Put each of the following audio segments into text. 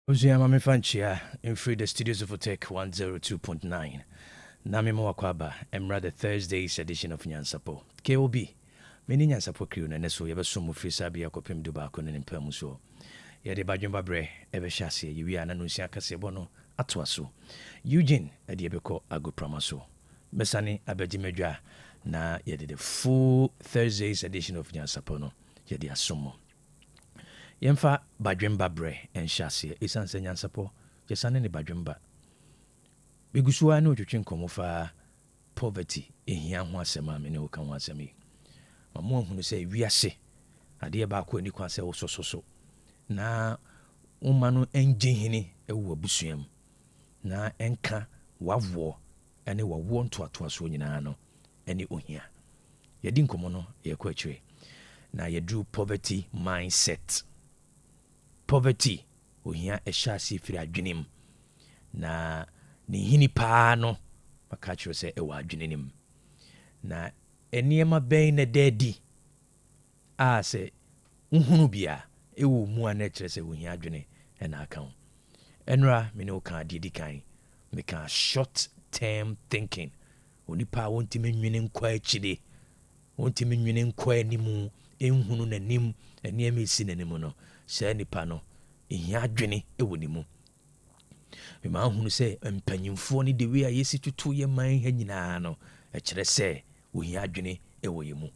Uziyama Mifanchia in free the studios of Otec 102.9. Nami Mwakwaba, Emra the Thursday's edition of Nyansapo. KOB. Many Nyansapo crew and so you have some free Sabia Copim Dubacon and Permuso. Yade Bajumba Bre, Eve Chassi, you are Nanusia Casebono, Atwaso. Eugene, a Diabeco Ago Pramaso. Mesani Abedimedra, na yede the full Thursday's edition of Nyansapono. Yede Asomo. Yemfa badwemba bre en chassis esan se Nyansapo yesane ne badwemba begusuwa ne otwetwe nkomo fa poverty ehia ho asema me ne wo kan ho asemi mamo hunu se wiase ade ba ko ani kwa se wo sososo na umma no enjehini ewo abusuam na enka wavo ene wawo ntoato aso nyina no ene ohia yedi nkomo no ye ko akire na yedu poverty mindset. Poverty ohia eshasi firi adwenem na ne hini paa no maka kyerɛ sɛ ɛwɔ adwenem na eniema bɛn na dadi a sɛ nhunu bia ɛwɔ mu a na kyerɛ sɛ ohia adwene ɛna aka ho ɛnra me ne wo ka ade di kan me ka short term thinking onipa wontimi nwene nkwa akyide wontimi nwene nkwa animu enhunu nanim eniema esi nanim no sɛ nipa no ehia adwene ɛwɔ ne mu me ma hunu sɛ mpanyimfo ne de we a yesi tutu ye man ha nyinaa no ɛkyerɛ sɛ ohia adwene ɛwɔ ye mu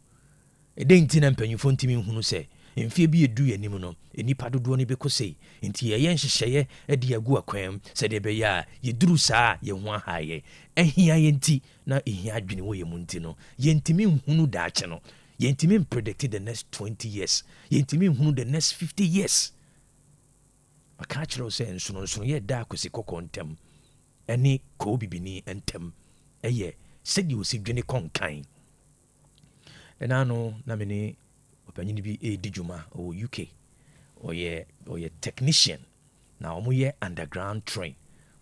ɛdɛnti na mpanyimfo ntimi hunu sɛ mfie bi edu yanim no enipa dodo ne bɛkɔ sei nti ye nhyehyɛ ɛde agu akwam sɛ de bɛyɛ a yeduru saa ye ho ahaye ehia ye nti na ehia adwene wɔ ye mu nti no ye ntimi hunu daakye no yentimi predict the next 20 years yentimi hunu the next 50 years maka kyerɛw sɛ nsono yɛ da akosi kɔkɔ ntem ɛne ko bibini ntem ɛyɛ sɛdeɛ osi dwene kɔnkan ɛna no na me ne ɔpanyini bi ɛdi dwuma ɔwɔ UK ɔyɛ technician na ɔmo yɛ underground train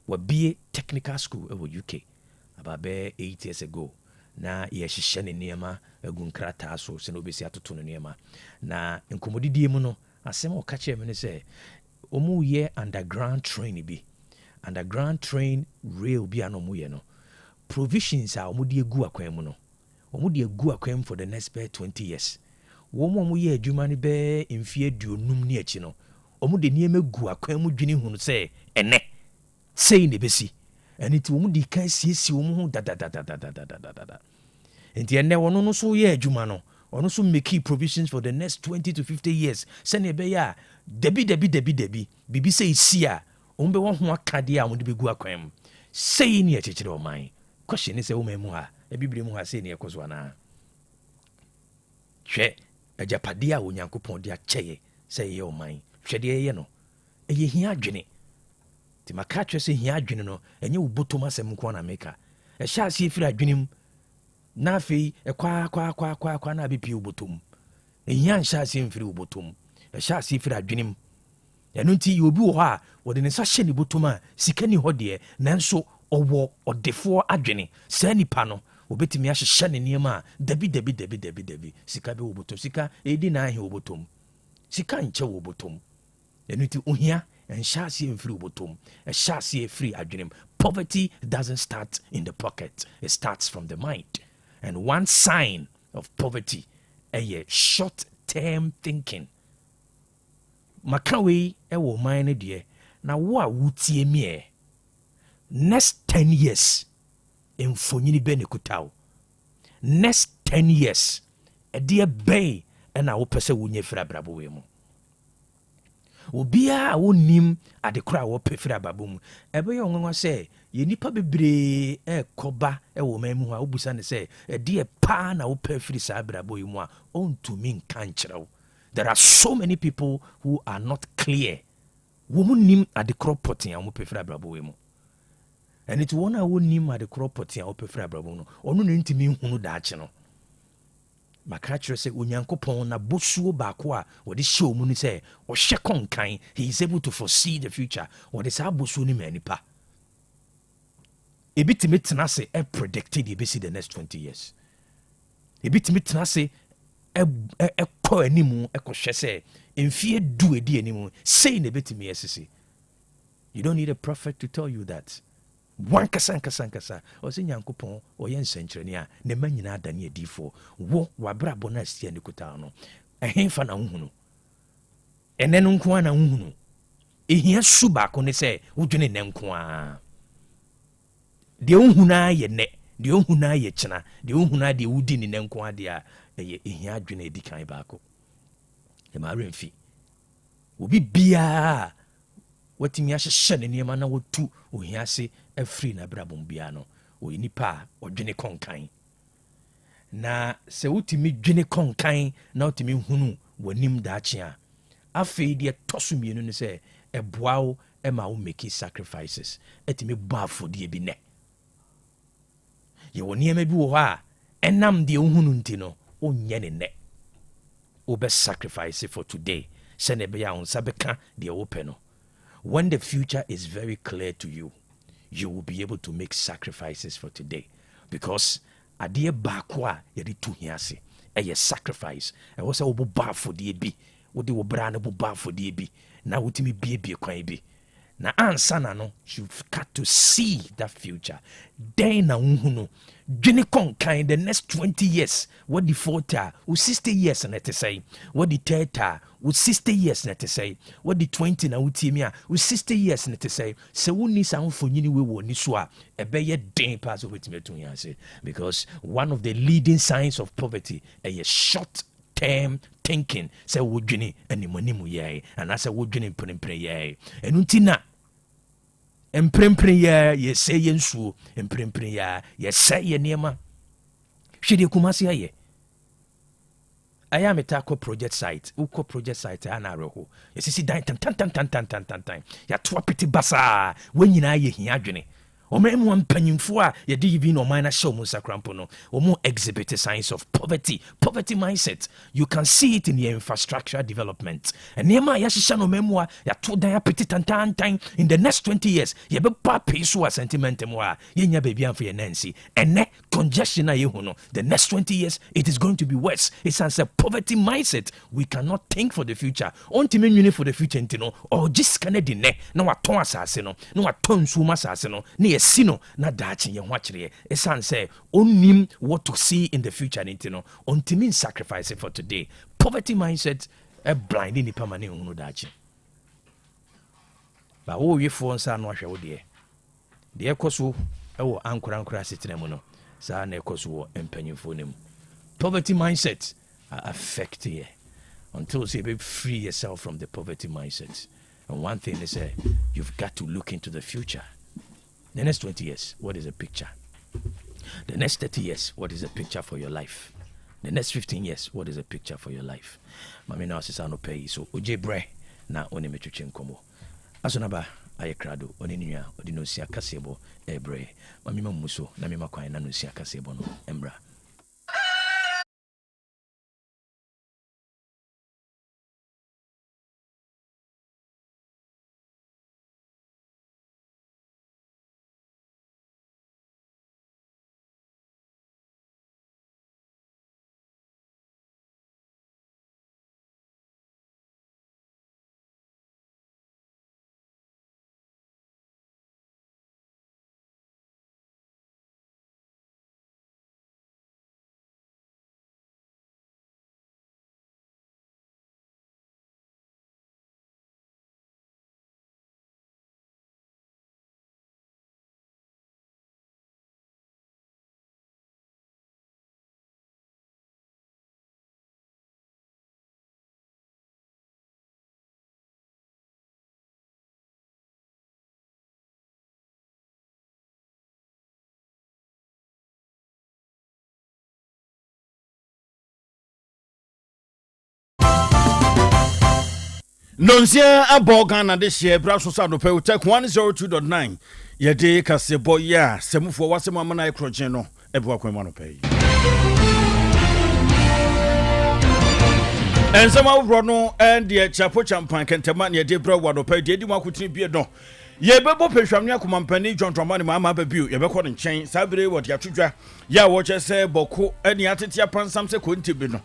wabie technical school ɛwɔ UK about 8 years ago na yɛhyehyɛ ne nneɛma agu nkrataa so sɛ na obɛsi atoto ne nneɛma na nkɔmmɔdidie mu no asɛm a ɔka kyerɛ me ne sɛ ɔmo yɛ underground train bi underground train rail bi a na ɔmo yɛ no provisions a ɔmo de agu akwan mu no ɔmo de agu akwan for the next 20 years wɔn a yɛ adwuma no bɛɛ mfie 50 ne akyi no ɔmo de nneɛma gu akwan mu dwene hu no sɛ ɛnɛ sei na ɛbɛsi ɛne ti wɔn de kan siesie wɔn ho dadadadadadadada nti ɛnɛ wɔn no so yɛ adwuma no ɔno so make provisions for the next 20 to 50 years sɛnea ɛbɛyɛ a dabi bibi sɛ esi a wɔn bɛ wɔn ho akadeɛ a wɔn de bɛgu akwan mu sei ne ɛkyekyere ɔman question ne sɛ wɔn mu ha ebibire mu ha sei ne ɛkɔ so anaa hwɛ agyapadeɛ a onyankopɔn de akyɛyɛ sɛ ɛyɛ ɔman hwɛ deɛ ɛyɛ no ɛyɛ hia adwene ti maka kyerɛ sɛ hia adwene no ɛnyɛ wo bɔtɔm asɛm nko na meka ɛhyɛ aseɛ firi adwene mu na afei ɛkwa na abɛpie wo bɔtɔm ɛhia nhyɛ aseɛ mfiri wo bɔtɔm ɛhyɛ aseɛ firi adwene mu ɛno nti yɛ obi wɔ hɔ a wɔde ne nsa hyɛ ne bɔtɔm a sika ni hɔ deɛ nanso ɔwɔ ɔdefoɔ adwene saa nipa no obɛtumi ahyehyɛ ne nneɛma a dabi sika bɛ wo bɔtɔm sika ɛdi na ahe wo bɔtɔm sika nkyɛ wo bɔtɔm ɛno nti ohia ɛnhyɛ aseɛ mfiri wo bɔtɔm ɛhyɛ aseɛ firi adwene mu poverty doesn't start in the pocket, it starts from the mind. And one sign of poverty is short-term thinking. Makawe ewo mine deɛ na wo a wotie me next 10 years mfonyini bɛ ne kutaw next 10 years ɛdeɛ bɛn ɛna wopɛ sɛ wonye fira brabo we mu obia a wonim adekora a wopɛ fira brabo mu ɛbɛyɛ onwanwa sɛ ye nipa bebree ɛkɔba ɛwɔ man mu a wobusa ne sɛ ɛdeɛ paa na wopɛ firi saa brabo yi mu a ɔntumi nka nkyerɛw. There are so many people who are not clear. Womu nim adekora poten a wopɛ fira brabo we mu and it one a wonim adekora poten a wopɛ fira brabo no ɔno ne ntimi hunu daakye no maka kyerɛ sɛ onyankopɔn na bosuo baako a wɔde hyɛ mu ne sɛ ɔhyɛ kɔnkan he is able to foresee the future wɔde saa bosuo ne ma nipa ebitimi tena se predicted ebesi the next 20 years ebitimi tena se ɛkɔ animu ɛkɔhwɛ sɛ mfie du edi animu sei na ebitimi esisi You don't need a prophet to tell you that. One kasa o se Nyankopon o ye nsenkyerene a ne ma nyina da ne adifo wo wabrabo na asia ne kuta no ehemfa na nhunu ene no nko na nhunu ehia su ba ko ne se wodwene ne nko a de ohuna ye ne de ohuna ye kyena de ohuna de wudi ne nko a de a eye ehia adwene edikan ba ko e ma remfi obi bia watimi ahyehyɛ ne nneɛma na wotu ohiase afiri na brabom bia no oyi nipa odwene konkan na sɛ wotimi dwene konkan na wotimi hunu wanim daakye a afei de toso mienu ne sɛ ɛboa wo ma wo make sacrifices etimi bɔ afɔdeɛ bi nɛ yɛ wɔ nneɛma bi wɔ hɔ a ɛnam deɛ wohunu nti no onyɛ ne nɛ wobɛ sacrifice for today sɛ ne bɛyɛ a wo nsa bɛka deɛ wopɛ no. When the future is very clear to you, you will be able to make sacrifices for today. Because adeɛ baako a yɛde to hiase ɛyɛ sacrifice. Ɛwɔ sɛ wobɔ ba afɔdeɛ bi, wode wo bra no bɔ ba afɔdeɛ bi, na wotumi biebie kwan bi. Na ansa na no, you've got to see that future. Then na wohunu dwene konkan the next 20 years, what the 40, what 60 years na te say, what the 30, what 60 years na te say, what the 20 na utimia, what 60 years na te say. Se woni sa mfonyini we woni so a ebeye den pass obetime to yan say, because one of the leading signs of poverty is short term thinking. Say wodwene animanimu ye, and asa wodwene mprempre ye. Enu ntina emprempre ye say yensu emprempre ye say ye niema hwede kumasi aye aya metako project site uko project site ana reho yesisi dan tan ya to apiti basa wenyina ye hia adwene omemu ampanyimfo a ye de yibi no man na show mu sakrampo no omo exhibit signs of poverty mindset. You can see it in the infrastructure development and niema ya hihya no memu a ya to dan apiti tan in the next 20 years ye be pa peso a sentiment mu a ye nya baby amfo ye nancy ene congestion na ye hu no the next 20 years it is going to be worse. It's a poverty mindset. We cannot think for the future ontime nwini for the future ntino or just canadi ne na waton asase no na waton suma asase no na sino na dachi ye ho akire esan say onim what to see in the future ntino ontimi sacrifice for today. Poverty mindset blinding ni permanent hunu dachi ba wo wi fo nsa no ahwe wo de ekoso ewo ankura setena mu no sa na ekoso wo empanyimfo nem. Poverty mindset affect you until you be free yourself from the poverty mindset. And one thing is you've got to look into the future. The next 20 years, what is a picture? The next 30 years, what is a picture for your life? The next 15 years, what is a picture for your life? Mami na osisa no pay so oje bre na oni metwetwe nkomo. Asonaba ayekrado oni nua odi no sia kasebo ebre. Mami mamuso na me makwan na no sia kasebo no embra. Nonsia abogana this year braso sa do pe Otec 102.9 yede kasebo ya semufo wasema mana ekrogen no ebwa kwema no pe ensema bro no and the chapo champan kentema ne yede bro wado pe de di makutini bie no ye bebo pehwamne akomampani jontoma ne mama babiu ye bekọ nchen sabire wodi atwudwa ya wo chese boko ani atete apansam se konti bi no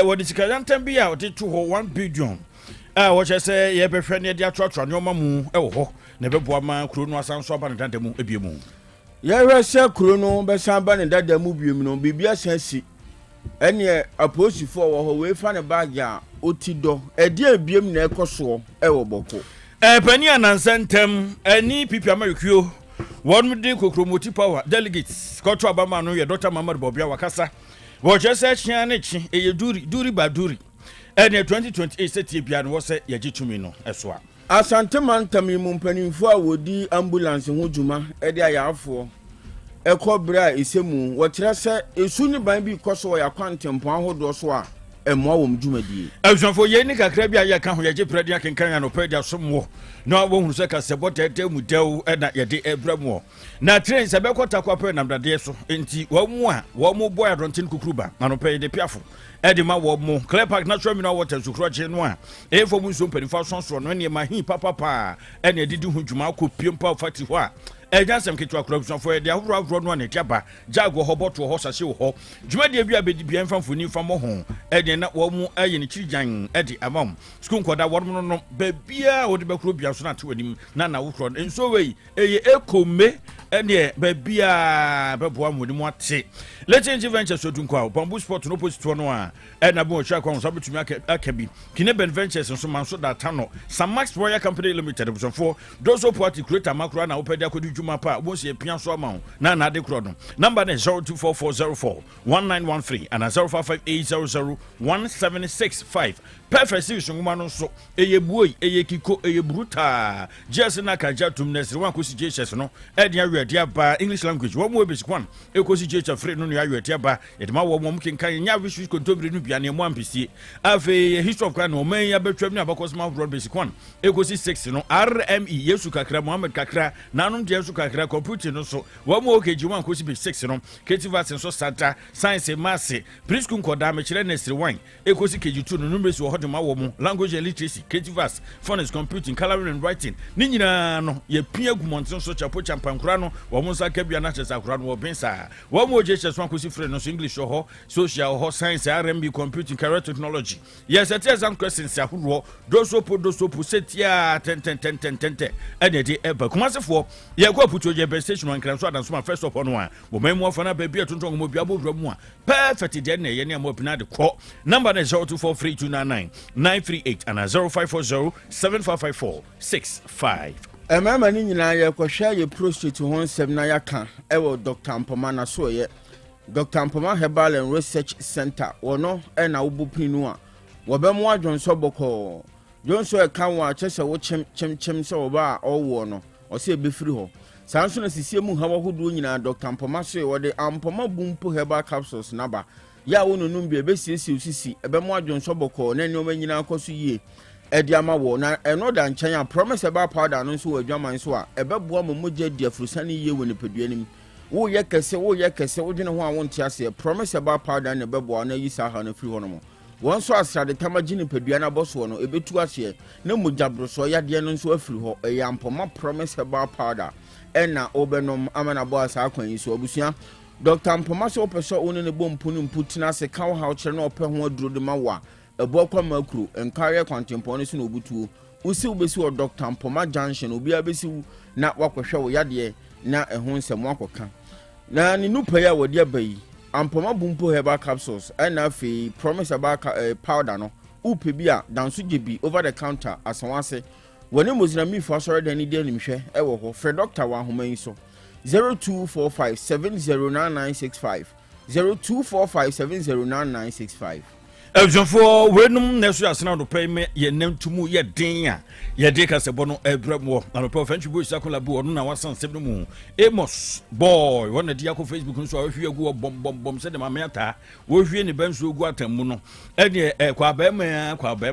wodi sikayantam bi ya wodi to ho 1 billion What I say, ye be friend ya trotro no mamu e ho na be boa ma kuro no asan so aba ne dada mu ebiemu. Ye hwese kuro no be san ba ne dada mu biemu no bibia sansi. Ene aposifo wo ho we fa ne bag a otido e dia biem na ekoso e wo boko. Pani anansentem ani pipi amarikuo won de kokromoti power delegates kotro abama no ye Dr. Mamad Bobia wakasa. Wo chese chia ne chi e duri ba duri. Ene 2028 setie bia no se ye gitumi no eso a. Asante mantami mu mpanimfo a wodi ambulance ho djuma e de ayafo ekobra isemu wo kire se esu ni ban bi koso ya kwantempo ahodo so a emwa wo mdwumadie azuanfo ye ni kakra bi aye kan ho ye gepredi akenkan ya no pedi asomwo na wo hu se ka se botete mu dew e na ye de ebramu na train se be kwata kwape na mdade so enti wo mu a wo mu boy adontin kukuruba na no pedi piafo edima wo mu clear park natural mineral water sukroche no a efo mu so mpanifa sonso no ne ma hi papa ene didi hu dwuma ko piempa fati ho a ejansem ketwa corruption for the ahuro no na tiaba jago hoboto ho sase ho dwumade bia bedi bia mfamfoni fam ho ede na wo mu aye ne chirijan ede amam school nkoda wo no babia wo de bekro bia so na te wanim na wo enso wei eye ekome ene babia beboa mu ni mu ate Legend Ventures so dunkwa bamboo sport no opposite no a na bo hwa kwa so betumi akabi kine ben ventures so manso da tano Samax Royal Company Limited so for those party creator makro na opedi akodi dwuma pa bo se pia so ama na de kro no number na 0244041913 and 0558001765 perfect series nguma no so eye buoi eye kiko eye bruta just na kaja tumnesri wan kosi jesus no e dia awia ba English language wo mo basic one e kosi jesus free no no awia ba e de ma wo mo mkenkan nya wish kontobiri no bia ne mo ampisie afi history of Christ no man ya betwam ni abakos ma broad basic one e kosi 6 no RME Yesu kakra Muhammad kakra nanom dia Yesu kakra computer no so wo mo okeji wan kosi be 6 no creative so santa science maths preschool koda me kire nesri wan e kosi keji 2 no number so de ma wo mu language literacy creative arts phonics computing coloring and writing ni nyina no ye pia gumonten so chapo champankura no wo mu sa kabia na chesa kura no wo bensa wo mu je chesa ko si free no so English ho social ho science RMB computing career technology yes it is some questions ahuro dosopo setia 10 ene de eba kumasefo ye ko aputo je best station one kran so adan so ma first up on one wo memu afana ba bia tonton mo bia bo mu a perfect de na ye ne mo pina de ko number na 0243299938 and 0540755465 emama ni nyina ye kwhwa ye prostate ho nsem na yaka ewo Dr. Mpoma na so ye Dr. Mpoma Herbal and Research Center wono na wobupinu a wobemu adwonso boko jonso e kan wa chese wo chim se wo ba owo no o se befiri ho sanso na sisie mu hawa hodo nyina Dr. Mpoma so ye wode Mpoma bumpo herbal capsules naba ya wono numbi ebesiesie osisi ebemu adwonso boko na ni o manyina akoso yie ediama wo na eno da nchen a promise ba powder no so adwaman so a ebeboa momoje di afurusani yie woni peduanim wo ye kese wo dwene ho a wonte ase promise ba powder na ebeboa na yi sa ha na firi ho no mo won so asrade tamagine pedua na boso no ebetu ase na mojabroso yade no so afiri ho Mpoma promise ba powder ena obenom amana bo asa akwan yi so abusua Dr. Mpoma so peso oni ne bompu no mputina se kawo ha kire na ope ho aduro de ma wa ebokwa makru enkaye kwantempo no so no obutuo usi ubesi o Dr. Mpoma Junction obi abesi na wakohwe wo yade na ehun nsem akoka na ni nupa ya wodi abayi Mpoma bumpo herbal capsules and afi promise about powder no upe bia danso gebi over the counter asawase woni mozina mi fo asore da ni de nimhwe ewo ho fre doctor wa homan so 0245709965 0245709965 Ezofo wenum nesu asena do pay me ye nantumu ye den a ye de kasebo no ebramo na pro french boy sakola bu onu na wasan sebno mu Amos boy wona dia ko Facebook nso ahwe agu bom se de ma meta wo hwie ne banso agu atammu no ene kwa ba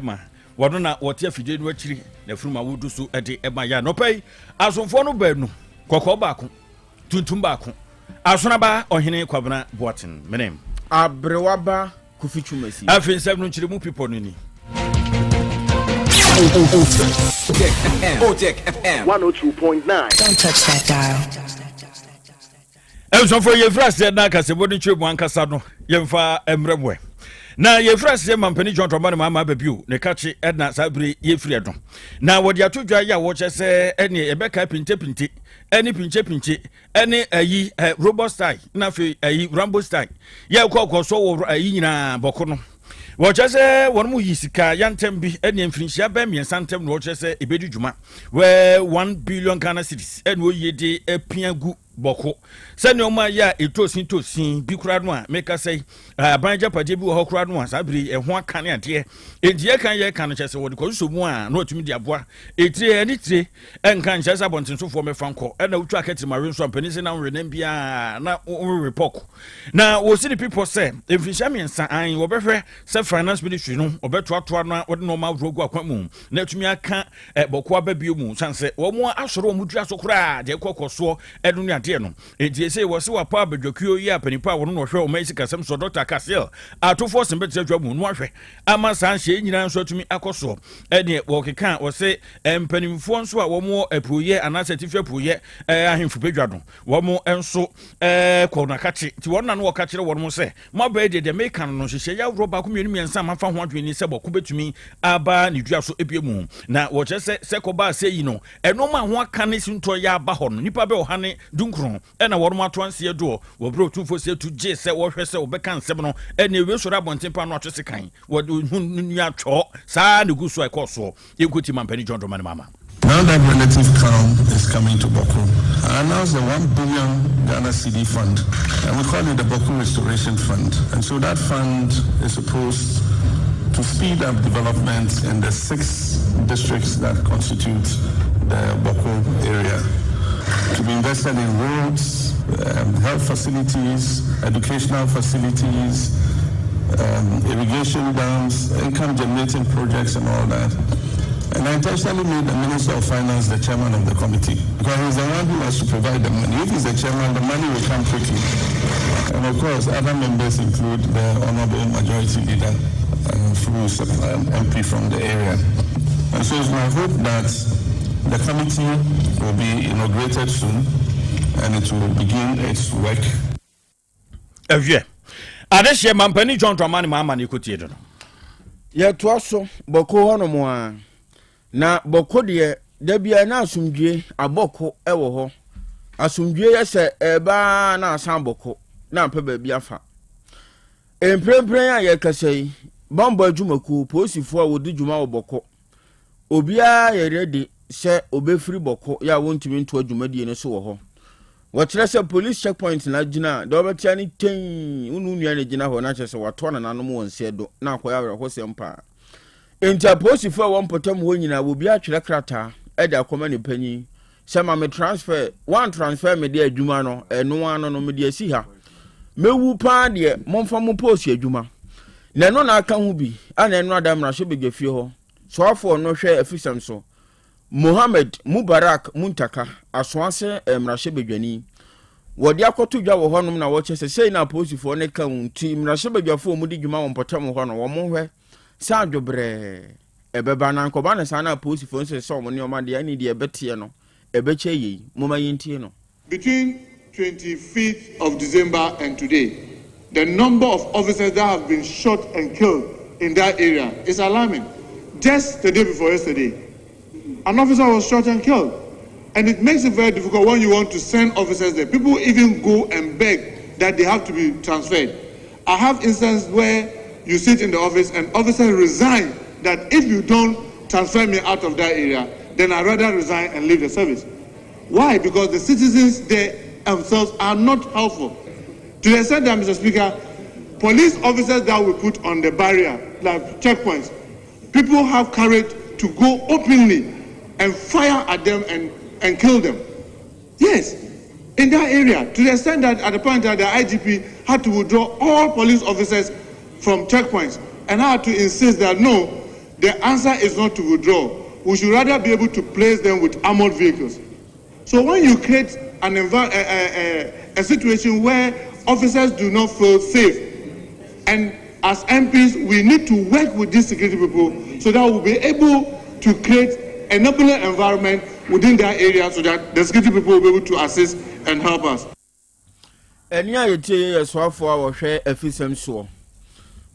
ma wono na wote afide no akiri na fruma wudu so ede ema ya no pay asomfo no banu kokko baako tuntum baako asona ba ohene kwabena Boateng menem abrewaba kufichumasi afin sebno nchire mu people no ni Otec FM 102.9. Don't touch that dial. Ezofo ye frase na kasebo ni chwe mu ankasa no yemfa emremwe na ye frase ye mampani John Tromani mama babiu ne kachi edna sabri ye free don na wodi atodwa ya wo che se ene ebeka pinte ene pinche ene ayi robot style na fe ayi rambo style ye kokoso wo ayi nyina boko no wo che se won mu yisika yantem bi ene mfinhia ba miensantem no wo che se ebedi djuma we 1 billion Ghana cedis ene oyede apiagu boko sani oma ya etosin bi kura no a meka sei abanja pade bi wo hokura no a sabri ho aka ne ade entie kan ye kan chese wo de ko so mu a na otumi di aboa etire ani tire enkan chese abontensofo me fanko na utwa akati mare nso ampanisi na nwe na bia na report na wo see the people say efisha miensa an wo behwe se finance ministry no obeto ato na wo de normal rogu akwamu na atumi aka boko ababio mu sanse wo mu asoro wo mu dua so kura de kokoso enu ne ade no enti say wo se wa pa abadwakuo yi apanipa wo no hwe o mai sika sem so Dr. Castle atofo sem betre dwa mu no hwe ama san hye nyina nso atumi akoso ene wo keka wo se mpanimfo nso a wo mu apuye ana certificate apuye ahemfu bedwa do wo mu enso kona kachi ti won na no ka kire wo mu se maba de make no hye ya roba ko mienu miensa mafa ho adwene se boko betumi aba ne dua so ebie mu na wo che se koba se yi no eno ma ho aka ne sinto ya aba ho no nipa be ohane dunkron ena wo mu atonse do wo bro tufo se tu je se wo hwe se wo beka nsem no ena we so rabonten pa no atwese kan wo nua twa sa ne guso e koso ekuti mampani John Domani mama. Now that relative calm is coming to Boko, I announced the 1 billion Ghana CD fund, and we call it the Boko Restoration Fund. And so that fund is supposed to speed up development in the 6 districts that constitute the Boko area, to be invested in roads, health facilities, educational facilities, irrigation dams, income generating projects and all that. And I intentionally made the Minister of Finance the chairman of the committee, because he's the one who has to provide the money. If he's the chairman, the money will come quickly. And of course, other members include the Honorable Majority Leader, who is an MP from the area. And so it's my hope that the committee will be inaugurated soon, and it will begin its work. Adeshe mampani John Dramani mama ni kutie do. Ye to aso boko hono mo a na boko de da bia na asumdwe aboko ewo ho asumdwe ye se eba na asan boko na mpa ba bia fa emprempren a ye kasei bombo adwumaku posifo a wodi dwuma wo boko obia ye ready se obefiri boko ya wontimi nto adwumadie ne so wo ho Wachira se police checkpoint na gina do betia ni ten unu nua ne gina ho na che se wato na nanom wonse do na akoya were ho se mpa enta posifo a won potam ho nyina wo bia twere krata e da akoma ne panyi se ma me transfer one transfer me de adwuma no eno ano no me de asi ha mewu pa de momfa mo post adwuma na no na aka ho bi ana eno adam na hye begefie ho so afo no hwe afisam so Mohammed Mubarak Muntaka aswase mrahye bedwani wodi akoto dwa wo honom na wo chese sei na posifo ne ka unti mrahye bedwafo mu di dwuma wo potam ho no wo mo hwe sa adwobre ebeba na nkoba ne sa na posifo nse so mo ne o ma de ani de ebete no ebeche yi mo ma yintie no. Between 25th of December and today, the number of officers that have been shot and killed in that area is alarming. Just the day before yesterday, an officer was shot and killed. And it makes it very difficult when you want to send officers there. People even go and beg that they have to be transferred. I have instances where you sit in the office and officers resign that if you don't transfer me out of that area, then I'd rather resign and leave the service. Why? Because the citizens there themselves are not helpful. To the extent that, Mr. Speaker, police officers that we put on the barrier, like checkpoints, people have courage to go openly and fire at them and kill them. Yes, in that area, to the extent that at the point that the IGP had to withdraw all police officers from checkpoints and had to insist that no, the answer is not to withdraw. We should rather be able to place them with armored vehicles. So when you create a situation where officers do not feel safe, and as MPs, we need to work with these security people so that we'll be able to create a noble environment within that area so that the security people will be able to assist and help us. Enya yete yeswafo a wo hwe afisem so.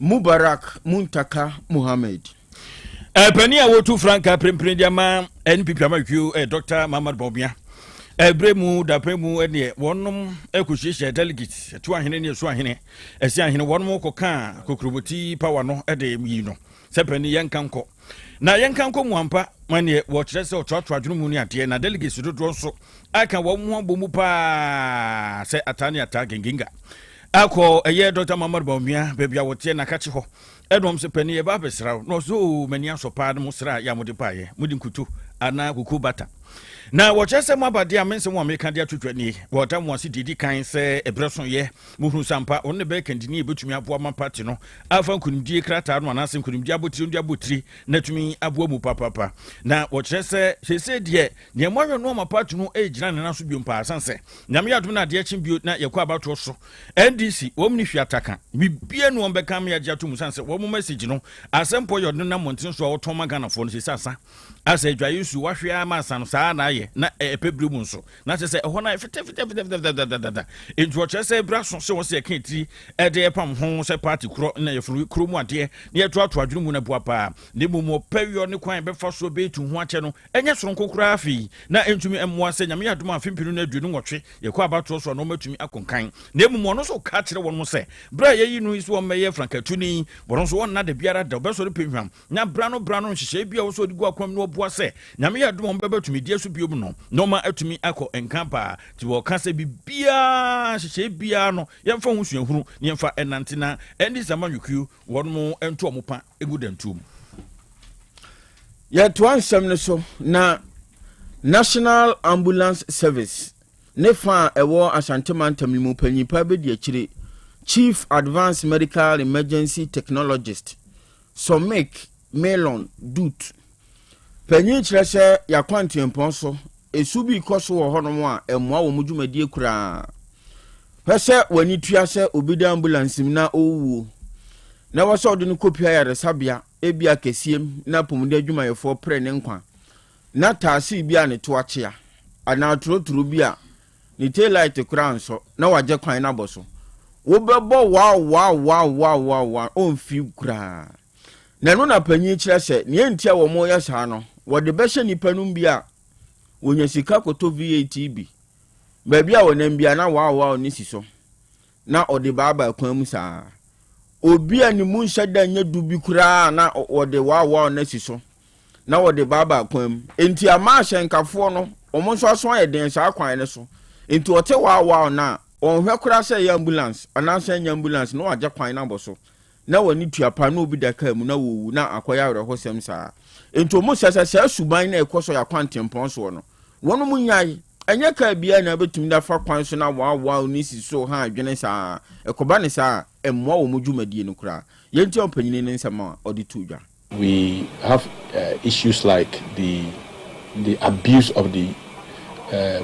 Mubarak Muntaka Muhammad. Penia wotu franka prempren diama NPP amaku Dr. Mamad Bobia. Ebremu da premu ene wonnom ekuhihye delegate to ahene ne so ahene esi ahene wonnom koka kokroboti power no ede yi no sepani yenkanko na yenkanko muampa mane wo kire se ototo adwunu mu ni ade na delegate dodo so aka wo mu abomu pa se atani atagenginga akọ eye Dr. Mamad Bobia bebia wote na kache ho edom se pani e ba besra no so mani asopa no sra ya mode paye mudi nkutu ana kuku bata na wochese mabade amense mo America dia twetwani wota mo didi kan se ebreso ye muhunu sampa onne be kandini ebetumi aboa ma party no afa nkunimdie krata no anase nkunimdie abotiri na tumi aboa mu papa na wochese sese die ne mowe no ma party no ejina ne naso biom pa asanse nyame yadom na de chimbio na yakwa abato so NDC womni hwiataka bibie no ombeka me agya to mu sanse wo mo message no asempo yodo na montin so awotoma Ghana fo no sesa asa adwayesu wahwea ma asan saa na ye na epebru mu nso na sese ho na fite enjo chese braso se wo se kenti ede epam ho se party kro na yefuru kro mu ade na yeto ato adwunu mu na bua pa ne mu mo pewio ne kwan be fa so be tu ho ache no enye soronko kura afi na entumi emmoa se nyame yadom afimpiru na aduonu nwotwe yekọ abato so no matumi akonkan ne mu mo no so ka kire won mo se bra yeyi no iso meye frankatuni boron so won na de biara da be so de pehwam nya brano nhyehyɛ bia wo so odigu akwam no boa se nyame yadom mbɛbatumi die so biom no no ma atumi akọ enkampa ti wo ka se bibia nhyehyɛ bia no yemfa ho suahuru ne yemfa enantena endi samanyuku won mo ento omopa egudantum ya to ansem ne so na National Ambulance Service ne fa ewo Asante Mantam mu panyipa be di akire Chief Advanced Medical Emergency Technologist Somek Melon Dut panyi kire se yakwantu empon so esubi koso wo honom a emmoa wo mudwumadie kura pese wani tua se obida ambulance na owu na wo so de no kopia ya resabia ebia kesiem na pomde adwumayefo pre ne nkwa na taasi bia ne to achia ana trotro bia ni taillight kura nso na waje kwan na boso wo bebo wow on fi kura na no na panyi kire se ne entia wo mo ya saa no wo de behye nipa num bia wonya sika koto VAT bi baabi a wonam bia na wow ni siso na ode baba kwan mu saa obi ani mu nhyada nya dubi kura na ode wow na siso na wode baba kwam enti ama hyenkafo no omo so aso ayeden saa kwan ne so enti ote wow na onhwe kura se ya ambulance ananse nya ambulance no agya kwan na boso na wani tuapa na obi daka mu na wowu na akoya werehosem saa enti omo sesese suban na ekoso ya kwantempon so no wono munyai anya ka bia na betumi da fa kwan so na wow ni siso ha adwene saa ekoba ne saa emmoa wo mudwumadie no kura yenti opanyine ne nsema odi tudwa. We have issues like the abuse of the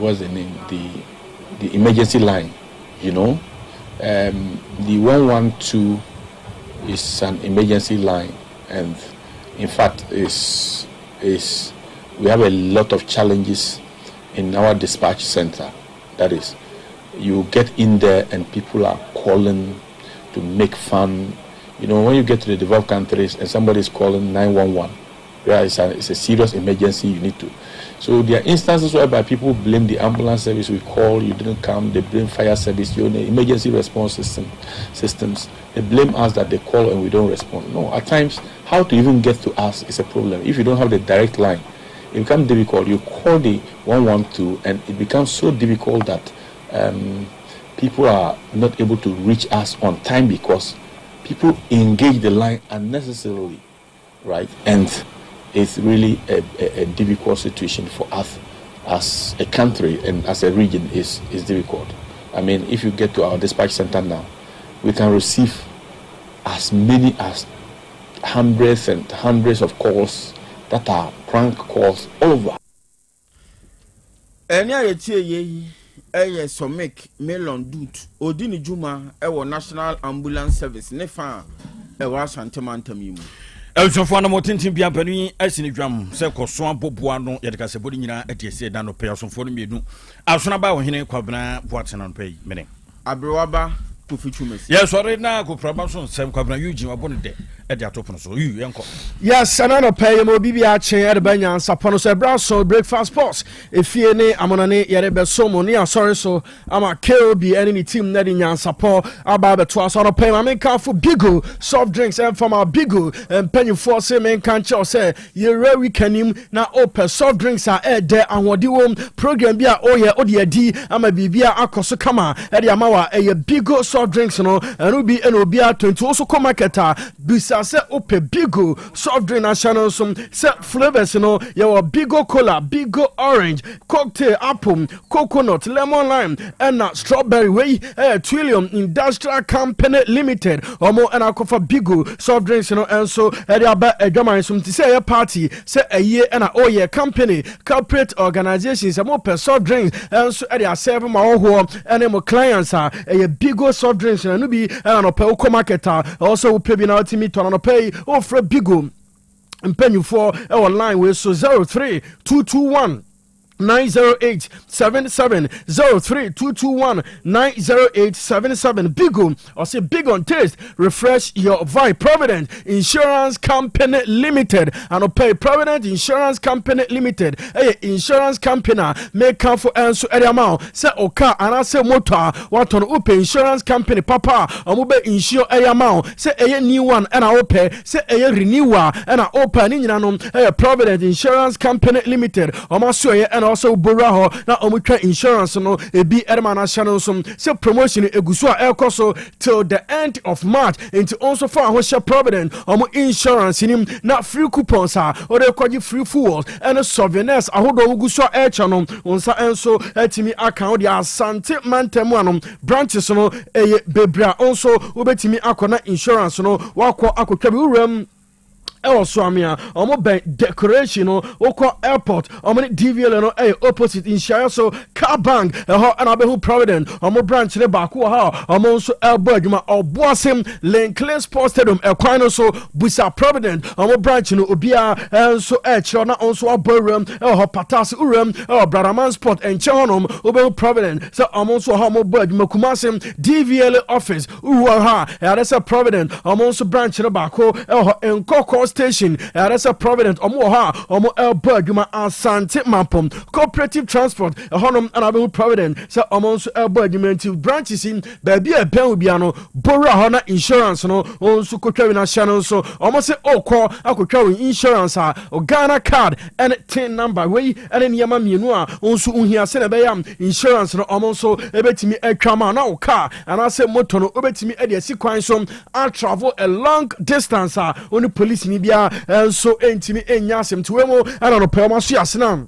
what's the name, the emergency line, you know. The 112 is an emergency line, and in fact is we have a lot of challenges in our dispatch center. That is, you get in there and people are calling to make fun. You know, when you get to the developed countries and somebody is calling 911, yeah, it's a serious emergency, you need to. So there are instances whereby people blame the ambulance service. We call, you didn't come. They blame fire service, you know, emergency response systems. They blame us that they call and we don't respond. No, at times, how to even get to us is a problem. If you don't have the direct line, it becomes difficult. You call the 112 and it becomes so difficult that people are not able to reach us on time because people engage the line unnecessarily, right? And it's really a difficult situation for us as a country and as a region is difficult. I mean, if you get to our dispatch center now, we can receive as many as hundreds and hundreds of calls that are prank calls all over. Eye Somek Melon Dut Odini Juma ewo National Ambulance Service nefa ewo Asante Mantam yimu Elsofo na motintin bia pani asini dwam se koso aboboa no yedeka se bodi nyina atiese da no pe asofo no mienu asona ba wo hene kwabena Boateng no pe mene Abrewaba Yes, sorry na ko promotion sem kwabna Eugene wabone de e de atopono so you yenko. Yes, anano pay mo bibia chen e de Nyansapo no so braso breakfast sports efie ne amonane yere be so mo ni sorry so ama KOB any team na de Nyansapo aba be to so no pay ma men kan for Bigo soft drinks and from our Bigo and penny for say men kan che say ye rewi kanim na open soft drinks are e de anwodi wom program bia oye odi adi ama bibia akoso kama e de amawa e Bigo soft drinks no and be and obi a 20 also come marketer bisa se ope Bigo soft drink na channel some se flavors no your Bigo cola, Bigo orange, cocktail apple, coconut, lemon lime and strawberry way Trillium Industrial Company Limited omo and akofa Bigo soft drinks no and so e dey aba adwaman some to say a party say a year and a year company corporate organizations mo per soft drinks and so e dey serve ma ho and mo clients are a Bigo soft drinks and no be and pe o marketer also pay bi na ultimate to no pay o fra Bigo mpenyu for online we so 03221 90877 03221-90877 Bigo or say big on taste refresh your vibe. Provident Insurance Company Limited and pay Provident Insurance Company Limited insurance company make come for answer any amount say oka and I say motor what on open insurance company papa or mobile insure any amount say a new one and I pay say a renewal and I open in Provident Insurance Company Limited or my and also Buraho na omutwa insurance no ebi ermana channel some say promotion eguso a ekoso till the end of March into also for ho Provident insurance nim na free coupons or they call you free fuels and souvenirs ahodo uguso e channel onsa enso etimi account dia asante mantemu anom branches no bebra also obetimi akona insurance no wakọ akotwa bi uram Swamia, ben decoration oko airport, DVL no opposite in Shire so car bank, and Abehu Provident, branch ne Baku so Elberguma or Boasim, Lane Clay Sports Stadium, Equino so Busa Provident, branch no Ubia, and so Chona also a Burrum, Patas Urum, Bradaman Sport and Chonum, Ubehu Provident, so also Homo Bird, Mokumasim, DVL office, Uwaha, and that's a Provident, also branch ne Baku, and Coco station that's a Provident omo Elberg ma Asante Mampom cooperative transport honum and Abehu Provident so so Elberg mentive branches in baby a pen will be ano Bora Hona insurance no onso kotwa na channel so almost say okọ akotwa insurance o Ghana card and tin number way and nyama mienu a onso unhia se na be yam insurance no so ebetimi atwama na o car and I say motor no obetimi e de sikwan so I travel a long distance only police ni bia so entimi enyasem tuwemo ana no pema so asena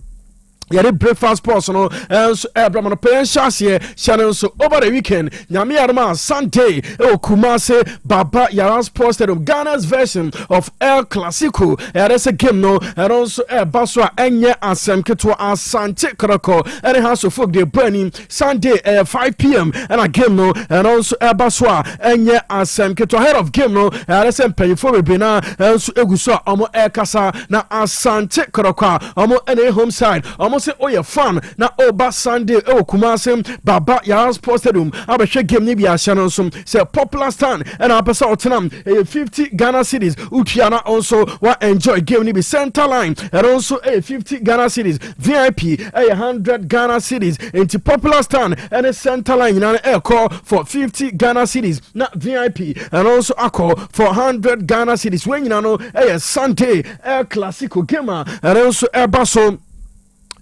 yare breakfast sports no so Abraham no pay share channel so over the weekend nyame arma Sunday Kumase Baba Yaran Sports Stadium Ghana's version of El Clasico there's a game no and also Baswa enye asem keto Asante Kroko and House of Folk they burning Sunday 5 p.m. and a game no and also Baswa enye asem keto ahead of game no there's a pay for be na so eguso omo kasa na Asante Kroko omo ene home side omo say oh yeah fan na oba Sunday Kumase Baba Yaran Sports Stadium abehwe game ni bia channel some say popular stand and apesa otenam 50 Ghana cedis utiana also wa enjoy game ni be center line and also 50 Ghana cedis VIP 100 Ghana cedis into popular stand and a center line na call for 50 Ghana cedis na VIP and also call for 100 Ghana cedis when you know Sunday El Clasico game and also Baso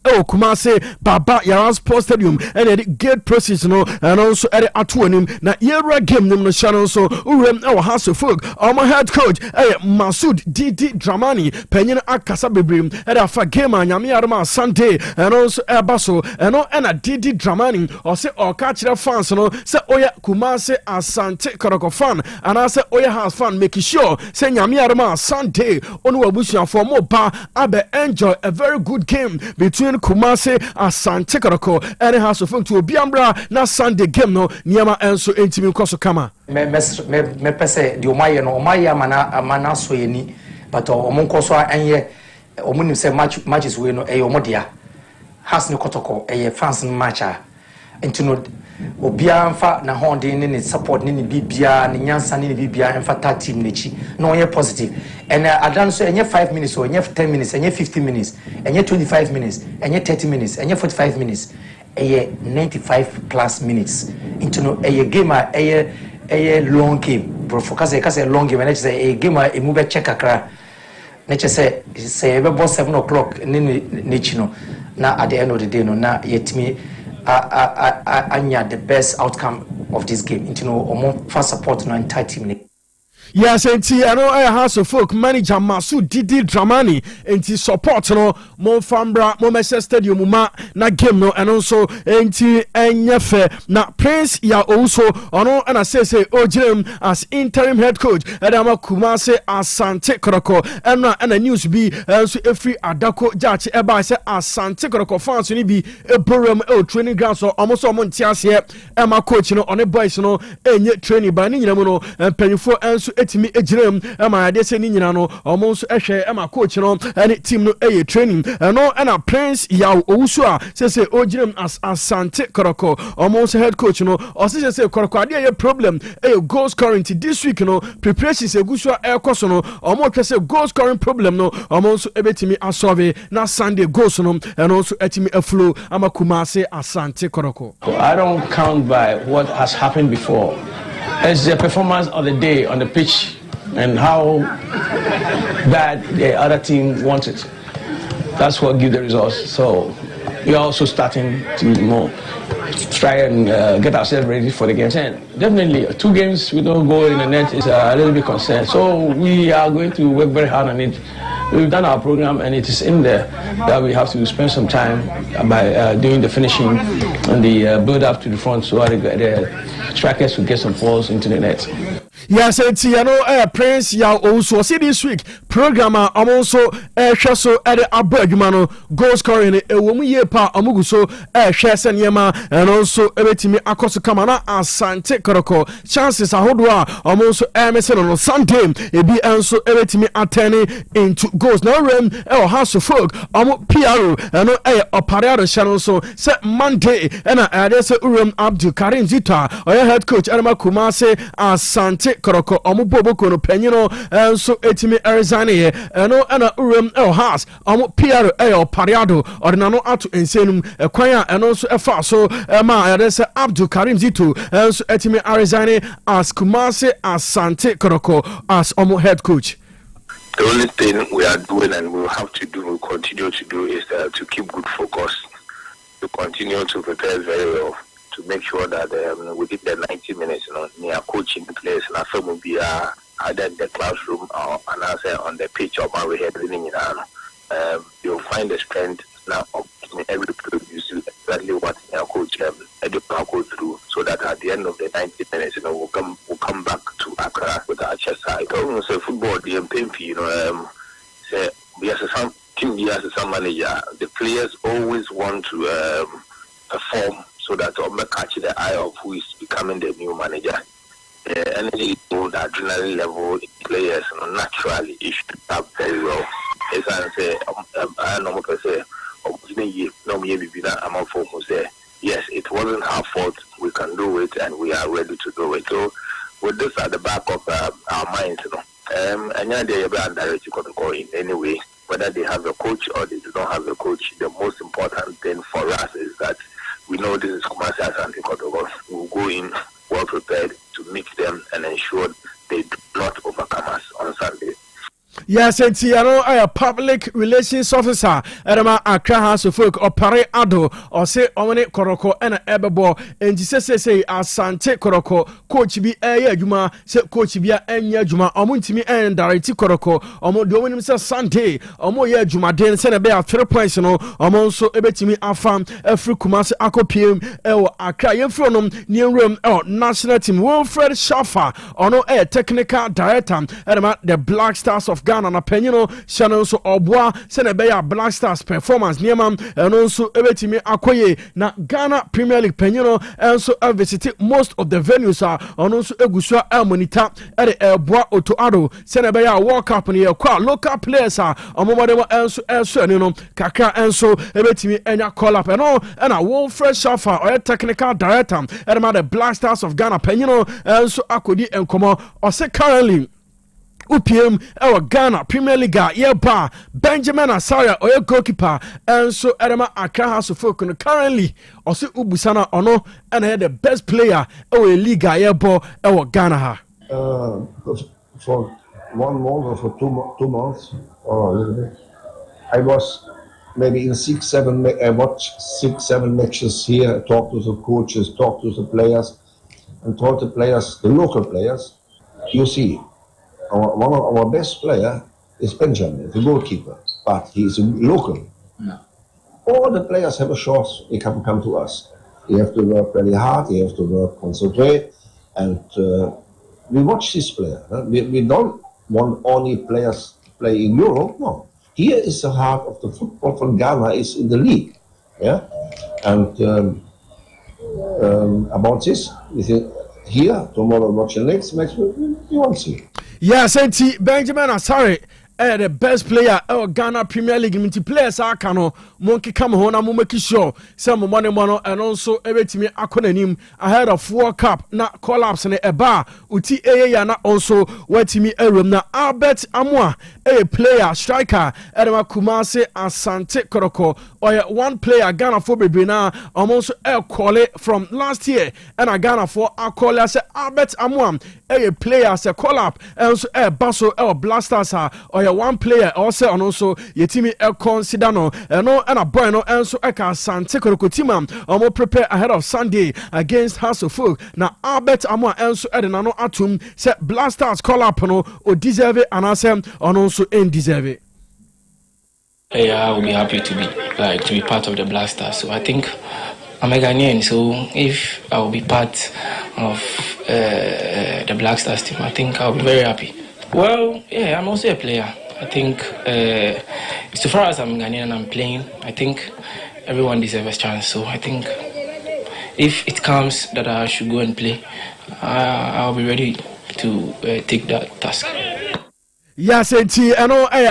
Kumase Baba Yaran Sports Stadium and the gate process no and also at the atuanim na yera game nim no channel so urem our House of Folk our head coach Masoud Didi Dramani penyin akasa bebrim at afa game nyame arma Sunday and also Baso and no and a Didi Dramani or say or catch the fans no say oya Kumase Asante Koroko fan and I say oya house fan making sure say nyame arma Sunday onu abusia for more ba abe enjoy a very good game between Kumase Asante Koroko and House of Folk to Biambra na Sunday game no niama enso entimi koso kama me pese di omaye no omaye mana so yeni but omonko so anye omunim se matches we no omodia has ne kotoko fans match a entino obia mfa na holding ne support ne bibia ne nyansa ne bibia mfa tag team nechi no ye positive and adan so enye 5 minutes or enye 10 minutes enye 15 minutes enye 25 minutes enye 30 minutes enye 45 minutes eye 95 plus minutes into no eye game eye long game bro focus e long game and say a game e move check akra na say be 7 o'clock nechi no na at the end of the day no na yetimi anya the best outcome of this game into no omo for support no entire team. Yes, and I know I House of Folk manager Masu Didi Dramani and support no Mo Fambra Mo Stadium ma na game no and also enti enyefe na Prince ya also ono and I say Ojim as interim head coach Adama Kumase Asante Koroko and a news be so every Adako Judge eba say Asante Koroko fans ni bi e program training ground so almost montias here Emma coach no on a boys no enye training ba ni nyina no penifo enso etimi ejirem ama ade se ni nyina no omo nso ehwe ama coach no and team no training no and Prince Yaw Owusu a say ojirem as Asante Koroko omo nso head coach no o say Koroko ade problem goal scoring this week no preparations egusu ekoso no omo twa say goal scoring problem no omo nso ebetimi asolve na Sunday goals no and also etimi aflow ama Kumase Asante Koroko. I don't count by what has happened before. It's the performance of the day on the pitch and how bad the other team wants it. That's what gives the results. So we are also starting to try and get ourselves ready for the games. And definitely, 2 games we don't go in the net is a little bit concerned. So we are going to work very hard on it. We've done our program and it is in there that we have to spend some time by doing the finishing and the build up to the front so the strikers will get some balls into the net. Yes, it's Prince Yaw Owusu. See this week programmer also so at the Abedumano goal scoring womu ye pa omuguso share seniema and also ebetimi akoso kamana Asante Koroko chances ahodwa also emesen on Sunday ebi enso ebetimi attending into goals now rem House of Folk PRO and oparado channel so say Monday and say Uram Abdul Karim Zita head coach Adama Kumase Asante Koroko omuboboko no penyino enso etimi Arizane eno ana Uram House PRO opariado ordinano ato ensenum kwan a eno so efa so ma say Abdul Karim Zito enso etimi Arizane as Kumase Asante Koroko as head coach. The only thing we are doing and we will have to do, we'll continue to do is to keep good focus, to continue to prepare very well, to make sure that within the 90 minutes, near coaching the players, and after will be either in the classroom or on the pitch or my head winning you'll find the strength now of every produce exactly what our coach go through, so that at the end of the 90 minutes, we'll come back to Accra with our chest side. So football, the MP, say we as some team, we as some manager, the players always want to perform so that they catch the eye of who is becoming the new manager. Energy, the adrenaline level, players naturally it should up very well. As I say, I normally say, yes, it wasn't our fault. We can do it, and we are ready to do it. So, with this at the back of our minds, and they are directly going anyway. Whether they have a coach or they do not have a coach, the most important thing for us is that we know this is Kumasi Asante Koroko. We'll go in well prepared to meet them and ensure they do not overcome us on Sunday. Yes, and a public relations officer at Accra House of Folk or Pare Ado or say Omane Koroko and Ebebo and say Asante Koroko coach be Juma say coach be Juma Omuntimi and Darity Koroko Omo doing himself Sunday Omo ye Juma den send a bear 3 points no Omonso Ebetimi Afam Every Kumasi Akopim Accra Yefronum near room national team Wilfred Shafa or no technical director at the Black Stars of Ghana Ghana na penino channel so obwa sene beya Black Stars performance niema eno so ebetimi akoye na Ghana Premier League penino enso visit most of the venues are ono so egusua monitor ere eboa otoado sene beya World Cup ni kwa local players are omomode enso eni no kakra enso ebetimi enya call up eno na Wilfred Shafa or technical director ere the Black Stars of Ghana penino enso akodi enkomo ose currently UPM our Ghana Premier League yeba Benjamin Asaya or goalkeeper and so Edema Accra House of Folk currently also Ubusana ono and the best player our league yeba our Ghana ha. For 1 month or for 2 months I was maybe in 6-7 I watched 6-7 matches here, talk to the coaches, talk to the players and told the players, the local players, you see one of our best player is Benjamin, the goalkeeper, but he is a local. Yeah. All the players have a shot, they can come to us. You have to work very hard, you have to work, concentrate, and we watch this player. We don't want only players to play in Europe, no. Here is the heart of the football from Ghana, is in the league. Yeah? And about this, we think here, tomorrow watch the next match, you won't see. Yes, Benjamin Asare, the best player Ghana Premier League multiplayers akano monkey come home na make sure some money mono and also everything akonanim ahead of World Cup na collapse ne eba uti ya na also wetimi erum na Albert Amwa a player striker edema Kumase Asante Koroko or one player Ghana for bebre na almost call it from last year and a Ghana for call as Albert Amwa a player as a call up and so basso Black Stars or one player also and also yetimi consider no and a boy no and so eka Asante Koroko team more prepare ahead of Sunday against House of Folk na Albert Amwa and so edena no atum say Black Stars call up no o deserve it and also ain't deserve it. Yeah, I will be happy to be part of the Black Stars. So I think I'm a Ghanaian, so if I will be part of the Black Stars team, I think I'll be very happy. Well, yeah, I'm also a player. I think so far as I'm Ghanaian and I'm playing, I think everyone deserves a chance. So I think if it comes that I should go and play, I'll be ready to take that task. Yes, and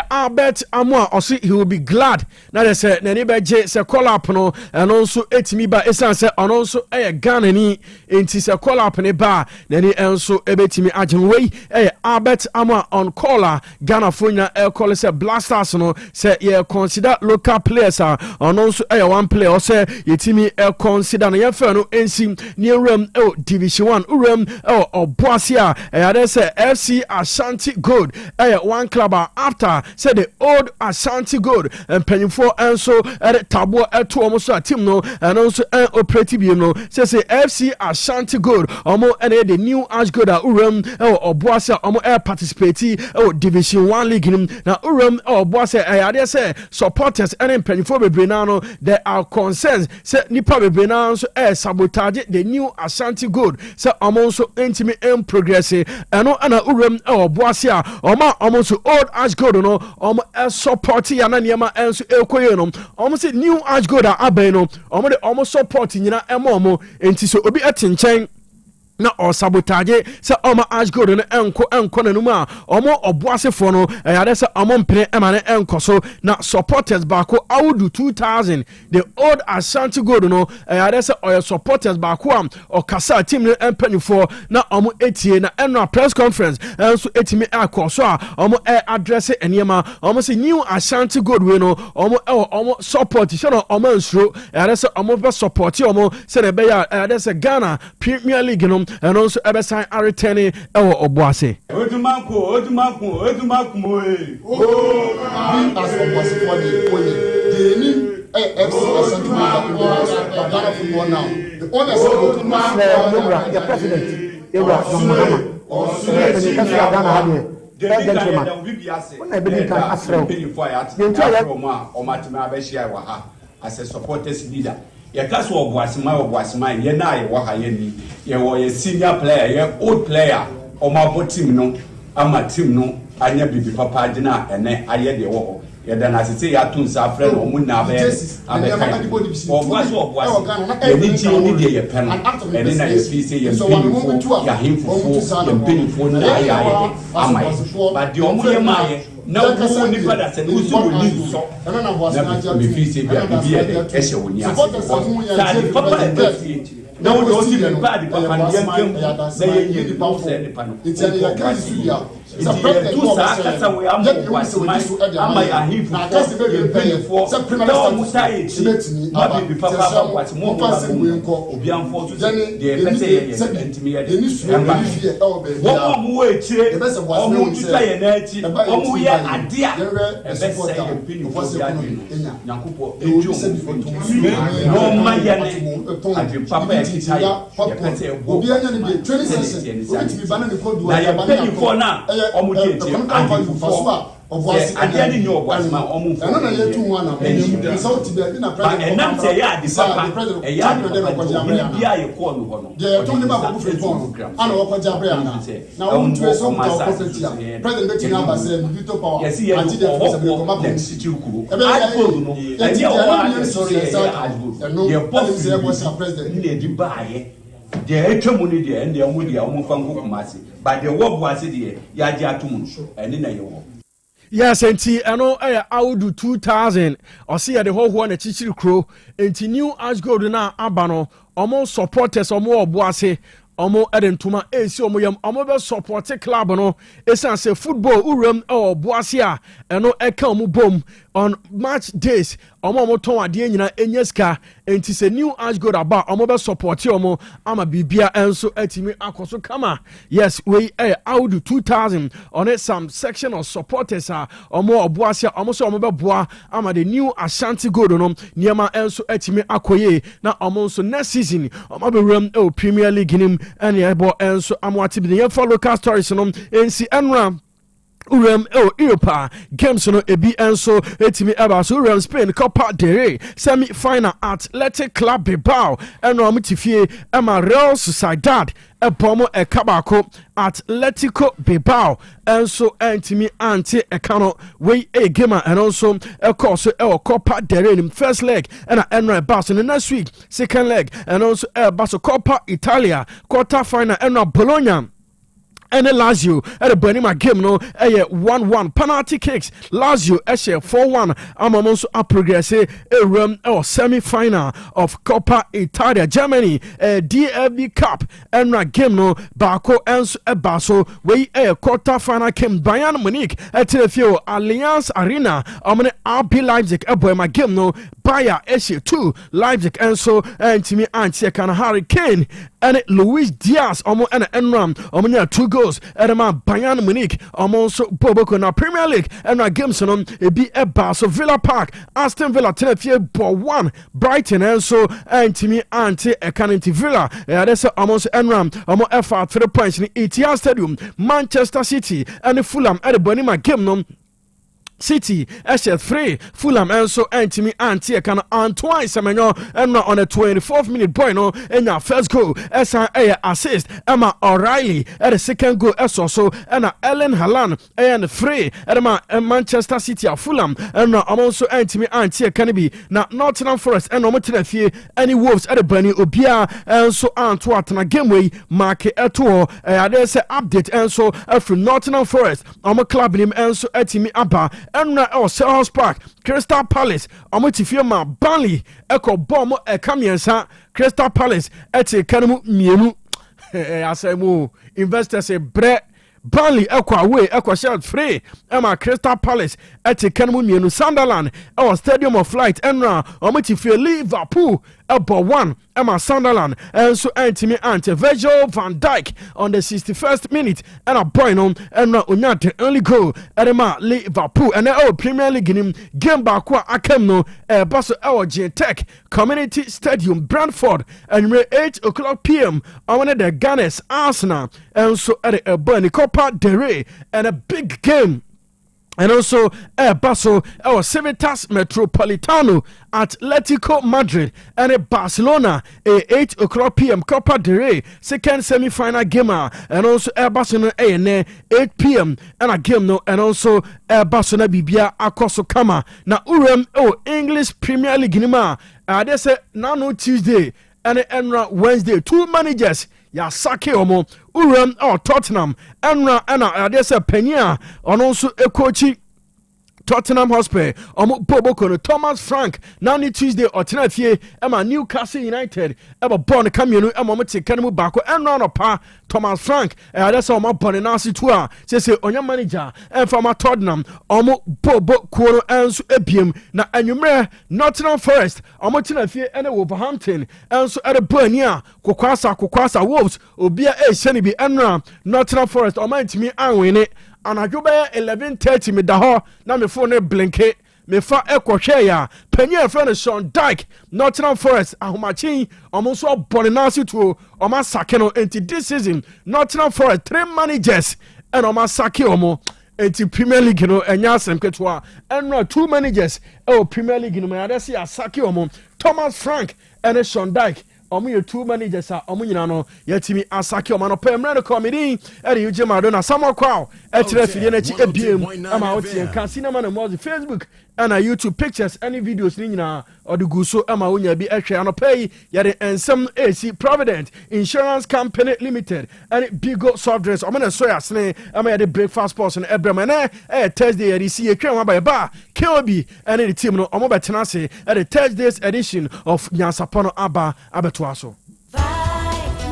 Albert Amwa also he will be glad. Now they say Nanibeje se call up no and also etimi ba esan se and also Ghana ni enti se call up ne ba nani also ebetimi ajenwe Albert Amwa on caller Ghana fonya call se Black Stars no say ye consider local players and also one player or say yetimi consider no ye fa no ensim ni rem Division 1 urem Obuasia they say FC Ashanti Gold one club after said the old Ashanti Gold and penny for and so at Tabo to almost a team no and also an operative no says FC Ashanti Gold almost and the new Ash Gold Uram or Boasa almost participate Division 1 league now Uram or Boasa I say supporters and penny for Brenano there are concerns say Nipa Brenano sabotage the new Ashanti Gold so almost so intimate and progressive and Uram or Boasia almost old Ash Gold no support yana niema enso ekoye no almost new Ash Gold aben no almost support nyina emo enti so obi atinchen na or sabotage se Ash Gold no enko nanum a oboasefo no yade se mpene emane enko so na supporters bako awudu 2000 the old Ashanti Gold no yade se oy supporters bako am okasa team no empanifo na etie na eno press conference enso etimi akoso a address eniema se new Ashanti Gold we no support so no nsuro yade se be support se ne be yade se Ghana Premier League no and also Ebesan are returning our Obuase. As a supporters leader. Your class was my ye na ye wa ye ni ye senior player ye old player or my team no ama team no anya bibi papa dina ene aye de wo yɛda na sese yɛato nsa afrɛ no ɔmo na abɛka yɛne gye ne deɛ yɛpɛ no ɛne na yɛfii sɛ yɛmpanyimfoɔ no na ayɛ ama yɛ but deɛ ɔmo yɛ ma yɛ na wo nipa da sɛ ne woso wɔ ni nsɔ na mefiri sɛ bia bibi yɛ dɛ ɛhyɛ wo ni ase sade papa ɛbɛfie na wo de osi nipa de papa no yɛnkɛm na yɛyɛ nipa wo sɛ nipa no wokɔ kwasi yɛ tu saa kasa wo ya mo kwasman ama ya hifu yɛmpanyimfoɔ na ɔmo sa yɛ akyi ma bibi papa ba kwasi mo obiamfoɔ so deɛ ɛpɛ sɛ yɛyɛ ntimi yɛ de ɛmba wɔn a ɔmo wɔ akyire ɔmo twitwa yɛn n'akyi ɔmo yɛ ade a ɛbɛ sɛ yɛmpanyimfoɔ bi adwene nyankopɔn ɛdwi ɔmo na ɔma yɛ ne adwene papa yɛkita yɛpɛ sɛ ɛbɔ na yɛmpanyimfoɔ no a ọmọ di eti ahemfo adeɛ ne nyɛ ɔboasoma ɔmo mfo ɛna yɛtu ho ana ɛnsa wo tibia bi na president ɛnam sɛ ɛyɛ ade papa ɛyɛ ade papa ne bia yɛ kɔɔ no hɔ no deɛ yɛtɔm ne ba kɔkɔ firi pɔn ana wɔkɔgye abrɛ ana na wɔn tuwe so mta ɔkɔfɛti a president bɛti na aba sɛ ne veto power yɛsi yɛ ade fo sɛ bɛkɔ ma pɔn si kuro advold no ɛyɛ ɔwɔ ayɛ sɔre yɛ advold yɛ bɔ firi ne edi baayɛ deɛ ɛtwa mu ne deɛ ɛndeɛ ɔmo deɛ ɔmo fa nkokoma ase but deɛ wɔ bo ase deɛ yɛagye ato mu ɛne na yɛwɔ yes enti ɛno ɛyɛ Audu 2000 ɔse yɛde hɔhoɔ na kyikyiri kuro enti new ash gold na aba no ɔmo supporters ɔmo wɔ bo ase ɔmo ɛde ntoma esi ɔmo yam ɔmo bɛ support club no esan sɛ football uram ɛwɔ bo ase a ɛno ɛka ɔmo bom on match days ɔmo tɔn adeɛ nyina enya sika enti sɛ new ash gold aba ɔmo bɛ support ɔmo ama bibia ɛnso atimi akɔso kama yes we Audu 2000 on some section of supporters a ɔmo ɔbo ase a ɔmo sɛ ɔmo bɛ boa ama the new Ashanti Gold no nneɛma ɛnso atimi akɔye na ɔmo nso next season ɔmo bɛwuram ɛwɔ Premier League nim ɛne ɛbɔ ɛnso amoate bi yɛmfa local stories no ɛnsi ɛnora Uram Europa games no ebi enso etimi eba so Uram Spain Copa del Rey semi final Athletic Club Bilbao eno amutifie ema Real Sociedad ebomo ekabako Atletico Bilbao enso entimi anti ekano we game and also course Copa del Rey first leg and enra baso next week second leg and also baso Copa Italia quarter final enra Bologna and Lazio at the Benima game no 1-1 penalty kicks Lazio 4-1 also a progress a semi-final of Copa Italia Germany DFB Cup and game no Bako and Baso we quarter final came Bayern Munich at the Allianz Arena RB Leipzig a Boema game no Bayer 2 Leipzig and so and Timmy Antia can Harry Kane and Luis Diaz and Enram 2 goals Edema Bayern Munich also Boboko na Premier League and games on be a Baso Villa Park Aston Villa Tenefie 1 Brighton and so and Timmy Anti Ekanenti Villa that's almost Enram FR 3 points in ETR Stadium Manchester City and Fulham at the Bonima game no City SL3 Fulham and so Antimi Anti can Antoine Semenyo and on the 24th minute boy no in our first goal SIA assist Emma O'Reilly at the second goal also and Ellen Haaland and free at Manchester City of Fulham and also Antimi Anti can be now Nottingham Forest and Omotinafie any Wolves at the Bunny Obia and so Antoine na game way mark eto there's an update and so from Nottingham Forest club name and so Antimi Abba Enra Selhurst Park Crystal Palace Omotifima Burnley Echo Bomb Kamiensa Crystal Palace ete kanamu mienu asemu investors say bre Burnley Echo away Echo shot free Emma Crystal Palace ete kanamu mienu Sunderland Stadium of Light Enra Omotifia Liverpool Ebo 1 Emma Sunderland and so Antimi Ante Virgil van Dijk on the 61st minute and a boy on and Unyate only goal Emma Liverpool and Premier League in game back Akemno Basso LG Tech Community Stadium Brentford and 8 o'clock PM on the Gunners Arsenal and so at a Copa del Rey and a big game and also Basso, our Civitas Metropolitano, Atletico Madrid, and Barcelona, a 8 o'clock p.m. Copa del Rey, second semi-final game, and also Barcelona a 8 p.m. and a game no, and also Barcelona Bibia Akoso Kama. Now Urem English Premier League nima. They say now Tuesday and Wednesday, 2 managers. Ya sake omo Uram Tottenham Enra adesa Penya on also a coachy Tottenham Hotspur Bobo Thomas Frank now ni Tuesday or tonight Emma Newcastle United ever born Camino Emomati Kanamu Bako and run pa Thomas Frank that's all my bonnet nasi tour say on your manager and from Tottenham Bobo Kuro and Epium na Anumre Nottingham Forest Omotina and Wolverhampton and so at a Burnia Kokwasa Wolves Obia Shenibi Enra Nottingham Forest or mind to me and win it. And I go by 11:30 me da ho na me phone blinke me fa ekwohwe ya panyin friend Sean Dyke Nottingham Forest ahomachi omonso bonenasi to oma sake no enti this season Nottingham Forest 3 managers and oma sake omo enti Premier League no enya asem ketwa and 2 managers Premier League no me adesi asake omo Thomas Frank and Sean Dyke omo ye 2 managers omo nyina no yetimi asake omo no pemre no comedy e dey uje Madonna Samuel Kwao e tire fidie na chi ebiem ama otien kan cinema na mo Facebook and YouTube pictures any videos ni nyina oduguso ama wonya bi ehwe anopay yare ensem AC Provident Insurance Company Limited and Bigo Soft Drinks omo na so yasne ama yare breakfast portion ebrema na Thursday yare si etwa wa ba KOB and the team no omo betena se at the Thursday's edition of Nyansapo no aba abetoaso.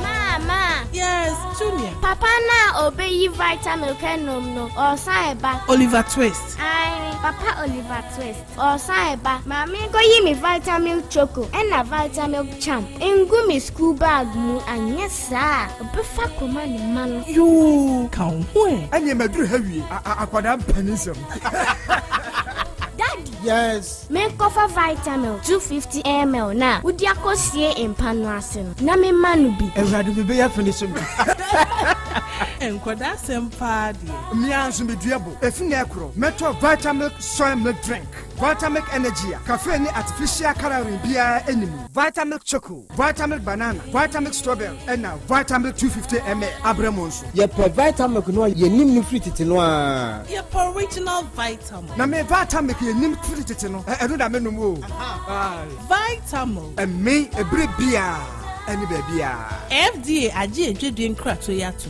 Mama. Yes, Junior. Papa na obey vitamin kenom no or saiba. Oliver Twist. Aye, Papa Oliver Twist. Or saiba. Mami go yi me vitamin choco and a vitamin champ. Engu me school bag mu anya sa. Obefa koma ni man. You kan ho e. Anya maduru hawie. Akwada panisem. Daddy. Yes. Make cover vitamin 250 ml na. Udi akosie empano asem. Na me manu bi. Ewradu be ya finish me. Enkwada sempa de. Mianso me duabo. Efine ekro. Metro vitamin soy milk drink. Vitamin energy. Cafe ni artificial coloring bia enemy. Vitamin choco. Vitamin banana. Vitamin strawberry. And now vitamin 250 ml. Abremonso. Ye per vitamin no ye nim ni fruit no a. Ye per original vitamin. Na me vitamin ye nim fruit no. Edo da menum o. Vitamin. And me ebre bia. Any baby. FDA aje edwedwe nkrato ya to.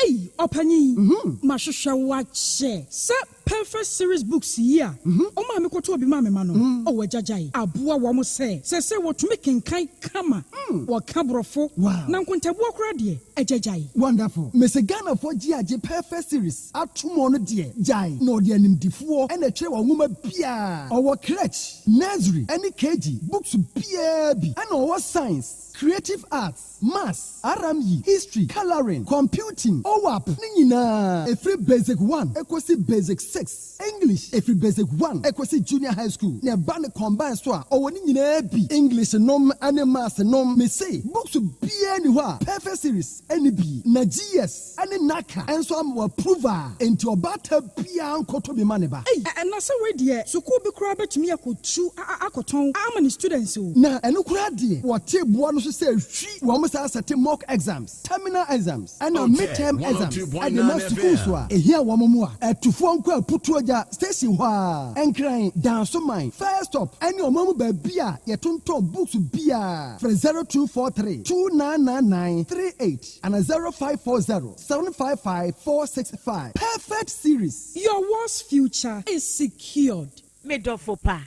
Hey, Opani. Mashusha wache. Se perfect series books here. Oma me koto obi ma me mano. O wejajai. Abua wa mo se wo tumi kenkan kama. Wa kabrofo. Na nkontabu akura de ejajai. Wonderful. Mese Ghana for GAJ perfect series. Atumo no de jai. No de animdifuo ene kire wa nwoma bia. Owo crèche, nursery, any KG, books bia bi. And owo science, creative arts, maths, RME, history, coloring, computing, OWAP, nina. Every basic 1, equals basic 6. English, every basic 1, equals junior high school. Ne band combine soa, or nina bi. English nom, and maths nom, me say, books be anywhere. Perfect series, any B, na GS, any Naka, and so I'm a prover into a batter pian koto be maneba. Hey, and na say we there, so could be crab to me akotu akoton. How many students so? Na eno kuradi. What table one so say she almost has a mock exams, terminal exams, and midterm exams. At the next school so here one more to phone call putuaja station wa and crying down so mine. First up, and your mama beer, your tonto books beer for 0243 2999 38 and a 0540 755 465. Perfect series. Your worst future is secured. Medofopa.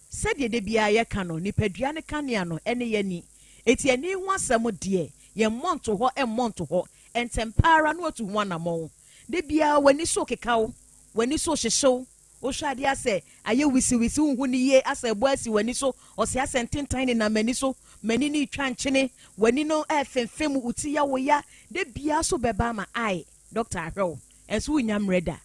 Said ye de bia ye kano ni peduane kaniano ene ye ni. Eti eni ho asem de ye monto ho e monto ho entempara no otu ho anamo. De bia wani so kekawo, wani so hyehyew. O hwade ase aye wisi hu ni ye ase bo asi wani so o se ase ntentan ni na mani so mani ni twa nkyene wani no efemfem uti ya wo ya de bia so beba ma ai Dr. Ahwew enso unyam reda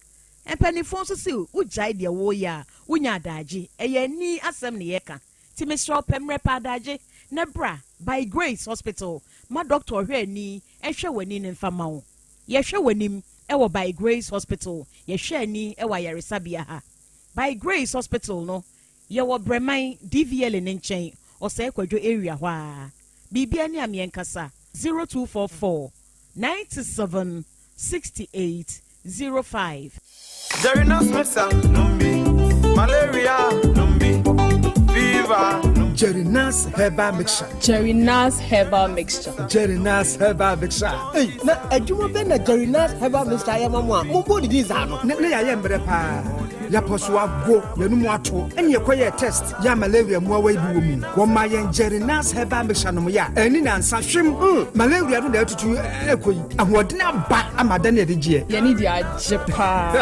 empanifo so se ujai de wo ya unya adaje eye ni asem ne yeka ti Mr. Pemre padaje nebra by Grace Hospital ma doctor hwe ni ehwe wani ne mfama wo ye hwe wanim ewo by Grace Hospital ye hwe ni ewa yaresabia ha by Grace Hospital no ye wo Breman DVL ne nchen o se kwadwo area ho a bibia ni amienkasa 0244 97 68 05 Jerina's Mesa Numbi Malaria Numbi Fever Jerina's Herbal Mixture Jerina's Herbal Mixture Jerina's Herbal Mixture Hey na adwuma be na Jerina's Herbal Mixture ya mama mo body dis ano na ya yembre pa ya poswa go yanum ato ene yekoye test ya malaria mu awa ibi wo mu wo ma yen Jerina's Herbal Mixture no ya ani na nsa hwem malaria no da tutu ekoyi ahodena ba amada na de gie ye ni dia jepa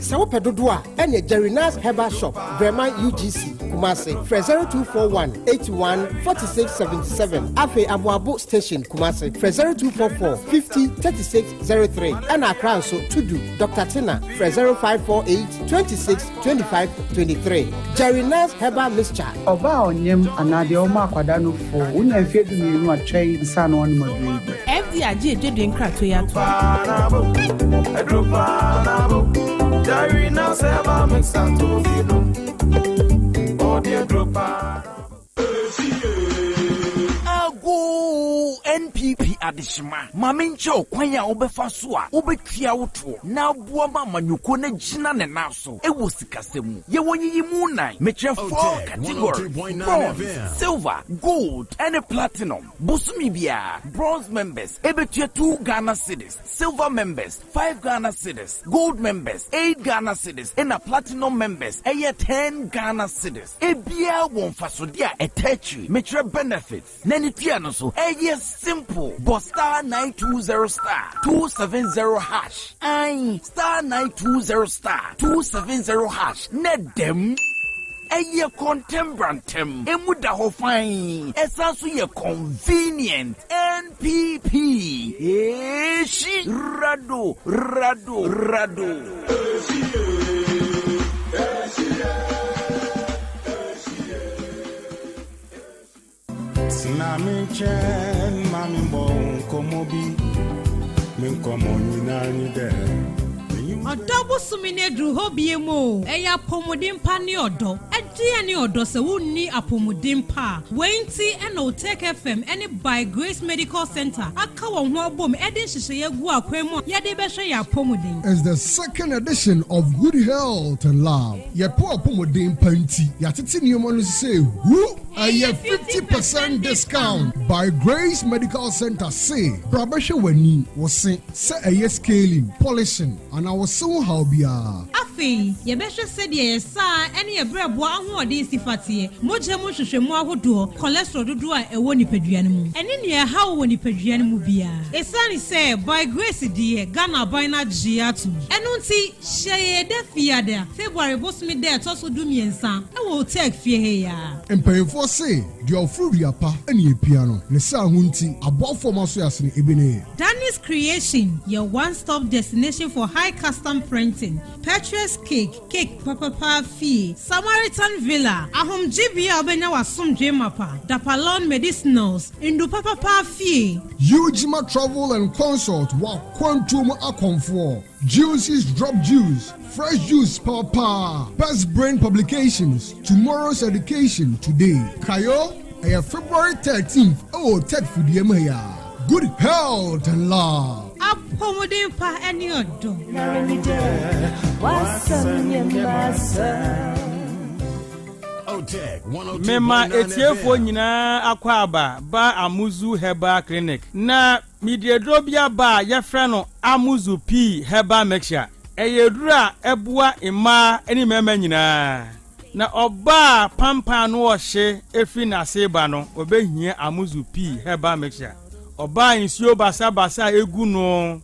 sa wo pedodo a ene Jerina's Herbal Shop Breman UGC Kumasi 0241814677 Afe Abuabu Station Kumasi 0244503603 and Accra so Tudu Dr. Tina 0548262523 Jerina's Herbal Mixture Oba onyem anade oma kwada no fo unya mfiedu mienu atwei nsa no on madwe FD aje jedu nkrato ya to Jerina's Herbal Mixture to fino NPP adishima maminche okwanya obefa so a obetwia woto na aboa ma manyuko na gina ne naso ewo sikasemu ye wonyi mu nan metre 4 category bronze, silver, gold and platinum busumi bia bronze members ebetwia 2 Ghana cedis, silver members 5 Ghana cedis, gold members 8 Ghana cedis and platinum members 10 Ghana cedis ebia won fasodia etechi metre benefits nani tua no so simple but star 920 star 270 hash star 920 star 270 hash net dem eye contembrantem emuda ho fine esanso ye convenient NPP shi rado Mami chen, mami bon, como bi, min como ni de. Odobo sumine dru hobie mo eya pomodin pa ni odo edia ni odo se wonni apomodin pa wenti ena Otec FM any by Grace Medical Center aka won ho bom edin hihye gu akwemu yede be hwe ya pomodin. It's the second edition of Good Health and Love. Ye po apomodin panti ya tete ni omo no say who a 50% discount by Grace Medical Center say brabahwe wani wo se eye scaling polishing and I was so how bia afi ye be hwe se de yesa ene ye brebo ahoode sifatie moje mu hwehwemu ahodo cholesterol dodo a ewo nipadua ne mu ene ne ye ha wo nipadua ne mu bia esani se by Grace de Ghana by na giatu eno nti hye de fiada February bosmi de toso du miensa ewo Otec fie he ya empayfo say the ofruria pa ene piano ne sa hunti abofo maso yasne ebene Danny's Creation, your one-stop destination for high custom printing, Petrus Cake Papa Fee, Samaritan Villa, Ahom Jibia Obenya Wasum Jemapa, Dapalon Medicinals, Indu Papa Fee. Ujima Travel and Consult wa Quantum Akonfor. Juices Drop Juice, Fresh Juice Papa, Best Brain Publications, Tomorrow's Education Today. Kayo, February 13th, Otec Fudiemaya. Good Health and Love. Apomodin pa any odo. Otec 102.9 Mema etiefo nyina akwaba ba Amuzu Herbal Clinic na midiedrobia ba yefra no Amuzu P Herbal Mixture eyedura ebua ima eni mema nyina na oba pampa no ohye efi na seba no obehia Amuzu P Herbal Mixture oba insio basa egu no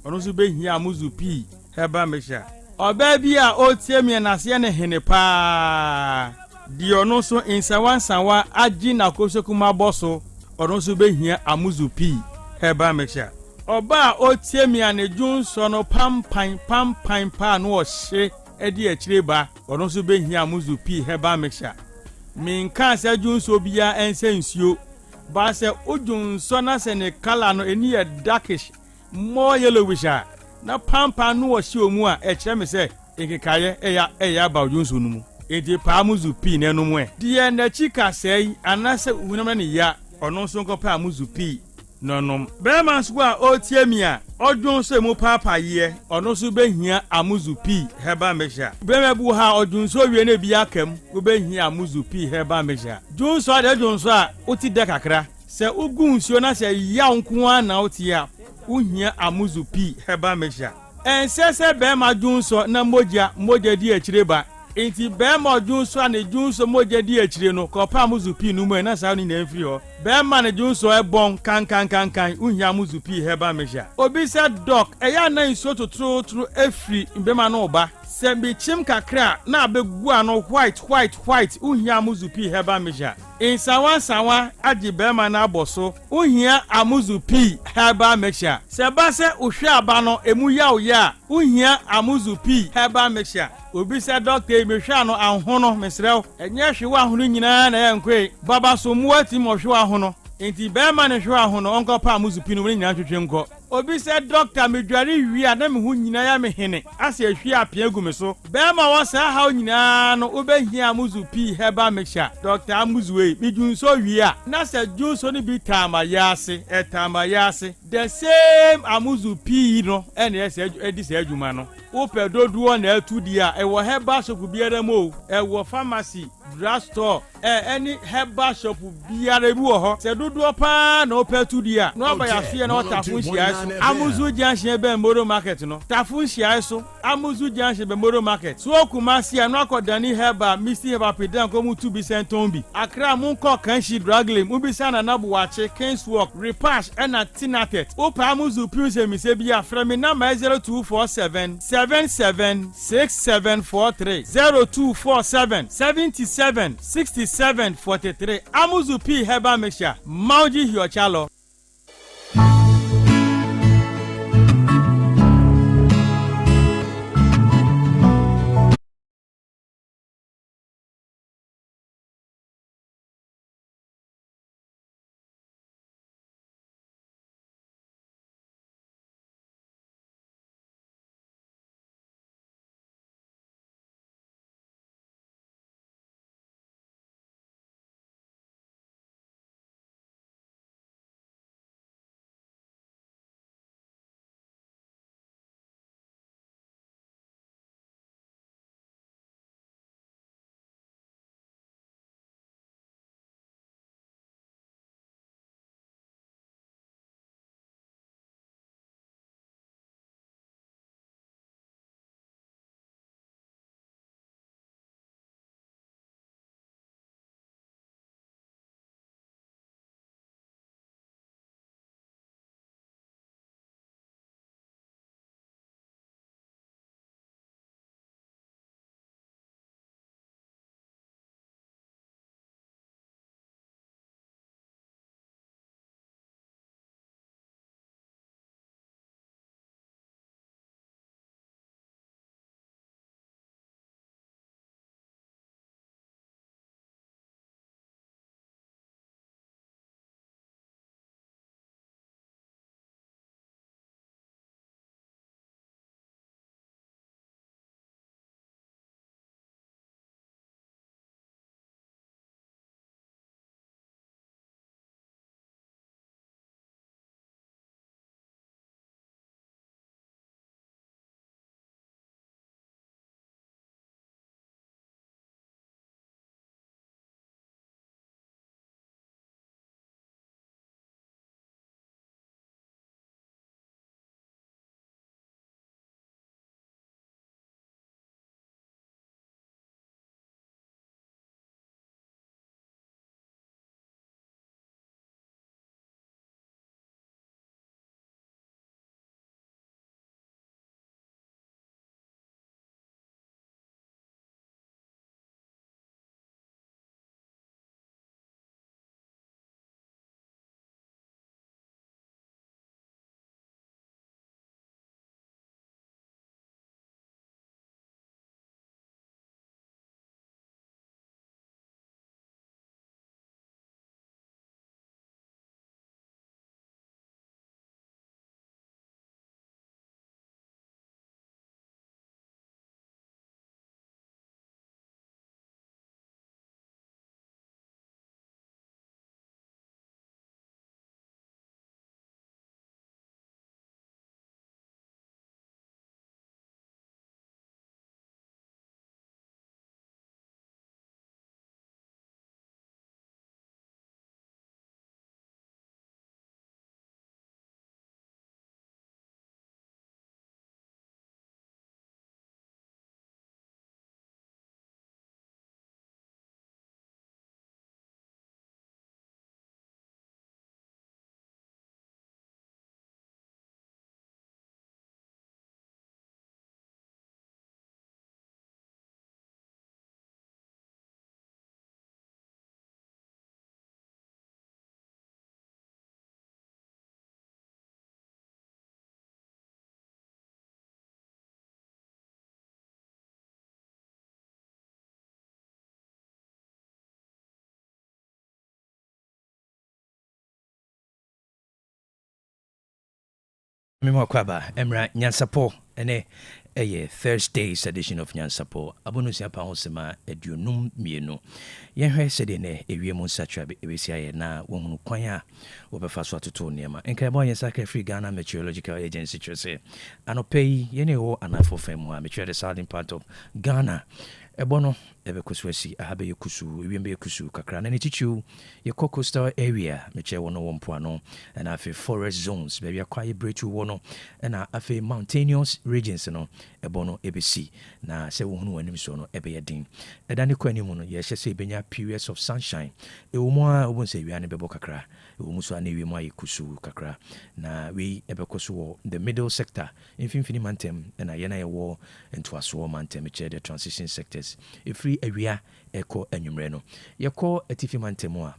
ono so behia Amuzu P Herbal Mixture oba bi a otie na se ne hene pa di ono so insawansawa agi na kosokuma boso ono so behia Amuzu P Herbal Mixture oba otie ne junso no pampan pa no ohye edi akireba ono so behia Amuzu P Herbal Mixture minka se junso bia ense nsio ba se ojunso na se ne color no eni darkish more yellowish na pampa no wo hye omu a e kire me se ekekaye eya ba odwonso no mu enti pa amuzu pi na no mu e de na chika sei anase hunam ne ya ono nso nkopa amuzu pi nonom bema nso a otie mi a odwonso mu papa ye ono nso behia amuzu pi heba mesha bema bu ha odwonso wie na bi akam wo behia amuzu pi heba mesha dwonso a de dwonso a oti de kakra se ugu nsuo na se ya nko a na oti a uhia amuzu pi heba mesha ensese bema dwonso na moja di akireba enti bema dwonso a ne dwonso moja di akire no kopa amuzu pi no mu na sa ni na mfiri ho bema ne dwonso ebon kan uhia amuzu pi heba mesha obi se doc eya na nsuo totoro efri bema no oba se bi chim kakra na abegu ano white uhia amuzu pi heba mesha insawa agi bema na aboso uhia amuzu pi heba mesha se ba se uhwe aba no emu ya uhia amuzu pi heba mesha obi se doctor emehwe ano ahono mesrew enye hwe ahono nyina na yankwe baba so muati mo hwe ahono enti bema ne hwe ahono onko pa amuzu pi no nyina twetwe nko obi se doctor medware wi a na me hu nyina ya me hene ase ahwi apia gu me so bema wo sa ha nyina no obehia amuzu pi heba mesha doctor amuzu we bidunso wi a na se junso ni bi tamayase the same amuzu pi no ene ese edi se adwuma no upe doduo na atudi a ewo heba shop biara mo ewo pharmacy drugstore any heba shop biara bi wo ho se doduo pa na upe tudi a no ba ya fie na otafun hia so amuzu junction be moro market no tafun hia so amuzu junction be moro market so Kumasi no akodani heba misi heba pedan ko mu tu bi senton bi akra mu ko kanshi draglem mu bi sana na bo wache Kingswalk repash na tinatet upa amuzu piuse mi se bi afra mi na 0247 776743 0247 776743 amuzu pi heba mesha mauji hiochalo. Memo Kwaba, Emra Nyansapo, ene Thursday's edition of Nyansapo. Abonus Yapa Hosema, Edunum Mieno. Yenhe said in a Wiemon Satra, Ebesia na Woman Quaya, Oberfaswa to Toniama, and Caboyan Sacre Free Ghana Meteorological Agency, say, and pay Yeneo and for Femwa, Meteor the southern part of Ghana. Ebono ebe kuswesi ahabe yokusu wiembe yokusu kakra na nitichu ye coastal area meche wono wompoano and afi forest zones baby akwaye brechu wono na afi mountainous regions no ebono ebesi na se wohunu anim so no ebe yedin edane kwani mu no ye hyese benya periods of sunshine ewomo a obonse wiane bebo kakra ewomu so ana wiemu ayi kusu kakra na we ebe koso wo the middle sector infini mantem na ye na ye wo ntoaso mantem meche the transition sectors free area echo enumre no yeko atifi mantemo a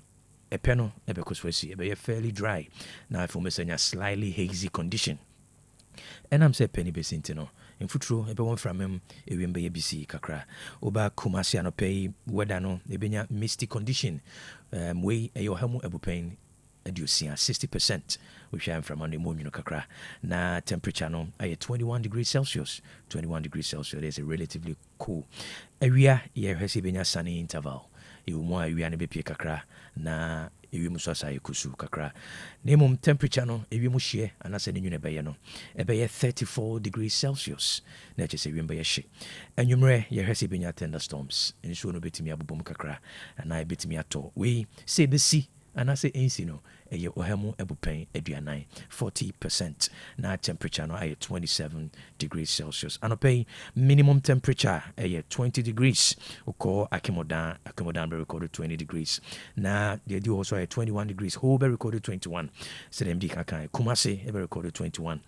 epe no ebekoswesi ebe fairly dry na for mesenya slightly hazy condition and I'm say penny besinti no infutro ebe won framem ewembe yebisi kakra oba kumasi anope weather no ebenya misty condition we eyo hamu ebupen edusia 60% we share from on the moon kakra na temperature no ay 21 degrees Celsius. 21 degrees Celsius is a relatively cool area ye hesi benya sunny interval you mo area ne be pie kakra na ewi muso asai kusu kakra nemum temperature no ewi mu hye anase ne nwune beye no ebeye 34 degrees Celsius na chese ewi mbeye hye anwumre ye hesi benya thunderstorms nso no betimi abobom kakra na betimi ato we say the sea anase ensi no eye ohemu ebupen aduanan 40% na temperature no aye 27 degrees Celsius anope minimum temperature aye 20 degrees uko akimodan be recorded 20 degrees na the do also aye 21 degrees Ho be recorded 21 sedemdi kakan Kumasi be recorded 21.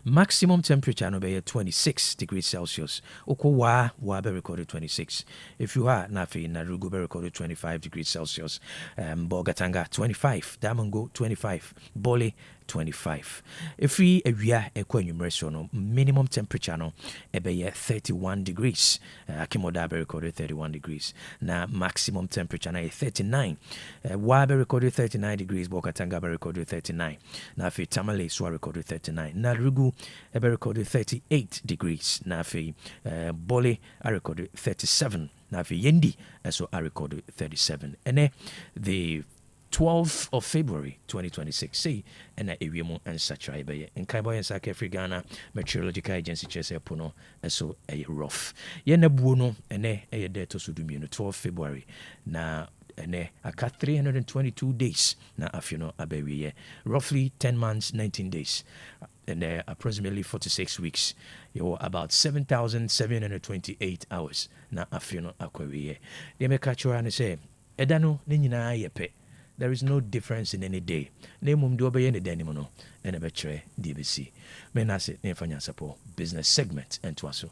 Maximum temperature no be 26 degrees Celsius. Okwa be recorded 26. If you are Nafi Narugu be recorded 25 degrees Celsius. Bogatanga 25. Damongo 25. Bole 25. If we area equanimation no minimum temperature no ebe 31 degrees. Akimoda be recorded 31 degrees. Na maximum temperature na 39. Wa be recorded 39 degrees. Bogatanga be recorded 39. Nafi Tamale so recorded 39. Narugu ebe recorded 38 degrees. Nafi Bole I recorded 37. Nafi Yendi so I recorded 37. And the 12th of February 2026 say and area and such in Kaibo and Sake Free Ghana Meteorological Agency chese puno so a rough yena buono ene a day to sudumi 12th February na ene aka 322 days na afino abewiye roughly 10 months 19 days and approximately 46 weeks you about 7,728 hours na afino akwawiye they make catcher and say edano ni nyina yepe. There is no difference in any day. Name do obey any denimono and a betre DBC. Menase Nyansapo business segment and twaso.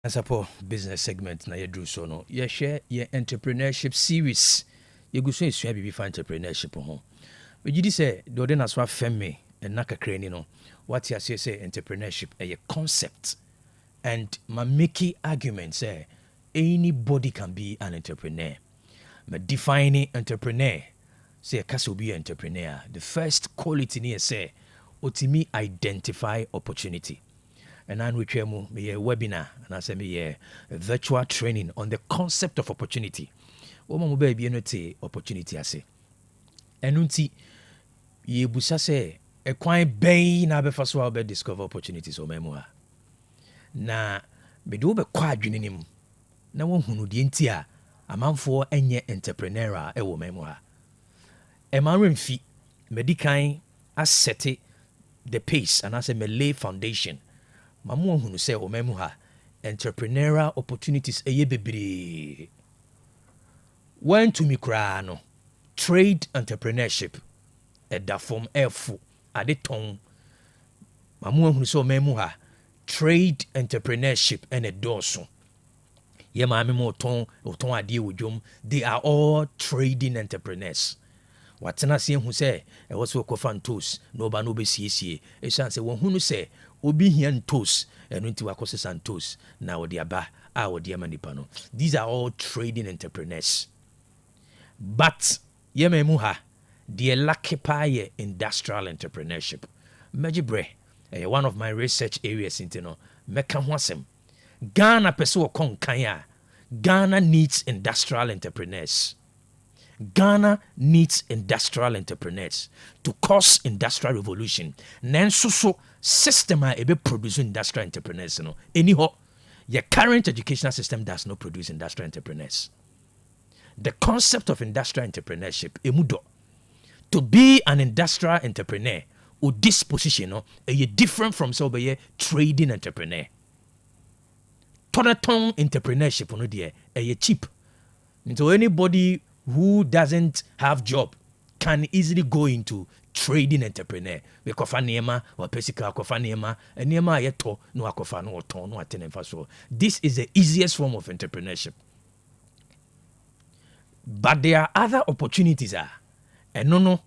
Nyansapo business segment na yedru so no ye share ye entrepreneurship series ye gu so esua bibi fa entrepreneurship ho we gidi say do de na so afemme en na kakra ni no what you say entrepreneurship a concept and my make argument say anybody can be an entrepreneur. But defining entrepreneur say a case will be an entrepreneur. The first quality near say otimi identify opportunity. And then we try me a webinar and I say me a virtual training on the concept of opportunity. Oma mo ba no te opportunity ase. Enu nti ye busa se e kwan bɛn na abefa so a discover opportunities o memu ha. Na me do be kwa adwene nim. Na won hunu de nti a amanfo enye entrepreneur e wo memu ha. E man remfi medikan asset the pace and as a lay foundation. Mamu hunu se o memu ha entrepreneurial opportunities eye bebre. When to me kra no trade entrepreneurship da form efu ade ton. Mamu hunu se o memu ha trade entrepreneurship and a doso. Ye maame mo ton ade wodwom, they are all trading entrepreneurs. Watena se hu se e wo so kofa ntos no ba no be siesie e san se wo hunu se obi hia ntos eno nti wakose santos na wo de aba a wo de manipa no. These are all trading entrepreneurs. But ye memu ha the lucky pie industrial entrepreneurship. Mejibre one of my research areas intino meka ho asem. Ghana peso kon kan Ghana needs industrial entrepreneurs. Ghana needs industrial entrepreneurs to cause industrial revolution. Nanso so system a ebe produce industrial entrepreneurs no. Anyhow, your current educational system does not produce industrial entrepreneurs. The concept of industrial entrepreneurship, emudo, to be an industrial entrepreneur or this position no, is different from so be trading entrepreneur. Tonaton entrepreneurship no there, cheap. So anybody who doesn't have job can easily go into trading entrepreneur. We kofa niema or pesika kofa niema and niema yeto no akofa no ton no atenenfa so. This is the easiest form of entrepreneurship. But there are other opportunities and no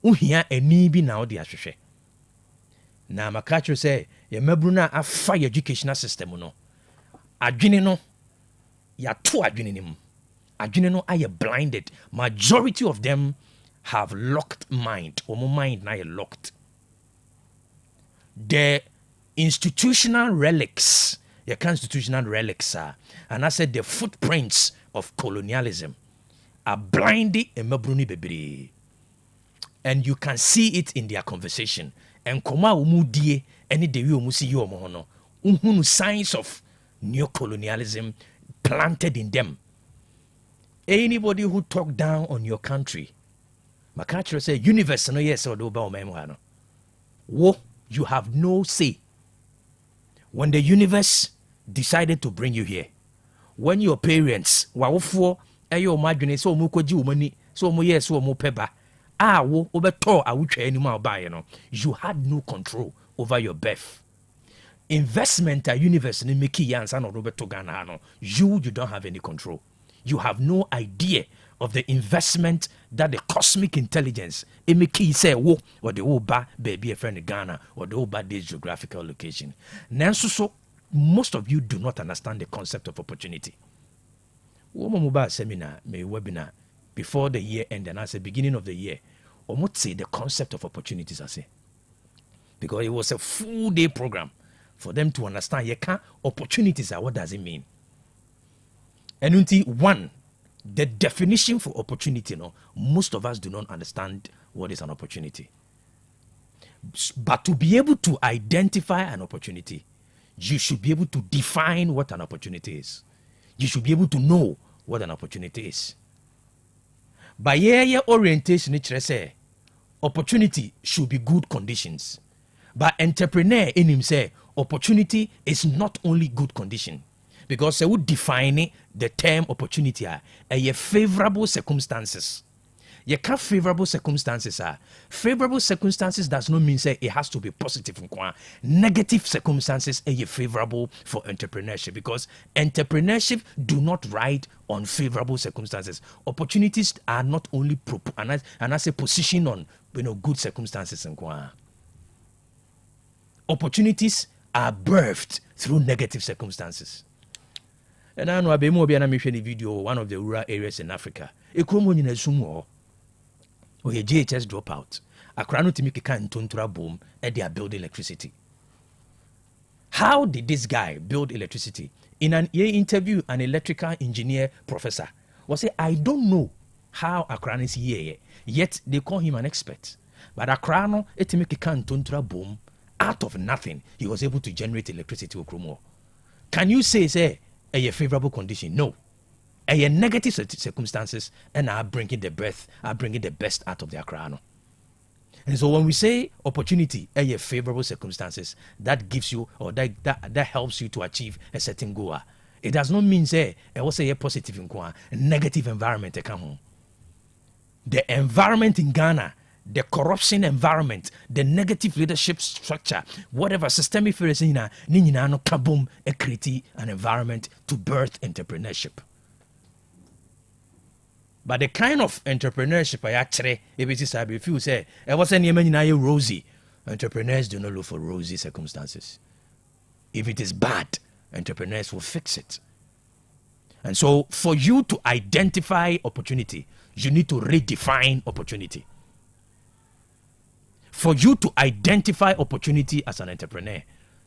uhia eni bi na odi ahwehwe. Na makacho say ye mabru na afa educational system no. Adwene no ya to adwene nim. Adwene no are blinded. Majority of them have locked mind. Omo mind na locked. The institutional relics, the constitutional relics are, and I said the footprints of colonialism are blinded and mabruni bebre. And you can see it in their conversation. And koma umudie any de wi omusi yo mo no. Unhunu signs of neocolonialism planted in them. Anybody who talk down on your country, Makachiro say universe no yes or do ba o wo, you have no say. When the universe decided to bring you here, when your parents wawofo eyo madwene so mu koji umani so mu yes so mu peba wo obeto awutwa anima obaye no, you had no control over your birth. Investment a universe ni make yansa no robeto Ghana no, you don't have any control. You have no idea of the investment that the cosmic intelligence make say wo or the oba baby a friend in Ghana or the oba this geographical location. Nanso so most of you do not understand the concept of opportunity. Womamuba seminar, may webinar before the year end and as the beginning of the year, almost say the concept of opportunities I say. Because it was a full day program for them to understand opportunities are what does it mean. And one, the definition for opportunity, no, most of us do not understand what is an opportunity. But to be able to identify an opportunity, you should be able to define what an opportunity is. You should be able to know what an opportunity is. By your orientation, it say opportunity should be good conditions. But entrepreneur in him say opportunity is not only good condition. Because they would define the term opportunity a favorable circumstances. You can't favorable circumstances are. Favorable circumstances does not mean say it has to be positive. Negative circumstances are favorable for entrepreneurship because entrepreneurship do not ride on favorable circumstances. Opportunities are not only and as a position on good circumstances. Opportunities are birthed through negative circumstances. And I know I be more be an video one of the rural areas in Africa. Ekromo nyina sumo o ye JHS dropout. Akra no timi keka ntontura boom e they are building electricity. How did this guy build electricity? In an interview, an electrical engineer professor or say, I don't know how Accra is here, yet they call him an expert. But Accra no, it make a can tontra boom out of nothing. He was able to generate electricity to Okromo. Can you say a favorable condition? No. A negative circumstances, and are bringing the best out of the Accra no. And so when we say opportunity, a favorable circumstances, that gives you or that helps you to achieve a certain goal. It does not mean say it was a positive in a negative environment come home. The environment in Ghana, the corruption environment, the negative leadership structure, whatever systemic fears in Nina no kaboom create an environment to birth entrepreneurship. But the kind of entrepreneurship I actually, if you say, it was any rosy, entrepreneurs do not look for rosy circumstances. If it is bad, entrepreneurs will fix it. And so for you to identify opportunity, you need to redefine opportunity. For you to identify opportunity as an entrepreneur,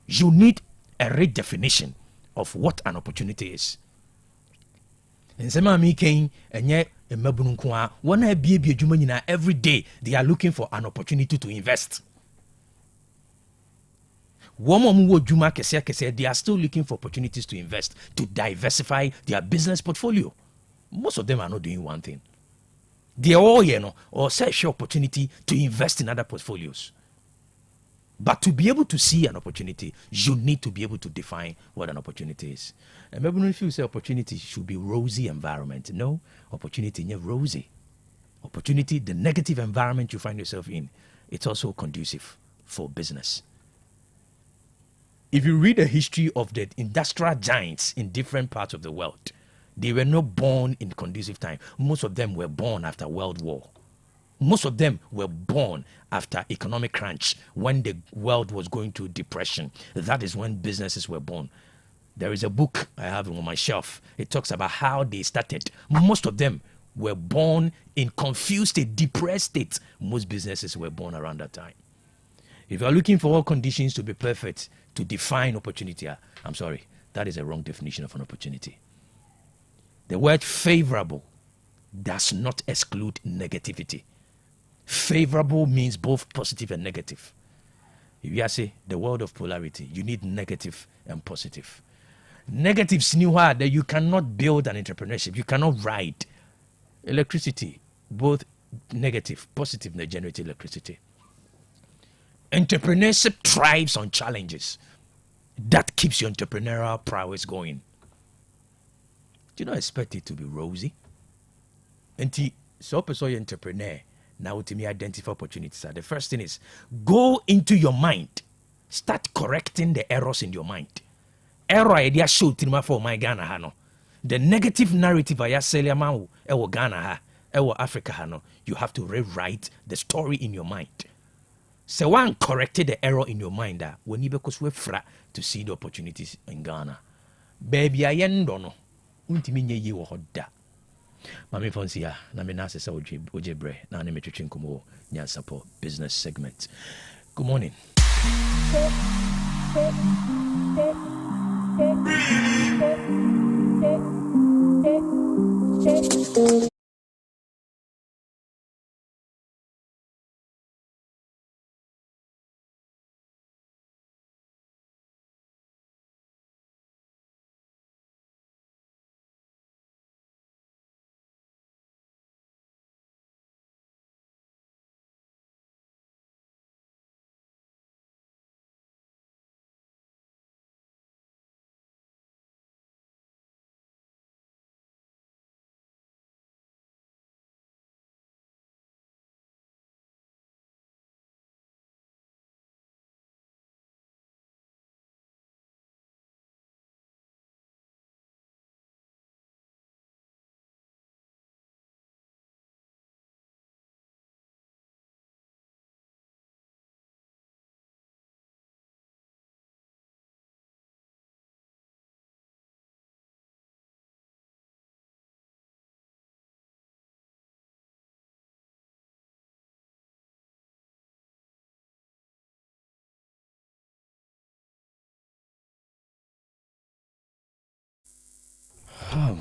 you need a redefinition of what an opportunity is. And some making and yet every day they are looking for an opportunity to invest. They are still looking for opportunities to invest, to diversify their business portfolio. Most of them are not doing one thing. They are all, or search opportunity to invest in other portfolios. But to be able to see an opportunity, you need to be able to define what an opportunity is. And maybe if you say opportunity should be rosy environment. No, opportunity is rosy. Opportunity, the negative environment you find yourself in, it's also conducive for business. If you read the history of the industrial giants in different parts of the world, they were not born in conducive time. Most of them were born after World War. Most of them were born after economic crunch, when the world was going through depression. That is when businesses were born. There is a book I have on my shelf. It talks about how they started. Most of them were born in confused state, depressed states. Most businesses were born around that time. If you are looking for all conditions to be perfect to define opportunity, I'm sorry, that is a wrong definition of an opportunity. The word favorable does not exclude negativity. Favorable means both positive and negative. If you say the world of polarity, you need negative and positive. Negatives new hard that you cannot build an entrepreneurship, you cannot ride electricity, both negative, positive, they generate electricity. Entrepreneurship thrives on challenges. That keeps your entrepreneurial prowess going. Do you not expect it to be rosy? And so you're entrepreneur. Now to me identify opportunities. The first thing is go into your mind. Start correcting the errors in your mind. Error idea show to for my Ghana hano. The negative narrative I sell you ewo Ghana ha, ewo Africa hano. You have to rewrite the story in your mind. So one corrected the error in your mind when you because we fra to see the opportunities in Ghana. Baby I no. Untimi nye yi wo hoda. Mami Fonsia, na me na sesa ojebre na ne metwetwe nkomo Nyansapo business segment. Good morning.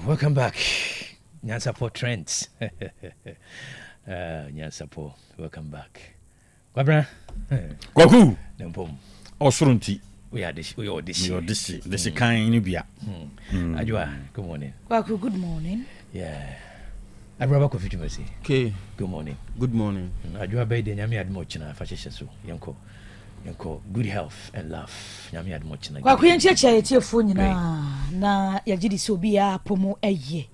Welcome back. Nyansapo Trends. Nyansapo, welcome back. Kwabra. Kwaku. Nempom. Osurunti. We are this. This kind ni bia. Ajua, good morning. Kwaku, good morning. Yeah. Abraba ko fitu masi. Okay. Good morning. Good morning. Ajua be de nyame admo china fa hyehye so. Yenko good health and love. Nyame admo china. Kwaku yencheche yetiefo nyina na yagidi so bia pomo eye.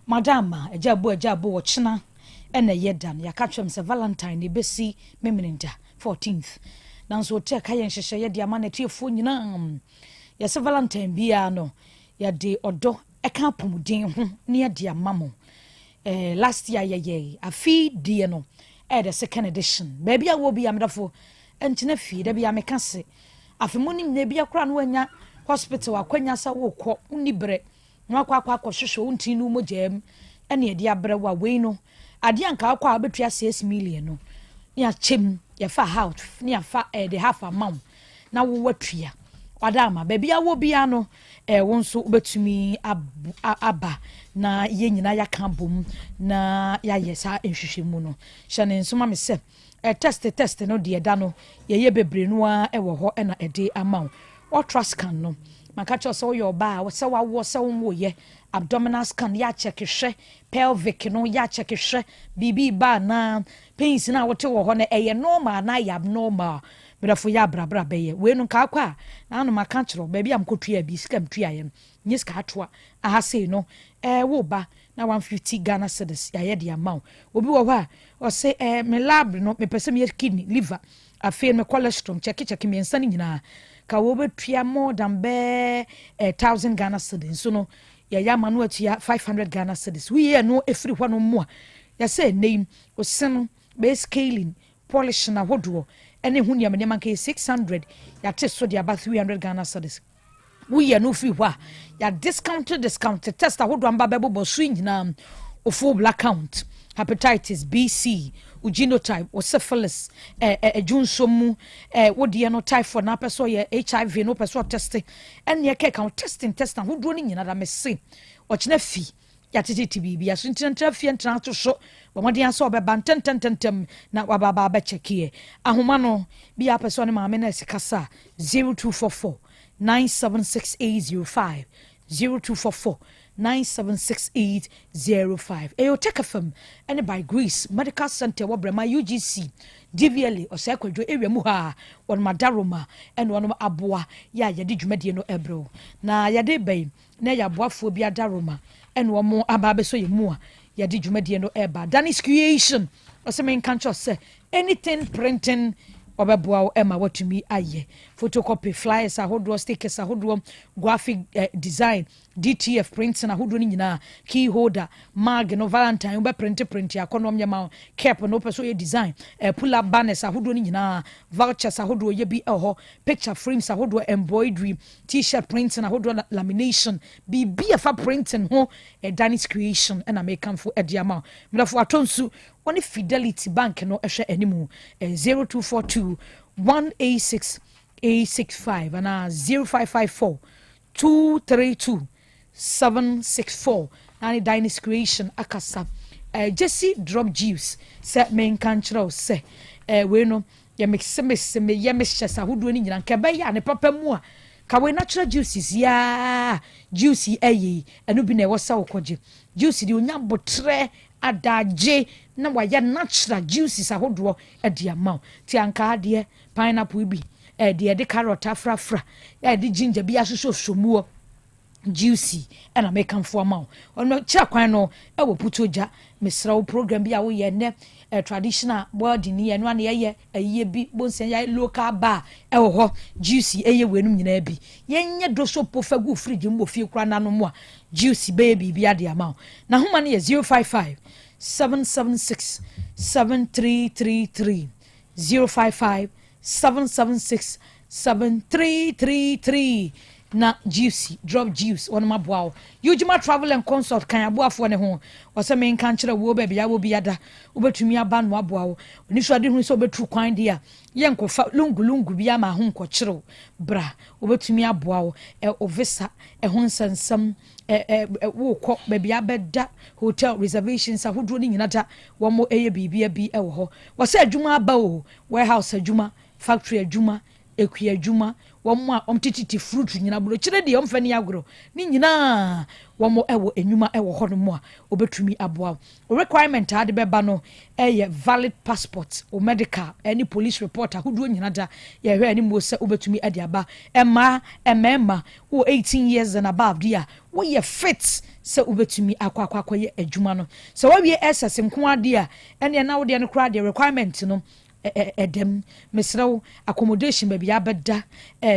Madama ejabo wo china ena yedan yakatwem se Valentine ne besi memeninda 14th. Nanso te ka yenhyehye ye de ama na tiefo nyina. Yese Valentine bia no yade odo eka pomuden ho ne yade amamo. Last year ye afi die no the second edition baby I will be amdafo entina fi da bia meka se afemoni na bia kra no anya hospital akwanya sa wo kɔ unibre no akwa hwehwe unti no mogem ene ye dia bre wa we no ade anka akwa abetua 6 million no ya chem ya fa house ni afa the half amount na wo watua wadama baby I will be ano wonso ubetumi aba na ye nyina ya kan bom na ya yesa enhwehwemu no hyane nsoma me se test no de da no ye bebre no a ewo ho na ede amount what trust scan no maka cho so your ba wo se wawo se wo ye abdominal scan ya check hwe pelvic no ya check hwe bibi ba na pains na wote wo ho na eye normal na ya abnormal berafo ya brabra be ye we no ka kwa na no maka chro ba bia mkotua bi skam tua ye nyes ka atoa aha sei no wo ba na 150 Ghana cedis ya ye de amount obi wo ha o se me lab no me pese me kidney liver afi me cholesterol check me nsa ni nyina ka wo betua more than 1000 Ghana cedis so no ya manu atua 500 Ghana cedis we ye no efiri hɔ no mo ya say name o se no be scaling polish na hodo ene hu ne amane manka 600 ya te so de about 300 Ghana cedis we ye no free hwa ya discount test ahodo amba bebo so nyina ofo black count hepatitis BC genotype or syphilis junsomu wodi no typhoid na peso ye HIV no peso test en ye count testing ahodo ni nyina da me se o kina fi ya tete bibi ya so ntina fi ntina to so wamade anso obeba ntententem na wababa ba check ahoma no bi ya peso ne maame na sikasa 0244 976805 0244 976805 Otec FM and by Greece Medical Center Wabrema UGC DVLA or Sekwadro area mu ha on Madaroma and one aboa ya yadi dwumade no ebro na yade bay na ya boafo bia daroma and one more ababe so ye mu a yadi dwumade no eba Danis Creation or some can say anything printing obeboa ema watumi aye photocopy flyers ahodo stickers ahodo graphic design DTF prints na ahodo ni nyina key holder mag no valentine be print akonom nyama cap no peso ye design pull up banners ahodo ni nyina vouchers ahodo ye bi picture frames ahodo embroidery t-shirt prints na ahodo lamination bi afa printing ho Danis Creation and American for ediama mlafo atonsu one Fidelity Bank no ehwe animu 0242 186 865 and 0554 232 764 and Danis Creation akasa Jesse drop juice se men kanchro se we no ye mix me ye mixture ahodo ni nyina nka be ya ne papa mu a ka we natural juices ya juicy anu bi na wosa wokoje juice di onya botre adaje na waya natural juices ahodo ade amount ti anka de pineapple bi de carrot afrafra de ginger bi asosomuo juicy and American for amount ono cha kwan no wo putoja mesra program bi a wo ye ne traditional body ni enu an ye bi bonsen ya local bar wo ho juicy eye wenum nyina bi yenye doso pofagu fridge mbo fie kura nanu mo a juicy baby bi ade amount na homa ne 055 776 7333 055 776 7333 na juicy drop juice one ma boa Ujima travel and consult kan aboafo ne ho wose me nka nkire wo ba bia wo bia da obetumi aba no aboa oni so ade hu so betru kwan dia ye nkofa lungu bia ma ho nkokire bra obetumi aboa ovisa ho nsensam wo ko ba bia beda hotel reservations ahodro ni nyina da wo mo eye bibia bi wo ho wose adwuma aba o warehouse adwuma factory adwuma ekuya adwuma wɔn a ɔmtititi fruit nyina bro kyerɛ deɛ ɔmfa ni agoro ni nyina wɔn ɛwɔ enwuma ɛwɔ hɔ no mu a obetumi aboa requirement ade bɛba no ɛyɛ valid passport o medical any police report ahodoɔ nyina da yɛhwɛ ani mo sɛ obetumi ade aba ɛmma wo 18 years and above dia wo yɛ fit sɛ obetumi akɔ yɛ adwuma no sɛ wɔwie SS nko ade a ɛne na wo de no kora de requirement no edem mesrew accommodation baby abeda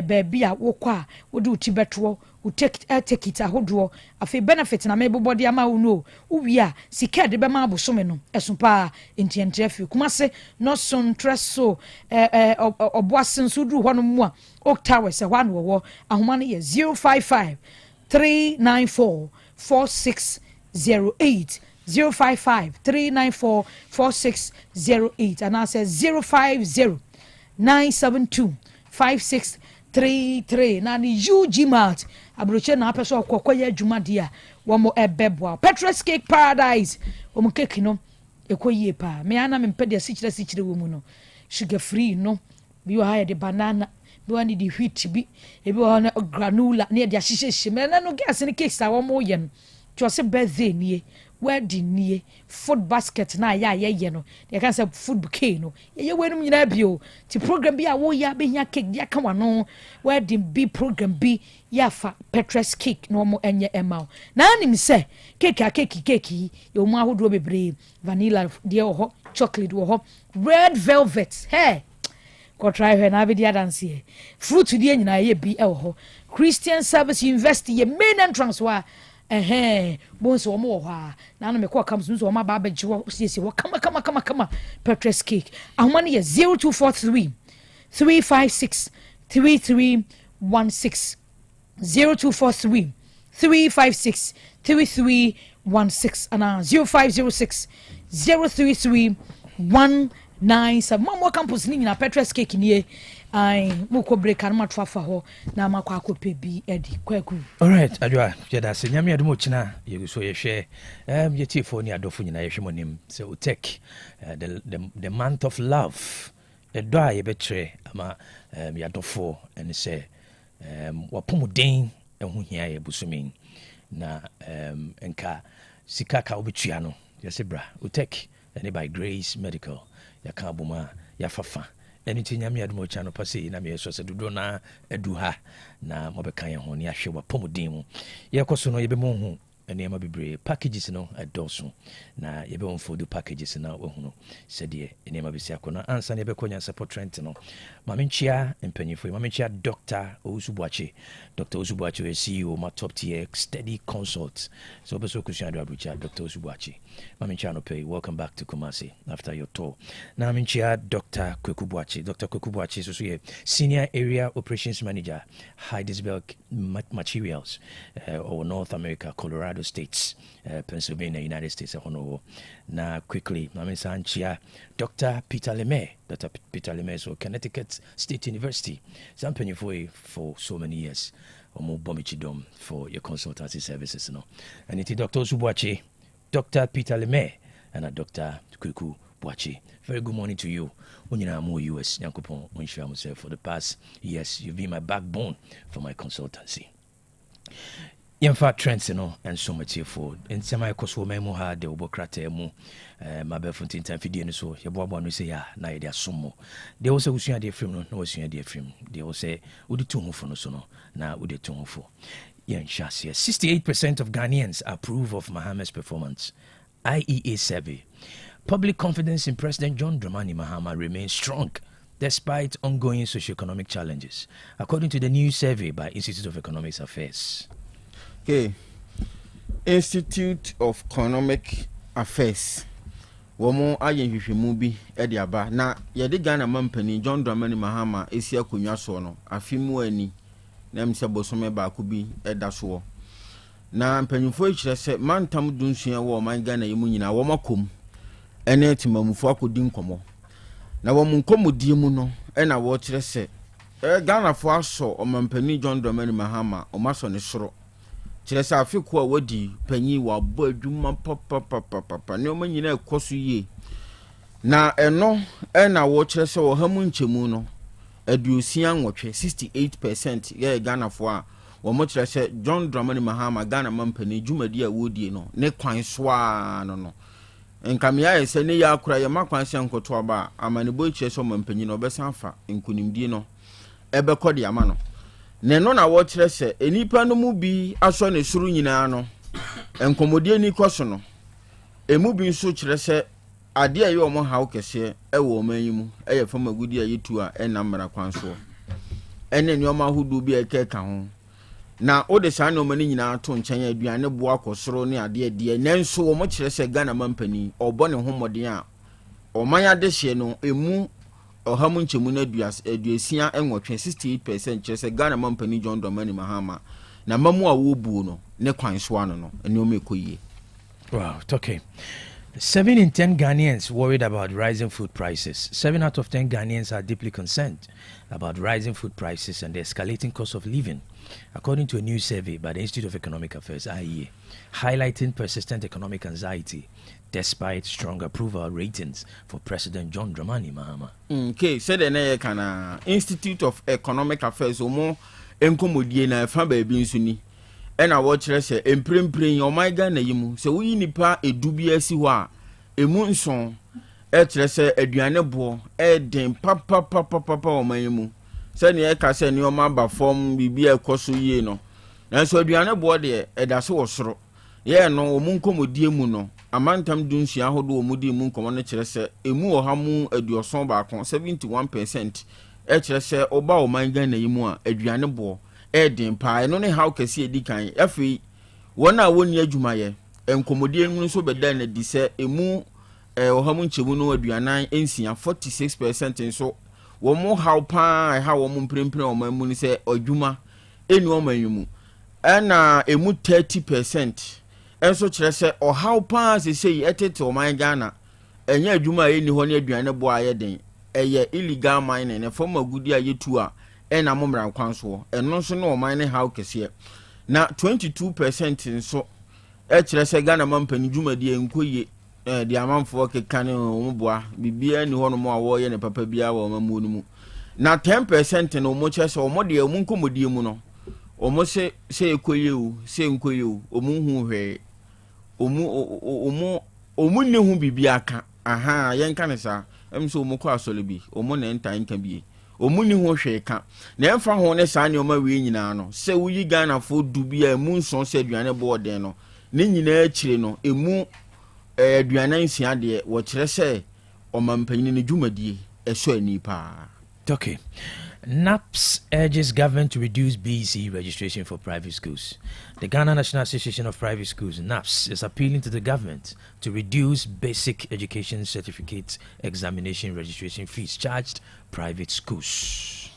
baby a wokwa wode uti beto u take it ahodo afi benefit na mebobody ama wo no uwi a sika de be ma abosome no esumpa entientre afi kuma se no son treso oboasen so duru hono mu a oktawe se hwa no wo ahoma no ye 055 394 4608 055-394-4608 and I says 050-972-5633 na ni UG Mart abroche na apeso kokoye adwuma dia wo mo ebeboa Petrus Cake Paradise wo mo cake no ekoyie pa me ana me mpede sikyire wo mu no sugar free no bi wa de banana bi wa ni di wheat bi e bi wa na granola na de ahyehye me na no gas ni cakes a wo mo ye no twose birthday nie wedding nie food basket na ye no they can say food bouquet no ye wenum nyina bio ti program bi a wo ya be hia cake dia ka wano wedding bi program bi ya fa Petrus Cake no mo enye emao na anim se cake yo mo ahodo bebre vanilla dia ho chocolate wo ho red velvet hey go try her na be dia dance here fruit dia nyina ye bi e wo ho Christian Service University ye main entrance wa bonso wo mo ho na no me call comes so wo ma ba beje wo siesie wo kama Petrus Cake ahoma ne ye 0243 356 3316 0243 356 3316 and 0506 033 197 mama campus ni na Petrus Cake ni ai moko break an matwa fa ho na makwa akope bi edi Kwaku. All right adwa jeda se nyame adum ochina ye so ye hwe ye tifo ni adofo nyina ye hwe monim se Otec the month of love edo a ye betre ama ye adofo ene se wapomuden ehu hia ye busumin na enka sika ka obetua no ye se bra Otec ene by Grace Medical ya ka boma ya fafa anything nyame admo channel pase na me so se dodo na eduha na mobeka ye ho ne ahwe wa pomodin mu ye koso no ye be mo hu ene ma bebre packages no adoso na ye be on food packages na wo hu no se de ene ma besi akona ansa ne be ko Nyansapo Trent no mamenchia empanyifo mamenchia Dr. Owusu Boateng Dr. Owusu Boateng CEO ma top tier steady consult so be so kusia do abucha Dr. Owusu Boateng mamenchia no pay welcome back to Kumasi after your tour na mamenchia Dr. Kwaku Boateng Dr. Kwaku Boateng so ye senior area operations manager Heidelberg Materials or North America Colorado States Pennsylvania United States hono na quickly mamenchia Dr. Peter Lemay so Connecticut State University something for so many years omo bomichidom for your consultancy services no and it Dr. Owusu Boateng Dr. Peter Lemay and Dr. Kwaku Boateng very good morning to you unyina mo US yankopon onhira myself for the past years you've been my backbone for my consultancy yemfa trends no and so much for in semi koso memo ha de obokrata mu mabe fontin tan fidie no so ye boabo no say ya na ye de asomo de wo se usua de film no na usua de film de wo se udi tu hu fo no so no na udi tu hu fo yen shase 68% of Ghanaians approve of Mahama's performance IEA survey public confidence in President John Dramani Mahama remains strong despite ongoing socio-economic challenges according to the new survey by Institute of Economic Affairs. Okay. Institute of Economic Affairs. Womo ayen hwehwemu bi e de aba na ye de Ghana mampani John Dramani Mahama esi akonwa so no afimu ani na mse bosome ba ko bi eda so na mpanyimfo kyerɛ sɛ mantam dunsua wɔ man Ghana yemu nyina wɔ makom ene timamufo akodi nkomo na wɔ mun komodie mu no na wɔ kyerɛ sɛ Ghana fo aso omampani John Dramani Mahama o maso ne soro kyerɛ sɛ afiko a wadi panyi wa bɔ adwuma papa ne o manyina ekoso yie na eno na wɔ kyerɛ sɛ wɔ ha mu nkyemu no aduosia nwɔtwe 68% ye Ghana fo a wɔ mo kyerɛ sɛ John Dramani Mahama Ghana mampani dwumadi a wodie no ne kwan soa no nkamia yɛ sɛ ne ya akora yɛ makwan sɛ nkoto aba amanebo kyerɛ sɛ mampani no obesan fa nkunimdie no ebekɔ de ama no ne no na wɔ kyerɛ sɛ enipa no mu bi aso ne suru nyinaa no enkomodie ni kɔso no emu bi nso kyerɛ sɛ ade a yɛ ɔmo hawo kɛse ɛwɔ ɔman yi mu ɛyɛ fama gudi a yetu a ɛnamra kwan so ɛne nneɔma ahodo bi ɛkeka ho na ode saa no mani nyinaa to nkyɛn aduane boa kɔsoro ne ade nanso ɔmo kyerɛ sɛ Ghana mampani ɔbɔ ne homɔden a ɔman ade hye no emu ɔhamu nkyɛmu na aduasia enwɔtwe 68% kyerɛ sɛ Ghana mampani John Dramani Mahama na mamu a wobuo no ne kwan so ano no nneɔma ekoyie. Wow, okay. 7 in 10 Ghanaians worried about rising food prices. 7 out of 10 Ghanaians are deeply concerned about rising food prices and the escalating cost of living, according to a new survey by the Institute of Economic Affairs, IEA, highlighting persistent economic anxiety despite strong approval ratings for President John Dramani Mahama. Okay, said the kana Institute of Economic Affairs omo enkomodie na fa ba bi nsuni ena wo kyerɛ sɛ emprempren o my Ghana yimu sɛ wo nipa edubi asi hɔ a emu nson kyerɛ sɛ aduane bo den papa o man yimu sɛ ne ka sɛ ne o ma ba form bibia ekoso yie no na so aduane bo de ɛda so wɔ soro ye no o mun komodie mu no amantam dunsia hodo o mudi mu nkomo no kyerɛ sɛ emu o ha mu aduoson ba akon 71% kyerɛ sɛ oba o man Ghana yimu a aduane bo Edin pa no ne how kesi edi kan afi wona woni adwumaye enkomodie mu so beda na di se emu ohamu nchemu no aduanan ensia 46% nso wo mo how pa ha wo mo mprempren o man mu ni se adwuma enu o man mu na emu 30% enso kire se o how pa se sei etete o man Ghana enya adwuma eni ho ne aduane bo aye den eye illegal mining ne form agudi ayetu a ena momran kwanso eno nso no oman ne how kese na 22% nso kyerɛ sɛ Ghana mampani dwumadi enkoye de amanfo kekane omoboa bibia ni hono mo awo ye ne papa bia wa mamu no mu na 10% no mo kyerɛ sɛ omo de omu nkomodie mu no omo se ekoye o se nkoye o omu hu hwe omu ne hu bibia aka aha yenka ne sa emso omo kɔ asole bi omo na ntan ka bi omuni ho hweka na emfa ho ne saa ne oma we nyina no se wuyi Ghana fo dubia emu nson se aduane boden no ne nyina akire no emu aduane nsia de wo kire se omampanyin ne dwumadie eso ani pa. Okay. NAPS urges government to reduce BEC registration for private schools. The Ghana National Association of Private Schools, NAPS, is appealing to the government to reduce basic education certificate examination registration fees charged private schools.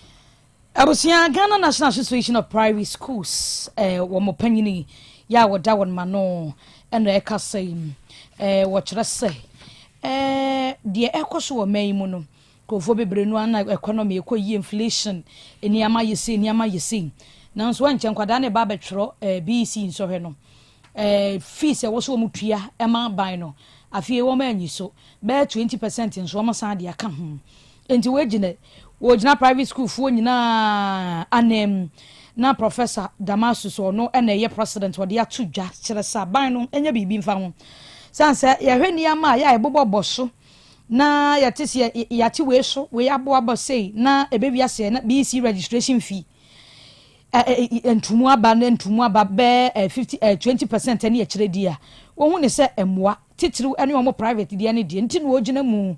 Abusia Ghana National Association of Private Schools, wamopanyini ya wada wan mano eno eka say wachira say die ekoso wa meimu no kofo bebre no ana economy ekoyi inflation eniama yesi nanso wanche nkwada ne ba betwro BEC nsohwe no fees e wo so mutua ema ban no afie wo ma anyiso be 20% nso mo san de aka ho enti wogina private school fo nyina anem na professor Damasus no ena ye president wo de atodwa kire sa ban no enya bibi mfa ho sanse ye hwani ama ya ebobo so na yatisi yati we so we aboabo sei na ebebi ase na BEC registration fee entumu aba be 20% ene akire dia wo hu ne se emwa titiru ene omo private dia ne die nti no ogina mu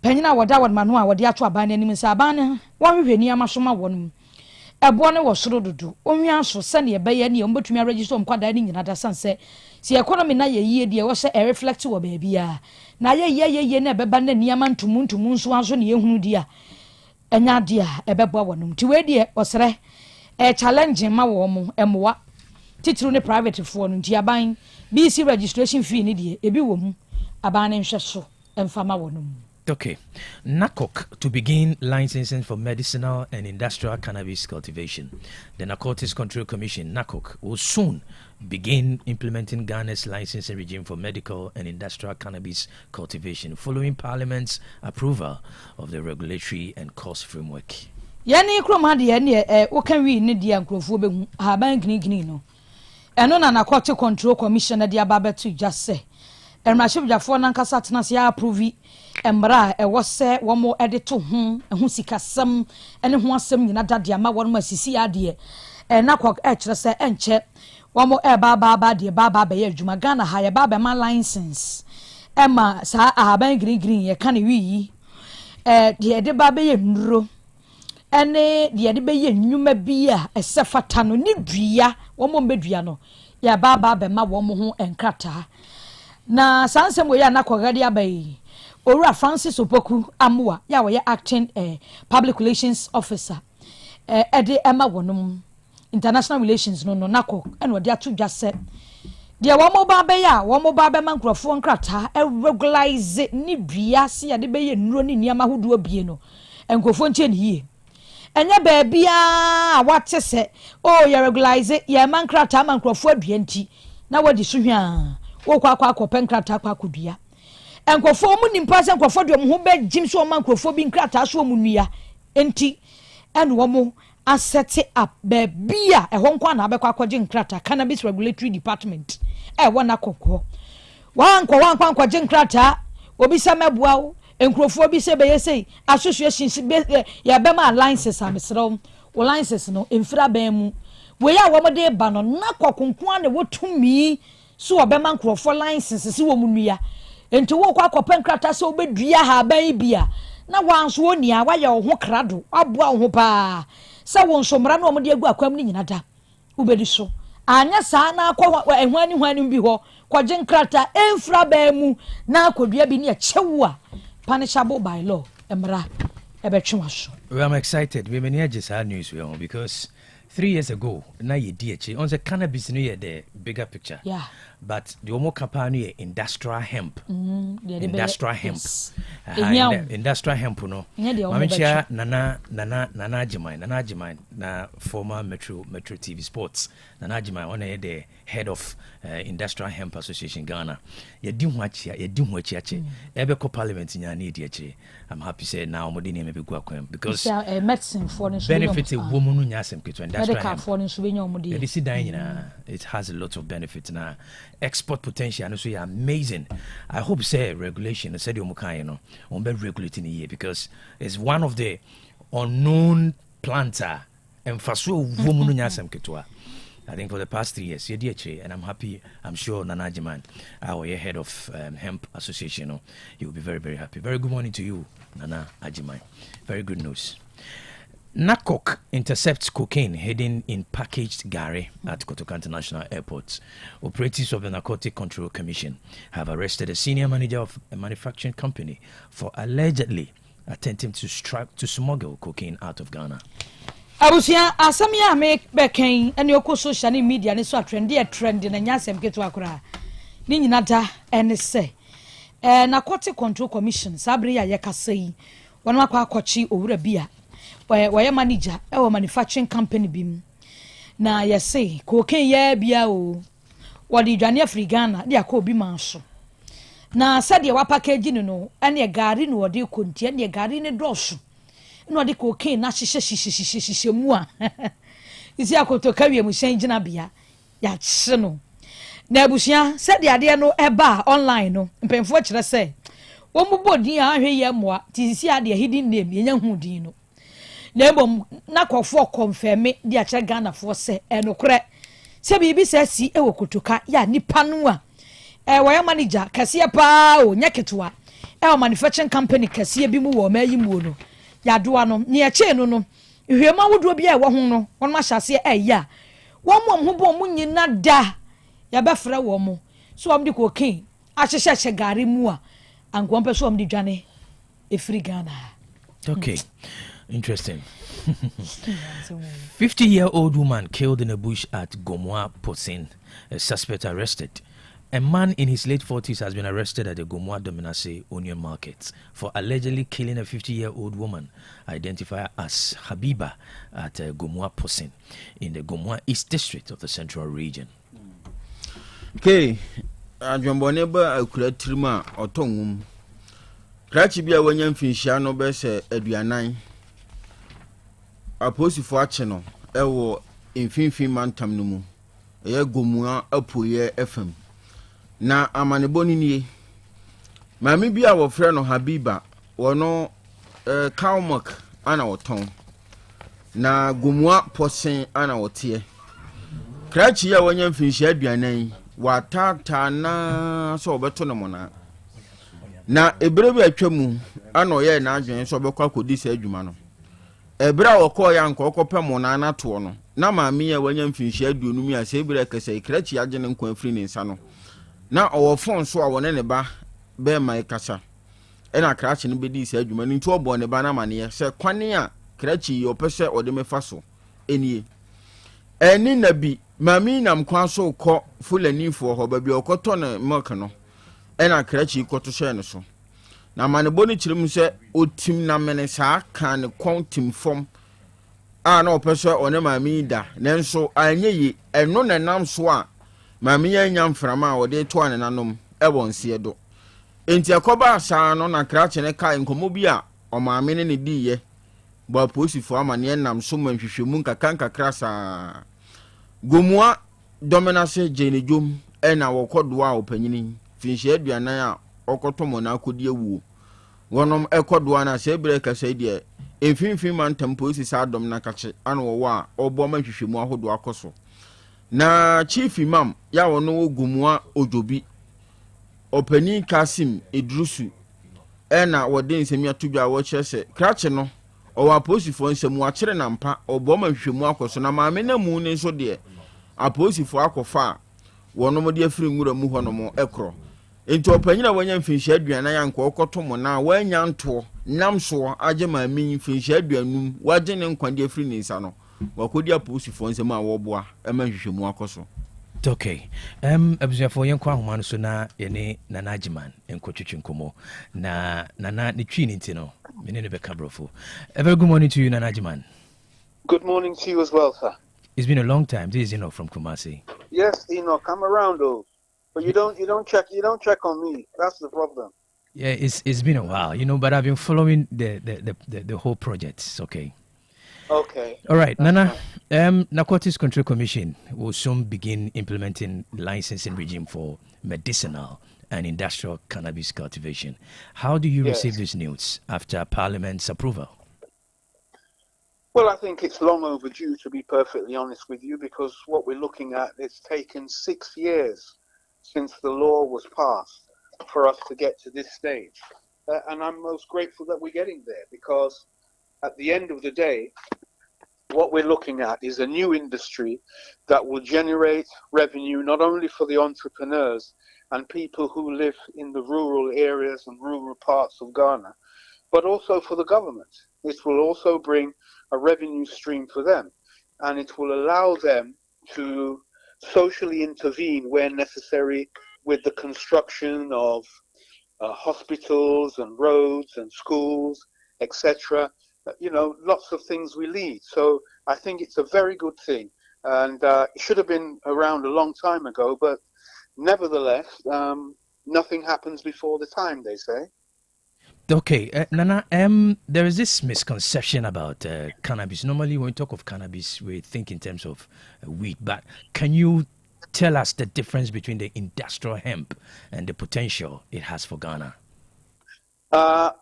panyina wada wadma no a wode ato aban ne nim se aban wo hwehweni amasoma wonum ebo ne wo soro dodo onwia so se ne ebe ne ombetumi register omkwada ne nyina da sanse si economy na ye yie die wo se reflect wo ba bia na ye na beba na niama ntumu nso aso ne ehunu dia enya dia ebebo wonum ti we die osere challenging ma wo mo emwa titru ne private fo no nti aban BC registration fee ni die ebi wo mu aban ne nhwe so emfama wo no. Okay. NACOC to begin licensing for medicinal and industrial cannabis cultivation. The Narcotics Control Commission, NACOC, will soon begin implementing Ghana's licensing regime for medical and industrial cannabis cultivation following Parliament's approval of the regulatory and cost framework. Yani kroma de ne wo kan wi ne dia nkrofo be haban gini no. Eno na Narcotics Control Commission na dia babetu just say. Emrashibjafo nankasa tena se approve embra e wose wo mo edit ho sikasem ene ho asem nyina dade ama wo no asisi ade NACOC kire se enche wo mo ba de ba be adwuma Ghana ha ye ba ma license ema sa ahaban green ye kan wi de de ba be nuro ene de be ye nnwuma bia esefata no ni dua wo mo medua no ya ba ma wo mo ho enkrata na sansem we ya NACOC de abai Ora Francis Opoku Amua ya we acting public relations officer ede Emma wonum international relations no NACOC eno de atu dwase de wo mo ba be ya wo mo ba be mankrofo nkrata regularize ni bia se ya de be ye nuro ni niam ahodo bie no enkofo nche ni hie enye ba bia wate se o ya regularize ya mankrata mankrofo adua nti na wodi so hwa wo kwa penkrata kwa kodua enkofo mu nimpa se enkofo de mo ho be jim so man enkofo bi nkrata so mu nua enti eno wo mo set up be bia e ho nkwa na abekwa kwaje nkrata cannabis regulatory department wo na kokko wankwa kwaje nkrata obi se mebua wo enkofo bi se be yesei association be ya be ma licenses amesro wo licenses no emfira ban mu we ya wo mo de ba no na kokonkwa na wotumi so obema nkrofo licenses si wo mu nua enti wo kwa penkrata se obedua ha ban bia na wanso onia wa ye ho krado aboa ho pa se won somra na omde agu akwam ni nyina da ubedi so anya sa na akwa ehwani bi ho kwaje nkrata emfra ba mu na akodua bi ne echewu punishable by law emra ebetwa so. I'm excited we many just had news because 3 years ago na ye DH on the cannabis no ye the bigger picture, yeah, but the omo company industrial hemp, industrial hemp, industrial hemp no mamicha nana Jimai na former Metro TV Sports nana Jimai on the head of Industrial Hemp Association Ghana ye di ho achi ebe ko parliament nya na DH. I'm happy say now mo dey maybe go akwam because medicine for benefit woman no nya asem keto industrial hemp for no so be nyom dey it has a lot of benefits now. Export potential and so amazing. I hope say regulation said you mukai no on be regulating here because it's one of the unknown planter and faso woman no nya asem keto. I think for the past 3 years, and I'm happy. I'm sure Nana Jiman, our head of Hemp Association, he will be very, very happy. Very good morning to you, Nana Ajiman. Very good news. NACOC intercepts cocaine heading in packaged gari at Kotoka International Airport. Operatives of the Narcotic Control Commission have arrested a senior manager of a manufacturing company for allegedly attempting to smuggle cocaine out of Ghana. Abusia asamia make beken ene okọ social media ne so trend na nyasem keto akora ni nyina da ene se Narcotic Control Commission sabre ya yekasai wono akwachi owura bia woye manager e manufacturing company bim na yese cocaine ya bia o wodi dwane afri Ghana de akọ obi manso na sade wa package no ene gari no wodi konti ene gari ne doso no de cocaine na hyehyɛ mu a isi akoto kawie mu hyɛn gina bia ya kye no na abusia sɛ de ade no eba online no mpemfo kyerɛ sɛ wo mu bodin a ahwe ye moa tisi ade hidden name yenya hu din no na ebom na kɔfo confirm de a kyerɛ Ghana fo sɛ enokre sɛ bibi sɛ si ewo kotoka ya nipa no a wɔyɛ manager kase pa o nyaketwa manufacturing company kase bi mu wɔ mayi mu no yadoa no ne eche no hwema wodo bia e wo ho no won ma hyase ya won mom ho bo mu nyina da ya befra wo mo so am de cocaine ahyehye gari mu a ankwon pe so am de dwane efiri Ghana. Okay. Interesting. 50-year-old woman killed in a bush at Gomoa Posin. A suspect arrested. A man in his late 40s has been arrested at the Gomoa Dominase Onion Market for allegedly killing a 50-year-old woman identified as Habiba at Gomoa Posin in the Gomoa East District of the Central Region. Okay, Adwambone ba akura trima otongum. Krachi bia wanya mfinhia no be se aduanan. Aposifo ache no ewo mfinfin mantam no mu. Eye Gomoa apoye FM. Na amaneboni nie. Mami bia wo frɛ no Habiba, wono Kalmak ana woton. Na Gomoa Posin ana wotie. Krachi ya wanya mfinhia aduanan. Watata na so beto no mona na ebrebi atwamu ana oye na adwen so bekwa kodi sa adwuma no ebra wokọ ya nko okọpẹ mona na to no na maami ya wanya mfinhia aduonum ya se ebra kasa ikrachi agene nko afiri ne nsa no na owo fon so a wone ne ba be mai kasa ena krachi no bedi sa adwuma ni nto obo ne ba na mane se kwane a krachi yo pese ode mefa so enie eni nabi mami nam kwa so ko fulani fo ho ba bi okoto ne milk no ena krachi ko to hye ne so na manebo ni chirim se otim na mene saa kan ne kwontim fom a na opeso one mami da nenso anyeyi eno ne nam so a mami anya mframa a ode to ane nanom e wonse do enti akoba saa no na krachi ne kai nkomo bi a o mami ne diye ba posifo amane nam so manhwehwemu nkaka krasa Gomoa Dominase Jenejum ena wokodoa opanyini finhia aduanan a okotomo na akodi ewu wonom ekodoa na se bre kasa die emfinfin man tempo isi sa dom na kache ana wo a obo manhwehwemu ahodo akoso na chief imam ya wono Gomoa Ojobi opani Kasim Idrusu ena wode nsemi atodwa wo kyerese krache no owa posifo nsemu akere na mpa obo manhwehwemu akoso na maame na mu ne so de aposifo akofa wonom de afiri nwura mu honom ekro enti opanyina wanya mfinhia aduanan yanko okotomo na wanya nto namso age maami mfinhia aduanum waje ne nkwande afiri ne nsa no wakodi aposifo nsem a woboa emanhwehwemu akoso. Okay. Abusuafo yenko ahoma no so na yene Nana Ajiman enkotwetwe nkomo na Nana ne twi ne ntino mene ne beka brofo. A very good morning to you, Nana Ajiman. Good morning to you as well, sir. It's been a long time. This is Enoch from Kumasi. Yes, Enoch, come around though. But you don't check on me. That's the problem. Yeah, it's been a while, but I've been following the whole project. It's okay. Okay. All right, Nana. Narcotics Control Commission will soon begin implementing licensing regime for medicinal and industrial cannabis cultivation. How do you receive this news after Parliament's approval? Well, I think it's long overdue, to be perfectly honest with you, because what we're looking at, it's taken 6 years since the law was passed for us to get to this stage. And I'm most grateful that we're getting there, because at the end of the day, what we're looking at is a new industry that will generate revenue not only for the entrepreneurs and people who live in the rural areas and rural parts of Ghana, but also for the government. It will also bring a revenue stream for them, and it will allow them to socially intervene where necessary with the construction of hospitals and roads and schools, etc. Lots of things we need. So I think it's a very good thing, and it should have been around a long time ago, but nevertheless, nothing happens before the time, they say. Okay, Nana, there is this misconception about cannabis. Normally, when we talk of cannabis, we think in terms of weed, but can you tell us the difference between the industrial hemp and the potential it has for Ghana?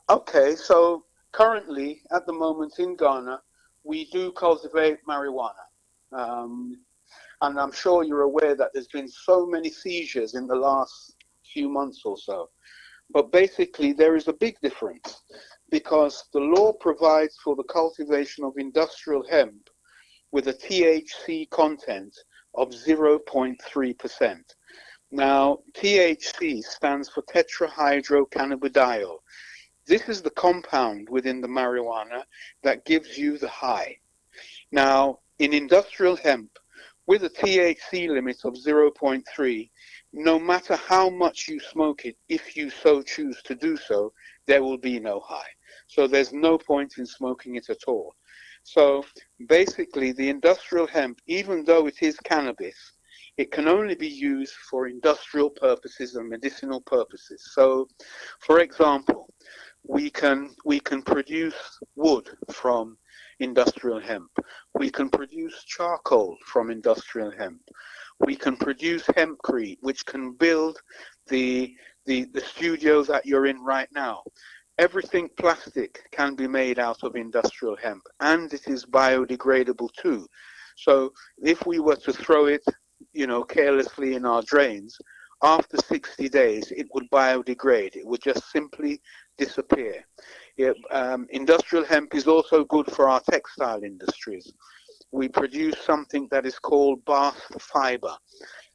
Okay, so currently, at the moment in Ghana, we do cultivate marijuana. And I'm sure you're aware that there's been so many seizures in the last few months or so. But basically, there is a big difference because the law provides for the cultivation of industrial hemp with a THC content of 0.3%. Now, THC stands for tetrahydrocannabidiol. This is the compound within the marijuana that gives you the high. Now, in industrial hemp, with a THC limit of 0.3, no matter how much you smoke it, if you so choose to do so, there will be no high. So there's no point in smoking it at all. So basically, the industrial hemp, even though it is cannabis, it can only be used for industrial purposes and medicinal purposes. So, for example, we can produce wood from industrial hemp. We can produce charcoal from industrial hemp. We can produce hempcrete, which can build the studio that you're in right now. Everything plastic can be made out of industrial hemp, and it is biodegradable too. So if we were to throw it, carelessly in our drains, after 60 days, it would biodegrade. It would just simply disappear. Industrial hemp is also good for our textile industries. We produce something that is called bast fiber,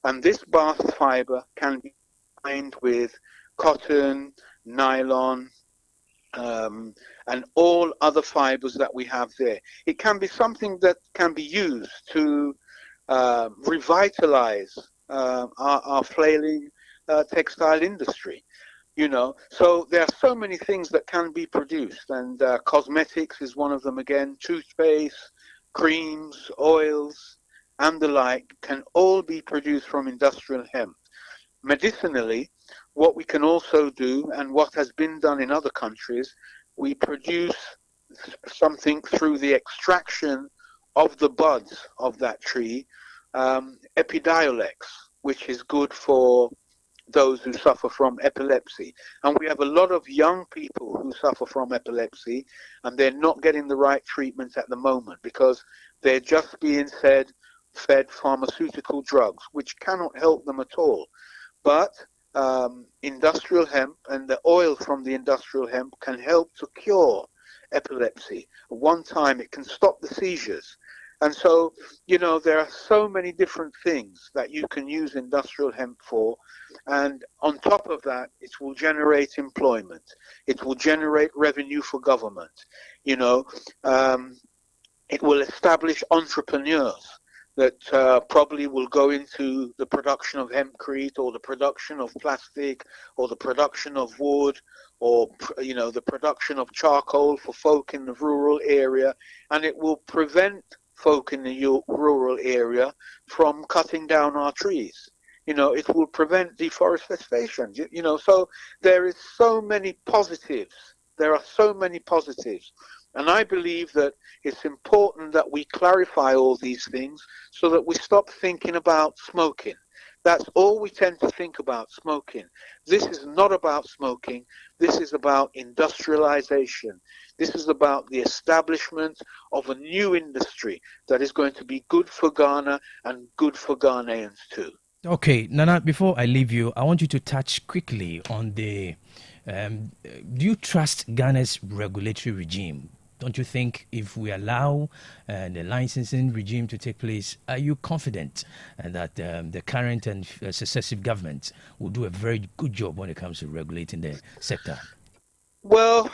and this bast fiber can be combined with cotton, nylon, and all other fibers that we have there. It can be something that can be used to revitalize our flailing textile industry. So there are so many things that can be produced, and cosmetics is one of them again. Toothpaste, creams, oils, and the like can all be produced from industrial hemp. Medicinally, what we can also do, and what has been done in other countries, we produce something through the extraction of the buds of that tree, Epidiolex, which is good for those who suffer from epilepsy. And we have a lot of young people who suffer from epilepsy, and they're not getting the right treatment at the moment because they're just being fed pharmaceutical drugs, which cannot help them at all. But industrial hemp and the oil from the industrial hemp can help to cure epilepsy. At one time, it can stop the seizures. And so, there are so many different things that you can use industrial hemp for. And on top of that, it will generate employment. It will generate revenue for government. It will establish entrepreneurs that probably will go into the production of hempcrete, or the production of plastic, or the production of wood, or the production of charcoal for folk in the rural area. And it will prevent folk in the rural area from cutting down our trees. It will prevent deforestation. So there is so many positives. There are so many positives. And I believe that it's important that we clarify all these things so that we stop thinking about smoking. That's all we tend to think about, smoking. This is not about smoking. This is about industrialization. This is about the establishment of a new industry that is going to be good for Ghana and good for Ghanaians too. Okay, Nana, before I leave you, I want you to touch quickly on the... do you trust Ghana's regulatory regime? Don't you think if we allow the licensing regime to take place, are you confident that the current and successive governments will do a very good job when it comes to regulating the sector? Well,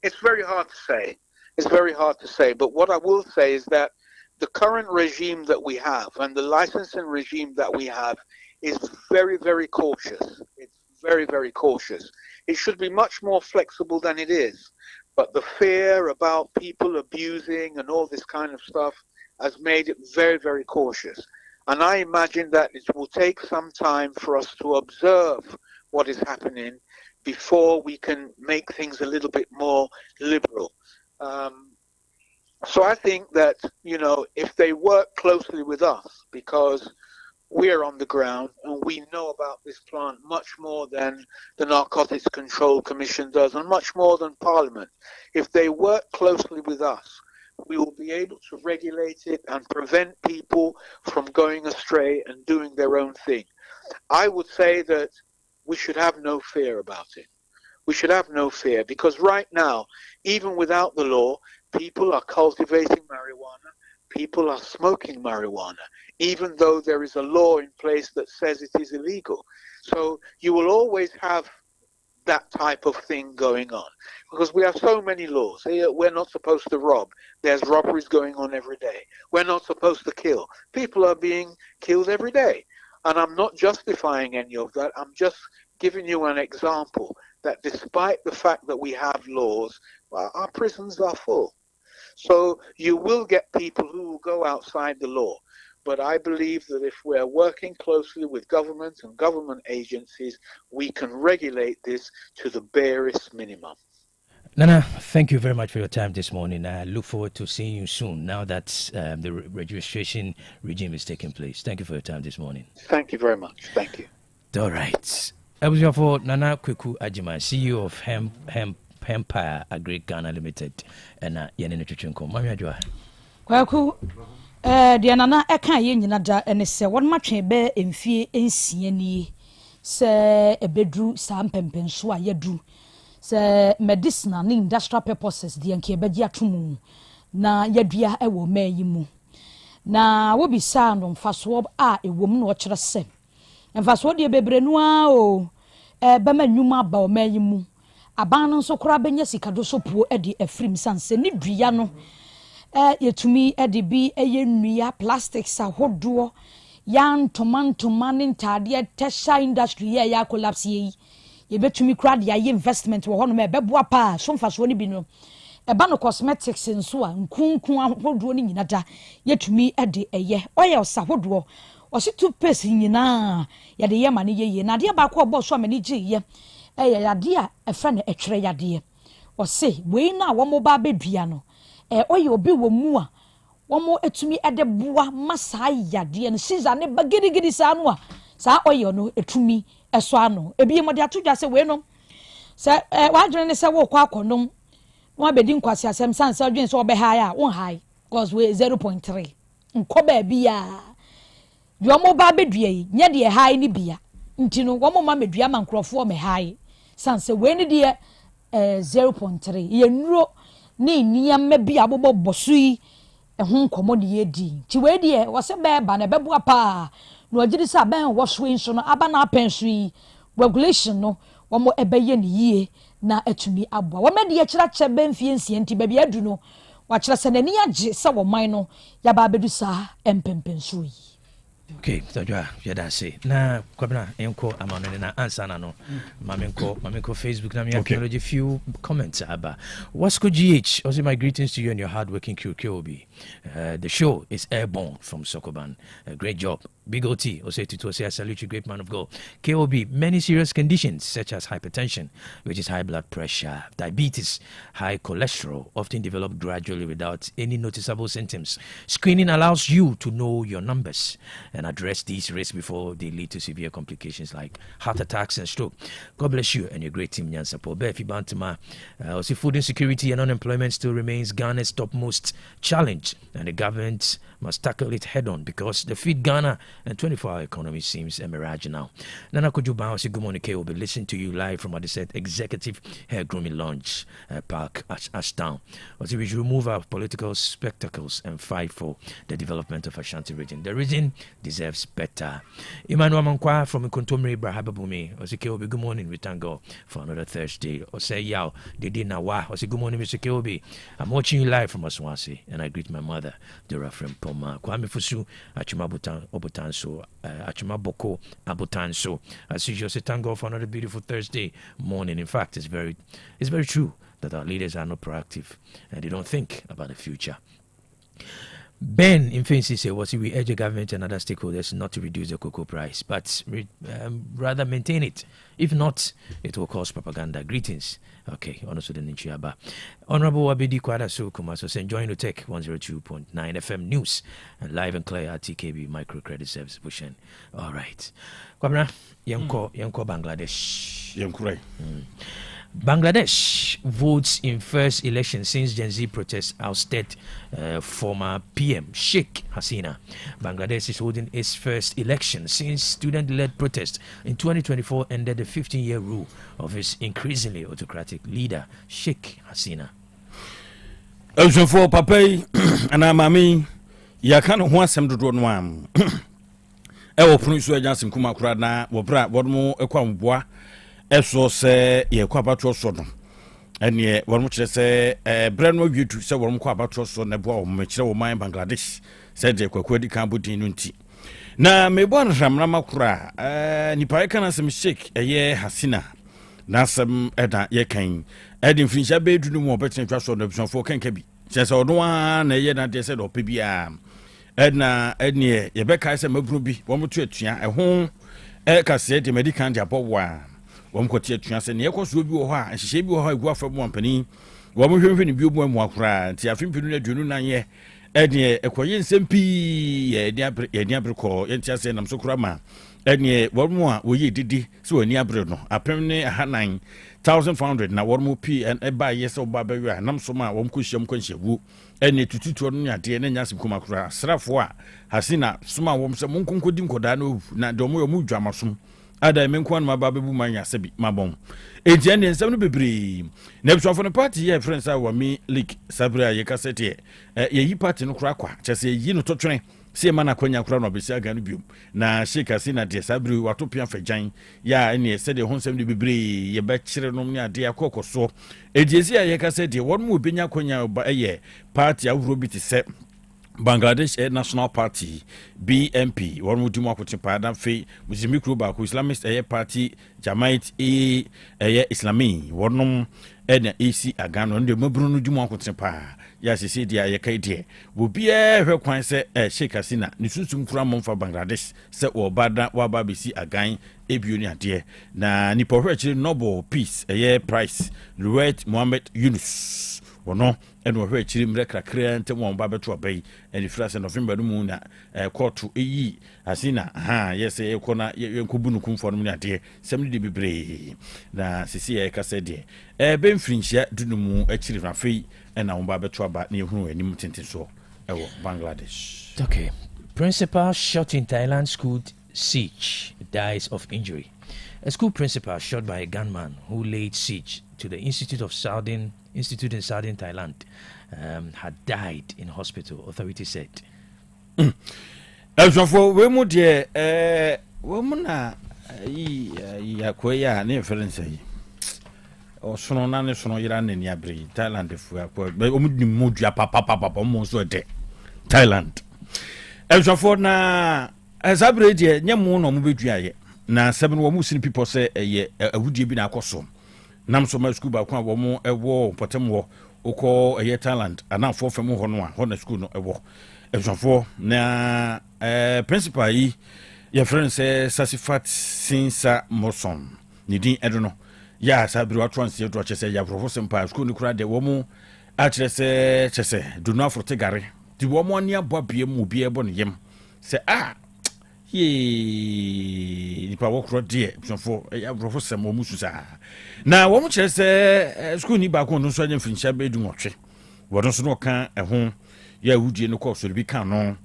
it's very hard to say. It's very hard to say. But what I will say is that the current regime that we have and the licensing regime that we have is very, very cautious. It's very, very cautious. It should be much more flexible than it is. But the fear about people abusing and all this kind of stuff has made it very, very cautious. And I imagine that it will take some time for us to observe what is happening before we can make things a little bit more liberal. So I think that, if they work closely with us, because we're on the ground and we know about this plant much more than the Narcotics Control Commission does and much more than Parliament. If they work closely with us, we will be able to regulate it and prevent people from going astray and doing their own thing. I would say that we should have no fear about it. We should have no fear because right now, even without the law, people are cultivating marijuana. People are smoking marijuana, even though there is a law in place that says it is illegal. So you will always have that type of thing going on. Because we have so many laws. We're not supposed to rob. There's robberies going on every day. We're not supposed to kill. People are being killed every day. And I'm not justifying any of that. I'm just giving you an example that despite the fact that we have laws, our prisons are full. So you will get people who will go outside the law. But I believe that if we're working closely with government and government agencies, we can regulate this to the barest minimum. Nana, thank you very much for your time this morning. I look forward to seeing you soon now that the registration regime is taking place. Thank you for your time this morning. Thank you very much. Thank you. All right. I was your for Nana Kwaku Ajima, CEO of Empire Agri Ghana Limited, and Yanina Chuchenko. Mami Adwa. Kwaku, the Nana Eka Yenada, and it's one much a bear in fear in Sieni, say a bedroom, Sam Pempensua, Yadu. Sɛ medicinal ne industrial purposes deɛ nka yɛbɛgye ato mu na yɛdua ɛwɔ maa yi mu na wobisa no mfasoɔ a ɛwɔ mu na ɔkyerɛ sɛ mfasoɔ deɛ bebree no a o bɛma nnwuma aba wɔ maa yi mu aban no nso koraa bɛnya sikado so puo de afirim sanse ne dua no yɛtumi de bi ɛyɛ nnua plastics ahodoɔ yan ntoma ne ntaadeɛ tɛhyɛ industry yɛ collapse yi yebetumi kura de aye investment wo hono me beboa pa so mfaso ni bi no eba no cosmetics nso a nkunkun ahodoɔ ni nyina da yetumi de eye oil sahodoɔ ɔsi toothpaste nyina ya de ye ma ne ye na de ba ko ɔbɔ so amani gye ye ya de a ɛfrɛ no ɛtwerɛ ya de ɔsi wei na wo mo ba bedua no oil obi wo mu a wo mo etumi de boa masa ya de no siza ne bagirigiri sa no a sa oil no etumi eso ano ebi mo de atodwa se we no se wadwene ne se wo kwa akonom no abedi nkwase asem san se odwen se obe high a won high cause we 0.3 nko ba bia yo mo ba bedua yi nya de high ni bia nti no wo mo ma medua ma nkrofo me high san se we ni de 0.3 ye nuro ni niyam bia bobo bosu yi ho nkomo de ye di ti we de wo se be ba na beboa pa no agidi sa ben wo so nso no aba na pensu regulation no wo mo ebeye ne yie na atumi aboa wo me de ye kira kye ben fie nsie nti ba bia du no wa kira se nani age se wo man no ya ba bedu sa empempensu yi. Okay, so yeah, say na kwabna enko amano na answer na no mamenko Facebook na me acknowledge a few comments about Wasco GH. Also my greetings to you and your hardworking crew KOB. The show is airborne from Sokoban. Great job. Big OT, I salute you, great man of God. KOB, many serious conditions such as hypertension, which is high blood pressure, diabetes, high cholesterol, often develop gradually without any noticeable symptoms. Screening allows you to know your numbers and address these risks before they lead to severe complications like heart attacks and stroke. God bless you and your great team, Nyansapo. Befi Bantama, food insecurity and unemployment still remains Ghana's topmost challenge, and the government must tackle it head on because the Feed Ghana and 24-hour economy seems a mirage now. Nana Kojuba, good morning, will be listening to you live from Adisset Executive Hair Grooming Lounge Park, Ashtown. Also, we should remove our political spectacles and fight for the development of Ashanti region. The region deserves better. Emmanuel Mankwa from Nkontomri Brahababumi. Also, KOB, good morning. We thank God for another Thursday. Also, Yao, Didi Nawa. Also, good morning, Mr. KOB. I'm watching you live from Aswansi, and I greet my mother, Dora from Poma. Kwame Fusu, Achuma Obotanso, Achuma Boko Abotanso. As usual, say thank God for another beautiful Thursday morning. In fact, it's very true that our leaders are not proactive and they don't think about the future. Ben in Fancy say, we urge the government and other stakeholders not to reduce the cocoa price, but rather maintain it. If not, it will cause propaganda. Greetings. Okay, honestly, the Ninchiaba. Honorable Abedi Kwadasu Kumaso, enjoying the Otec 102.9 FM news and live and clear at TKB Microcredit Service Bushen. All right. Kwabna, Yanko Bangladesh. Yanko. Bangladesh votes in first election since Gen Z protests ousted former PM Sheikh Hasina. Bangladesh is holding its first election since student-led protests in 2024 ended the 15-year rule of its increasingly autocratic leader Sheikh Hasina. Also for Papai and Mami, ya kana ho asem dodo no am. E wo punu so agya sim kuma kura na wo bra wo mo ekwamboa eso se ye kwa batro so no ene won kire se bre no dwetu se won kwa batro so na bo wo kire wo man Bangladesh se de Kwaku adi kan bodin no nti na mebo na ramra makura nipa kana sem shake eye Hasina na sem eda ye kan edi mfinsha bedu no mo betin twa so no bisonfo kanka bi se se odo na ye na de se do pe bia edna ednie ye be kai se mabru bi wo mo tu atua ho ka se de medical dia bowa wo mo kote atua se ne ekoso bi wo ho a hihye bi wo ho agu afam ampani wo mo hwehwe ne bi obu amu akura nti afimpinu na dwunu nan ye ednie ekoye nsempi ye dia breko ye ntia se nam so kura ma ednie wo mo a wo ye didi se wani abre no apem ne ahanan 1500 na wo mo pi en eba ye se oba ba wi nam so ma wo mo kohyem konhyewu ene tututu no nyade ne nyasem kuma kura srafo a Hasina suma wo mse monkonkodi nkoda na de mo mu dwamasom ada me nkwan ma ba bebu manya sebi mabon enti ene nsem no bebre na bisofo no party ye friends a wa mi league sabra ye kasete ye yi party no kura kwa chese yi no totwene se ma na kwanya kura no besi aga no biom na Sheikh Hasina de sabri watopia fajan ya ene se de honsem no bebre ye ba kire no ne ade akokoso ejesi a ye kasete won mu benya kwanya ba ye party awuro bi te se Bangladesh National Party BNP won mu dimo akote pada fe musimi kro ba ko Islamist party Jamaat Islami wonum ena AC agano nde mabru no dimo akote pa ya sisi dia ye kai die wo bia hwe kwan se Sheikh Hasina ni sunsum kura momfa Bangladesh se wo bada wa ba besi agan ebio ni ade na ni pohwe chiri Nobel Peace prize Luwet Mohammed Yunus wono eno hwe chiri mre krakra ntem won ba beto abai eni frase November no mu na court eyi Hasina yes ekona yenkobu nukum fo no ni ade sem de bebre na sisi ye kase de ben frinchia dunumu achiri rafei ena won ba beto aba na ehunu anim tenten so ewo Bangladesh. Okay. Principal shot in Thailand school siege dies of injury. A school principal shot by a gunman who laid siege to the Institute in Southern Thailand had died in hospital, authorities said. For we mu de we mu na ya koya na reference yi o sono na ne sono yira ne abri Thailand fu akwa o mu di mu dua papa mo so de Thailand for na asabre de nyemu no mu bedua ye na seven wo mu sin people say ye awudie bi na akoso nam so ma school ba kwa wo mu ewo potem wo ukọ Thailand ana for fam ho no a ho na school no ewo for na principal yi your friend say Sasifat Sinsa Moson ni din edono ya sabri wa transit to chese ya professor pa school ni kura de wo mu a chese do not for tegare di wo mu ania bobie mu bi ebo ne yem say ni pa wo kura de so ya professor mo musu sa na wo mu chese school ni ba ko no so anya finsha be du nwotwe wo so no kan ho ya wudie no ko so bi kan no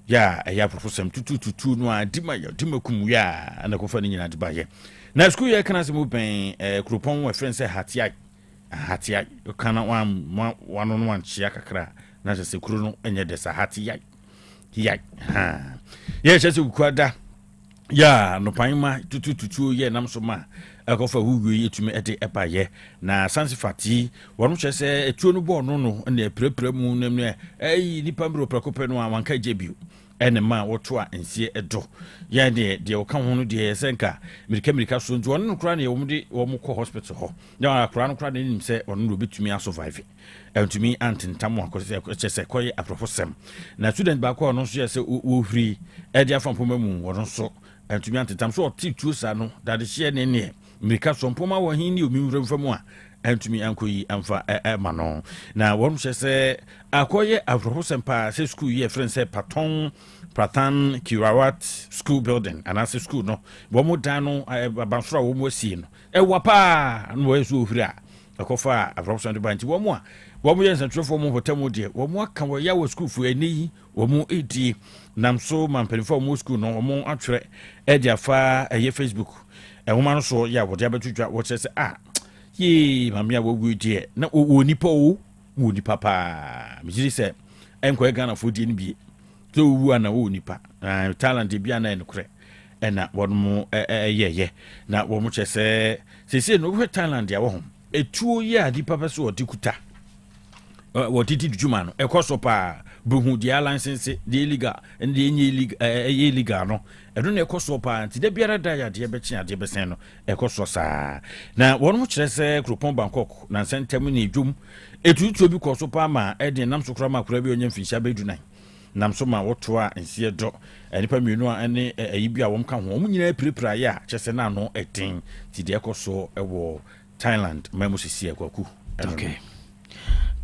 ya professor tutu no dimakum ya na ko fa ni nyina de ba ye na school ya kana se mu ben kropon we friend say hatia kana one no one chia kakra na se kuro no enye de sa hatia ya se kwada ya no panma tutu ye nam so ma akofa wuwe yetumi ede eba ye na sansifati wonu chese etuo no bo no na prepre mu nem ne nipa mbro prakope no amanka jebiu ene ma woto a ensie edo ya de oka ho no de senka mirika so nti wonu kura na wo mu ko hospital ho ya kura no kura na nim se wonu obetumi a survive entumi antentam akose chese koye aprofosem na student ba ko no so yese wo huri ede afampoma mu wonu so entumi antentam so otitu sa no dade hye ne mirika so mpoma wo hin ni omimrem famu a entumi ankoyi amfa mano na wonu chese akoye aprofosem pa se school ye friend say Pratan Kirawat school building and as a school no womo dano abansura womo asie no wapa no weso hura akofa aprofession de banti womo yense trofo mo hotel de womo aka wo ya wo school fu eni womo edi namso mampenfo mo school no womo atwere afa Facebook womo no so ya wo de abetutwa wo chese ye mamia wo gudie na wo nipa pa mi se enko Ghana fo die ni bi so wu ana wo nipa talent bia na enukre ɛna wɔn mo ɛyɛyɛ na wɔn mo kyɛ sɛ sese no wɔhwɛ Thailand ya wɔ ho etuo yɛ adi papa so wɔde kuta wɔtiti dwuma no ɛkɔ so pa buhu dia license de illegal and de illegal no ɛdo na ɛkɔ so pa nti da biara da ya de bɛkye ade bɛsɛn no ɛkɔ so saa na wɔn mo kyerɛ sɛ Kropon Bangkok na nsɛntɛm ne dwom etutuo bi kɔ so pa ma ɛde nam so kora ma kora bi onye mfinhyia bɛdunan nam so ma woto a nsie dɔ nipa mienu a ne ayi bi a wɔn ka ho wɔn nyinaa pirepira yɛ a kyɛ sɛ na no ɛten ti de ɛkɔ so ɛwɔ Thailand mamu sisi Kwaku. Okay.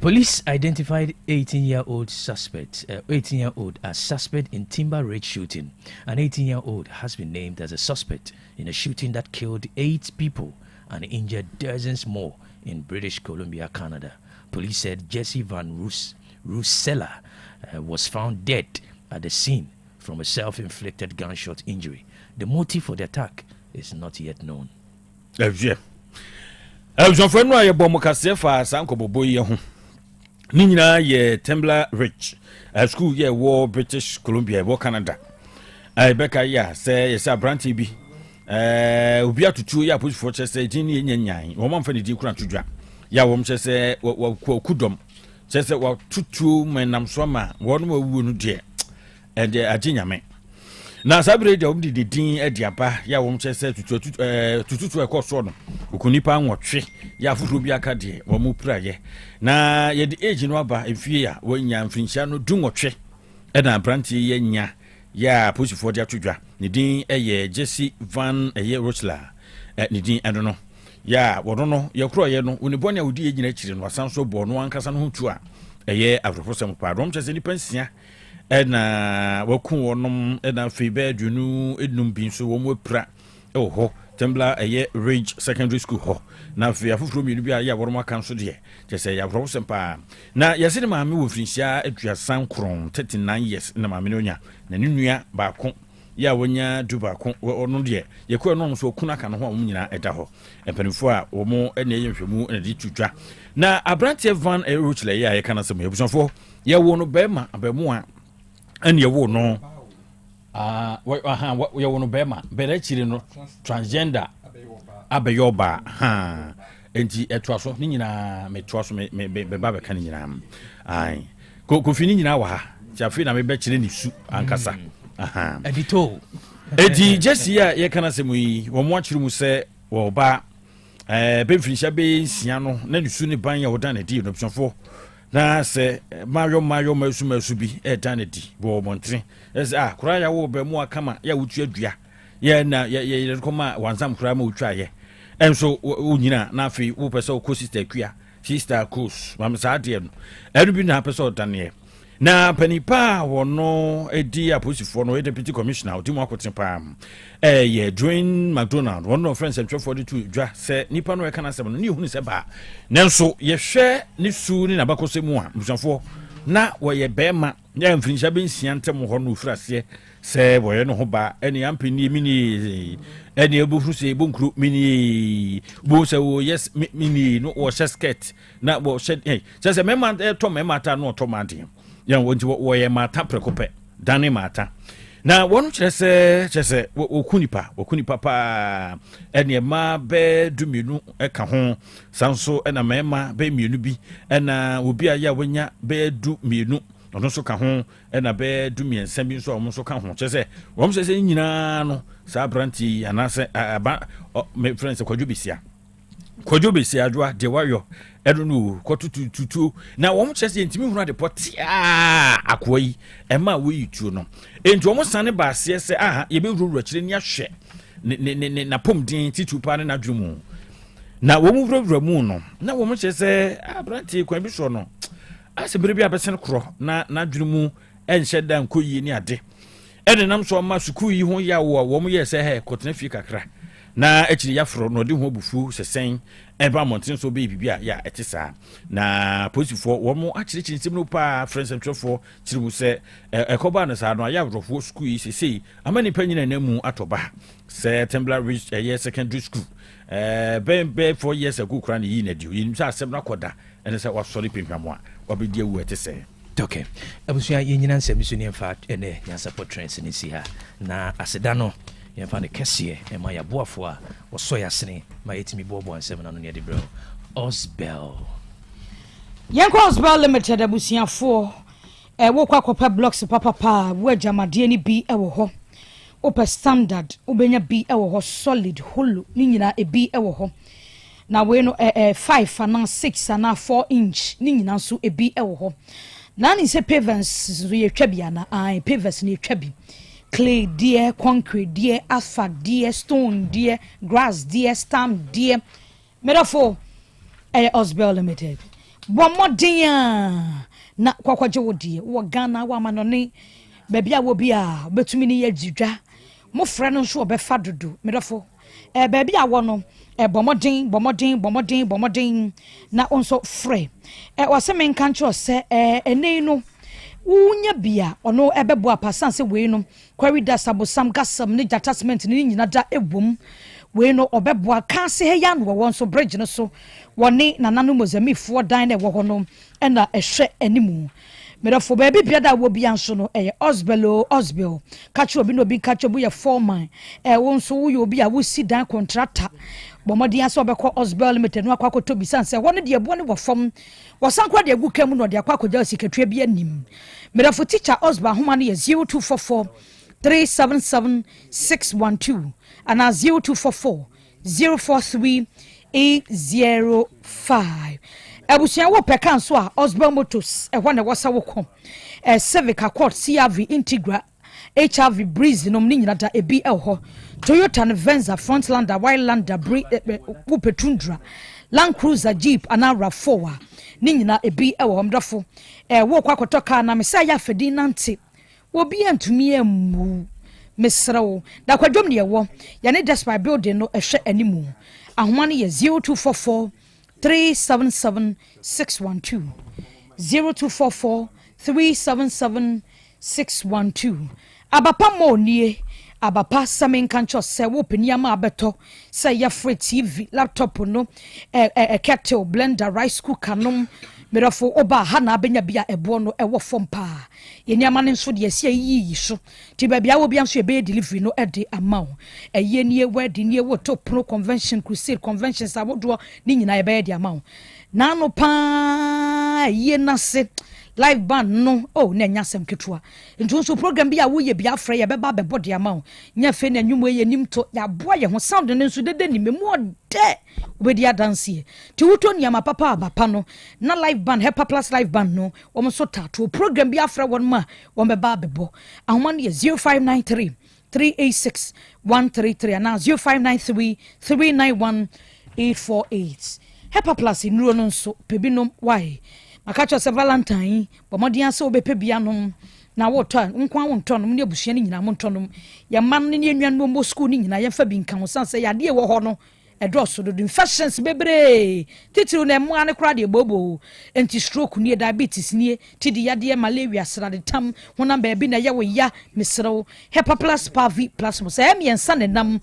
Police identified 18-year-old suspect, 18-year-old as suspect in Timber Ridge shooting. An 18-year-old has been named as a suspect in a shooting that killed 8 people and injured dozens more in British Columbia, Canada. Police said Jesse Van Roosella was found dead at the scene from a self-inflicted gunshot injury. The motive for the attack is not yet known. Nina ye Timber Ridge school ye war British Columbia war Canada. I beka ya say yes branty bi obi atutu ya push for chese jini nyanyan wo man fa di kura tudwa ya wo mche se kudom chese wa tutu menam so ma wo no wu no de ende aginyame na sabre de omdi de din adiapa ya wo mche se tutu ekoso no okunipa nwotwe ya fufuro bi aka de wo mu praye na ye de age no aba efie ya wo nya mfinhia no dunwotwe ena branti ye nya ya push for dia tudwa ni din eye Jesse Van Roosella ni din eno no ya wono no ye kro ye no unibone a wodi ye nyina kire no asanso bo no ankasa no hutu a eye afrofosem pa dom chese ni pansia ena waku wonom ena febe dunu ednum bin so wo mu pra ho Timber Ridge Secondary School ho na fi afufuro mi bi a ya woroma kan so de chese ya afrofosem pa na yese ni maame wo finhia aduasan kron 39 years na maame no nya na ne nua ba ko ya wonya dubako ono de yekọ no so kuna ka no ho nyina eda ho empanifo a wo mo ene yehwemu na di tudwa na Abrante Van Roosella ya yeka na semo ebusonfo ye wo no bema abamu a ene ye wo no ye wo no bema bere chiri no transgender abeyoba enti etwa so ni nyina metwa so me ba be ka ni nyina ai ko fini nyina wa ha chafi na me be chiri ni su ankasa edito edi Jesse ya ye kana semu yi wo mo akiri mu se wo ba be finisha be sia no na nusu ni ban ya wo dan edi no psonfo na se mayo masu bi dan edi bo montre ese kura ya wo be mu akama ya wutu adua ye na ye koma wansam kura ma wutwa ye enso unyina na afi wo pese ko sister course mam sa de no edu bi na pese dan ye na panipa wono edi aposifo no deputy commissioner odi mo akoten pa ye Dwayne McDonald one of friends and 42 dwa se nipa no e kana sem no ni hunu se ba nanso ye hwe ni su ni na bakosemu a busanfo na wo ye bema ya mfinisha be nsia ntem ho no ufrase se wo ye no ho ba eni ampeni mini eni ebufu se bonkru mini bo se wo yes mini no wo skirt na wo shed se mema to mema ta no to made ya wonti wo ye mata prekope dane mata na wonu kyerese okunipa pa ene ma be duminu eka ho sanso ena mema be mienu bi ena obi a ya wonya be du mienu ono so ka ho ena be du miensa bi so omo so ka ho kyerese wom sese nyina no sa branti anase aba me friends Kwaku Besia adwa de wayo edunu kotututu na wo mchese ntimi hunu de poti akwai ema wo yitu no enti wo sane ba ase se ye be wuru akire ni ahwe ne na pomdin titu pa ne na dwumu na wo mu wuru mu no na wo mchese abranti kwan bi so no ase bere bi abesen kro na dwumu enhye da nkoyi ni ade ene nam so ma suku yi ho ya wo mu ye se he kotena fi kakra na ekiri yafro no de ho bufu sesen eba montin so be bibia ya etisa na posifo wo mo akiri nsem no pa friends and trofo kirimu se ekoba no sa no ya rofo school yi sese amani panyina na mu atoba se Timber Ridge year secondary school be 4 years ago kra na yi na di yi sa asem na koda ene se wasori pimpamo a obedi awu etise. Okay, abusuya yenyina nsem so ne fa ene Nyansapo trends ni si ha na aseda no yɛmfa no kɛseɛ ɛma yɛaboafoɔ a wɔsɔ yɛ asene ma yɛtumi boaboa nsɛm no no ne yɛde brɛ Osbel yɛnkɔ Osbel Limited abusuafoɔ wokɔ akɔpɛ blocks papapa wo agyamadeɛ no bi ɛwɔ hɔ wopɛ standard wobɛnya bi ɛwɔ hɔ solid holo ne nyinaa ebi ɛwɔ hɔ na wei no 5 ana 6 ana 4 inch ne nyinaa nso ebi ɛwɔ hɔ na ne sɛ pavers so yɛtwa bi ana pavers no yɛtwa bi clay dear concrete dear asphalt dear stone dear grass dear stamp dear metaphor Osbel Limited bomodin na kwakwaje wodie wo Ghana wa manone baabi a wo bi a betumi ne yadidwa mo frɛ no nso obefa dodo metaphor baabi a wo no bomodin na onso frɛ wase menka nkyerɛ sɛ enei no unya bia ono ebebo apasan se we no corridor sabosam gasam ne attachment ne nyina da ebom we no obebo aka se he ya no wo nso bridge no so woni nanano mozamifo dan na wo ho no na ehwe animu merafo baabi bia da wo bia nso no Osbel kacho obi no obi kacho bu ye foreman wo nso wo ye obi a wo si dan contractor bomodi aso obekọ Osbel Limited no akwakoto bi sanse woni de ebo ne wo fom wosankwa de agu kam no de akwakoja sikatwa bi anim merafo teacher Osbel homa no ye 0244 377 612 and 0244 043 805 abusia wo peka nso a Osbel Motors ehwa na wosa wokọ Civic Accord CRV Integra HRV Breeze no ni nyina da ebi elho Toyota Venza Frontlander Wildlander Petundra Land Cruiser Jeep and RAV4 ni nyina ebi elho mdafo wo kwa kotoka na mesa ya fedi nante wo bi antumi emu mesrawo da kwadwom ne wo ya ne despite building no ehwe animu ahoma ne ye 0244 377 612 0244 377 612 abapa monie abapa samen kancho se wo peniama abeto se ya free TV laptop no kettle blender rice cooker no merafo oba ha na abenya bia ebo no ewo fom pa ye niama ne nso de asia yiyi so ti ba bia wo bia nso ebe delivery no ede amaw eye nie wedding nie wo top pro convention crusade conventions abodo ni nyina ebe de amaw na no pa ye na se live band no na nyasem ketua ntu nso program bi a wo ye bia frɛ ye beba bebo de amaw nya fe na nwumo ye nimto ya boa ye ho sound ne nso dede ni memu ode obedi adanse ti wuto niama papa abapa no na live band Hepa Plus live band no wo so tato program bi afra won ma wo beba bebo ahoma ne 0593 386 133 and 0593 391 848 Hepa Plus inuro no nso pebinom why makacho se Valentine bomodian se obepe bia no na woto nkwa wonto no ne abusua ni nyina monto no ya man ne nwan no school ni nyina ya fa bi nka ho sanse ya de wo ho no edoso do infections bebre titiru na mo ane kra de bobo anti stroke ni diabetes ni tidi ya de malaria sra de tam honam ba bi na ya wo ya mesrew Hepa Plus Pavi Plus mo se me ensa ne nam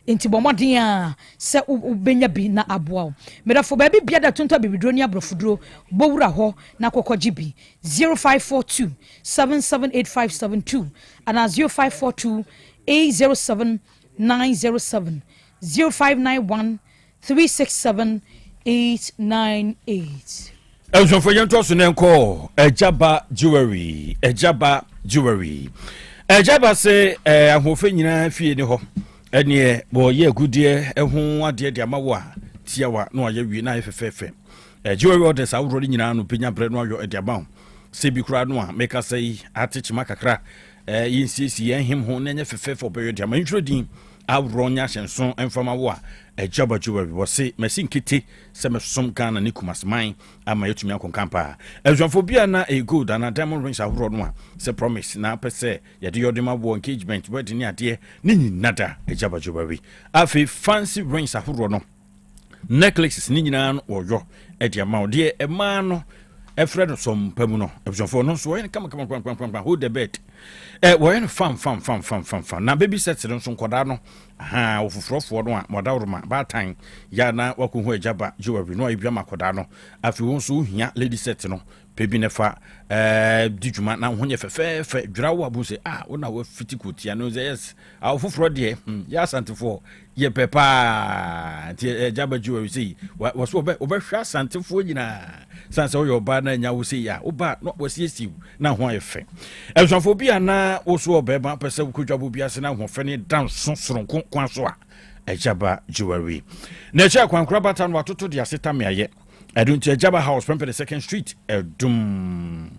enti bomodin a se ubenya bi na aboa merafo ba bi bia da tonto bibidro ni abrofudro bowura ho na kokoji bi 0542 778572 and 0542 807 907 0591 367 898. Elson for yanto so nenko Ejaba Jewelry Ejaba say ahofe nyina fie ni ho ene bo ye gudie eho ade de amawa tiawa na oye wi na efefefe jewelry orders awro nyina no penya bre no ayo de amawo se bi kura no a meka say atechima kakra yinsisi ehim ho na nya fefefe obeyo de amawo din awro nya hyenso emfama wo a Ejaba Jewelry wo se mesin kiti se mesom Ghana ni kumasman ama yetumi akonkampa ezwanfo bia na a gold and a diamond rings awro no a se promise na pese ye de yodema bo engagement wedding ni ade ni nyinada Ejaba Jewelry afi fancy rings awro no necklaces ni nyina no oyo e de ma de e ma no e frɛ no som pamu no ezwanfo no so wen kama hold the bed wen fam na baby set no so nkoda no ofufrofo no a modawroma batan ya na wakohu Ejaba Jewelry no ibia makoda no afi won so hia lady set no pebi nefa di dwuma na ho nye fefefe dwura wo abu se wona wo fiti kotia no say yes awofoforo de ya asantefo ye pepa ti jaba jiwa say wo so obehwa asantefo nyina sanse wo yoba na nya wo say ya oba no wasiesi na ho ayefe esuafo bia na wo so obeba pese kodwabo bia se na ho fe ne dan sosoronko kwan so a ejaba jiwa na echa kwankura bata no atoto de aseta me aye Edunti Jaba House, Pempe the 2nd Street, Edum.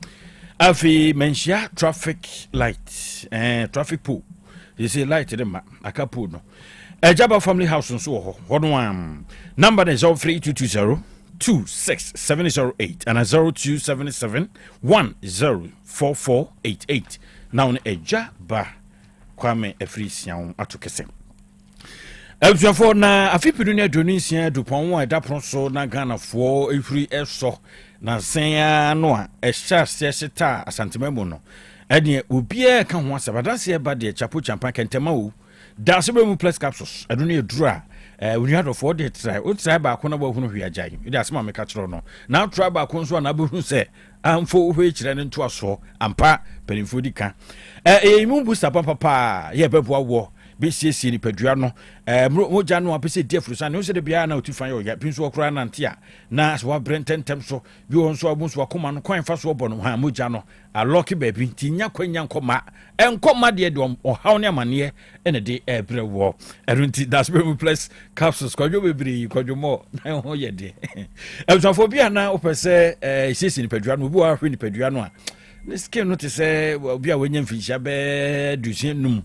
Afi menshia traffic light, traffic pool. You see light in the aka pool no. Jaba Family House and so on. Number is 03220-26708 and 0277-104488. Now Jaba Kwame Efrisian Atukese. Elsuafo na afipidu ne Indonesia dupon wa edapron so na Ghana fo efri eso na sen no a ehya seseta asantememu no ede obia ka ho asabadanse e ba de chapo champan kentema o dasebemu plus capsules ado ne edura we had of for the try o try ba ko na ba hunu hwi agyan ide asema me ka kiro no na try ba ko so na ba hunu se amfo hwe kire ne nto aso ampa penifo dika imu booster papa ye beboa wo BCC ni pedua no moja no apese defru sa no se de bia na otifan yo ya pinso okra na ntia na so wa brententem so bi won so abun so akoma no kwan fa so obo no ha moja no a lucky baby tinya kwanya nkoma enkoma de o haw ne amane ene de ebre wo erunti that's very plus capsules kwadwo bebri kwadwo mo na ho ye de eltafo bia na opese BCC ni pedua no bi wa hwe ni pedua no a skin no te se bia wanya mfinsha be dusin num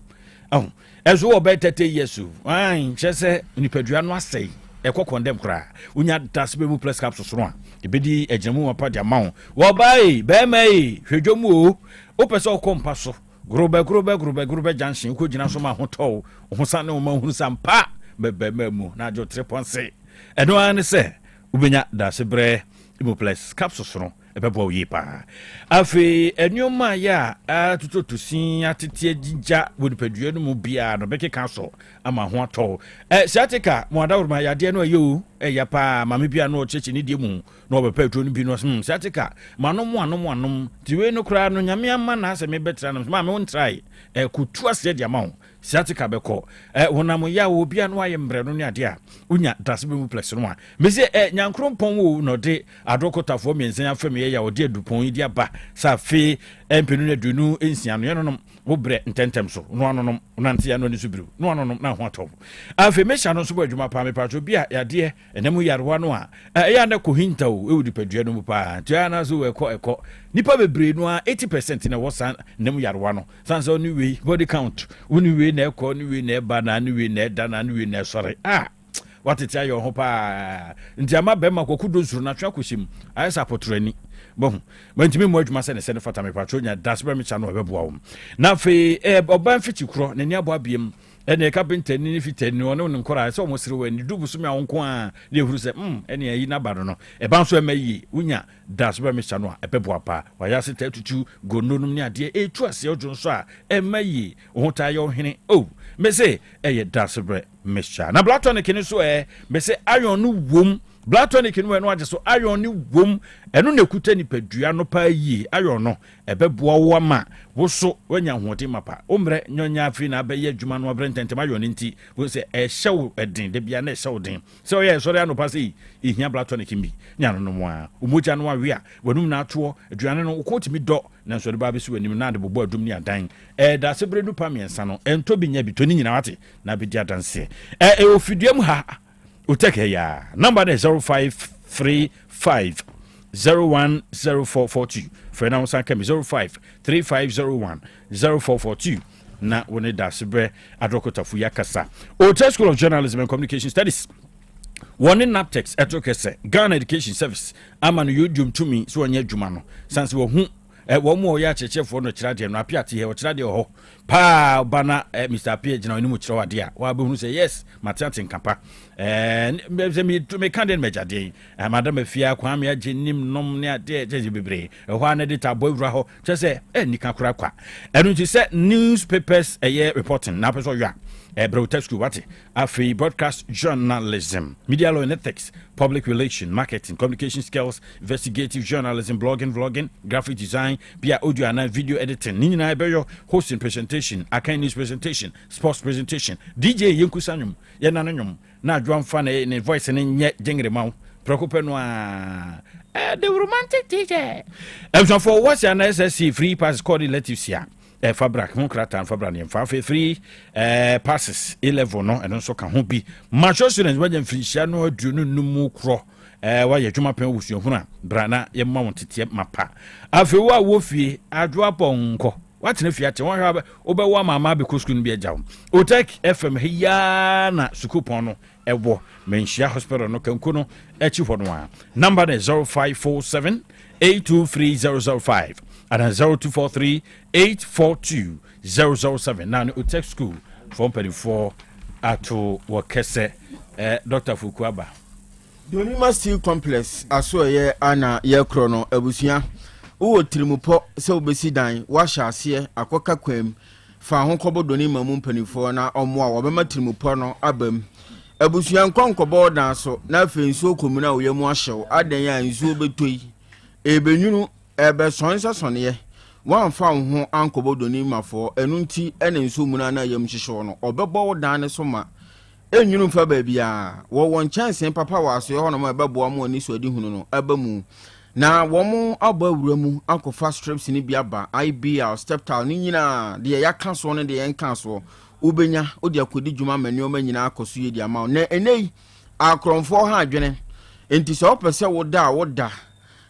ezo obe 30 years ai chese nipadua no asei ekokondem kra unya dasbemu plus capsules no a ebedi ejemu wapa dia mawo wo bai be mai hwedwomu o opese okompa so grobe junction ko gina so ma hoto ho sane o ma hunu sampa be mamu na jo 3.6 eno an se ubenya dasbre imu plus capsules no ebebo yipa afi enyoma ya tutotusin atete jinja wonipadua no mu bia no beke kanso ama ho ato siatika mo adawurma ya de no ayo yapa mame bia no cheche ni die mu no obepetro no bi no siatika manom tiwe no kra no nyame ama na se me betra no ma me won try kutu ase dia ma ho siatika beko wonam ya wo bia no aye mbre no ne ade a unya dasbe mu plus no a me se nyankrompon wo no de adokotafo miensen afem ye ya ode adupon yi dia ba sa fe empenu na dunu ensia no ye no wo bre ntentem so no anonom nante ya no ni subiru no anonom na ho atop afi me sha no so badwuma pa me patro bia ya de enemu yarewa no a ya na ko hinta o e dipadua no mu pa tia na so eko nipa bebre no a 80% na wo san enemu yarewa no san so ni we body count uni we na eko ni we na eba na ni we na eda na ni we na sorry watete ayo ho pa ndiama be ma kokudo zuru na twa koshim ayesa potrani bon bantimi mo adwuma se ne se ne fata me patronya dasbe me cha no beboa wo na fe oban fiti kro ne ni abo abiem ene kapenta ni fitani ono ne nkora se o mosire wani dubu so me awonko a ne huru se ene ayi na bado no ban so emayi unya dasbe me cha no beboa pa waya se tatutu gononum ne ade etu ase odwo so a emayi ho ta yo hene me say dasbe mesha na blood tonic ni so me say iron no wom blood tonic ni we no age so iron ni wom eno na kuta ni padua no pa yi iron no ebeboa wo ma wo so wanya hote mapa omre nyonya afi na abaye adwuma no obrententem iron nti wo say ehyew edin de bia na ehyew den so ye sorry ano pa say ihia blood tonic mbi nya no mo a omoja no awe a wanum na ato aduane no ko timi do na so de ba be so wanim na de bobo adum ni adan da sebre du pa miensa no ento bi nya bi to ni nyina wate na bi dia danse ofiduam ha Otec ya number is 0535 010442 for now sankam 0535010442 na woni dasbre adrokotafu yakasa Otec School of Journalism and Communication Studies one in Naptex etokese Ghana Education Service amanu yodum to me so anya dwuma no sanse wo hu wo mo ya chechefo no kirade no apiate he wo kirade ho pa bana Mr. P gina oni mu kirade a wa be hu say yes matante nkapa me kanden mejade madam afia kwame agenim nom ne ade jeje bebre ho ana de tabo wura ho che say nika kura kwa enu ti say newspapers reporting na peso ya Otec School wate afi broadcast journalism, media law and ethics, public relation, marketing, communication skills, investigative journalism, blogging, vlogging, graphic design, via audio and video editing, nina beyo hosting presentation, akan news presentation, sports presentation, DJ yenkusanyum yenananyum na drum fan ne voice ne nye jengre maw preocupe no the romantic DJ. And for what's an SSC free pass correlatives here. Fabric, Monkratan, Fabranian, Fafe 3 passes 11 no, and also can be. Mature students, when you finish, no, do no more crow. Why you jump up with your Brana, your mounted yet mapa. After what woofy, I drop on co. What's if you had to have over one mamma because couldn't be a job. Otec FM Hiana Sukupono, a war, Menshia Hospital, no Cancuno, Echifonwa. Number is 0547 823005. And 0243-842-007. Now, Otec School from 34 to Wakese, Dr. Fukuaba. Donima Steel Complex, Asoye, Anna, Yekrono, Ebusia, Uo Trimupo, so Besidan, Washa, Sie, Akoka Quem, Fahon Kobo Donima Mumpenifo, na Omwa, Wabema Trimupono, Abem, Ebusian Concobo Danso, Nafin so Kumuna, Yamwasho, Adaya, and Zubetui, Ebenunu. Ebe sonsa sonye wan fa ho ankobo donima for enunti ene nso muna na yam hihye no obebo dan ne so ma enyunu fa ba bia wo won chance papa waso ye hono ma bebo am ani so adi hunu no aba mu na wo mu aba awura mu akofa strips ni bia ba IBL step town ni nyina de ya ka so ne de yen ka so ubenya odi akodi djuma mani o ma nyina akoso ye di ama na enei akronfo ha adwene enti so opese wo da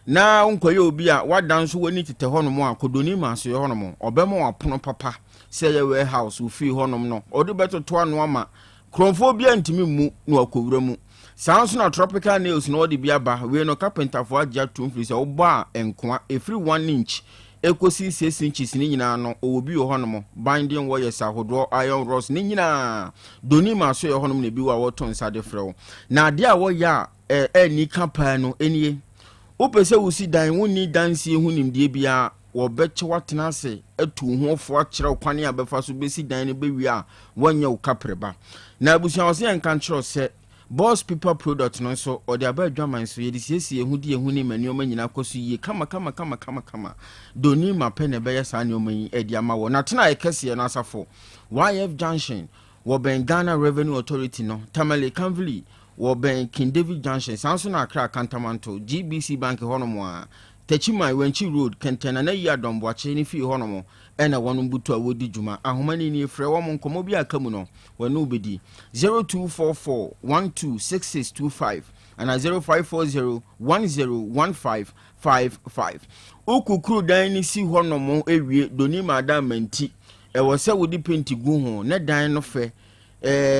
na unkoye obi a wadanso wani tete honom a kodoni ma so honom obemo apono papa say ye warehouse ufi honom no odi beto to anu ama kromfo bia ntimi mu na akowura mu sanso na tropical nails no odi bia ba we no carpenter fo agya tumfiri say obo a enkoa every 1 inch ekosi 6 inches ni nyina no obi honom binding wires ahodo iron rods ni nyina doni ma so honom na bi wa woton sade frew na ade a wo ya ni kapa no enie Opese wusi dan woni dansi hunim die bia wo beche watena se atu huofo akere kwane abefa so besi dan ne bewi a wonye wo kapreba na abusia wo se enka nchero se boss people product no so ode abadwaman so ye disiesie hudi ehuni mani o manyina koso yi kama doni ma pene be yesa ne o manyi edi ama wo na tena ekese na asafo YF Junction wo ben Ghana Revenue Authority no Tamale Kanvili wo ben King David Junction sanso na Accra Kantamanto GBC Bank honomo a Techima Wenchi Road Kentena na ya domboache ni fi honomo ena wonu butu awodi djuma ahomani ni frɛ wo nkomo bi akamu no wanu bedi 0244126625 ana 0540101555 ukukuru dan ni si honomo ewie doni madam menti wo se wodi penti gu ho ne dan no fɛ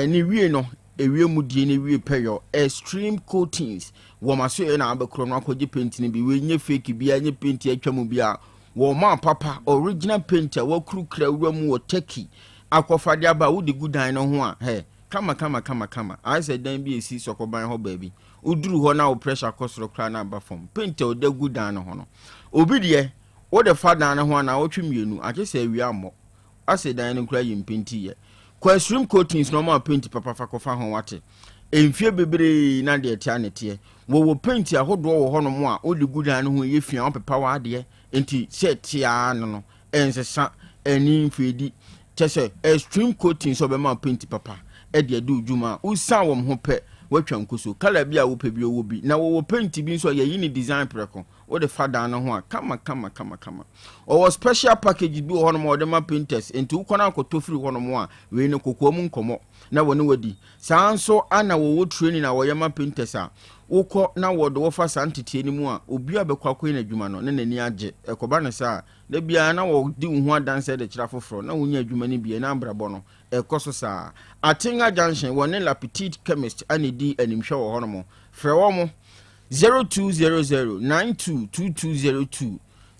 ni wie no ewie mudie ne wie peyo extreme coatings wo maso e na abekro no akogye paint ne bi we nye fake bi anye paint atwamu bi a wo ma papa original paint a wakuru krawura mu wo Turkey akofade aba wo de gudan no ho a he kama I said dan bi esi sokoban ho ba bi uduru ho na wo pressure kosoro kra na aba form paint o de gudan no ho no obi de wo de fada na ho na wo twemienu akese awi ammo ase dan no kra yim paint ye Extreme coatings normal paint papa fakofa ho wate emfie bebre na de tia nete wo paint ahodo wo hono mo a odi gudan no ho ye fia opepa wa de enti set ya no ensesa ani mfedi chese extreme coatings obema paint papa e de adu djuma usa wo ho pe watwa nkoso kala bia wo pe bi wo bi na wo paint bi so ye yini design preko wo de fada no ho a kama o special package bi wo hono mo de ma painters enti wo kona akoto free hono mo a we ne kokko mu nkomo na wo ne wadi sanso ana wo training na wo yama painters a wokọ na wo de wo fa santetie ni mu a obi abekwa kọ na adwuma no ne nani age ekoba ne sa da bia na wo di wo ho adanse de kira foforo na wo nya adwuma ni bia na ambrabo no ekoso sa Atinga Junction wo ne la petite chemist anedi animhwe wo hono mo frɛ wo mo 0200922202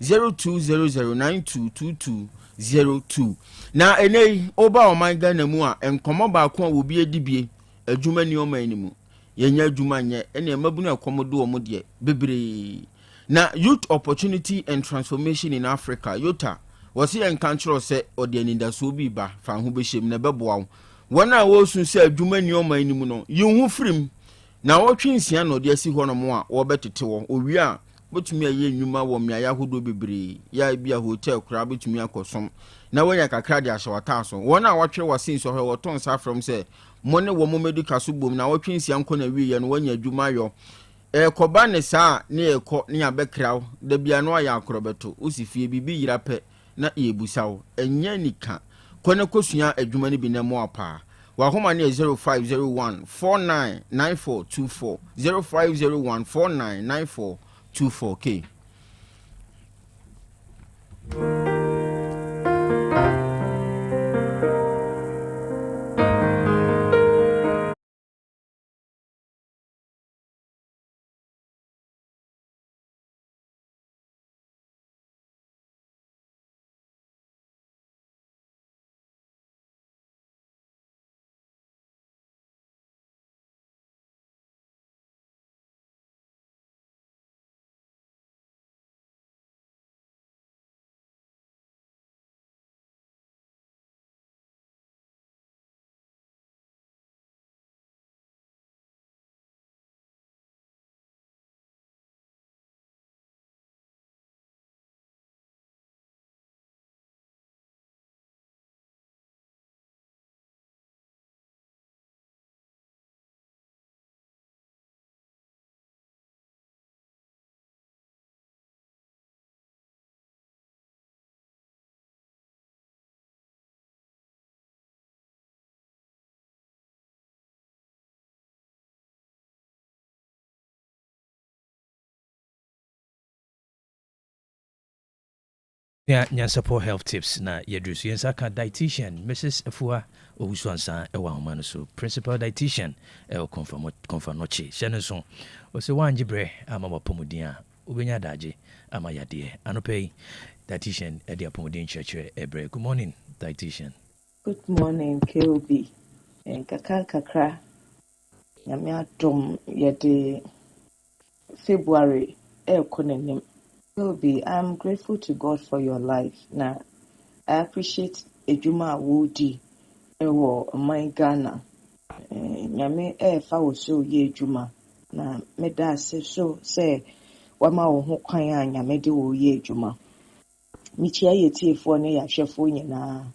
0200922202 na enei oba o man Ghana mu a enkomo ba ko a wo bi edibie adwuma ni o man ni mu yenya adwuma nye ene mabunu akomodo o mo de bebre na Youth Opportunity and Transformation in Africa YOTA wasi enkanchro se ode anindaso bi ba fa ho behiem na beboa wɔn a wɔsu sɛ adwuma ni ɔman ni mu no yehu firim na wɔtwe nsia no de asi hɔ no mo a wɔbɛtete wɔ owie a botumi ayɛ nnwuma wɔ mmeaeɛ ahodoɔ bebree ya bi a hotel koraa botumi akɔsom na wɔnya kakra de ahyɛ wata so wɔn a wɔtwe wɔ sin so hɔ wɔtɔn sa from sɛ mo ne wɔ mo medical so bom na wɔtwe nsia nkɔ na wie no wɔnya adwuma yɔ kɔba ne saa ne ɛkɔ ne abɛkraw da bia no ayɛ akorɔbɛto wosi fie bibi yira pɛ na yɛbusaw ɛnyɛ nika kɔne kɔsua adwuma no bi na mo apa wahoma ne 0501 499424 0501 499424k. Nyansapo health tips na yadrusu yensaka dietitian Mrs. Afua Owusu Ansa ewa homa so principal dietitian confirm noche shene so o se wanjibre ama wapomudin a obenya daje ama yade anopai dietitian e de apomudin church ebre. Good morning dietitian. Good morning KOB kakra nyame adom yede February ekonenim. Toby, I'm grateful to God for your life. Now, I appreciate Ejuma Wodi Ewo my Ghana. Nyame fa wo so ye Ejuma. Na meda se so say wama wo ho kwan a nyame de wo ye Ejuma. Michia ye tiefo ne ya hwefo nyina.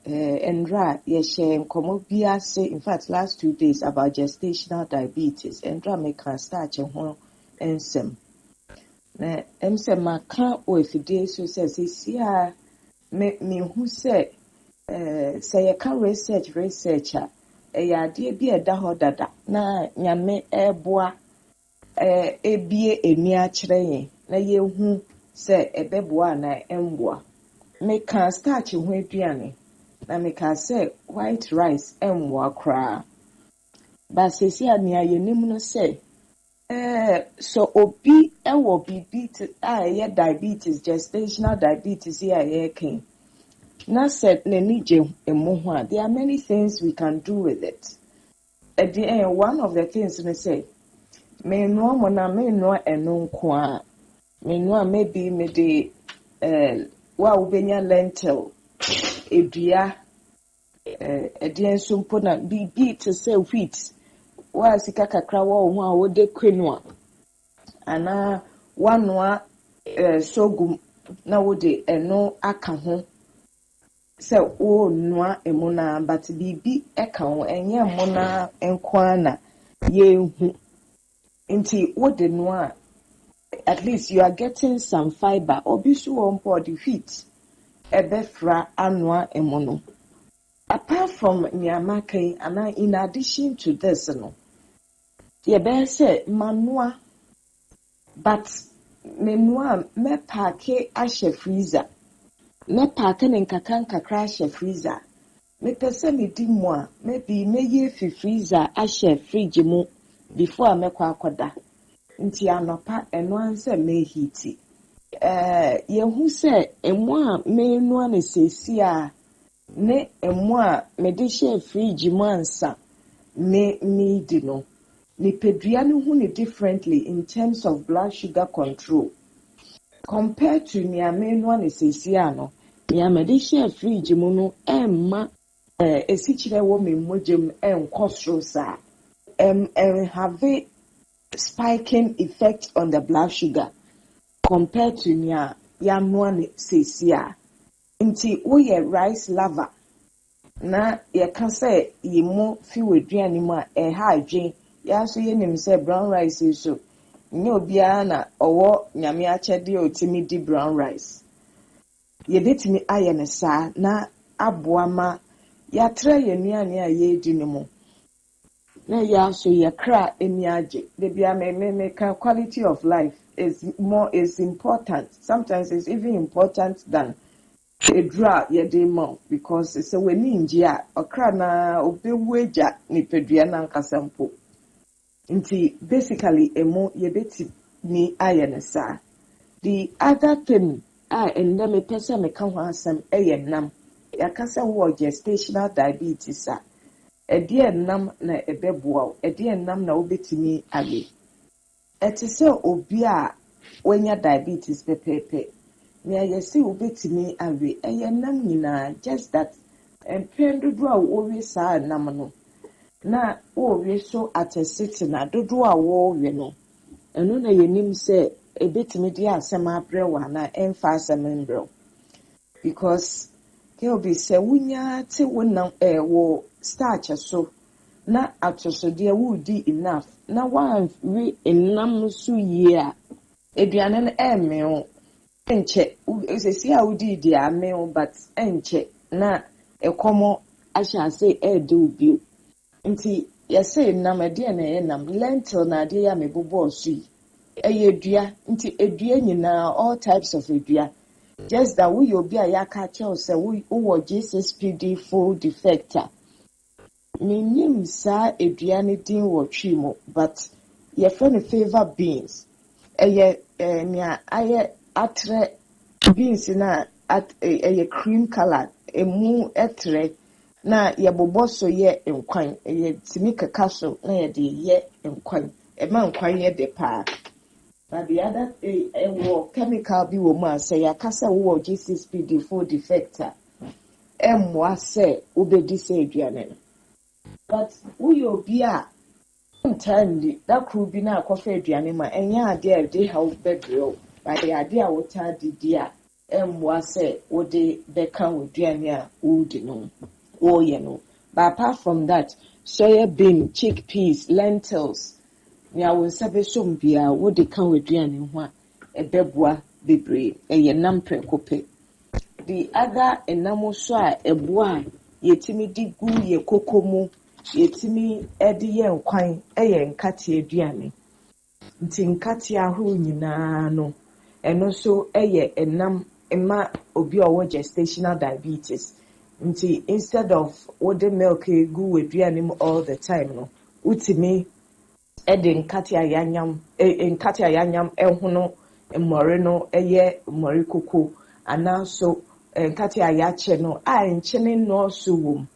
Endra ye share nkomo bia say in fact last 2 days about gestational diabetes. Endra me can start ho ensem. Na emse maka o efide so say a me hu say say ka research a ya de bi eda ho dada na nyame eboa ebie eni a kire yen na ye hu say ebeboa na emboa me can start ho aduane na me can say white rice emboa kra ba say a me ayenim no say so obi ewo bibi ye diabetes gestational diabetes ye ken na said ne nije emo ho there are many things we can do with it at the end one of the things me say me no mo na me no eno nko a me no maybe me de wa ubenya lentil edua edien so mpo na bibi to say wheat wa sika kakra wa ho a wo de kwenua ana wanua sogum na wo de eno aka ho se o noa emuna but bibi eka ho enye mona enkwa na yehu nti wo de noa at least you are getting some fiber obisu on body wheat ebefra anoa emono apart from nyamakai ana in addition to this no ye be say manua but menua me paake ahye freezer me paake ne nkakra ahye freezer me pese me di mu a maybe me ye fi freezer ahye fridge mu before amekwa akoda nti anopa eno anse me heat ye hu say emu a me nua ne sesi a ne emu a me de hye fridge mu ansa me need no ni pedua no hu ni differently in terms of blood sugar control compared to ni amenu an esesi ano ni amede share fridge mu no emma esikyire wo me mogem enkosro sa have a spiking effect on the blood sugar compared to nya yanwan sesia nti wo ye rice lover na ye ka say ye mo fi waduane mu a ha adwen ya so ye nim say brown rice so nye obia na owo nyame akyede otimi di brown rice ye betimi aye ne sa na aboa ma ya tra ye nuane a ye di ne mu na ya so ye kra emi age de bia me quality of life is important. Sometimes it's even important than a draw ye de mo because it's a weninjia okra na obeweja ni pedua na nkasampo nti basically emo ye beti ni ayenesa. The other thing and me pesa me kan ho asem nam yakasa wo gestational diabetes edi nam na ebeboa edi nam na obetimi age etise obi a wenya diabetes pepepe na yesi obetimi age nam nyina just that empendodo a wo sa nam no na wo so atesiti na dodo a wo no eno na yenim se ebetimi di asem abrewa na emfa asem mbrew because can be say wunya te wonam wo starch so na atosode wudi enough na wan we enam so yia eduane no emeo enche esesi a wudi di ameo but enche na ekomo asha say do bio nti yese nam ade na enam lentil na ade ya mebobo so eyedua nti edua nyina all types of edua just that we obi a yaka say we wo GSSPD full defector minim sa eduane din wo twimo but ye friend favor beans nya aye atre beans na cream color emu etre na ye bobo so ye nkwan ye timi kaka so na ye de ye nkwan ma nkwan ye de pa. But the other chemical be woman say yakasa wo GSSPD full defector emwa say obedi say aduane. But we obi a entirely that could be na akofa aduane ma enya ade dey help bedro but the idea water di dia emwa say wo de beka aduane a wo di no wo ye no. But apart from that, soya bean, chickpeas, lentils ya won sabe som bia wo de kan waduane ho a ebeboa bebre eye nam prekope. The other enamo so a eboa yetimi di gu ye kokomu yetimi edi ye nkwan eye nkate aduane nti nkate ahoro nyina no eno so eye enam ema obi owo gestational diabetes nti instead of wode milk gu waduane mu all the time no utimi edi nkate ayanyam ehono mmore no eye mmore koko anaso nkate ayache no a nchene no so wom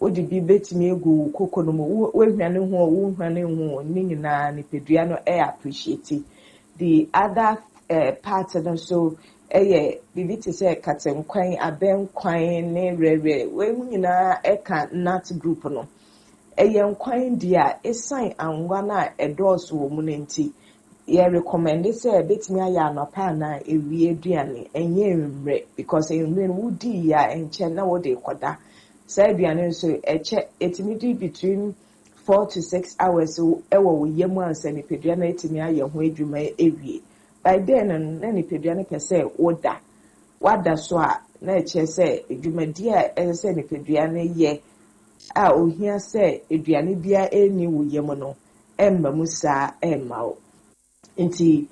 odi bi betimi egu koko no mo wehwane ho wo hwane ho ni nyina ni pedua no appreciate the other part no so bibi te say katenkwan abenkwan ne rere we nyina eka nut group no nkwan dia esan angwa na edos wo mu nenti ye recommend say betimi aya anopa na ewie aduane enye nwre because enwe wudi ya enche na wo de koda say aduane so eche etimi between 4 to 6 hours ewo wo yemu ansa ni pedua na etimi aye ho adwuma ewie by then na ni pedua na pese wada so a na eche say adwumadi a ese ni pedua na ye a ohia say aduane bia eni wo yemu no emma musa emma o nti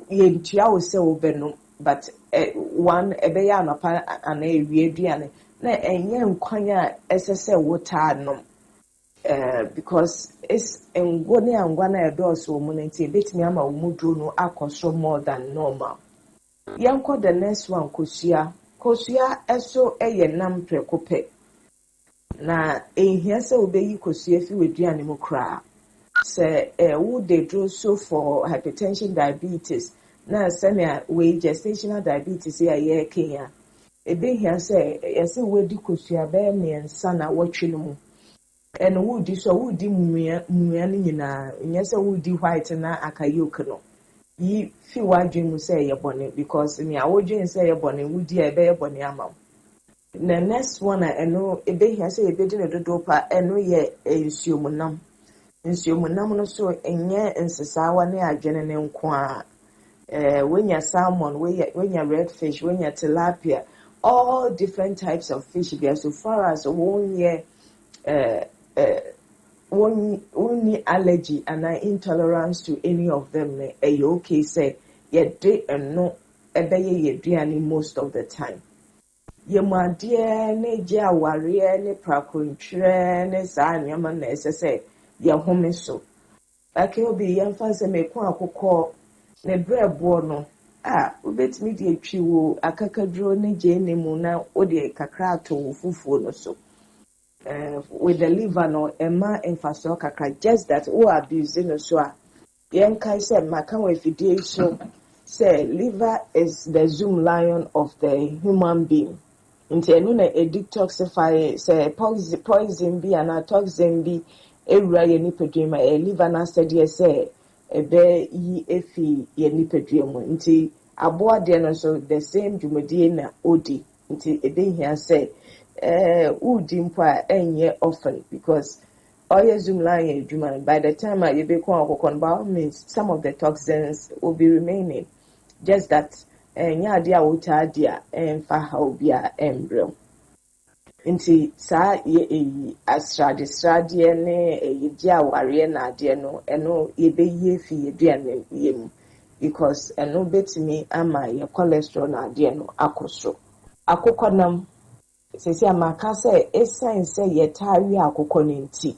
ye ntua wo se wo beno but one ebeya anapa ana ewie aduane na enye nkwan a esese wo taa no because it's angwa na edoso mu nti betimi ama wo mudro no akoso more than normal. Yanko the next one kosua eso eye nam prekope na ehia se obeyi kosua fi waduane mu kra se wo de dro so for hypertension diabetes na senior we gestational diabetes ya ye Kenya ebe hia say yesi wedi kosua be miensa na watwe no mu eno wudi so wudi mmua ni nyina nyese wudi white na akayoke no yi fi wadwe mu say ye bone because me awodwe say ye bone wudi ebe ye bone ama the next one eno ebe hia say ebe di ne dodo pa eno ye nsuomunam no so enye nsesawa ne adwene ne nko a when you salmon, when you redfish, when you tilapia, all different types of fish. So far as one allergy and intolerance to any of them, you okay say you do and no you most of the time. You my dear ne ja warrior ne prakuntre ne sa nyama na say you home so. Like be young fancy me kwa ne brebo no ubetimi de atwiwo akakadro ne je ne mu na ode kakra to fufuo no so with the liver no ema emfaso kakra just that abuse no so a yen kai say maka we fidie so say liver is the zoom lion of the human being nti enu na detoxify say poison bi and toxin bi ewura ye ni pedwema liver na study say ebe yi efi ye nipadua mu nti aboa de no so the same dwumadie na odi nti ebe hia say udi mpa enye often because oil zoom line adwuma by the time you be kwa kokon means some of the toxins will be remaining just that nya de a wota de a emfa ha obi a embrem nti sa ye astrade ne ye aware na ade no eno ye be ye fi ye duane yem because eno betimi ama ye cholesterol na ade no akoso akokonam sesi amaka say esan say ye tawi akokɔ ne nti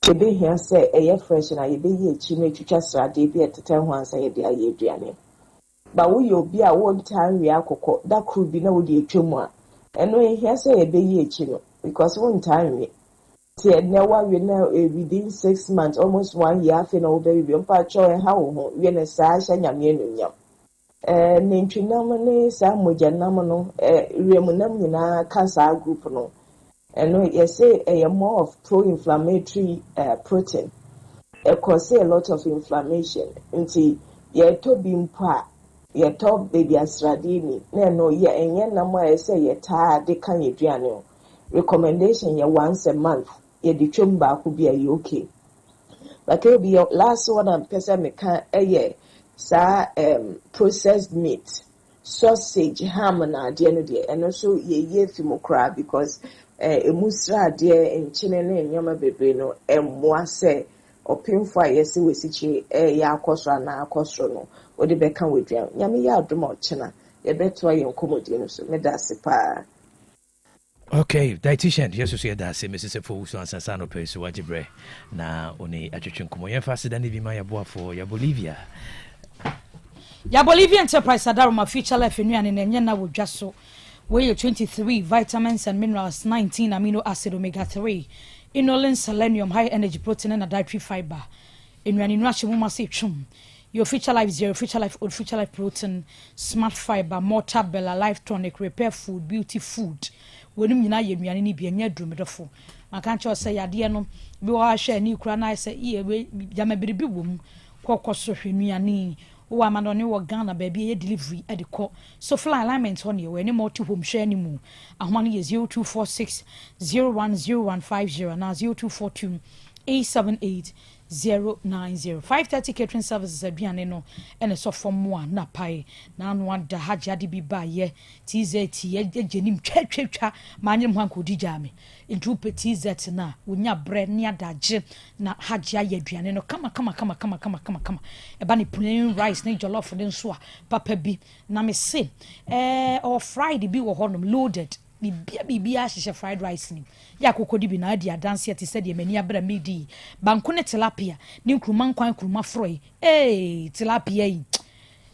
ebe hia say eye fresh na ye be ye chi na twitwa srade bi eteten ho ansa ye de aye duane ba wo ye obi a wo ntawi akokɔ da kru bi na wo de etwemu a eno here say ebe ye echi no because one time tie never we now within 6 months almost 1 year afi na obe bi mpa cho ha wo ho we na sa sha nyame enunyam nintwinam ne sa mojanam no remunam nyina cancer group no eno you say more of pro-inflammatory protein it cause a lot of inflammation until ye to be mpa ye top baby asradini no ye enye namo e say ye ta de kan ye duane recommendation ye once a month ye di twomba ko bia ye okay but it be your last one and person me kan sa processed meat sausage ham na de no de and also ye fimokra because emusra de enchine na enyama bebre no emmoa say opinfo a yesi wesichi ya akosro na akosro no odi beka wedua nyame ya adoma ochena ye beto ye nkomodi no so me da sepa. Okay, dietitian yesu so da se Mrs. Fo so ansasa no peso wajibre na oni atwetwe nkomo ye fa seda ne bi ma ya boafo ya Bolivia Enterprise Adaroma feature life nuane na enye na wodwa so we 23 vitamins and minerals, 19 amino acid, omega 3, inulin, selenium, high energy protein and dietary fiber. Nuane no ahye muma se twum. Your Future Life Zero, Future Life Old, Future Life Protein, Smart Fiber, Mortar Bella, Life Tonic, Repair Food, Beauty Food. Wenim nyina ye nuane ni bia nya drumedofo. Maka nche say ade no bi wa hwe ni kura na say iye we jama biribi wom kokoso hwe nuane wo amanone wo Ghana baby ye delivery e de ko so fly alignment on ye we ni multi home share ni mu ahoma ye 0246 010150 na 0242 878 090 530 catering services aduane no ene so from mo na pai na no ada haja de bi ba ye TZT ye genim twatwatwa manyem ho ankodi jame into TZT na wonya bread ni adaje na haja ye aduane no kama e ba ni plain rice ni jollof den so a papa bi na me se or fried bi wo honom loaded bibia hye fried rice ni ya kokodi bi na adi adanse ate se de mani abra medi banko ne tilapia ni nkruma nkwan kruma froi tilapia yi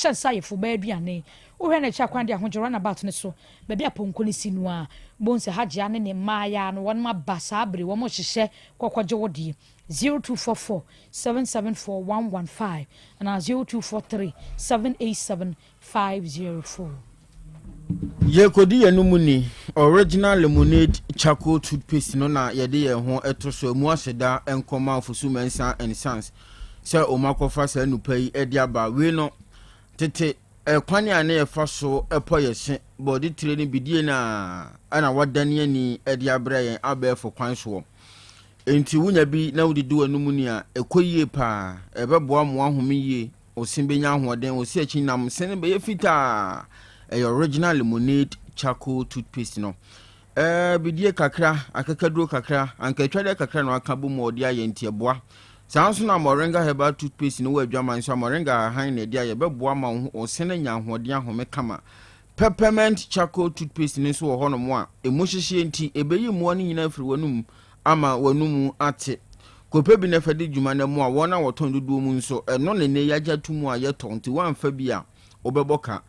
hyehyɛ nsa yɛ fo ba aduane wohwɛ na cha kwan de ahogye run about ne so baabi aponko ne si no a bonse hagye ane ne maaya no wɔn aba saa bere wɔn hyehyɛ kɔkɔgye wodie 0244 774 115 and 0243 787 504. Yekodi yanumuni original lemonade charcoal toothpaste no na yede ye ho eto so mu aseda enkoma ofusu mensa and sans se omakofa sa nupai edi aba we no tete kwani ane ye fa so epo ye hye body training bidie na ana wadane ani edi abra yen abefo kwan so enti wunya bi na wudidu anumuni a ekoyie pa ebeboa mo ahome yie osimbenya ahoden osi achi nam sene be yefita original lemonade charcoal toothpaste no bidie kakra akakaduro kakra ankatwade kakra no aka bomu odi ayenti eboa sanso na moringa herbal toothpaste no wadwaman so moringa han na dia ye beboa ma osene nya ahoden ahome kama peppermint charcoal toothpaste ni so ho no mo a emohyehye enti ebeyi mo no nyina afiri wanum ama wanumu ate kope bi na fadi dwuma na mo a wona woton dodo mu nso eno ne ne yagya tumu a ye tonti wanfa bi a obeboka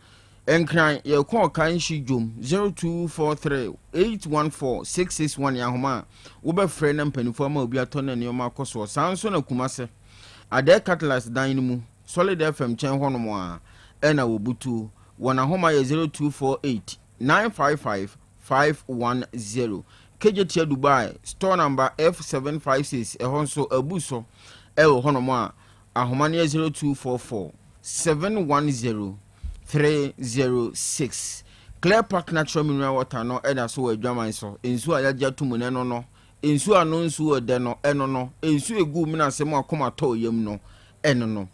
enkran ye ko kan shi jom 0243 814 661 ya homa wo be frɛ na mpanifo ma obi ato na ne ma koso sanso na kumase ade catalyst dan ni mu solid fm chen ho no mo a ena wo butu wona homa ye 0248 955 510 KJT Dubai store number F756 ehonso abuso ewo ho no mo a ahoma ne 0244 710 306 Clear Park Natural Mineral Water no eda so adwaman so ensu ayaja tumu ne no ensu anu nsu ode no eno no ensu egu mi na sema akoma to yam no eno no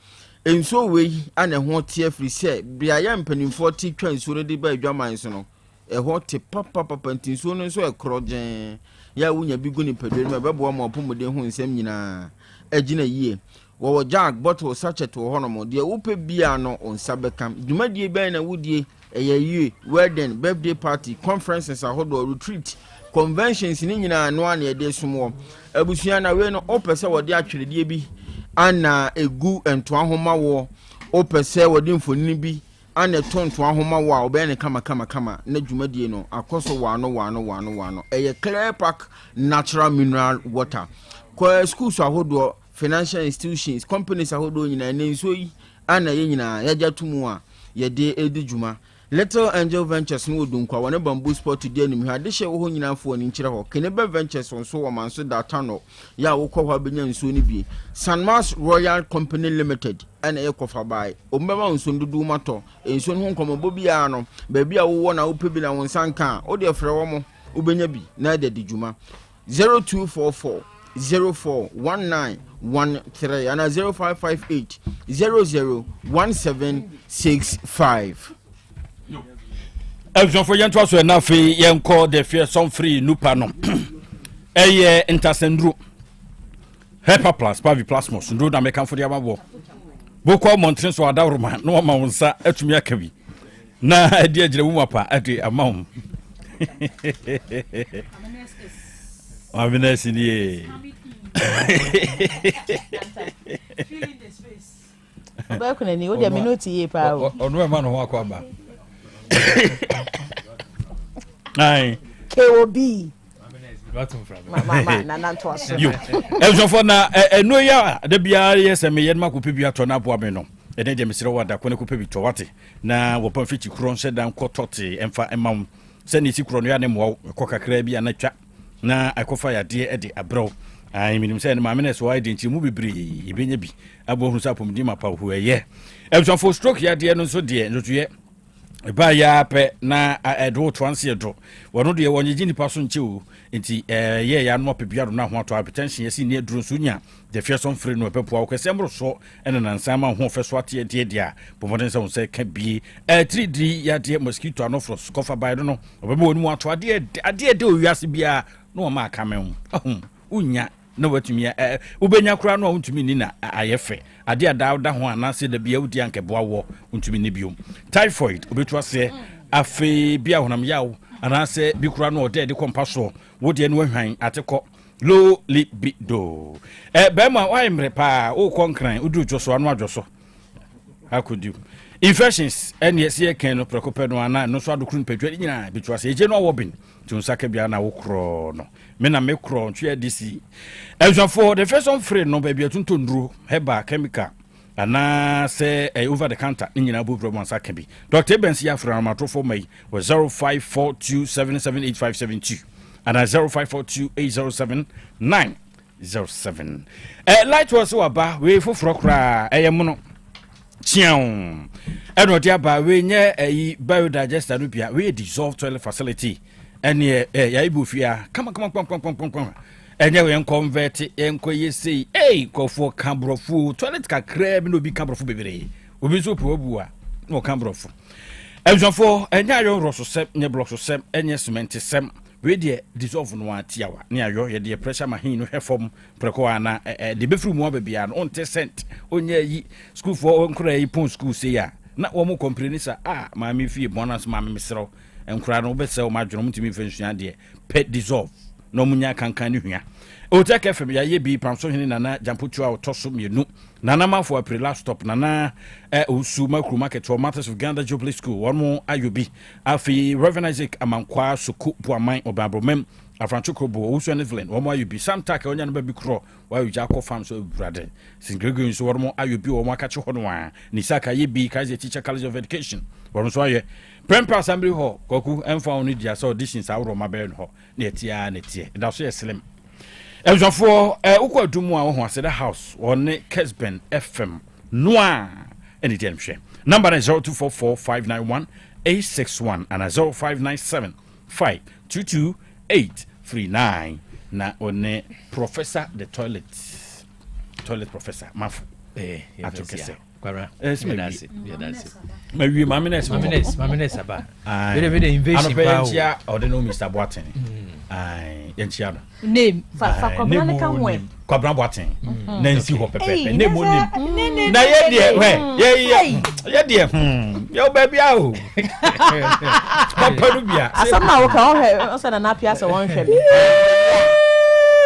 ensu we ane ho tie free se bia ya mpanimfo ti twa ensu no de ba adwaman so no eho te papa ntinsu no so ekrogen ya wunya bi guni pedwe me bebo ma opomode ho nsem nyina agina yie wo jag bottle sachet wo hono de wupe bia no onsa bekam dwumadie ben na wudie eyayie wedding birthday party conferences ahodo retreat conventions ni nyina no ane de somo abusua na we no opese wo de atwerede bi ana egu ento ahoma wo opese wo de mfoni bi ana tonto ahoma wo a obe ne kama na dwumadie no akoso wano eye Clear Park Natural Mineral Water kwa schools ahodo financial institutions companies ahodo nyina ne nso yi ana ye nyina yaja tumu a ye de edi dwuma Little Angel Ventures no odunkwa wona bamboo sport today anim ha de hye wo ho nyina fo ni nkyere ho Kenebe Ventures onso wo manso data no ya wo kɔ hɔ benya nso ni bi Sanmas Royal Company Limited ana ye kofa bai ombema nso ndudu mato enso ho nkomobo bia no ba bia wo wo na wo pebi na won sanka o de frɛ wo mo ubenya bi na de dwuma 0244 041913 and 0558 001765. Everyone for yen to so na fe yen call the fear some free nupa no. Eye intersendru. Hyper plus pavi plasmos ndo na mekan for the ababo. Boko montren so adaruma no ma wonsa atumi akabi. Na ade agire wu mapa ade amam. Amines ni feeling the space. Ba kuna ni o dia minute ye pa o. Onu e ma no ho akwa Ai. KOB. for now, no, yeah, the BR, yes, and me and Maku Pibia Tona Boameno. And then Mr. Wada Koneku Towati. Now, we're perfectly crown set down Kototi and for a mom. Send it to Cronianimo, Coca Crabi and a chat. Now, I could fire dear Eddie abroad. I mean, saying my minutes, why didn't you move bree? Ibinabi, I won't up from Dimapa, who are ye. Elton for stroke, ya dear, no so dear, no dear. Ba ya pe na do twanse do wono de wonye gini paso nchewu nti ye ya no pebia do na ho ato hypertension yesi ne duro sunya de fieson free no pepo akwese mbro so ene na nsama ho feso ate de dia pomoden se won ka bi 3D ya de mosquito anofros kofa by do no obema wonu ato ade de owiase bia no ma aka men unya no watumi ubenya kura no untumi ni na ayefe ade ada ho anase da bia udi anke boawo untumi ni biom typhoid obetu ase afe bia honam yawo anase bi kura no de kompaso wodi no hwan ateko low libido be ma wa imre pa o konkran udu joso anu adwoso akudu infections and yes ye can no preoccuped no ana no so adokru pedwa nyina bitu ase eje no wobin tunsaka bia na wokro no me na me kro ntwe dc for the first one free no baby atunto nduro heba chemical ana say over the counter nyina bu problem saka bi Dr. Bensi afra matrofo mai was 0542778572 and 0542807907 light was aba we foforo kra eyemono chiam eno dia ba we nye biodigester no bia we dissolve toilet facility ene ya ibufia kama enye we convert enko yesi kofo kambrofo toilet ka crab no bi kambrofo bebere obi so po abua no kambrofo for enye ayo roso sem nye block so sem enye cement sem we de dissolve no atiawa ne ayo ye de pressure machine no hefom preko ana de befru mu abia no on cent onye yi school for onkra yi pon school say ya na wo mo complain sa ma me fie bonus ma me mesro enkra no be se o ma dwono mutimi fensua de pet dissolve no munya kankan ni hua Otec FM ya ye bi pamso hene nana jamputu a otoso mienu nana mafo apre last stop nana Owusu makru market for matters of Uganda Jubilee School one more ayubi afi Reverend Isaac Amankwa Suku Puaman Obabromem Afrancho Krobo Owusu Evelyn one more ayubi Sam Taka onya no ba bi kro wa Ujako farm so brother sin Gregory so one more ayubi one more kacho hono wa ni saka ye bi Kaiser Teacher College of Education one so aye Prempa Assembly Hall Kwaku emfa oni dia so auditions awro mabel ho na etia da so yeslem for ukwadumu a ho aseda house on Kesben FM noa any dem share number is 0244591861 and 0597522839 na on Professor the toilet professor mafu atokese kwara that's maybe mamines aba very invasion power or the no Mr. Boateng Yanchiano. Name fa Kwabran kan wen. Kwabran Boateng. Nancy ho pepe. Name mo name. Na ye die ye die. Yo baby awo. Papa no bia. Asama wo kan hwe, o se na apia se won hwe me.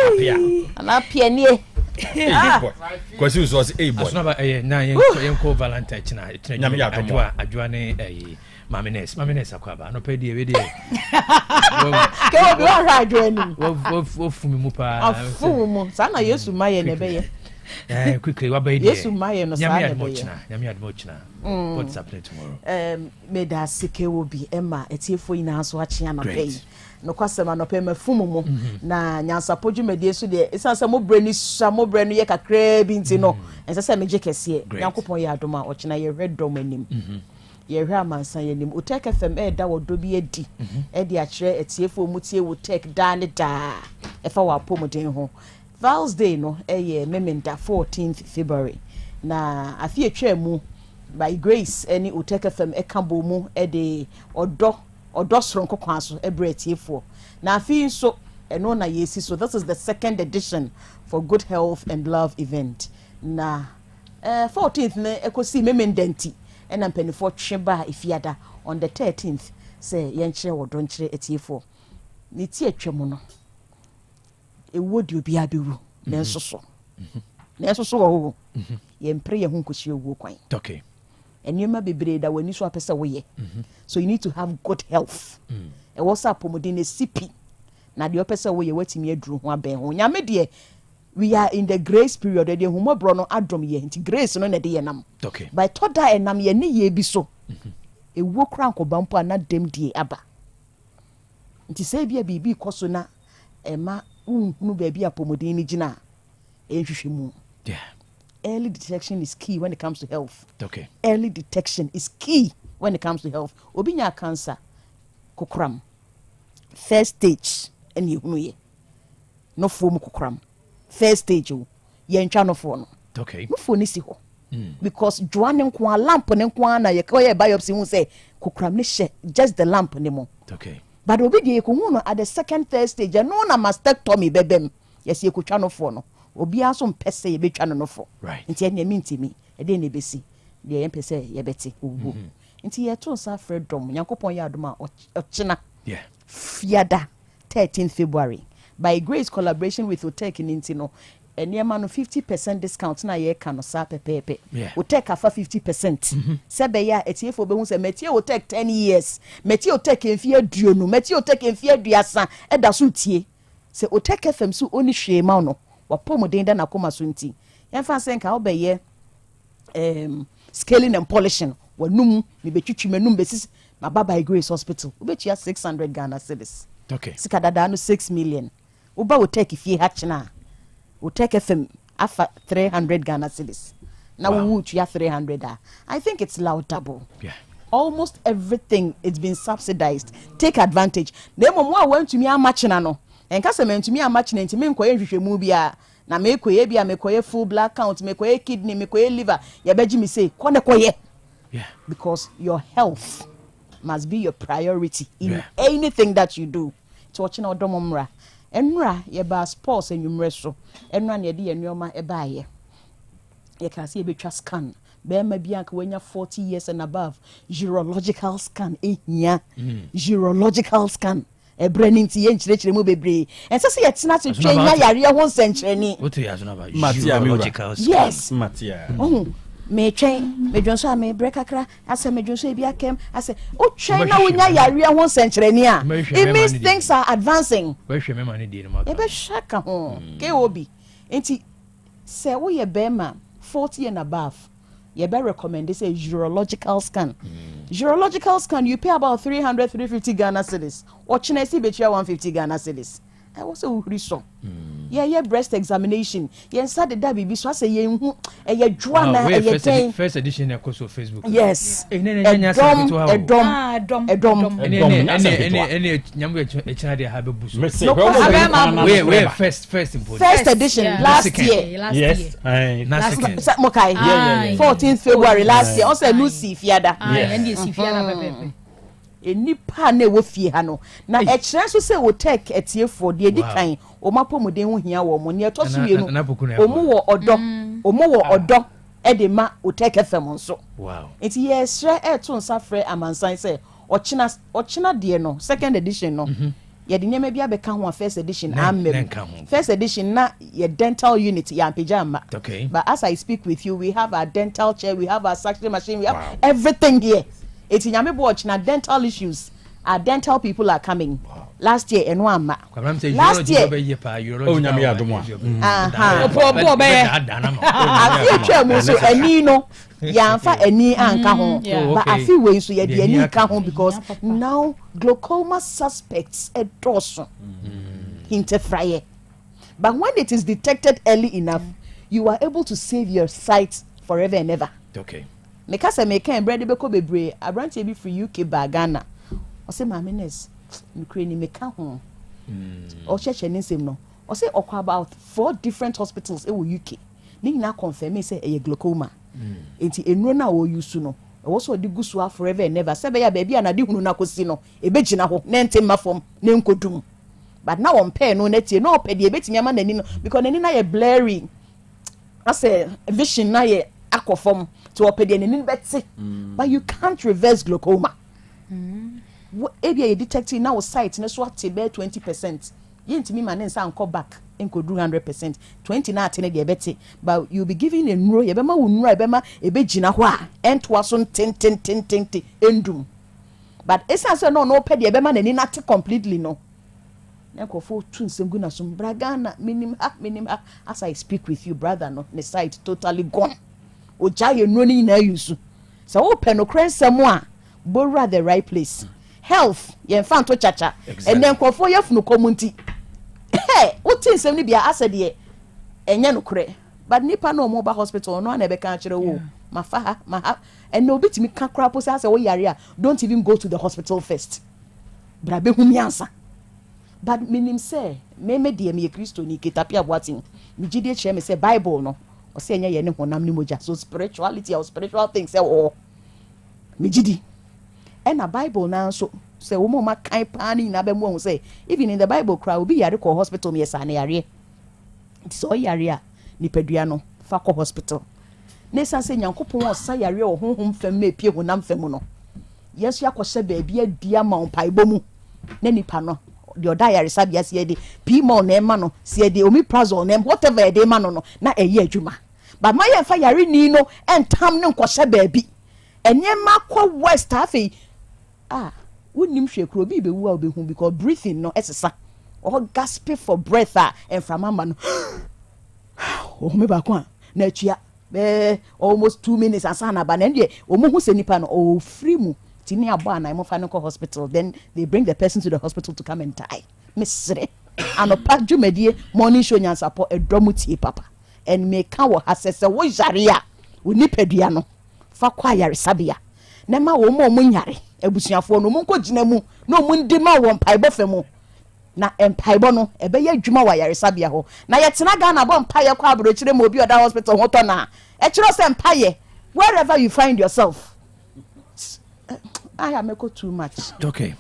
Apia. Na apia nie. Kwasi so say boy. Asuna ba na yen ko Valentine china adwa ne Mamines akwaba no pedi we dey ke obi wa hwa adwani wo fumi mu pa afu mu sa na Yesu maye ne be ye quickly wa ba dey Yesu maye no sa ne be ye nyame admochina what's happening tomorrow me da sike obi ema etiefo ina so achia na pay no kwasema no pay mafumu mu na Nyansapo dwumedie so de esanse mo brani mo brani ye kakra bi nti no ense me jekese Yankopon ye adoma ochina ye redom anim ye hwa mansan ye nim Otec FM da wodo bi edi de a kire etiefo mutie Otec da ne da efa wa pomodin ho Val's Day no ye memenda 14th February na afi etwa mu by grace any Otec FM kambo mu de odo sronko kwanso ebre etiefo na afi so eno na yesi so this is the second edition for Good Health and Love event na 14th ne ekosi memendenti and I'm penny for Chimba Ifiada on the 13th. Say, Yanche or don't chire etiefo. Niti a tremono. A would you be a biru? Nenso. Yen pray a hunkus you walk. Okay. And you may be brave that when you swap us away. So you need to have good health. And what's up, Pomodine CP. na de opese wo ye watimi aduru ho aben ho nyame de we are in the grace period de humobro no adom ye nti grace no na de ye nam okay by toda enam ye ne ye bi so ewo kra nkoba mpo ana dem die aba nti se bia bibi koso na ema nu baby apomodin ni gina ehwehwemu yeah early detection is key when it comes to health okay early detection is key when it comes to health obinya cancer kokram first stage eni hunu ye no fo mu kokram first stage o ye ntwa no fo no okay no fo ni si ho because joane nko lamp ne nko na ye ko ye biopsy hu say kokram ni she just the lamp ne mo okay but obi de ko hu no at the second third stage no na mastectomy bebem yes ye ko twa no fo no obi aso mpese ye betwa no fo right nti ene mi ntimi e de ne besi de ye mpese ye beti owo nti ye to sa freedom yakopon ya adoma ochina yeah fiada 13 February by grace collaboration with Otec ninti no eniema no 50% discount na ye ka no sa pepepe Otec afa 50% sebe ya etiefo be hu se metie Otec 10 years metie Otec enfie aduonu metie Otec enfie aduasa eda so tie se Otec FM so oni hwe ma no wapomoden da na koma so nti yemfa senka obeye scaling and polishing wanum me betwitwi manum besis ma by grace hospital ubetia 600 Ghana cedis okay sika dada no 6 million uba Otec fie hachina Otec FM afa 300 Ghana cedis na wu tua 300 I think it's laudable yeah almost everything it's been subsidized take advantage nemo mo want to me amachina no enka se men to me amachina nti me nkoye hwehwemu bia na me koye bia me koye full blood count me koye kidney me koye liver ya beji me say kone koye yeah because your health must be your priority in anything that you do to watching odomomra enra ye ba sports enwumre so enra na ye de enwoma e ba ye ka se e betwa scan bema bianka wenya 40 years and above urological scan urological scan ebrani nti ye nchirechire mu bebre ense se ye tena se twenya yare ho nsenchireni what you asuna ba urological scan yes matia me twen me dwonso a me brekakra ase me dwonso e bia kem ase o twen na wonya yare ho nsenchireni a it means things are advancing we hwe me mani di no maka e be shaka ho ke obi enti se wo ye bema 40 and above you better recommend this a urological scan. Urological scan you pay about 350 Ghana cedis. Watching I see between 150 Ghana cedis. I was so reason. Yeah, breast examination. Yeah, inside the baby so I say ye hu e ye dwana e ye first edition across Facebook. Yes. Edom. Any nyamwe e china de have busu. We first important. First edition last year. Yes. Mokai. 14th February last year. Also Lucy Fiada. And you see Fiada pepe. Enipa na wo fie ha no na e kire so se Otec etiefo de edi kan o mapomoden ho hia wo mo ne to so ye no o mu wo odo e de ma Otec FM nso wow enti ye sre e to nsa frɛ amansan se ochina de no second edition no ye de nyema bia beka ho first edition amem first edition na ye dental unit ya pajama okay but as I speak with you we have our dental chair, we have our surgery machine, we have everything here. It's in Yami watch na dental issues. Our dental people are coming. Last year and one ma. Last year. Oh, Nyami Adomwa. I feel chairman so enino. Yanfa eni anka ho. But I feel way so ye de eni ka ho because now glaucoma suspects a dorsum. Interfere. But when it is detected early enough, you are able to save your sight forever and ever. Okay. Meka se meka embrede beko bebre abranche bi free UK bagana o se mamenes Ukraine meka ho o cheche nsem no o se okwa about 4 different hospitals e wo UK ni na confirm say e glaucoma enti enuro na wo use no e wo so de gusu forever and never sebe ya baabi ana de hunu na kosi no e begina ho na ntem mafom na nkodum but na won pair no na tie no opede e betimi ama nani no because nani na ye blurry ase vision na ye akofom to opede nani beti but you can't reverse glaucoma if you detect now sight na so atebe 20% yentimi ma nsa anko back enko do 100% 20 na atene de beti but you be giving a nuro ye bema wonura bema ebegina ho a ento aso ten endum but esa so no opede bema nani na te completely no Nkofo tun semgu na sum bragana minim ha as I speak with you brother no the site totally gone oja ye no ni na yusu so open no krensem a borrow the right place health ye fan to chacha and then nkofo ye funu community hey utin sem ni bia asede enye no kure but nipa no mo ba hospital no na be kan kire wo mafa and no bit me ka kra po say wo yare a don't even go to the hospital first brabe hu mi ansa. But minim say me de me Kristo ni ketapia boating mi gide che me say Bible no o say enya ye ne honam ni moja so spirituality or spiritual things say oh mi gidi and na Bible na so say wo mo ma kan pa ni na be mo say even in the Bible cry obi yare ko hospital me yesa na yare so yare a ni padua no fa ko hospital ne san say Nyankopon o sa yare o honhom fam me pie honam fam no yesu akose ba bia dia ma on paibo mu ne nipa no the diary sabia see de pimo na ema no see de omeprazole na whatever de ma no na eye adwuma but my fa yare ni no entam ne nkose baabi enye ma kwa west afi wonim hwe kro bi be wu a obehu because breathing no esesa or gasping for breath and from mama no me ba kwa na atua almost 2 minutes asana ba na ndie omuhu se nipa no free mu tini abo na mo fa no hospital then they bring the person to the hospital to come and die misre anopa dwumadie morning show Nyansapo edomutie papa and me ka wo hasese wo yare a wo nipadua no fa kwa yare sabia na ma wo mo nyare abusuafo no mo nkogina mu no mo ndima wo mpaibo femu na empaibo no ebe ya adwuma wa yare sabia ho na yetena ga na bo mpaye kwa abrochire mo obi oda hospital ho to na e kiro se mpaye wherever you find yourself. I am too much. Okay.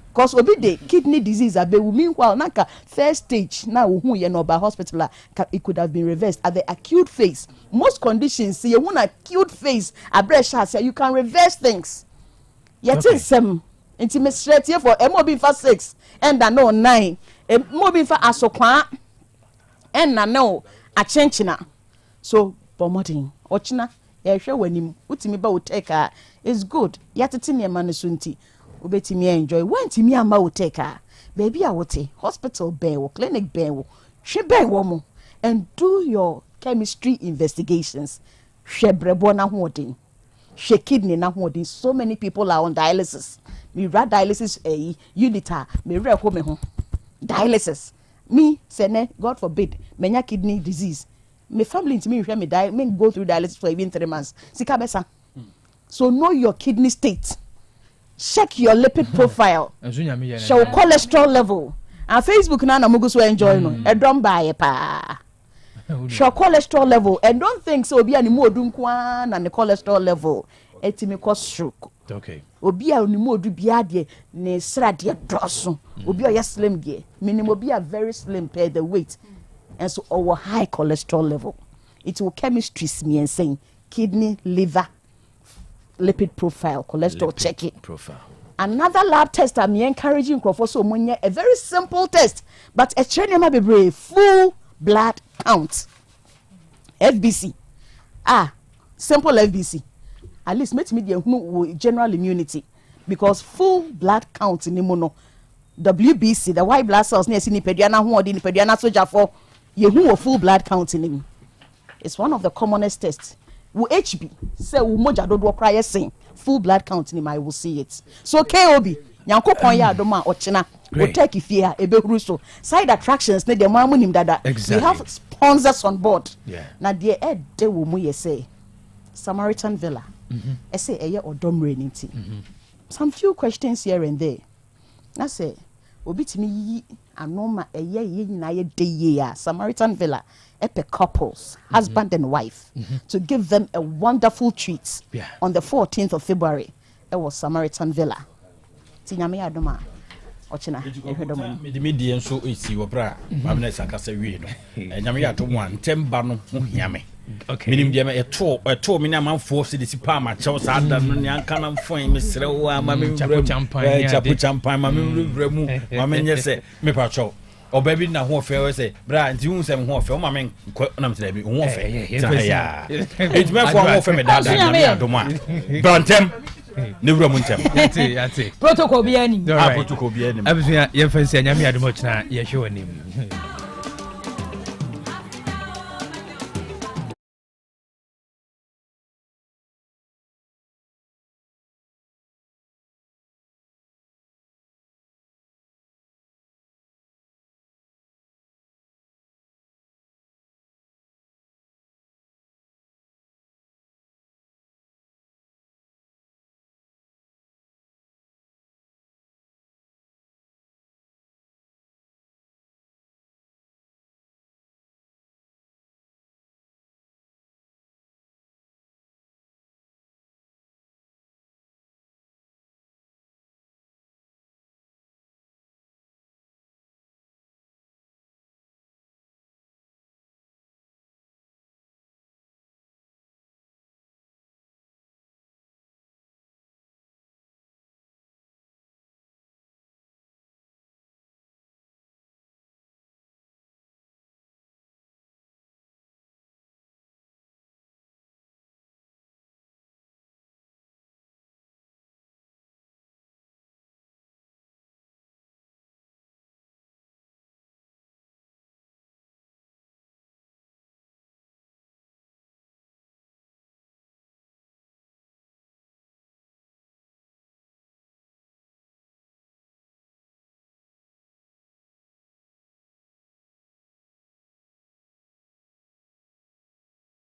Because obi the kidney disease abewu meanwhile naka first stage now who you know by hospital it could have been reversed at the acute phase. Most conditions see you acute phase abresha you can reverse things. Yet in some intimate here for MOB for 6 and no 9 MOB for asokwa and no a chenchina. So promoting ochina ehwe wanim utimi ba Otec is good yatete ma no sunti obetimi enjoy wantimi ama Otec baby a wote hospital ben wo clinic ben wo hwe ben wo mo and do your chemistry investigations hwe brebo na hoden hwe kidney na hoden so many people are on dialysis me ra dialysis unita me re ko me ho dialysis me sene god forbid menya kidney disease my family to me me die me go through dialysis for even 3 months sika besa so know your kidney state check your lipid profile show cholesterol level and Facebook na mugu so enjoy no e don buy pa show cholesterol level and don't think so obi animu odu nkwa na ne cholesterol level etimi cause stroke. Okay. Obi animu odu bia de ne srade doso obi oya slim de minimum obi are very slim per the weight and so our high cholesterol level it will chemistries me and saying kidney liver lipid profile cholesterol lipid check it profile. Another lab test I'm encouraging for so money a very simple test but a training may be full blood count FBC simple FBC at least make me the general immunity because full blood count in the WBC the white blood cells near sini pediana who the pediana soldier for you who full blood count in him. It's one of the commonest tests. Wo HB say wo moja dodo cry saying full blood count in him I will see it. So KOB Nyankopon ya adoma ochina Otec ifia ebehuru so side attractions ne de mamu nim dada. We have sponsors on board. Yeah. Na de de wo mu ye say Samaritan Villa. I say eye odom reniti. Some few questions here and there. I say obitimi yi anoma eye nyina ye de ye Samaritan Villa epe couples husband and wife to give them a wonderful treat on the 14th of February. It was Samaritan Villa. Tinyame adoma ochina ehwedomo me die enso esi wo bra mamna sakasa wie no nyame ya to mo antemba no ho hiame. Okay. Minim dia me eto me na manfo se de sipa ma chew sa da no ne anka na mfon me sere wo ama me chapu champan ma me wuramu ma me nye se me pa chew oba bi na ho fe we se bra nti hu se me ho fe o ma me na me se bi ho fe ya ejime fo ho fe me dada na me adomo a brantem Never Muncham. That's it. Protocol be any. Protocol be any. I was here, your fancy, and Yami had much now. You're showing him.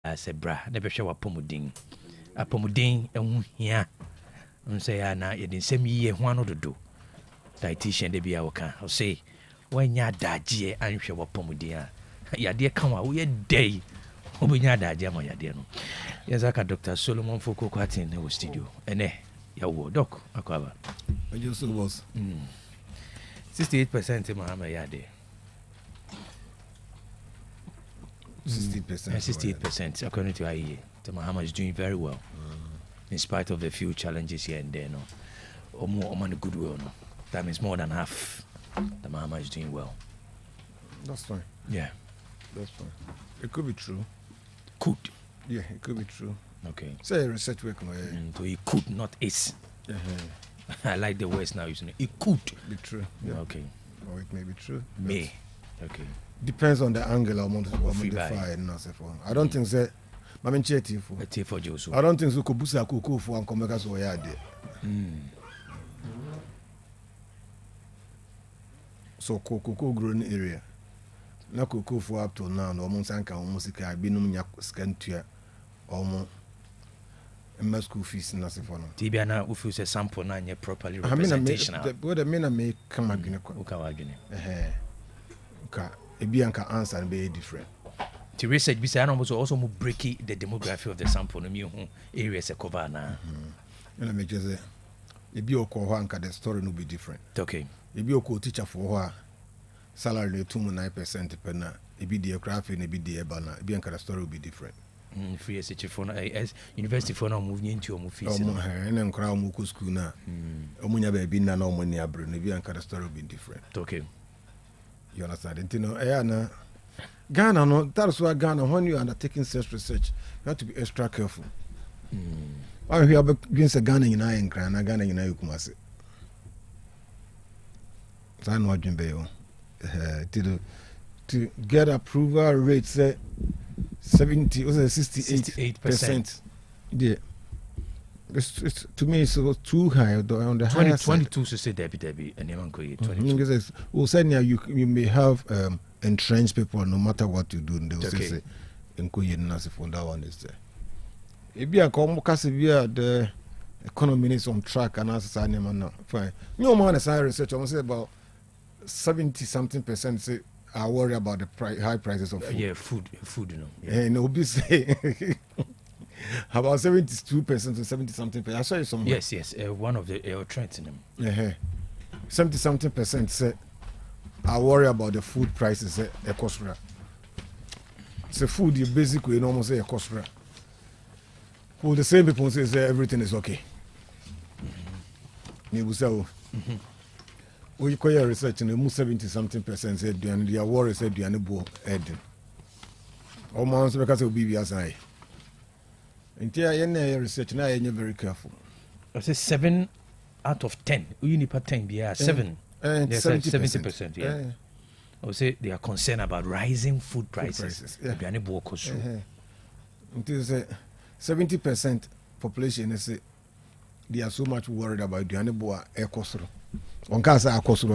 I said, bra, never show a pomuding. A pomuding, and here. And say, I now, you didn't send me one or do. Dietitian, they be our can. I'll say, when ya daji, I'm sure what pomudia. Ya dear, come out, we a day. When ya daji, my dear. Yes, I got Dr. Solomon Foucault Quartin in the studio. And ya wo, doc, a cover. I just was 68% in my yard. 68%, according to IEA. The Mahama is doing very well, in spite of the few challenges here and there. No, or more on the goodwill. No, that means more than half. The Mahama is doing well. That's fine. Yeah, that's fine. It could be true. Could. Yeah, it could be true. Okay. Say research work. So it could, not is. I like the words now using it. It could be true. Yeah. Okay. Or it may be true. May. Okay. Depends on the angle I want to define. I don't think that. I don't think so. Kubusa kuku for and come back as we are there. So cocoa grown area. Na cocoa for up to now. No one sanka almost a binum yak scan to almost. My school fees in Nasifono. Tibiana, if you say sample, now you're properly I mean, what the men make come again. A Bianca answer and be different. To research, we say, I also break the demography of the sample in your areas a cover now. And I make just say, if you call the story will be different. Okay. If you call teacher for her salary 2.9% per na, it be the craft and it be the banner, Bianca the story will be different. Free as university for now moving into your movie. And then crowd muku school now. Omunya baby na no money abroad, Bianca the story will be different. Okay. You understand? You know, Ghana, no, that's why Ghana, when you are undertaking such research, you have to be extra careful. I hear against a Ghana in Iron Crown, a Ghana in Ayukumasi. So I know what you to get approval rate, say 68%. Yeah. It's, to me, it's too high. On the 22 to say Debbie, and you 22. Well, saying you may have entrenched people no matter what you do. They will say, that one is there. If you are the economy is on track and as I now fine. No man is research. I want to say about 70-something% say I worry about the high prices of food. Yeah, food, you know. Yeah. And Obi say about 72% to 70-something%. I saw you somewhere. Yes. One of the trends in them. 70-something% say I worry about the food prices. A cost. So food, you basically almost say a cost. Well, the same people say everything is okay. We call your research and almost 70-something% said their worry said you are not heading. Almost because of BBS. Until I research now, you're very careful. I say 7 out of 10. You need 10, yeah, 7. 70%. Yeah. I would say they are concerned about rising food prices. Yeah. It is 70% population is they are so much worried about the animal air cost. On case air cost,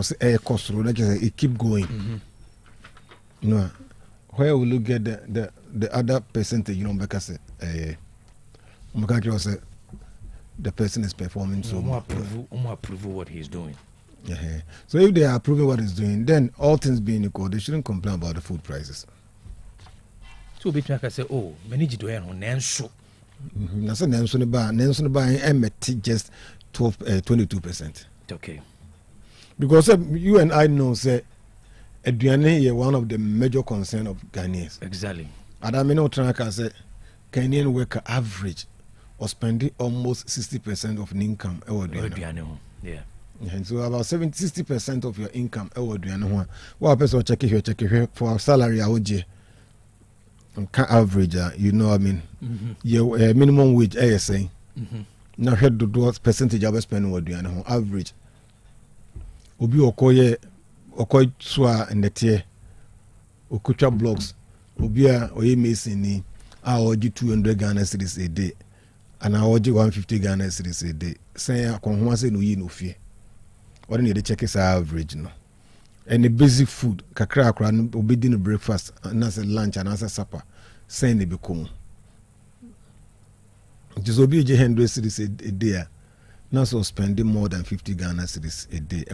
it keep going. No, where will you get the other percentage? Because the person is performing so much. Approve what he's doing. Yeah. So if they are approving what he's doing, then all things being equal, they shouldn't complain about the food prices. So we can say, oh, manage to earn on Nanso. I said Nanso buy just 22%. Okay. Because you and I know say Aduane is one of the major concern of Ghanaians. Exactly. And I mean, I say Ghanaian worker average or spending almost 60% of income. Yeah. And so about 60% of your income what person check here for salary can average you know what I mean your minimum wage saying now head to do percentage of spending what average obi okoye swa in the tier okucha blocks obi a oye mason ni a oji 200 Ghana cedis a day and a oji 150 Ghana cedis a day say akonho say no yi no fie. What need to check is average no. And the basic food, kakra akra obi di no breakfast, and as a lunch and as a supper, saying the become. Just obi 100 cedis a day. Now so spending more than 50 Ghana cedis a day.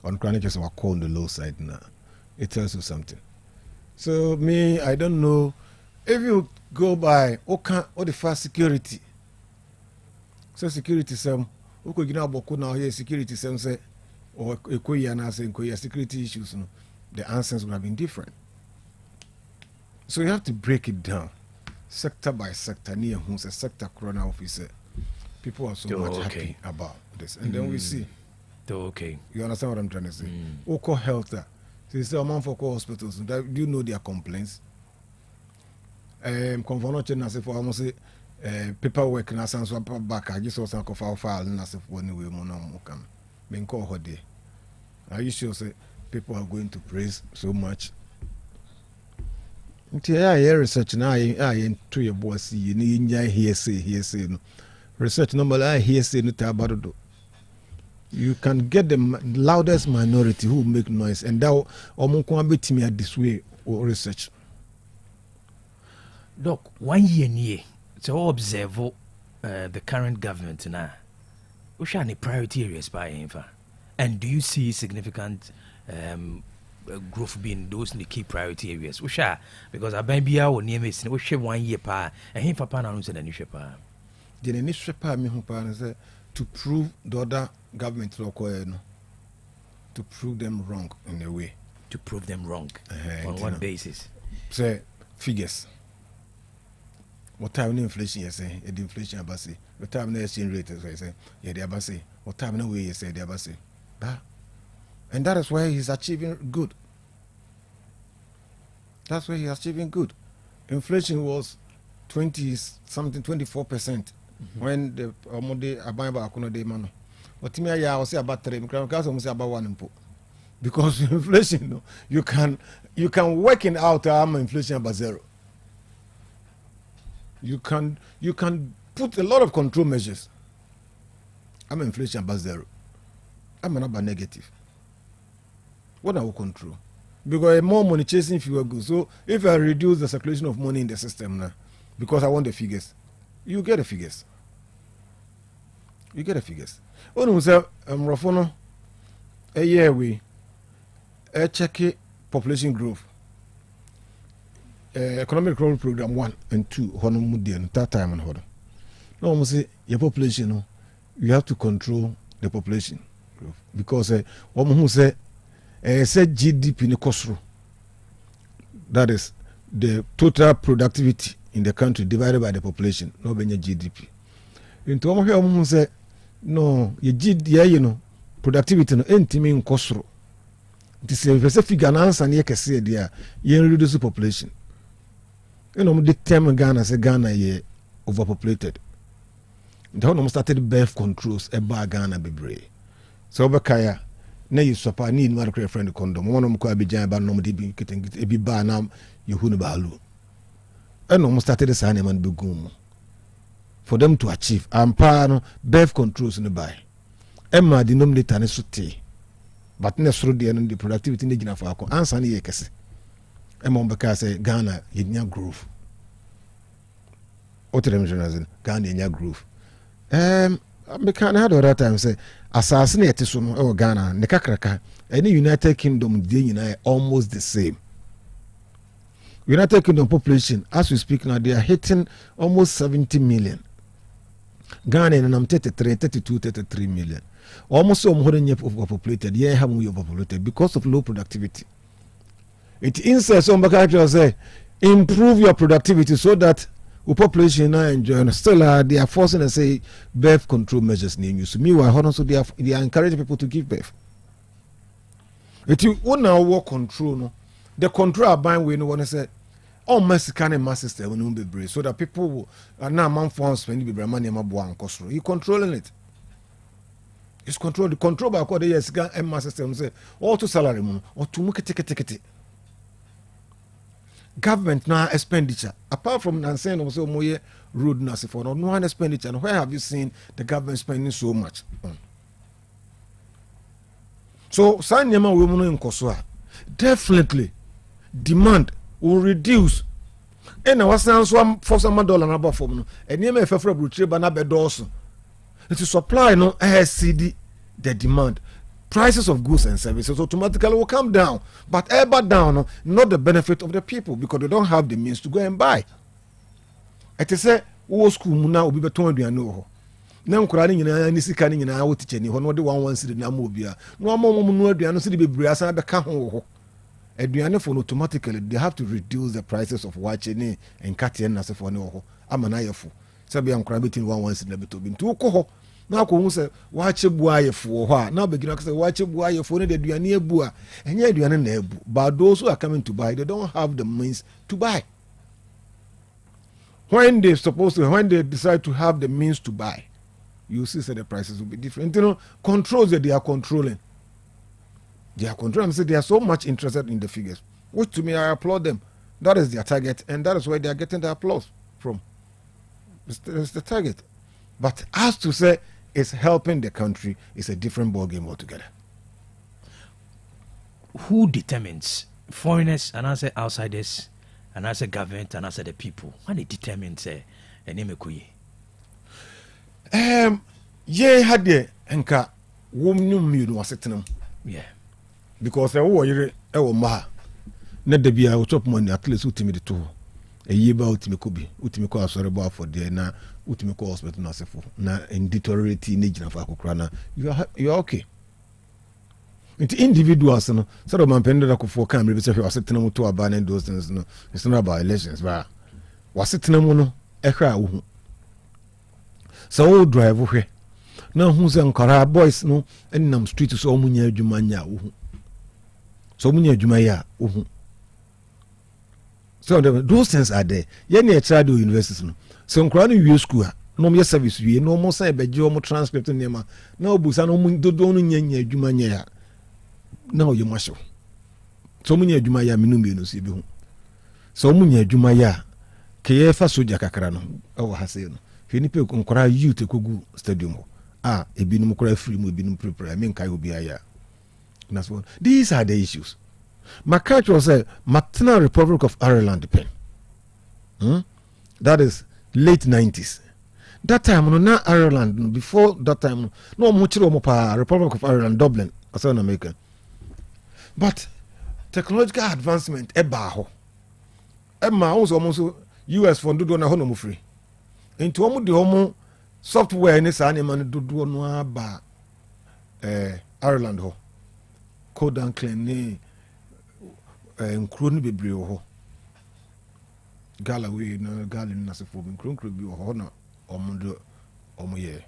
On chronic is what call on the low side now. It tells you something. So me, I don't know if you go by all the fast security. So security some. Now security sense or security issues, the answers would have been different. So you have to break it down, sector by sector. Near who's a sector corona officer, people are so much happy about this, and then we see. Okay, you understand what I'm trying to say? Oko health, so it's a man for hospitals. Do you know their complaints? For almost paperwork na sans back I just also file na se for anyway mo na mo come me call hode. Are you sure say people are going to praise so much? Research na to your boss you need hearsay no research normally I hearsay no ta about. You can get the loudest minority who make noise and that omo betimi at this way or research. Doc, 1 year to observe the current government now. Which are the priority areas by Infa? And do you see significant growth being those in the key priority areas? Which are because I buy beer or near me, which 1 year pa and him for panels and a new shepherd. The initial part me to prove the other government to prove them wrong in a way. To prove them wrong on what basis? Say figures. What time inflation you say? The inflation abasi. What time the exchange rate is say? Yeah, the abasi. What time no way you say the abasi? And that is why he's achieving good. That's why he's achieving good. Inflation was 24% when the Omode Ababa Akuno de Mano. But to me, I was say about 3. Because I say about 1 input. Because inflation, you can work in out inflation about 0. You can put a lot of control measures. I'm inflation about 0. I'm not about negative. What I will control? Because more money chasing fewer goods. So if I reduce the circulation of money in the system now, because I want the figures, you get the figures. You get the figures. When we say Rafono, a year we check population growth. Economic growth program 1 and 2 that time and hold. No, we say your population, you have to control the population growth because who say GDP in the cost. That is the total productivity in the country divided by the population. No, be GDP. Into who say no, your GDP, productivity no entimi in cost. This is a figure answer and you can see there. You reduce the population. The term Ghana say Ghana is overpopulated. The whole started birth controls a Ghana bebre. So Bakaya, na you support need more friend condom. One of them could be giant, but no be getting a be bar now, you who balu. And almost started the sign and begum. For them to achieve, ampano birth controls in the buy. Emma denominator and suti. But next through the end, the productivity in the Gina for our answer. Emma Baka say Ghana, Yenya groove. Ghana, Yenya groove. I can't have the other time say assassinate some Ghana, Nekakraka, any United Kingdom, they almost the same. United Kingdom population, as we speak now, they are hitting almost 70 million. Ghana and I'm 33 million. Almost so more than overpopulated. Yeah, how we overpopulated because of low productivity. It insists on Bakatra say improve your productivity so that the population now enjoy. Still, they are forcing to say birth control measures near you. So meanwhile, also they are encouraging people to give birth. It you want now work control no. The control are buying we no want to say all Mexican and mass system will be brave so that people will now man for spend be money ma bo ankosro. You controlling it. It's controlled. The control by the yes and mass system say all to salary moon or to make ticket. Government now expenditure apart from Nansen also more road nurse for no one expenditure. And where have you seen the government spending so much on? So Sanyama women in Kosoa definitely demand will reduce. And I was saying for some dollar above for no and you may prefer to bana bedoso. It is supply no exceed the demand. Prices of goods and services automatically will come down, but ever down, not the benefit of the people because they don't have the means to go and buy. It is a old school muna will be beton do know. Now crying in any scanning in our teacher, no the one wants to Namobia. No more no do see the Briasa become Adriana for automatically they have to reduce the prices of watching and cutting as for no amanayafu. Sabiam crabbing one once in the between two coho. Now ko say watch buaye for ha now begin to say watch buaye for the duane ebua enye duane na ebu but those who are coming to buy they don't have the means to buy. When they decide to have the means to buy, you see the prices will be different. You know, controls that they are controlling. They are controlling. They are so much interested in the figures, which to me I applaud them. That is their target, and that is where they are getting the applause from. It's the target. But as to say it's helping the country, it's a different ballgame altogether. Who determines foreigners and as outsiders and as a government and as the people? When it determines a name ye had the enka womnum you was sitting. Yeah. Because I were ma net the beer top money at least ultimate two. A year about Utimicobi, Utimico sorry about for the na Utimico hospital nasefo na in deteriorate nature of Akokrana. You are okay. It's individuals no sort of man pended for camera because he was sitting to abandon those things no. It's not about elections, but was sitting no ekra. So drive here. Now who's Ankara boys no and nam street so munya jumanya uhu. So munya jumaya uhu. So those things are there. Yeni a child universities no. So nkra no wi school no me service wi no mo say beje o mo transcript nema. Na obusa no mu dodo no nyanya jumanya ya. Na o yemasho. So munya jumaya minumbi no si bi hu. So munya jumaya ke fa soja kakra no e wo hase no. Fini pe nkra youth ekogu stadium ho. Ebinum kura free mu ebinum prepare me nkai obi aya. That's what these are the issues. My country was a Maternal Republic of Ireland pen. That is late 90s. That time no na Ireland before that time no much Republic of Ireland Dublin as an American. But technological advancement eba ho. Emma almost US for do na hono free. Into omo de omo software ni sa man do no aba Ireland ho. Code and clean ni nkro ni bebre ho. Galaway no galin na se fo nkro bi ho na omo ye.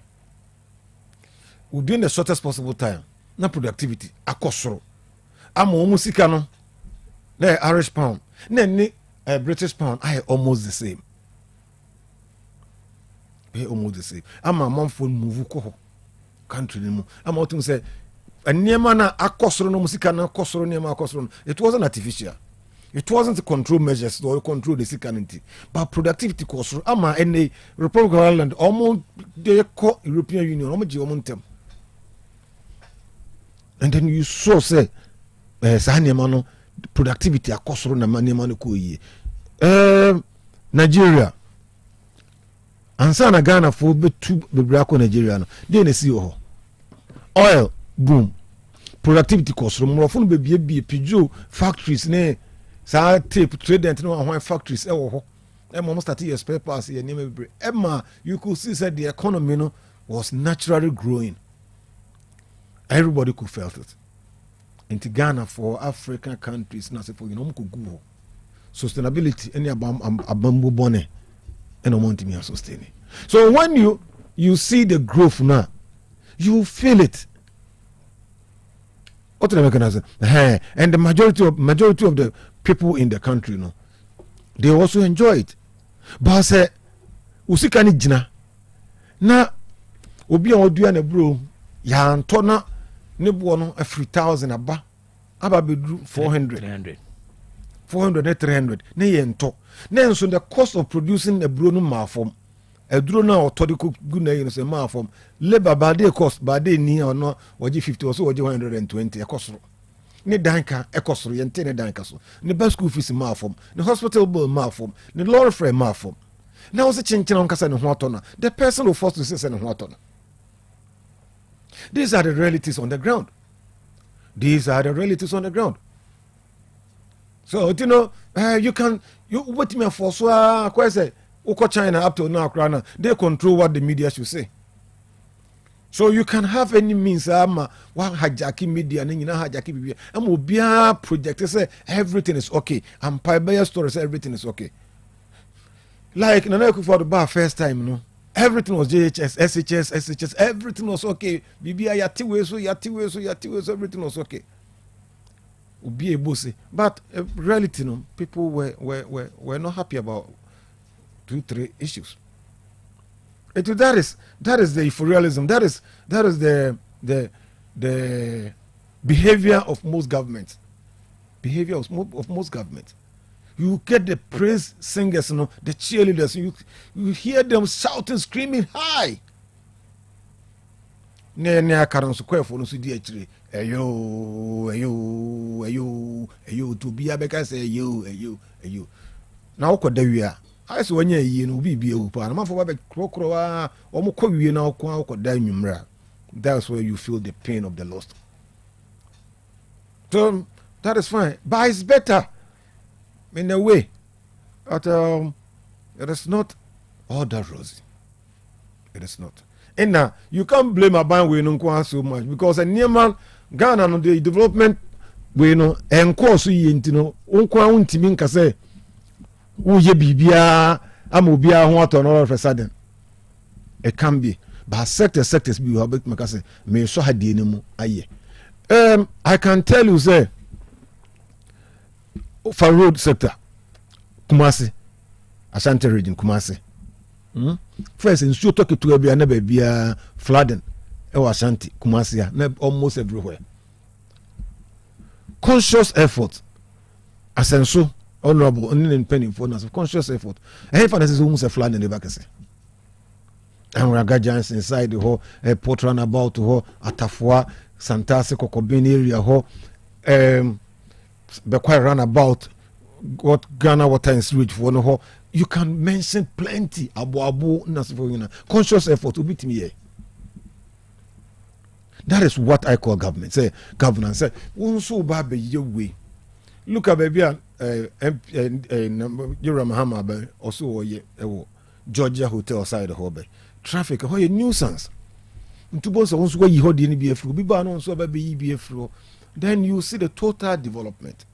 Within the shortest possible time na productivity akosoro. Ama omo sika no na Irish pound na ni British pound I almost the same. almost the same. I'm a month for move country anymore. I'm out to say, and Niemana Akosro no Musika na Kosro Niema Kosro. It wasn't artificial. It wasn't the control measures or control the security, but productivity costs. Ama and the Republic of Ireland almost the European Union almost momentum. And then you saw say, Sahaniamano productivity costs na Maniamano kuye. Nigeria. Ansana Ghana for be two Bibrako Nigeria no. Then see oil boom. Productivity costs. More often be Peugeot factories ne. Sa tape trade no one factories e wo ho e mo start your spare parts here name be Emma you could see that the economy no was naturally growing. Everybody could felt it. In Ghana for African countries na say for could go sustainability any abambo bone and want me sustain. So when you see the growth now you feel it. What the mechanism? And the majority of the people in the country, they also enjoy it. But say, usikani jina na obi odua na bro ya ntona ne bo no a 3,000 aba bedru 400 and 300 ne ye nto na nso the cost of producing a bro no ma form a drone na otodiko gu na ye say ma form labor by day cost by day ni ono waji 50 or so waji 120 e cost ne danka e cost ye nte ne danka so ne bus school fees ma form ne hospital bill ma form ne lorry fare ma form na wo se chinchina on kasa ne ho atona the person who forced to say ne ho atona. These are the realities on the ground. So you wait me for so quite say China up to now, they control what the media should say. So you can have any means one hijacking media and hijacking media and will be a project say everything is okay and by stories everything is okay. Like for the bar first time, everything was JHS, SHS, everything was okay. BBI yatiwe so everything was okay. Be able to say, but reality, people were not happy about 2-3 issues. That is the euphorism. That is the behavior of most governments. You get the praise singers, the cheerleaders. You hear them shouting, screaming high. Ne karanso kwefo no so di akire ayo to bia beka say ayo na okoda wi I say wanya yi no bi bia upa na manfo ba krokro a omukọ wi na okoda nwumra. That's where you feel the pain of the lost. So that is fine, but it's better in a way. But it is not all that rosy. It is not. And now you can't blame a band we no so much because a near man Ghana no the development we no enko so yentino onkwa untimi nka say uye bibia amobia ho ato no for sudden it can be but sectors be you make make say me so hadie ne mu aye. I can tell you say for road sector Kumasi Ashanti region Kumasi. First in so talk to be na bia flooding e was Ashanti Kumasi almost everywhere. Conscious effort asenso honorable only penny for us conscious effort e fa is almost a flood in the back say and we are guardians inside the whole airport runabout ho Atafua Santase Kokobeni area ho be quite runabout what Ghana water and sewage for no ho. You can mention plenty abu conscious effort to beat me here. That is what I call government. Say governance. Say so bad your way. Look at baby Yura Mahama also Georgia Hotel side the hobby. Traffic a nuisance. Then you see the total development.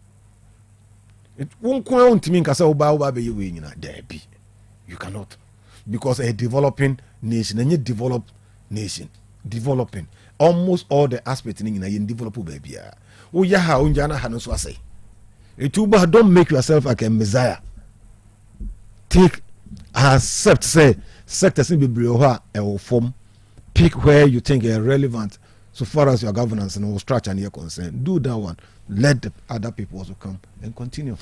It won't count me you cannot, because a developing nation and a developed nation developing almost all the aspects in a develop baby. Oh yeah, unjana hanos was say. Don't make yourself like a messiah. Take accept say sectors in biblioha will form pick where you think are relevant so far as your governance and structure and your concern. Do that one. Let the other people also come and continue.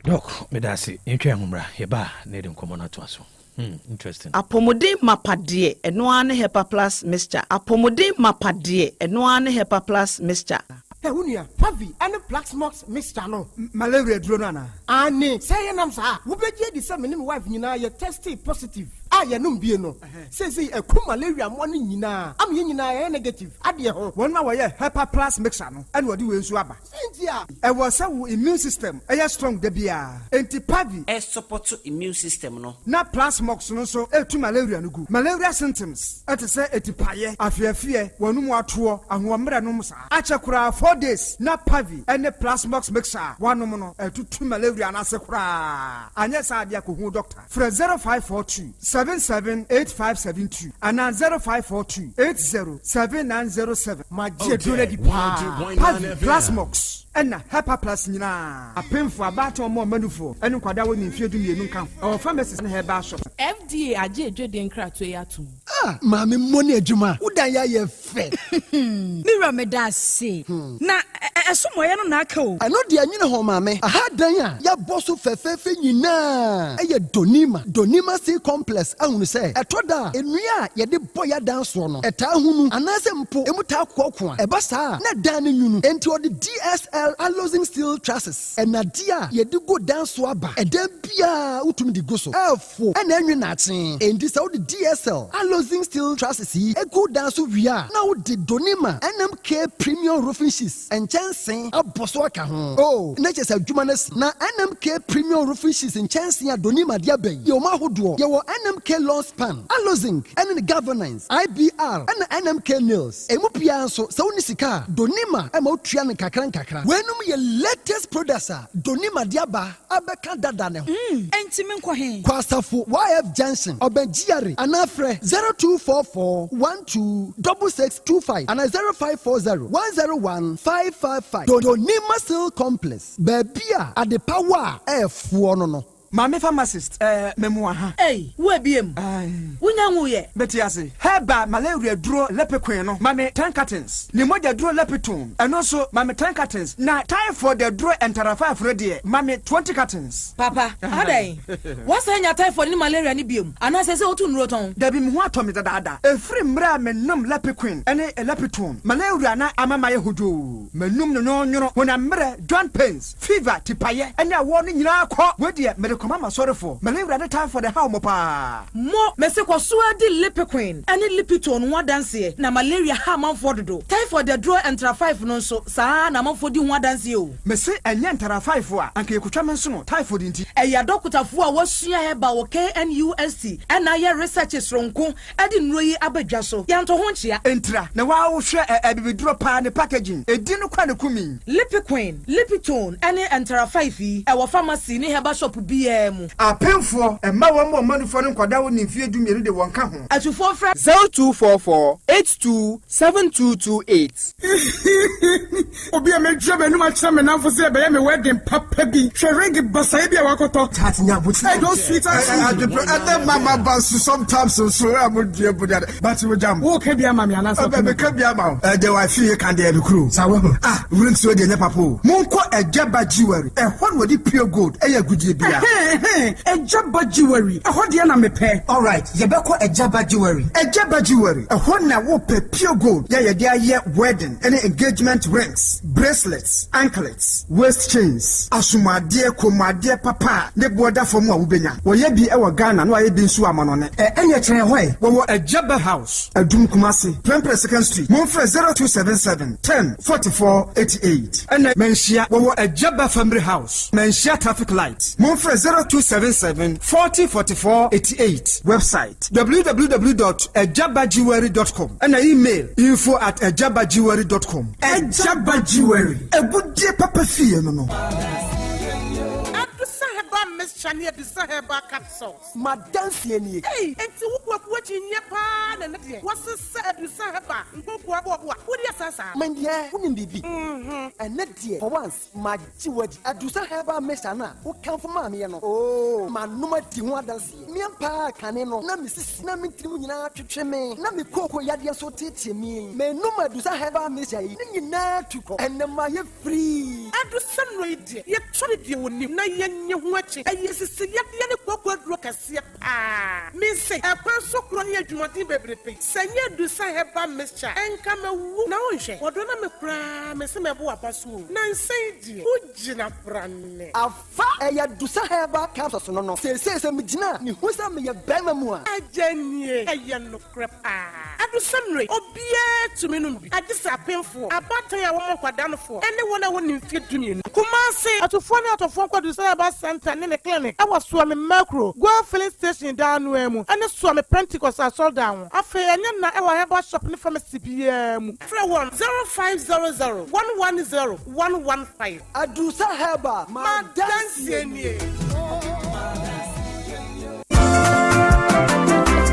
Look, medasi intwe humra yeba need nkomo to aso. Interesting. Apomode mapade eno hepa plus mixture. Apomode mapade eno hepa plus mixture. Hey, unia, Pavi, and the black smokes mixture no. Malaria dronana. Ani, say nam sa. Ubeje di sa menim wife nyina ye tested positive. Ya num bie no. Say a malaria money nyina. Am ye nyina ye negative. Ade ho. Won ma ye hepa plus mixture no. And wodi we nsu aba. Sentia. E was say immune system. E strong de bia. Enti Pavi e support immune system no. Na plus mox no so e tu malaria no gu. Malaria symptoms. Et say etipaye, afiafie, wonum ato, ahomra no sa. Achakura 4 days na Pavi and the plasmox mixer one no to malaria na sekura anya sa dia ko hu doctor for 0542 778572 and 0542 807907 my dear Pavi plasmox and Hepa Plus nyina apemfo abato mo manufo enu kwada woni mfiedu mienu kan our pharmacies na herba shop FDA aje edwede nkrato ya tum maame money adwuma udan ya ye fe mira me da se na esomo ye no na aka o ano de anyine ho maame aha dan a ya boso fefefe nyina eye donima C complex ahunu se etoda enua ye de boya dan so no eta hunu anase mpo emuta kokko a eba saa na dan ne nyunu enti odi DSL allowing steel trusses and nadia ye de go dan so aba edam bia utumi di go so elfo na enwe na aten enti sa odi DSL allowing steel trusses e go dan so wia na odi donima NMK premium roofing sheets and chancing aboso aka ho oh na chese adwuma na NMK premium roofing sheets and chancing adonima dia bay ye ma hodo ye wo NMK long span allowing and the governance IBR and NMK nails emupia so sa woni sika donima e ma otua ne kakran wenum ye latest producer donima dia ba abeka dada ne enti me nkɔ he kwasafo YF Junction obenjiare anafre 0244126625 and 0540101555 donima seal complex babia ade power efuo no Mame pharmacist memua ha wo biem wunya hu ye beti ase heba malaria duro lepekwen no mame 10 cartons ni moja duro lepiton eno so mame 10 cartons na typhoid the duro entera 5 de mame 20 cartons papa adai wasa nya typhoid ni malaria ni biem anase se otu nuro ton da bi me ho atomi dada efri mra menum lepekwen ene lepiton malaria na amama ye hodo menum no nyoro wona mre joint pains fever tipaye ene awo no nyina akọ wedie Mama sorry for malaria the time for the how mopa mo mese ko so adi lipiquin any lipiton one dance na malaria ha man for do typhoid the draw entra 5 no so saa na man for di one dance o mese enye entra 5 a anka yekutwa menso no typhoid nti eya dokutafo a wasua he ba wo KNUST na ye research sronko adi nroyi abadwa so yanto ho nchia entra na wa wo hwe abibiduro pa ne packaging edi no kwa ne kumi lipiquin lipiton any entra 5 e wo pharmacy ni heba shop bi apemfo emma wo manufo no kwada wo ni fie dumie de won ka ho atufo fra 0244827228 obi me dwebe no ma kire me nanfo se be me wedding papa bi hwerege basae bia wakoto tatnya buti I don't sweet and mama bus sometimes so am die buda but we jam wo ka bia mama ana so be ka bia ma de wa fie kan de be kru sawo wurin so de ne papo monko ejaba jiwari ho no di pure gold gudie bia Ejaba jewelry. Ehode na mepe. All right, yebeko ejaba jewelry. Ejaba jewelry. Ehode na wo pe pure gold. Ye dey aye wedding, any engagement rings, bracelets, anklets, waist chains. Asumade komade papa. Ne boda for mu a wo benya. Wo ye bi e wo Ghana no aye bi nsu amano ne. Enye kire hoi. Wo Ejaba house. Adum Kumasi, 22nd Street. Monfre 0277 10 44 88. Ene menhia wo Ejaba family house. Menhia traffic light. Monfre 0277 40 44 88. Website www.ejabajiwari.com and email info@ejabajiwari.com. Ejaba Jewelry. A good day papa fee no. mixture near the Sahaba capsules. Madansi any. Hey, and to what you Japan and what's the said the Sahaba? What is Sasa? Man, yeah, wouldn't be. And that dear, for once, my Jiwadi, I do Sahaba Messana, who come from Mammy. Oh, my number Tiwadansi. Miampa, Caneno, Namis, Namitrina, Cheme, Nami Coco Yadia so teach me. May no matter do Sahaba Messa, and the Maya free. I do some radio. Yet, try to do na yenye watching. I yes, see Yadian Coco Rocasia. Ah, Miss say a person crying to my baby. Sanya do Sahaba Messa and come a woo now. What don't I promise me about Pasu? Nan say, Ujina Brane. A fire do Sahaba capsules no. Say, Mijina, who's a me a Bamamua. I jenny, I yan no crap. I do some rate. Oh, be to me. I just a painful. About I want down for anyone I want to fit to me. Kumasi, at 4 out of 4 to say about Santa in the clinic. I was swimming macro, go filling station down Wemu, and a swam a Pentecost I saw down. I feel I have a shopping from a CPM. 0500110 115. I do Sahaba, my dancing.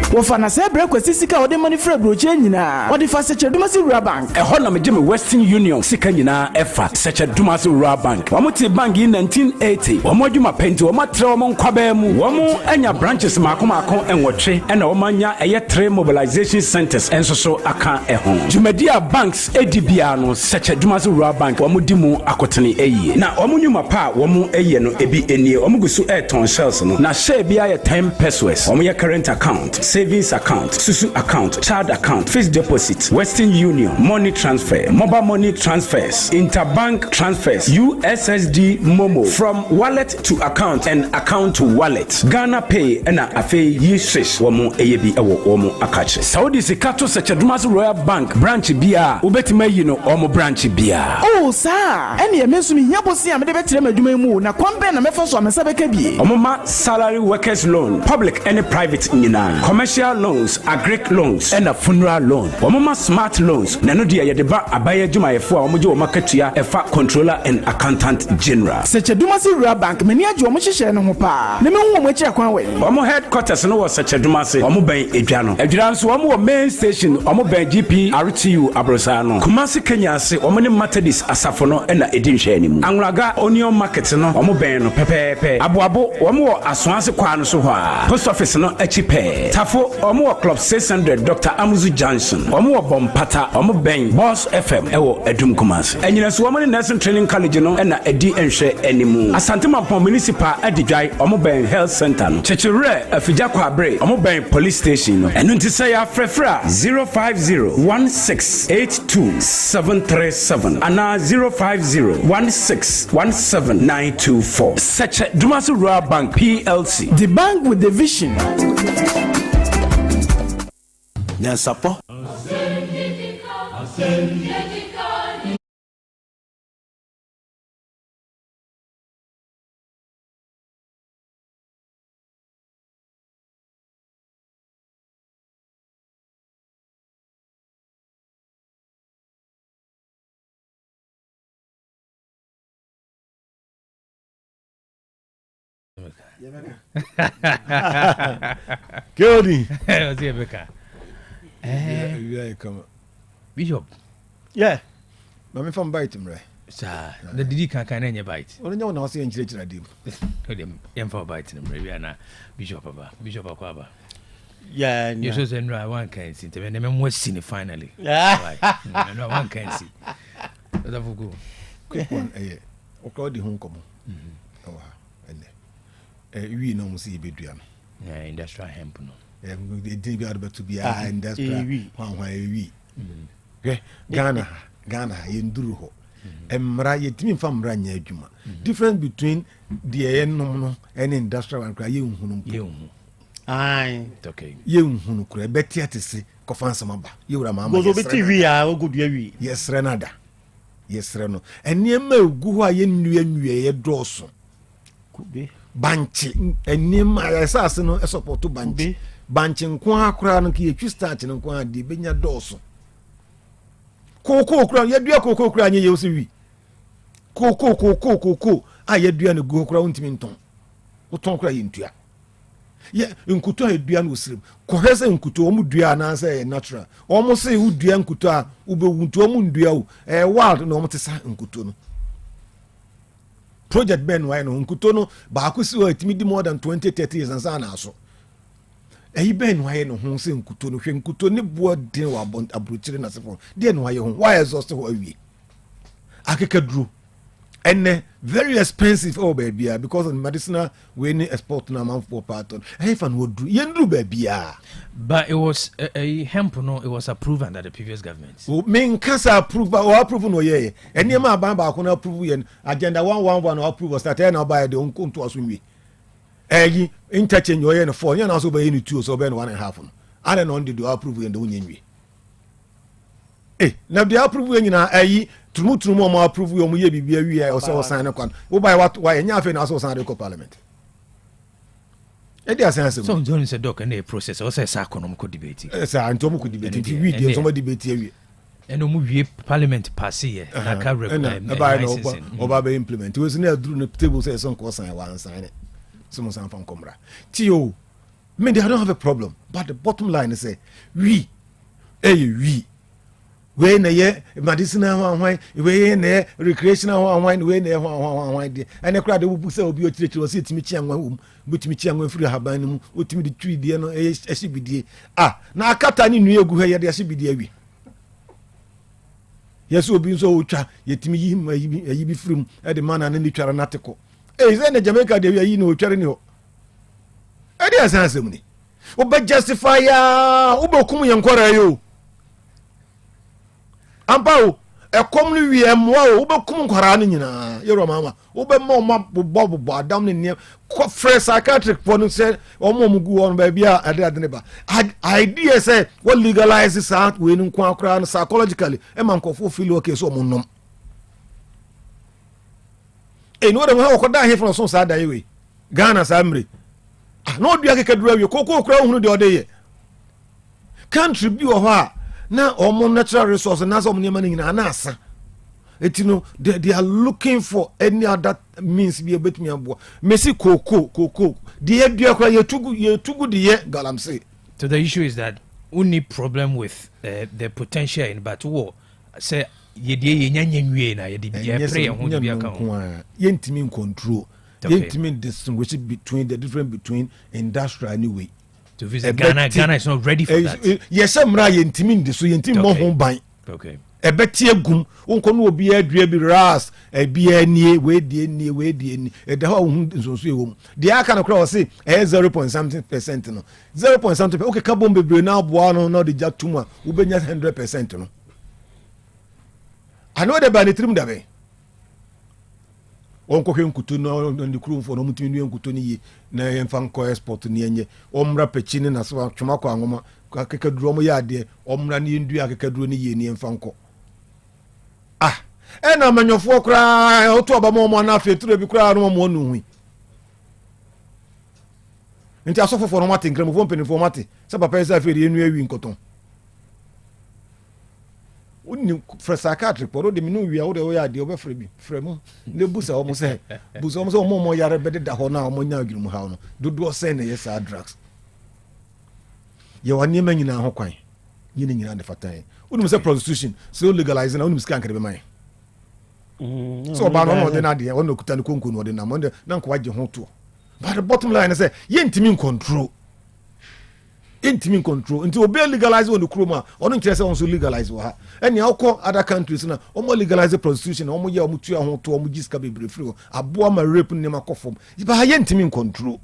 Wofana se breakfast sika ode money free broche nyina ode fa seche dumasi rural bank e ho na me geme Western Union sika nyina efa seche dumasi rural bank wa muti bank in 1980 wa moduma penti wa matre wa nkwaba mu wa mu anya branches makoma enwotwe na wa manya eye 3 mobilization centers ensoso aka ho Jumedia banks edibia no seche dumasi rural bank wa mudimu akotene eye na wa munyuma pa wa mu eye no ebi enie wa mugusu ton shells no na share bia ye 10 pesos wa mu ye current account savings account, Susu account, child account, fixed deposit, Western Union, money transfer, mobile money transfers, interbank transfers, USSD Momo, from wallet to account and account to wallet, Ghana Pay, and Afe Yishish, Womo AAB, Womo Akache. Saudi Sikato Sachadumas Royal Bank, branch Bia, Ubetime, Omo branch Bia. Oh, sir, any mesumi yabosi am de betrem adwuma na kwambe na mefoso amesabeka bi. Omoma salary workers loan, public and private nina. Commercial loans, agric loans, and a funeral loan. Omoma smart loans. Nano dia yadeba abaye juma yefo a omojo omakatua efa controller and accountant general. Seche Dumasi Rural Bank meni ajo omo hihye no ho pa. Ne me hu omo akira kwan we. Omo headquarters no was Seche Dumasi. Omo ben edwano. Edwira nso omo main station omo ben GP RTU Abrosa no. Kumasi Kenya ase omo ne Methodist asafo no na edi nhwe ni mu. Anwraga onion market no omo ben no pepepe. Aboabo omo wo asoase kwa no so ho a. Post office no achipe. Tafo omo club 600 Dr. Amuzu Johnson omo bompata omo ben Boss FM ewo Edum Kumasi enyina so omo nursing training college no na edi enhwe animu Asante Mampong municipal adijai omo ben health center no chechire afija kwa abre omo ben police station no enu ntise ya frefra 05016827737 ana 05016179924 such Dumasi Rural Bank PLC, the bank with the vision. Nyansapo. Kelly. Bishop. Yeah. Mami from bite him, right? Sir, the Didi can bite. Only no one saying children at him. Em for biting him, Riviana, Bishop Aquaba. Yeah, you so send one can see the name was seen finally. Yeah, no one can see. That's go. Quick one, okay, the home come. Oh, and we know see bedroom. Yeah, industrial hemp no. They did be able to be industrial. We. Okay, Ghana, Yenduru. Emra yetimi fam ranya adwuma. Difference between the no and industrial and cry you. Aye, okay. You kura betia te se kofan samaba. You ra mama. Go beti wi a go dua wi. Yes renada. Yes reno. Enema egu ho aye nnuanwie ye doso. Kube. Banchi enema asase no support banchi. Banchi nko akura no ki etwi start no nko ade benya doso. Koko kura yedua koko kura anye ye osi wi. Koko a yedua no go kura untimi nton. woton kra yintua ye nkuto edua no sirim kohese nkuto omu dua na say natural omu say udua nkuto a ubewuntu omu ndua o wild na omu tesa nkuto no project ben why no nkuto no ba ko si o etimi di more than 20-30 years ansa na aso ben why no ho say nkuto no hwe nkuto ne bo den wa abrochire na sefo de no why ho why exhaust ho awie akekadru and very expensive baby because of medicinal we need export na man for pattern fan would do yendru baby but it was a hemp no it was approved under the previous government mean kasa approve or approve no ye any ma ban ba ko na approve yen agenda 111 or approve start na buy the unko to asumi interchange yo ye no 4 yen also buy ni 2 so buy 1.5 no and then on the do approve yen the unyenwi na the approve yen na turumu mo approve yo mo ye bibia wi e o se o sign na kwan wo buy what why nya afi na so sign the parliament dia sense so John said doc na process o say sa kono ko debate sa anto mo ko debate wi dia so mo debate awi eno mu wi parliament pass here na ka oba be implement we so na duru na table say so ko sign one sign so mo san fan komra tio me they don't have a problem but the bottom line is say we we na ye medicinal hwan we na recreational hwan we na hwan de ene kra de bu se obi o chire o se timi chianwa butimi chianwa firi haban mu otimi de twi de no ehibidie na akata ni nu egu ha ye de ehibidie awi yeso obi nso otwa yetimi yi bi firim e de mana na ni twara natiko ze na Jamaica de yi na otware ni ho e de asansem ni oba justify ya obokum yenkora yo ampao ekomni wi emwa o bekum nkwara no nyina yero mama wo be ma bobo adam ne ne ko fresh psychiatric for no say omomugu on ba bia ade ne ba idea say what legalizes out we no kwa akra no psychologically e man ko fo feel okay so omonnom no dem ha ko da he from so sa da yewe Ghana samre no dua kekadura wi kokko kra hunu de ode ye country bi o ho na omo natural resource na so mnyema nyina na asa etino they are looking for any other means be betumi abo mesi koko the edua kwa yetugu de galamse. So the issue is that only problem with the potential in but war say yedie yenyanyanwie na yedi bia pray ho bia kan yentimi control yentimi distinguish between the difference between industrial anyway. To visit Ghana is not ready for that. Yes, amra yentimi ndi so yentimi mo ho ban. Okay. Ebeti agum wonko no obi adua bi ras ebia nie we die ni eda ho hu nsonso ewom de aka no kra o se 0.something% no 0.something okay ka bombe bre na aboa no na de jatum a wo benya 100% no ano de ba ne trim da be onko hwe nkuto no ndi kru mfo no mutimi nwe nkuto ni ye na yemfa nko export ni enye omra pechi ni na so twoma kwa ngoma akekaduro mo ya de omra ni ndu akekaduro ni ye ni yemfa nko ena manyofo kra oto aba mo na afeturo bi kra no mo nu hu nti asofo no mate nkramo fo mpenifo mate se papa esa aferi enu awi nkoton onni psychiatric poro de minu wi awode o ya de obefre bi fremu ne busa o mo se mo yare bede da ho na o mo nya agrum ha no dodo se na yes drugs ye wani ma nyina ho kwan nyina ne fatan onni se prostitution so legalizing onni scan kare be man so ba no de na de won okuta ne konko no de na mo de na nko waje ho to but the bottom line is say yentimi control until obe legalize on the kroma ono nkyerese on so legalize wa ha enya okọ other countries na omo legalize prostitution omo ye omo tua ho to omo giska bebre free abo ma rape ne makofom iba ha yentimi control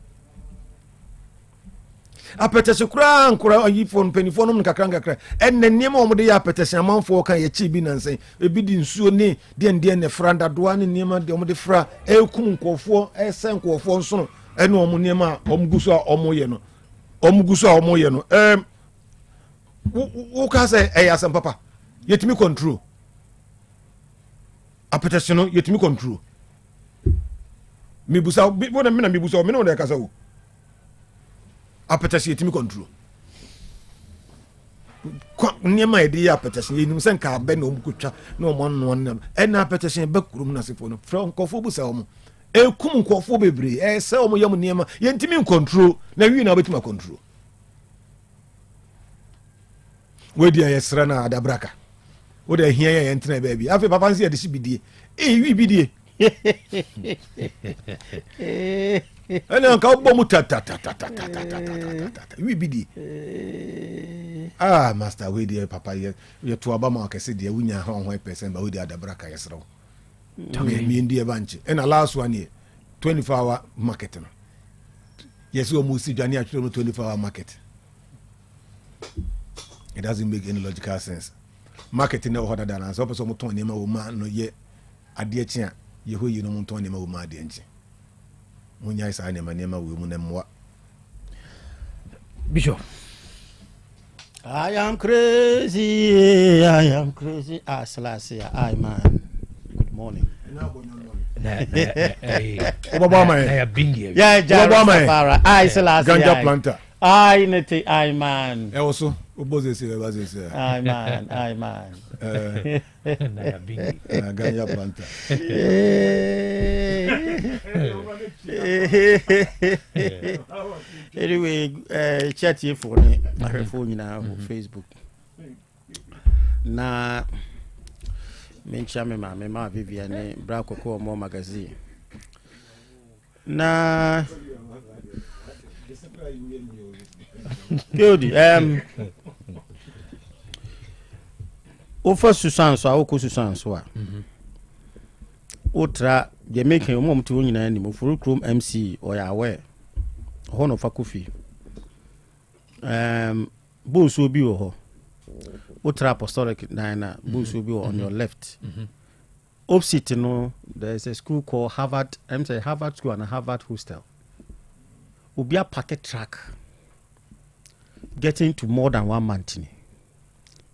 apetese kura nkura ayi phone penifo no nkakra enne niam omo de ya apetese amanfo kan ye chi bi nansen ebi di nsuo ne de ne franda doa ne niam de omo de fra ekum nkofo esen nkofo nso ene omo niam a omo guso a omo ye no omuguso a omoye no wo ka say asem papa yetimi control appetition no yetimi control mibusa wona me na mibusa me no de kasa wo appetition yetimi control niema edi appetition yenim sen ka be na omukutwa na omo no na appetition be kurum na sefo no from kofo busa omo ekum nkofo bebre se omo yam niema yentimi control na wi na obetima control wedi ayesra na adabraka wo de hia ye ntena baabi afi papa nsi de sibidie wi bidie ana ka obo mu ta wi bidie master wedi papa ye to abama akese de wunya ha 100% ba wedi adabraka yesra mi ndie banche ena last one year 24-hour market no yes we must see Johnny actually 24-hour market. It doesn't make any logical sense. Marketing no harder than us. So mo ton nema wo ma no ye ade chia ye ho yi no mo ton nema wo ma ade nchi. Munya isa nema wo mu na mwa. Bishop, I am crazy. Selassie, I man. Good morning. I bingi. Yeah, Jara. I Selassie. Ganja planter. I nete I man. Also, oboze se. I man. Na bingi. Ganja planter. Anyway, chat here for me. My phone now Facebook. Na mencha me ma Viviane Kwaku Owusu magazine. Na good. Offer Susan so awoko Susan so a. Otra de make him to nyina ni mo furu Chrome MC or ya aware. Hono fa kofi. Bo so bi wo ho. Otra apostolic nine bo so bi on your left. Opposite no there is a school called Harvard School and Harvard Hostel. Ubia packet track getting to more than 1 month ni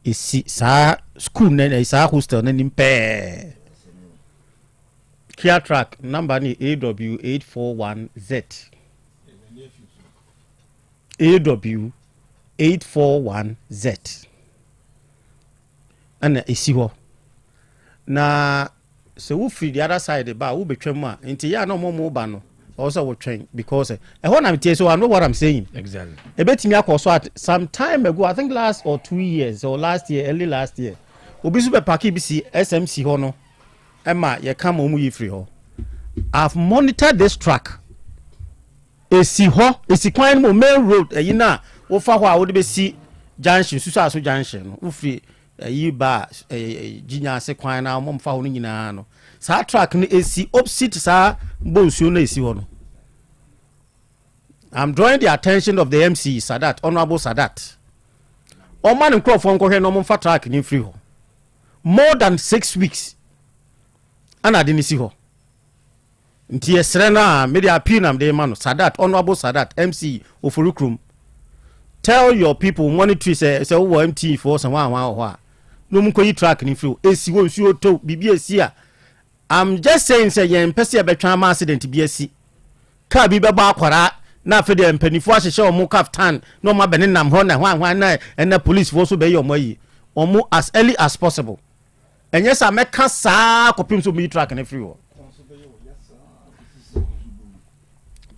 is sa school na is a hostel na nimpe kia track number ni AW841Z AW841Z ana isi ho na so we free the other side ba we betwem a nti ya no mo ba no also will train because when I'm so I know what I'm saying. Exactly. A bit me so some time ago, I think last or 2 years or early last year. Obi super parki BC SMC hono. Emma ye come omu free ho. I've monitored this track. Esi ho, esi kwan mo main road e na wo fa ho a wo de be si junction susu aso junction no. Wo free yi ba ginya se kwan na mo fa ho no nyina no. Sa track no esi opposite sa bonsuo na esi ho no. I'm drawing the attention of the MC Sadat, Honorable Sadat. O man in crop from Kohe no fa track ni free ho. More than 6 weeks. Ana didn't see ho. Nti esrena media pinam de man Sadat, Honorable Sadat, MC Ofurukrum. Tell your people monitor say wo MT for some one ho. No mun ko yi track ni free. Esi wo nsuo to bibi esi a. I'm just saying say yen pese betwa ma accident bi esi. Ka bi be ba akwara na fe de mpanifo ahyehye omo captain no ma bene nam ho na hwan na na police fo so be yomo yi omo as early as possible. Enye sa meka saa kopim so mi track na free wo.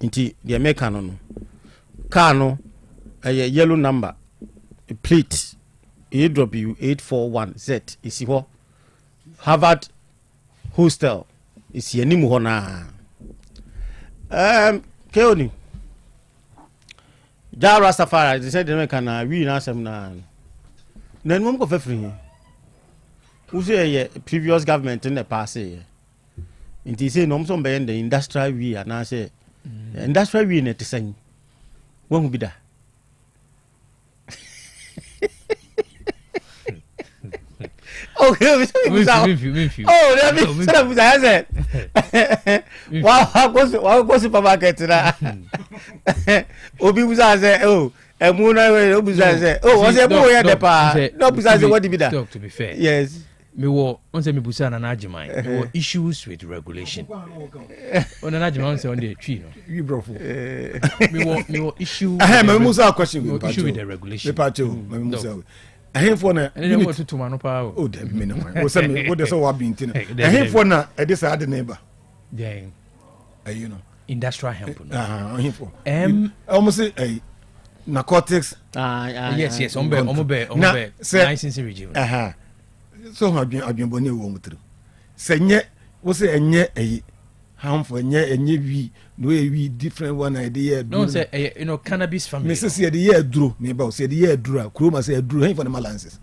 Nti de meka no car no yellow number plate AW841Z isi ho Harvard Hostel isi enimu ho na Keoni Jara Safari they said they can we na asem na mum ko fefri who say previous government in the past nti say no so be the industrial we na say industrial we na tesan won bi da okay we wow go supermarket na obi buza say emu na we obi buza say what's the boy at the pa no buza say what did be that talk to be fair yes me wo on say me busa na ajiman me wo issues with regulation on na ajiman say on the tree no you brofo me wo issue me musa question with issue with the regulation me pacho me musa ahemfo na ene wo tutu mano pa o de me no wo say me wo de so wa binti no ahemfo na e de sa de neighbor den you know industrial hemp almost say narcotics yes ombe license regime so adwenbone wo mutru senye wo say enye harmful enye wi no wi different one idea no say you know cannabis family me say the year duro me ba say the year duro kroma say duro hen for the balances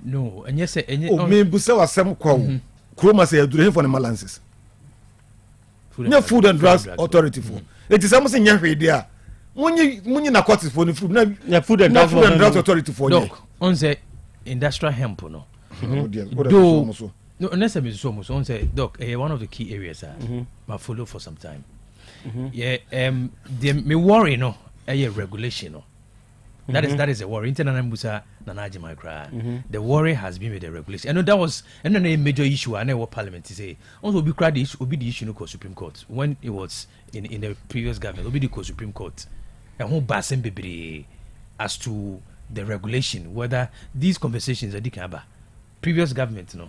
no enye say enye o me bu say wasem kwa kroma say duro hen for the balances food and drugs authority for it is almost in your idea munyi na court for the food na food and drugs authority for you on say industrial hemp no no unless I'm so much on say doc one of the key areas I follow for some time me worry no regulation no that is a worry international musa nanaji my cry the worry has been with the regulation. I know that was a major issue and what parliament say also be cried issue will be the issue no Supreme Court when it was in the previous government will be the Supreme Court and who basen bebre as to the regulation whether these conversations are dikaba previous government no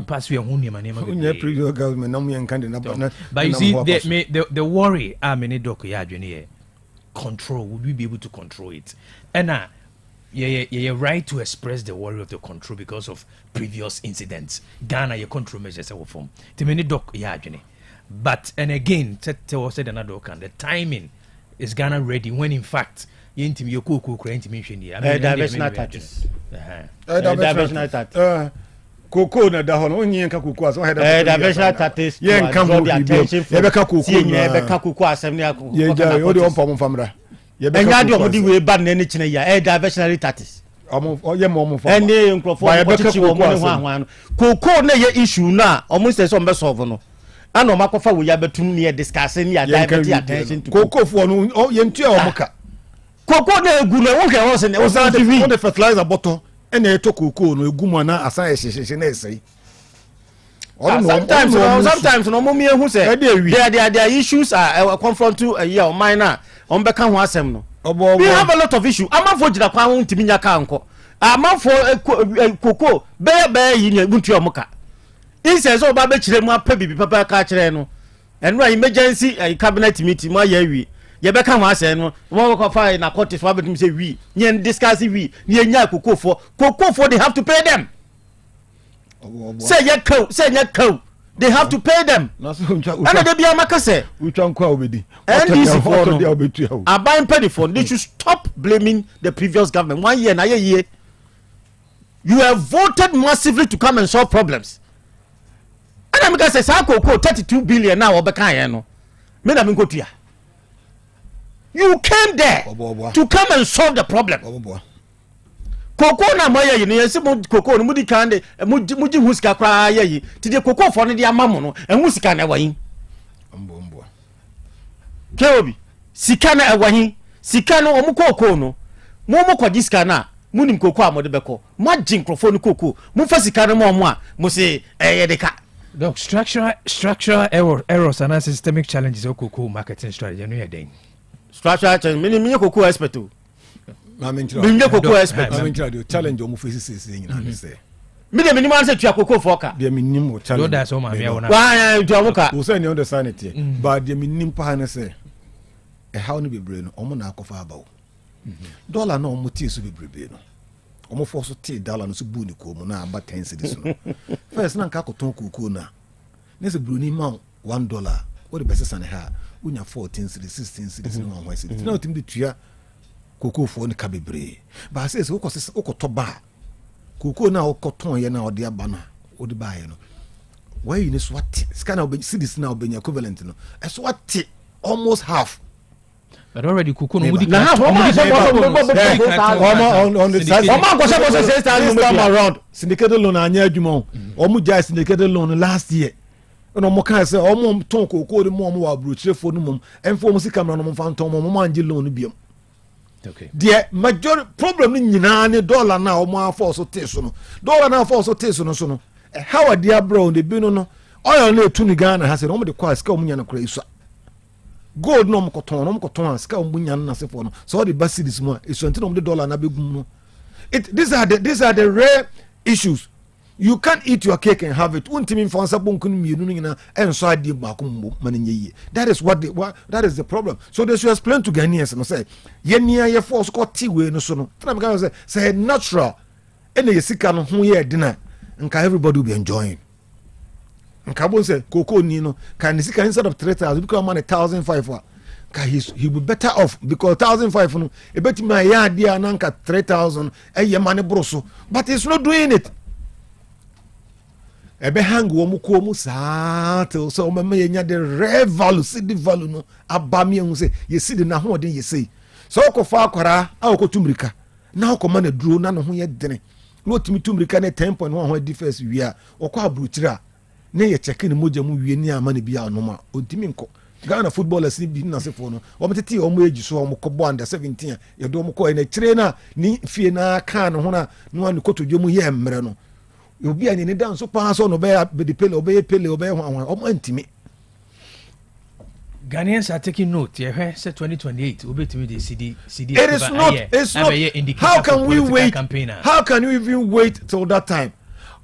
pass we previous government but you see the worry many doc control would we be able to control it and you're right to express the worry of the control because of previous incidents Ghana your control measures are form to many doc but and again said another can the timing is Ghana ready when in fact diversional tactics Coco na da hono onye nka Coco aso head diversional tactics ye nka ho bi ye beka Coco ye beka Coco asem ne akọ ye ja o de on pom famra ye beka enya de o di we ba na ni kine ya diversional tactics ye mo fam ene nkrofo ochichi wo mo ne ho ahwan Coco na ye issue na omo say so mbe solve no ana o makofa wo ya betum ne discuss ne ya divert attention to Coco fo no ye ntua o moka Coco na egu na wo hwe wo se ne o san TV on the fertilizer bottle ene eto Coco no egu mo na asa ehehye na esei sometimes no mommy who say there issues are confront to a minor on beka ho asem no we have a lot of issue amafo jira kwa ho ntimi nya ka nko amafo Coco be yi ne buntu omuka inse so ba be kire mu apa bibi papa ka kire no enu emergency cabinet meeting ma ya wi ye beka ho asem no mo ko fa na court so abetum say wi nyen discuss wi ne nya Coco for they have to pay them. Say your cow. They have to pay them. And they be a makase. And buying penny for. They should stop blaming the previous government. 1 year, another year. You have voted massively to come and solve problems. And I'm going to say, 32 billion now. You came there to come and solve the problem. Coco na moya yi ne yesi Coco no mudi kande muji husika kra yi ti de Coco fo ne de amamo no husika na wayin mbo keobi sika na wayin sika no omu Coco no mo kwaji sika na munim Coco amode beko magin crofo no Coco mu fa sika no mo a mo se yedeka doc structural errors and systemic challenges of Coco marketing strategy no yeden structural challenge me Coco expert o Minye Coco expect the challenge o mu face nyina ne say me de minimum say tua Coco for ka de minimum challenge that's all my wona wa tua mo ka o say ne understand it but de minimum pa na say how no be brain no omo na akofa abawo dollar na omo tie so be brebe no omo for so tie dollar no so bu ni ko mu na aba 10 cedis no first na nka koton Coco na ne se bruni ma $1 what the best san ha unya 14 cedis 16 cedis no ho cedis na otim de tua Coco for the cabibre. But I says, Okotoba. Coco now cotton ye now dear banner, or the buy no. Why you know what? Scan of cities now being equivalent no. As what almost half. But already Coco no on the side around syndicated loan anya adwuma omo jai syndicated loan last year. No mo kan say omo ton Coco de mo wa brochefo no mom enfo mo sika no mo fantom mo manje loan biam. Okay. The major problem ni nyina ne dollar na o mo afọ so teso no dollar na afọ so teso no so no how are their bro de bi no oil na etu ni Ghana ha se no mo de kwa ska o munya na kura isu gold no mo koton ska o munya na se fo no so the basics mo isu nti no mo de dollar na begum no these are the rare issues You can't eat your cake and have it. That is that is the problem. So they should explain to Ghanaians and say, "Yenya force got tea way no so no." Say natural. Any yesika no ho ye dinner, and everybody will be enjoying. And Kabon say, "Coco Nino can yesika instead of 3,000 become 1,500." He will be better off because 1,500 no. A bet my yard dear nanka 3,000 a year money broso, but it's not doing it. Ebe hang wo ko mu saate so mama yenya the rare value see the value no abami hu say ye see the na ho den ye say so ko fa akwara a ko tumrika na ko ma na duro na no ho ye dene no timi tumrika na 10.1 ho difference wi a o ko abruchira na ye check ni moja mu wi ni ama ne bia no ma o timi nko Ghana footballers ni bi na se fo no o metete o mo agi so o mo ko bo under 17 ye do mo ko na kire na ni fie na kan no ho na no an ko to dwo mu ye mmere no obi ani ne dan so pa so no be the pele obey hwan o antimi. Ghanaians are taking note. Yeah, say 2028 obetimi the CD. It is not. It's not. How can we wait? How can you even wait till that time?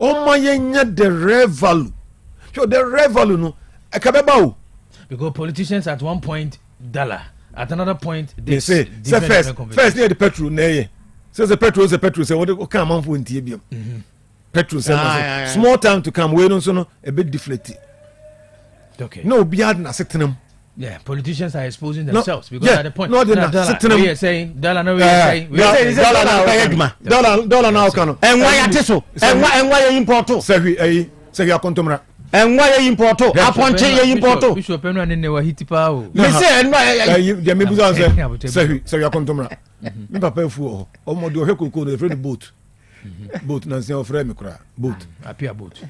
Oh my yenya the rare value. So the rare value no akabeba. Because politicians at one point dollar, at another point they say first near the petrol na says the petrol say what can man for ntie biam. Petrol small time to come we no so no a bit deflated. Okay. No biad na setenam. Yeah, politicians are exposing themselves because at the point no we are saying dollar now dollar now can and why ateso and why import say we akontomra and why import aponche ye import bishop enu ane wa hitipa o me say and why ya me buza say akontomra me papa fu o mo de o hekoko no friend boat boat na se ofre me kura boat apia boat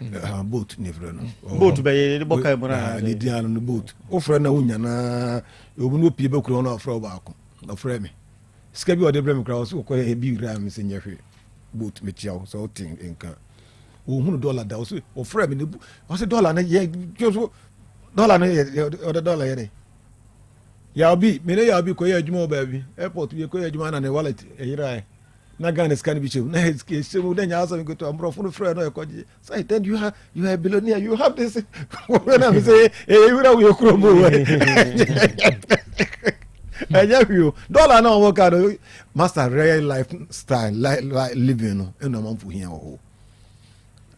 boat ne frɛ no boat be ye boka mu na ne dia no boat ofre na unya na obu no pie be kura na ofre ba ko ofre me sika bi o de bre me kura so ko e bi gra me se nyehwe boat me tia so tin enka o hunu dollar da so ofre me ne o se dollar na ye dollar na ye o de dollar ye ya bi me ne ya bi ko ye adwuma ba bi airport bi ko ye adwuma na ne wallet e yira na Ghana scan be show na escape then you ask me go to ambrofo no friend no ekoji say then you are a billionaire you have this when I say we are kromo you dollar now work out master real lifestyle like living no e no man for here o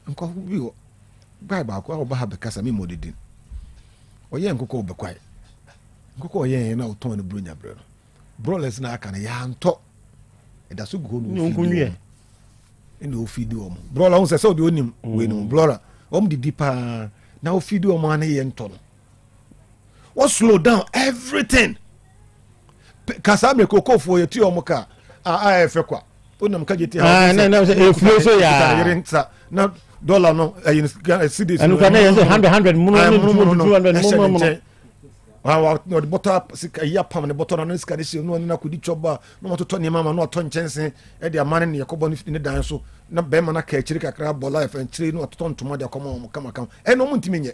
nko bi o bible ko o ba ha be kasa me modedin o ye nkoko be kwai nkoko ye na o ton no bronya bre no broless na aka na ya nto da so go no nkunwie ene o feed o mo brother won say so de onim we no brother o mo di pa na o feed o mo an ye nto no what slow down everything kasa me kokofo ye ti o mo ka efe kwa onam ka jeti ha na e flow so ya na dollar no cedis anu ka na 100 muno 200 no the bottle ya pam the bottle no ska dey no na kudi choba no mo to ne mama no to nchense e de amane ne yakobo ne dan so na be ma na ka chiri kakra bola e fan chiri no to ntoma de komo mo kama kama e no mo ntimi nye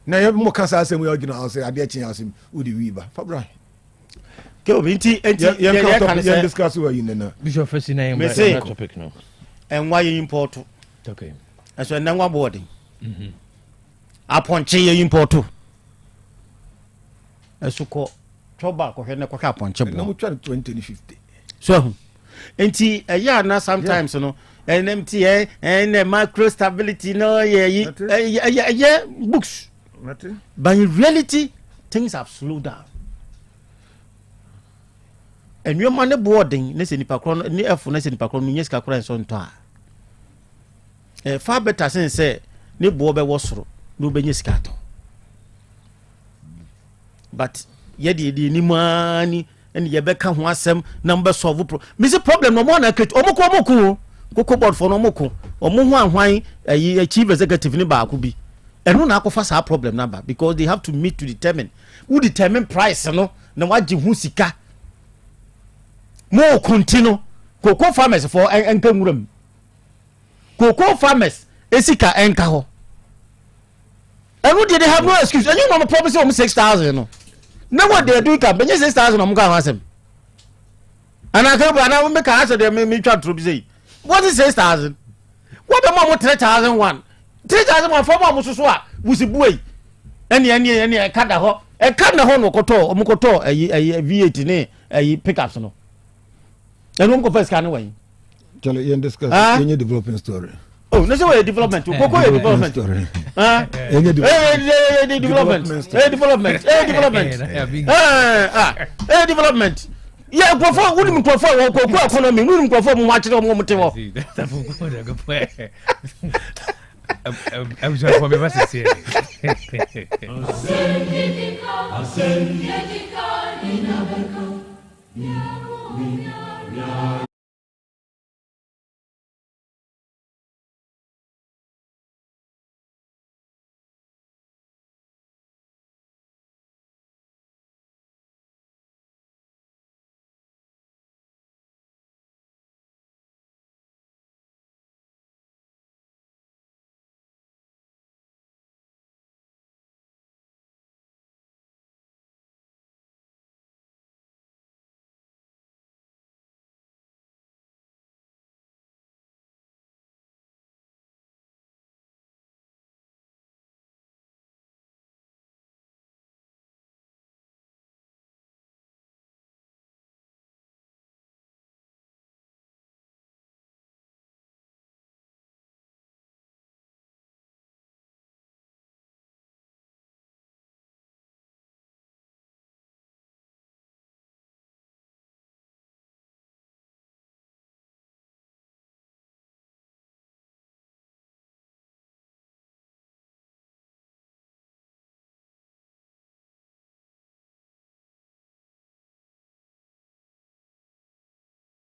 na ye mo kasa asem we ogina ase ade achi asem udi wiba fabra ke o binti ya kan discuss we yin na bishop first na yem topic no and why you import okay aso na nwa boarding aponche ye import esuko choba ko hene ko ka ponche bo na mo twa 2050 so enti ya na sometimes no NMT and micro stability no yeah books but in reality things have slowed down and your money boarding ne se nipa kro ni efo ne se nipa kro no nyeska kro enso nto a far better sense say ne bo be wosoro no be nyeska to but yedi ni mani and ye beka ho asem number solve me say problem no more na create omoko koko board for no moko omo ho ahwan chief executive ni ba ko bi eno na akofa sa problem number because they have to meet to determine who determine price no na waji hu sika mo continue koko farmers for enka nwuram koko farmers esika enka ho and they have no excuse and you know promise them 6,000 no now what they do can be 6,000 am go asem and I can make answer them me try to say what is 6,000 what the mom 3001 3001 for mom so a wusi buei ene kada ho e kada ho no koto omukoto V8 ne pickups no eno mko first kan wan Charlie, you discuss any development story. Oh, no say development. Go development. Development. Yeah, go for wouldn't go for economy, wouldn't go for much of moment. I'm sorry for me, what's it say?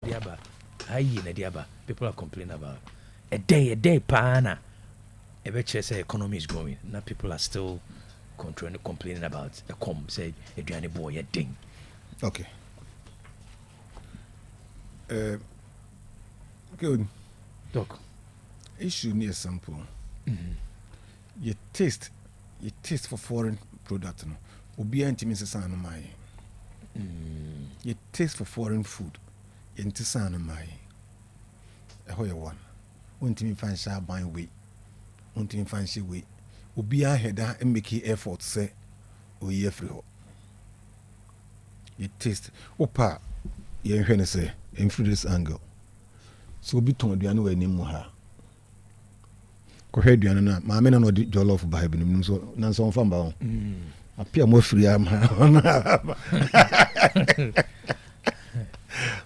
Diaba, Diaba, people are complaining about a day, pana. Eventually, say economy is growing. Now people are still complaining about a say a journey boy a ding. Okay. Good. Doc. Issue near sample. You taste for foreign product. No, obi anti Mrs. Sanomai. You taste for foreign food. Into Sanomai. A hoya one. Won't me find sharp buying way. Won't me find she way. Obi a header and make effort say, oh, ye free ho. You taste. Opa, you ain't gonna say, in through this angle. So be told you know any more. Go ahead, you know, my men are not jollof by him, so none so fun bound. Appear more free. I'm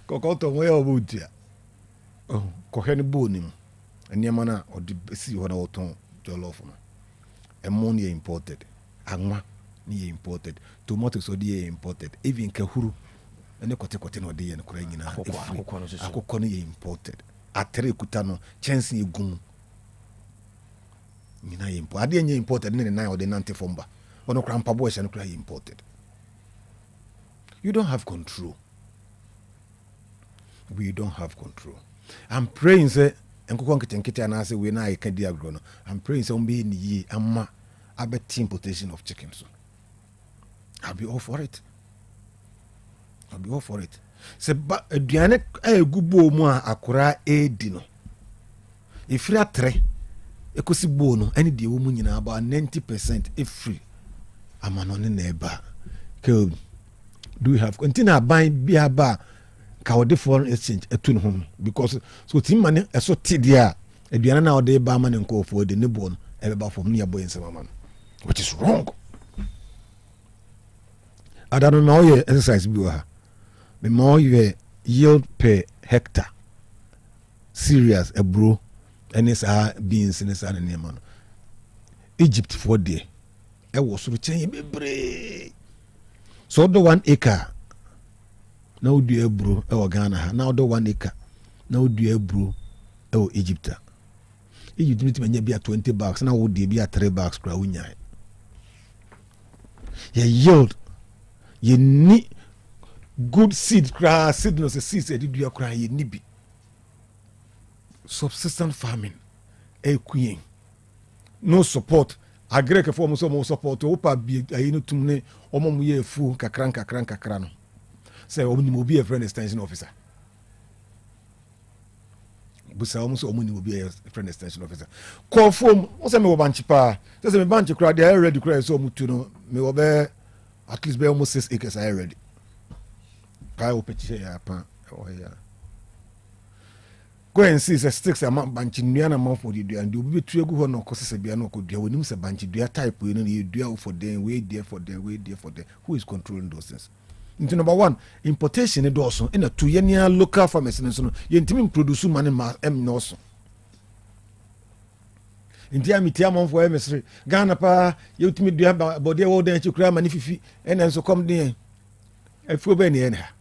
Cocoto, where would you? Oh, Cohen boning, and Yamana or the sea what our tongue jollof. Ammonia imported, Angma near imported, tomatoes or dear imported, even Kahuru and the Cotecotin or dear and crying in a Akokoni imported. Atere Kutano, chancing gum. Mina import. I didn't imported in the 9 or the 90 fomba. Or no grandpa boys and cry imported. You don't have control. We don't have control. I'm praying, say, and Kukonkit and I say, when I can diagram. I'm praying, some being ye, amma, I bet importation of chickens. I'll be all for it. I'll be all for it. Say, but a dianet a gubo moa akura e dino. If you are tre, a cosi bono, any the woman in about 90% if free. I'm an on the neighbor. Do we have continue buying beer bar? Cow foreign exchange a tune home because so team money a so tidia a diana now day barman and call for the newborn about from nearby in some man, which is wrong. I don't know your exercise viewer. The more you yield per hectare, serious a bro, and it's beans in the sun and man. Egypt for day. I was returning me. So the 1 acre. Now do a bro, Ghana, now the 1 acre. Now do a bro, Egypt. Egypt may be at $20, now would be at $3 crowd. You yield, you need good seed, grass, seedless seeds, and you cry, you need subsistence farming, a queen, no support. A Greek form of some support, Opa be a to me, or mom ye fool, kakran. Say, only will be a friend extension officer. busa almost omuni will be a friend extension officer. Call form, what's a banchi pa? There's a banchi crowd, they are ready to cry so mutuno, me obe at least be almost 6 acres I ready. Kai opeche ya pa, oh yeah. Go and see the sticks a month banchi niana month for you and you be too good no causes a biano could do when you say banchi do type when you do for them, wait there for them, wait there for them. Who is controlling those things? Into number one, importation is also in a 2-year local farmers and so on. You intimi produce money ma noso. Inti amitia mon for emesre. Ghana pa you timi do body all den you cry money fifi and so come there. Efu be ne ha.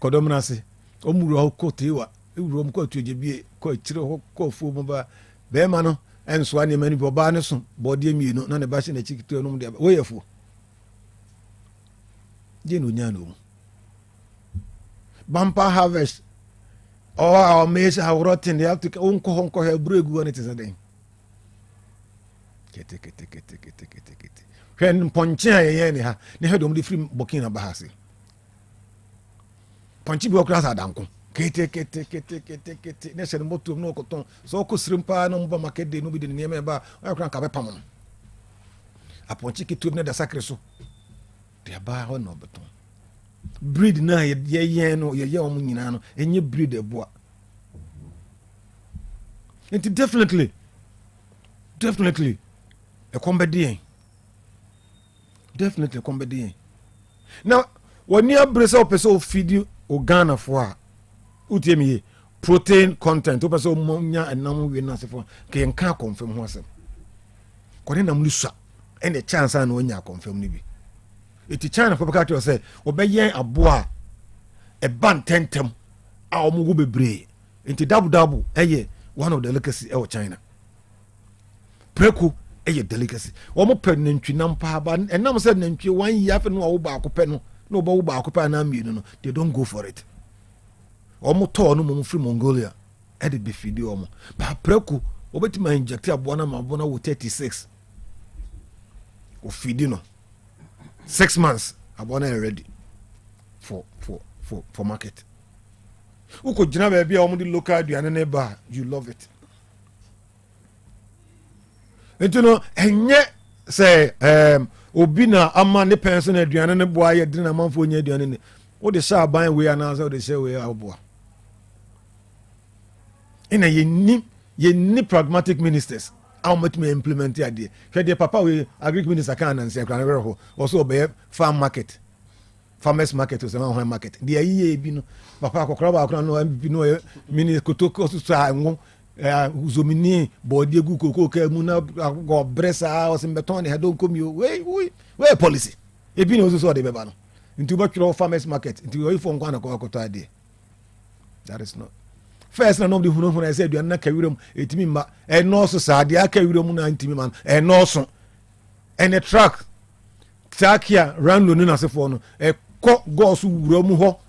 Kodom na se. Omuru ho kote wa. Ewuro m ko tuje bi ko chire ho ko fu mo ba. Be ma no enso ani mani bo ba ne so body mienu na ne ba she na chikito no de. We yefu. Jenu nyano bumper harvest or our maize have rotten. They have to unko have bregu on it is a day. Kete. When poncha yeni ha, ne head on the free Burkina Bahasi. Ponchi Bokras Adanko. Kete. Nation motu no cotton. So kusrimpa no mba market de no be the name ba. I can't have a pamon. A ponchi kitubne da sacreso. They are by no beton. Breed na ye no ye nyina no enye breed eboa. It definitely a comedy. Definitely a comedy. Now when you brace up person feed you organa for utemi protein content person monya enam we na se for ke nka confirm ho asem. Kone nam lusa any chance na onya confirm ni bi. Iti China for because you say obeye aboa e ban tentem a omugo bebre inti double eye one of the delicacy e China preku eye delicacy omo pe nantwi nampa ba enam said nantwi 1 year afa no wo ba akopɛ no ba wo ba akopɛ na mienu no they don't go for it omo to no mo free Mongolia e de be fidi omo ba preku obetima inject aboa na mabona wo 36 o fidi no 6 months abona ready for market. Uko jina baby a omudi local aduane ne ba you love it. Enti no enye say obi na ama ne pension aduane ne boa ye dina manfo nya aduane ne. Wo de sha ban we anansa wo de sha we aboa. Ina ye ni pragmatic ministers. How much me implement the idea? Because papa we agric minister can and say also be farm market, farmers market or some market. The year be no papa kokra no MPP no mini kotoko so sa ngo uzomini body gu koko ka mu na go bresa o sem beton he don come you we policy. E bi no so de beba no. Into ba farmers market. Into we for nkwa na kokoto idea. That is not. First na nobody who know I said you are not carrying etimi ma e no so sa de aka wirem na ntimi man e no so and a truck takia rando ni na sefo no e ko go so wuram ho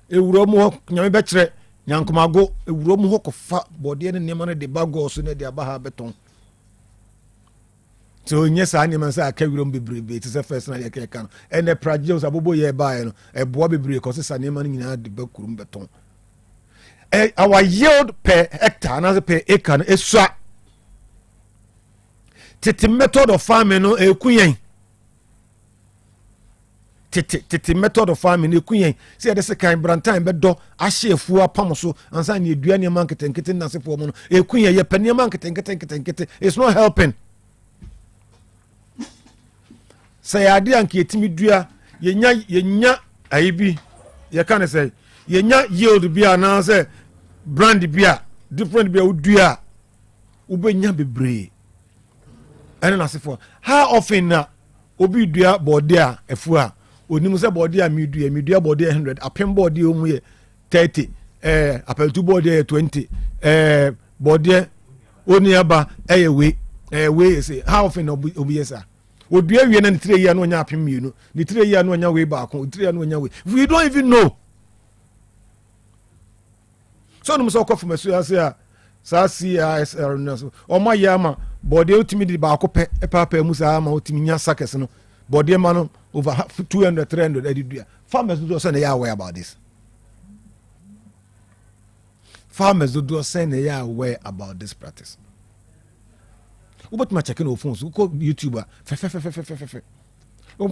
e wuram ho nyame be kire nyankomago e wuram ho ko fa bode ne nema ne de ba go so ne de aba ha beton so nyesa ani man sa aka wirem bebrebe it is the first na ye kan and the projects abobo ye ba no e boa bebrebe ko se nema ne nyina de ba kurum beton. Our yield per hectare and per acre is titi method of farming no ekuyen titi method of farming ekuyen say the second brantan be do ahye afu apam so ansa na edua ne man ketenkete na se fo mo no ekuyen ye panie man ketenkete it's not helping say ade anke etimi dua yenya ayibi ye kan say yenya yield bia na say brand bia different bia udua ubenya bebre ene na se for how often na obi dua body a efu a onim se body a medua body 100 apem body o mu ye 30 apeltu body 20 body oni aba we say how often obi yesa odua wie na 3 year no nya apem mienu ni 3 year no nya we ba ko 3 year no nya we we don't even know. So no so kofu mesu ase sa CISR no o ma yama body ultimi di ba ko pe papa mu sa ma ultimi nya sakes no body ma no over 200 300 edidua farmers do so na ya aware about this farmers do saying they are aware about this practice. But my checking of phones, who call YouTuber, fe.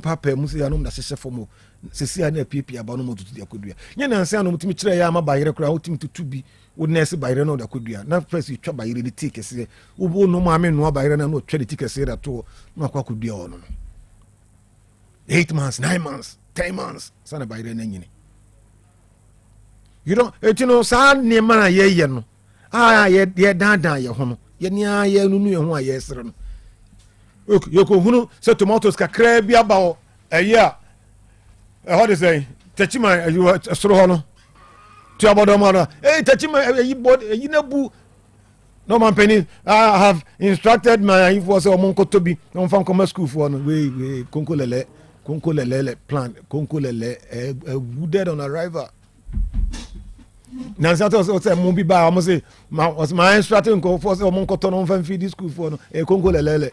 Papa musi ya no da sese fomo sesi ya na pipi aba no moto dia kodua nya na nsa no mutimi kire ya ma bayire kura utimi tutubi wo nese bayire no da kodua na first you twa bayire ni take kese wo bo no ma me no bayire na no twa de take kese da to no akwa kodua ono 8 months 9 months 10 months sana bayire na nyini you know etino sa ne ma ye no ye dan ye ho no ye ni ye nunu ye ho a ye sere no yoko hunu se tomatoes kakra bi abawo eya how they say tachima soro hono to abodo mara tachima yi bod yi na bu no man penny I have instructed my if was o monko tobi on fan come school for no we konkolele plan konkolele wooded on arrival Nyansapo say mo bi ba mo say was my instructing ko for o monko to no fan feed school for no konkolele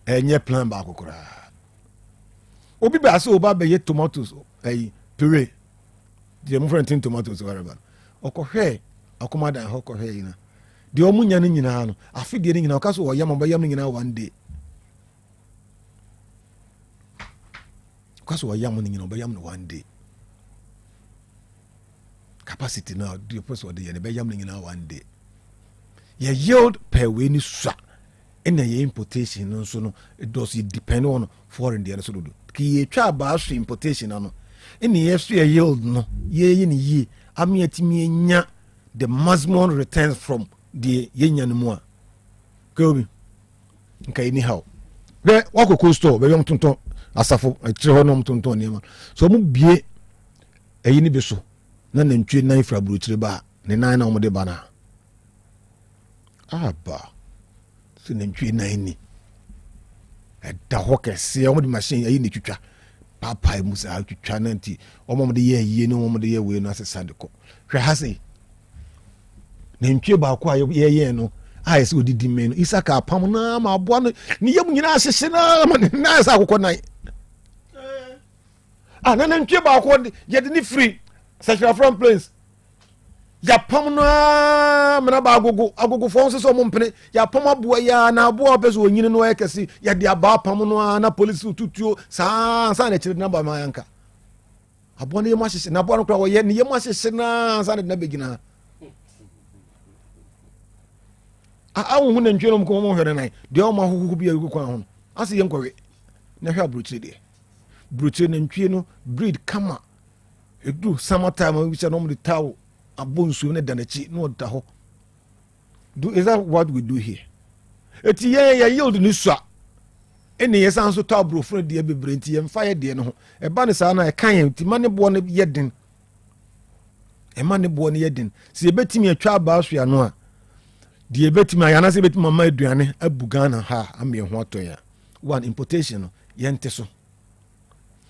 enye plan ba kokora obi ba so oba be ye tomatoes puree the mo friend tomatoes whatever okohwe akomada hokohwe ina de omunya no nyina no afide ni nyina okaso oyam ba yam nyina one day okaso oyam no nyina ba yam no one day capacity now the person de ye ba yam no nyina one day ye yield per we ni swa in the importation no so no it does depend on foreign there so do ki twa ba so importation no in the year yield no ye ni ami atimi nya the maximum returns from the yenya no mu a kobi okay anyhow we wakoko store be yom tonton asafo akire ho no tonton ne ma so mu bie eyi ni be so na nantwe nan fra buruchire ba ne nan na mo de bana aba so nantwe nan ni da ho kese o mo de machine ayi ni twitwa papa musa twitwa nanti o mo de ye no mo de ye we no asesa de ko hwe hase nantwe ba ko ye no ayese odidi men no isaka pam na ma aboa no ni yam nyina asese na ma na asa akoko nan na nantwe ba ko ye de ni free sexual from place ya pam na mena ba agogo fon so mo mpene ya pam aboa ya na aboa bezo onyine no ekesi ya de aba pam no na police tutuo sa na chire na ba ma yanka aboa ne yem asese na aboa no kra wo ye ne yem asese na sa na begina hu na ntwe no mko mo hwere nan de o ma hohoho bi agu kwan ho ase ye nkwawe na hwa bruchire de bruchire na ntwe no breed kama edu summertime we say no mo de tawo abonsu ne danachi no da ho is that what we do here eti ye yield ni sua eni ye san so to abrofo de bebre nti ye mfa ye de no ho e ba ne sa na e kan ye nti mane bo ne ye den e mane bo ne ye den si e betimi atwa aba so ya no a de e betimi ayana se betimi mama aduane abugana ha ame ho ato ya one importation no ye nte so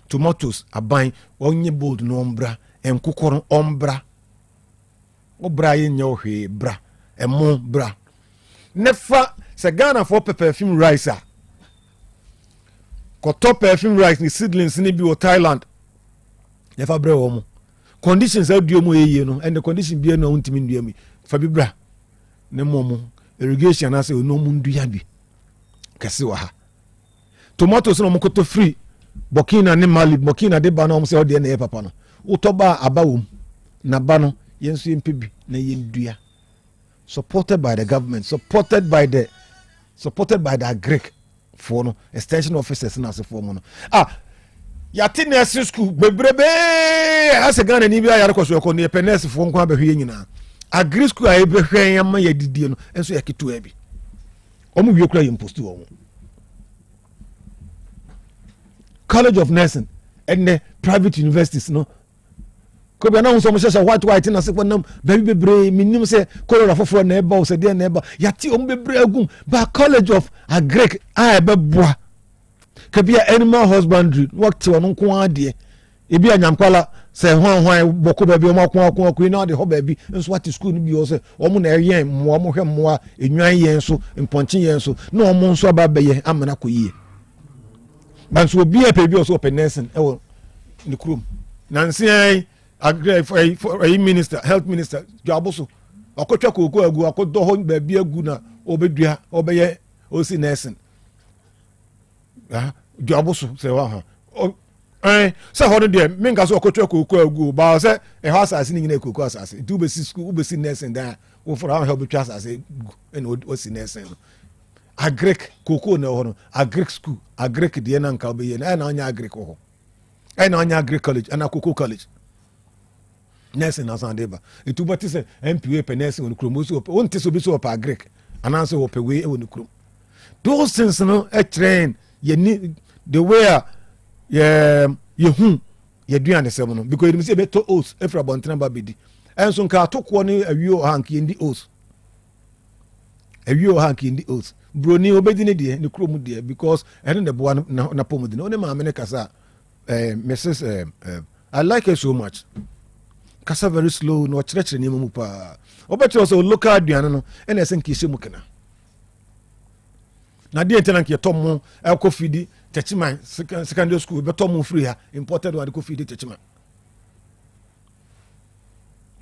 tomatoes aban onye bold no ombra enkokoro ombra obra ye nyohwe bra emo bra nefa se Ghana for perfume rice a koto perfume rice ni seedlings ni bi o Thailand nefa bra wo mo conditions aduo mo yeye no and the condition bi no untimi ndua mi fa bi bra ne momo irrigation na se no mu ndua bi kase wa ha tomatoes no mo koto free Burkina ni Mali Burkina de ba no mo se o de na ye papa no utoba abawom na ba no yensu mpebi na yendua supported by the government supported by the Greek for no extension officers na se for no ya tinesi school bebrebe ase Ghana ni bia yare kwaso ko ne penes for nko abehwe nyina agri school a ebehwe yama ya didie no enso ya kitu abi omu wie kura impost wo College of Nursing and the private universities no ko be na unso mo shesha white na se kwanam baby bebre minim se kolora foforo na eba o se de na eba yati o bebre agum ba College of Agric a ebeboa ka bia animal husbandry work won nko ade e bia nyankwala se hwan boko ba bi o makon na de ho ba bi nso what school ni bi o se o mo na eyen mo mo hwe mo enwan yen so mponche yen so na o mo nso ba beye amana koyie banso obi e pe bi o so open nursing e wo ni krum nansi agree for a minister, health minister, Jaboso. Okotwa koko agu akodo ho baabi agu na obedua obeye osi nursing. Jaboso say wa ha. Say ho de menga so okotwa koko agu ba say e ho asase ni nyina koko asase. Du be si school, be si nursing da wo for how help twa asase and osi nursing. Agrek koko na ho no, agrek school, agrek de na nka obeye na anya agrek ho. Na anya agrek college, na koko college. Nursing as an deba. It will be MPA nursing on the chrome. One tis will be so a Greek and answer up away on the chrome. Those things, a train, you need the way you do understand because you say better oaths every about number bidi. And some car took one a view hanky in the oaths. A view hanky in the oaths. Brony obedient in the chrome dear because I don't have one Napomodin. Only my Menecasa, Mrs. I like her so much. Kasa very slow no church ni mu pa obeti also local aduane no ene esen kise mu kana na die tenant ye tom e ko fidi techiman secondary school be tom free ha imported one ko fidi techiman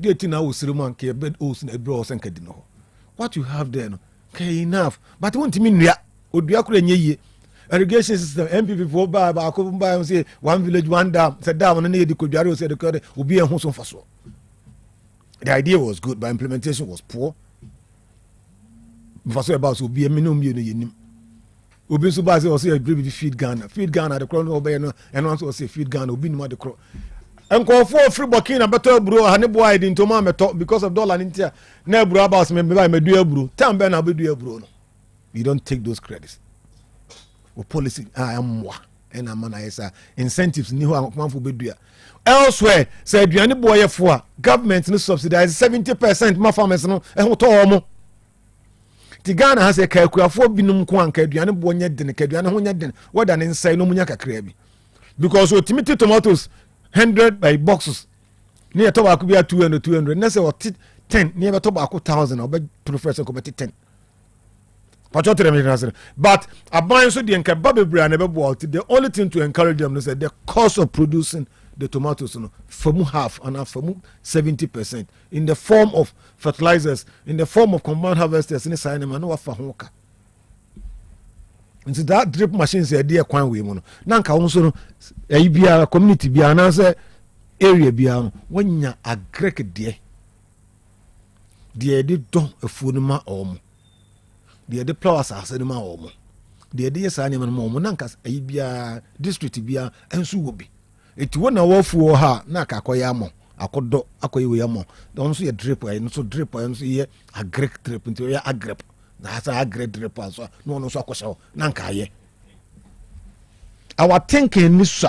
die tina wo sirimu anke bed os na bro osen kadi no what you have there no okay enough but won't me nua odua kura nyeye irrigation system MPP for ba ko ba say one village one dam said dam no dey kodware say the obi ehun so faso. The idea was good but implementation was poor. Faso about so be minimum yenim obi so ba say o say feed Ghana the crown obey no and also say feed Ghana obi no the crown enko for free Burkina better bro hane boy in to ma meto because of dollar intia na bro about me buy me do bro tam be na be do bro no you don't take those credits. Policy amwa and amana esa incentives ni ho amanfo bedua elsewhere say aduane boye fo a government no subsidize 70% ma farmers no e ho to omo Tigana has a calculafo binum ko anka aduane bo nya den ka aduane ho nya den wada ne nsai no munya kakra bi because ultimate tomatoes 100 by boxes ni to ba ko bia 200 na say what 10 ni be to ba ko 1000 obe professor ko be 10. But aban so the the only thing to encourage them is that the cost of producing the tomatoes from half and from 70% in the form of fertilizers, in the form of combined harvesters in the sign and hoka. And so that drip machines are dear quan way mono. Nanka also a community be an answer area beyond when ya a Greek dear. Dear did don't a funima or the flowers are said ma omo the idea sani man mo nankas bia district bia ensu wo bi eti wona wofu ha na ka akoya mo akodo akoyi ya mo don so ye drip ay no so drip ay no so ye agrek drip nti ye agrep na sa agrek drip so no so akosha nanka ye our thinking is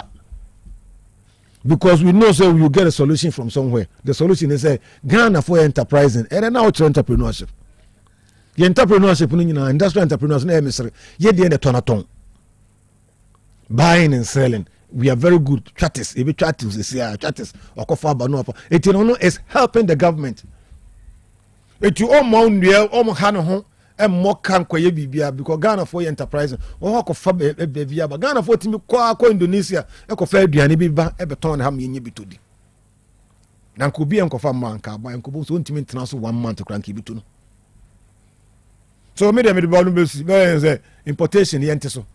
because we know so you get a solution from somewhere. The solution is Ghana for enterprising and now it's entrepreneurship. The entrepreneurship, industrial entrepreneurs, ye the tonaton. Buying and selling. We are very good. Chatters, if chatters is here, chatters, or kofa banofa. It is helping the government. It you all mound there, almost hano and more can bibia because Ghana for enterprising. Or kofa bevia, but Ghana for Timmy Kwaku Indonesia, Eco Fair Dianibiba, Eberton Ham Yibitudi. Nankubi and Kofa Manka, by Uncobus won't mean transfer 1 month to cranky bitun. So maybe the importation yenteso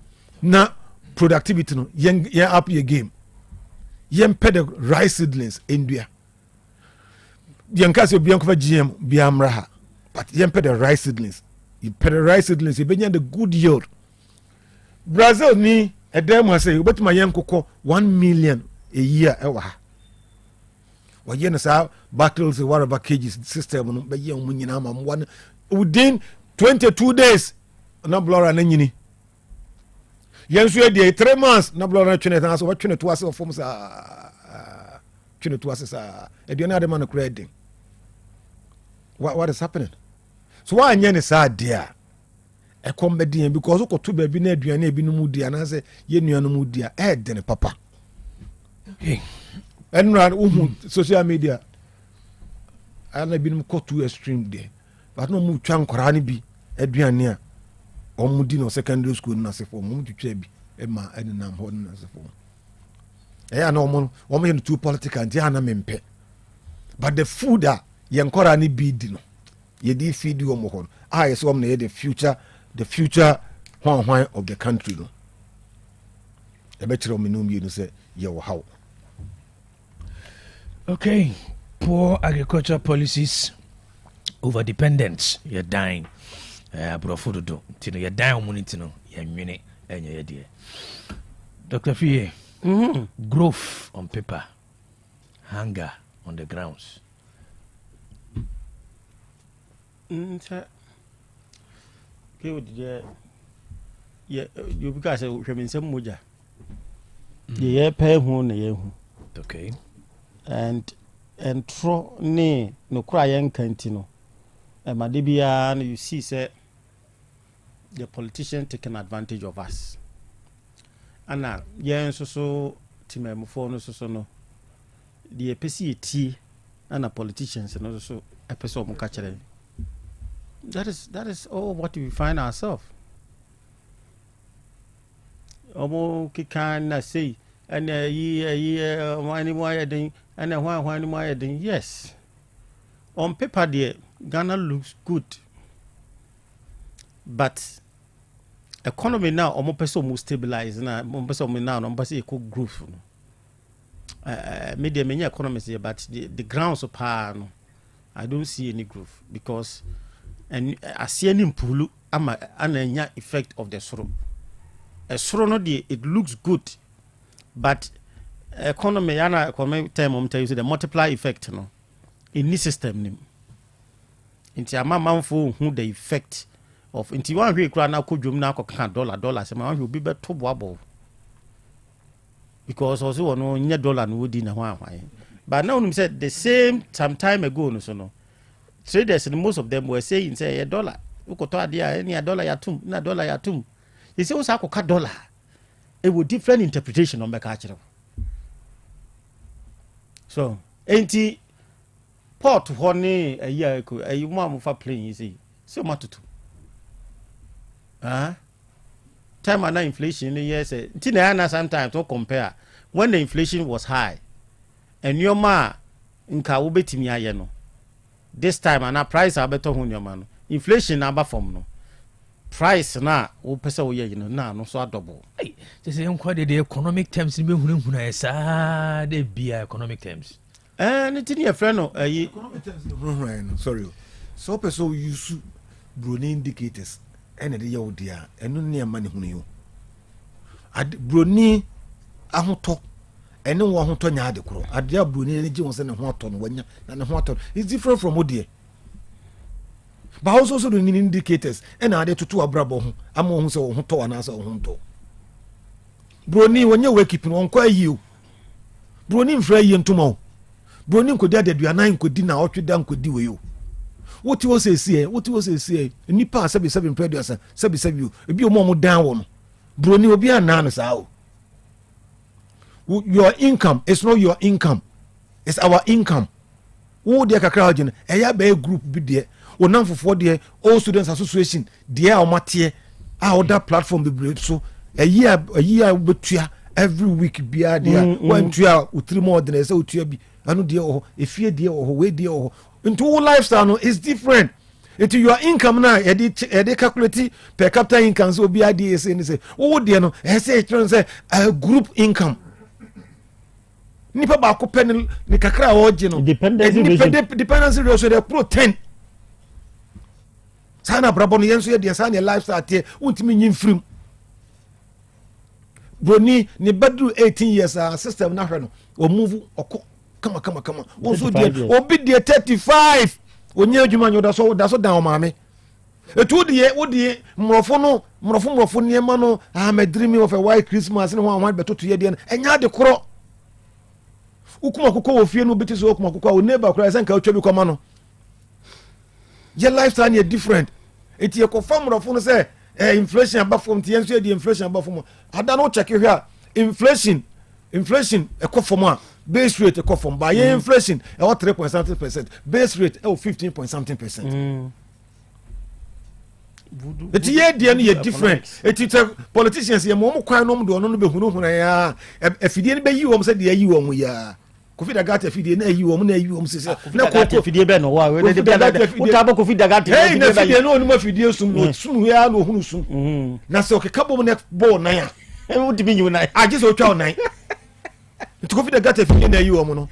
na productivity no yen up your game yen pay the rice seedlings India yen kase obi enkofa GM biamra but yen pay the rice seedlings you pay the rice seedlings you be the good yield. Brazil ni edem ha say obetuma yen kokko 1 million a year ewa ha wa yen sa battles whatever cages system no be yen munyina ma one within 22 days na blora na nyini yensu dey 3 months na blora na twene tan so twene to ase form sa twene to ase sa eduane ade man kura edin what is happening so why anya ne sa dia e komedin because ko to ba bi na eduane e bi no mu dia na se ye nua no mu dia e de ne papa enra uhu social media ana bi no ko to extreme there but no mu twa nkora ne bi aduane a omudi no secondary school na se for mu twitwa bi e ma enam ho na se for na omo too political nti ana mempe but the food a yenkora ni bid no ye di feed you mo yes na the future hwan of the country no e be kire omenum you say ye wo how. Okay, poor agricultural policies, over dependence, you're dying. Brofodo, Tino, you're dying, Munitino, you're muni, and you're dear. Dr. Fie, growth on paper, hunger on the grounds. You because I mean some muja. Yeah, pay who. Okay. And tro ne no cry and cantino. And my DBA, you see, say the politicians taking advantage of us. And now, yeah, so Timmy phone so no. The PCT and the politicians and also episode of catcher. That is all what we find ourselves. Omo can say and one more thing and one more thing. Yes, on paper, the Ghana looks good, but economy now almost person more stabilized now. Person now almost equal growth. Maybe many economists here, but the grounds of power, no, I don't see any growth because and I see any impulu an effect of the soro. A soro no it looks good, but economy economic term tell you the multiply effect no in this system nim. Inti amama who the effect of inti one we kura na kodwom na akọka dollar say man will be beto boabo because also ono nya dollar no wodi na hwan but now we said the same some time ago no so no traders and most of them were saying say a dollar ukoto ade a any dollar yatum na dollar yatum you say also akọka dollar it with different interpretation on meka akere so enti port honey a year ago a mom for playing you see so much to time and inflation yes tina sometimes to compare when the inflation was high and your ma nka wo betimi aye no this time and price abeto hu your man inflation number from no price na wo pese wo ye na no so double they say nkwade the economic terms ni be hunu esa de bia economic terms anything your friend no sorry so person use Bruni indicators and the yaw dia eno ne ma ne hunu yo Bruni ahoto ene wo ahoto nya ade kro ade Bruni ne gi won se ne ho ato no wanya na ne ho ato is different from odie but also the indicators and ade tutu abrabo ho ama ho se wo ho to ana se wo ho to Bruni wanya we keep no nko ayi o Bruni mfra yi ntoma Bruni nkodi ade aduana nkodi na otweda nkodi we yo what was a see nipa 77 producer 77 ebi o mo down won Bruni obi anan sao your income is not your income, it's our income. Wo de kakra agin eya be group bi de onam fofo de all students association de a omatie a other platform be so a year betua every week bia de one tua utri more than say utua bi anu de o efie de o we de o into lifestyle no is different. Into your income now e calculate per capita income so bi ade say wo de no e say a group income nipa ba ko pen ni kakra o je no dependency ratio de pro 10 sana brabo no yenso ye de sana lifestyle tie untimi nyimfrim Bruni ni badru 18 years system na hwe no o move oko kama won so de obi de 35 onye adwuma nyo da so dan o maame etu de wo de mrofo ne ma no I'm dreaming of a white Christmas ne ho beto to ye de enya de koro ukuma kokko wo fie no beti so ukuma kokko wo neighbor kura senka otwa bi koma no your lifestyle is different it ye ko fam mrofo no say inflation aba from tie nso de inflation aba from ada no check here inflation e ko from a base rate e ko from by inflation e 3.something%, base rate e 15.something%. It ye de no ye different it politicians ye mo kwan no do no be hunu ya efidie ne be yi wo say de yi wo mu ya Kofi Dagate fidie na yi wo na yi wo sese na ko fidie be no wa we de be utabo Kofi Dagate hey na fidie no ma fidie sum no sum ya no hunu sum na se okeka bom na bo nan ya e wudi bi nyu nan age so twa nan nti Kofi Dagate fidie na yi wo no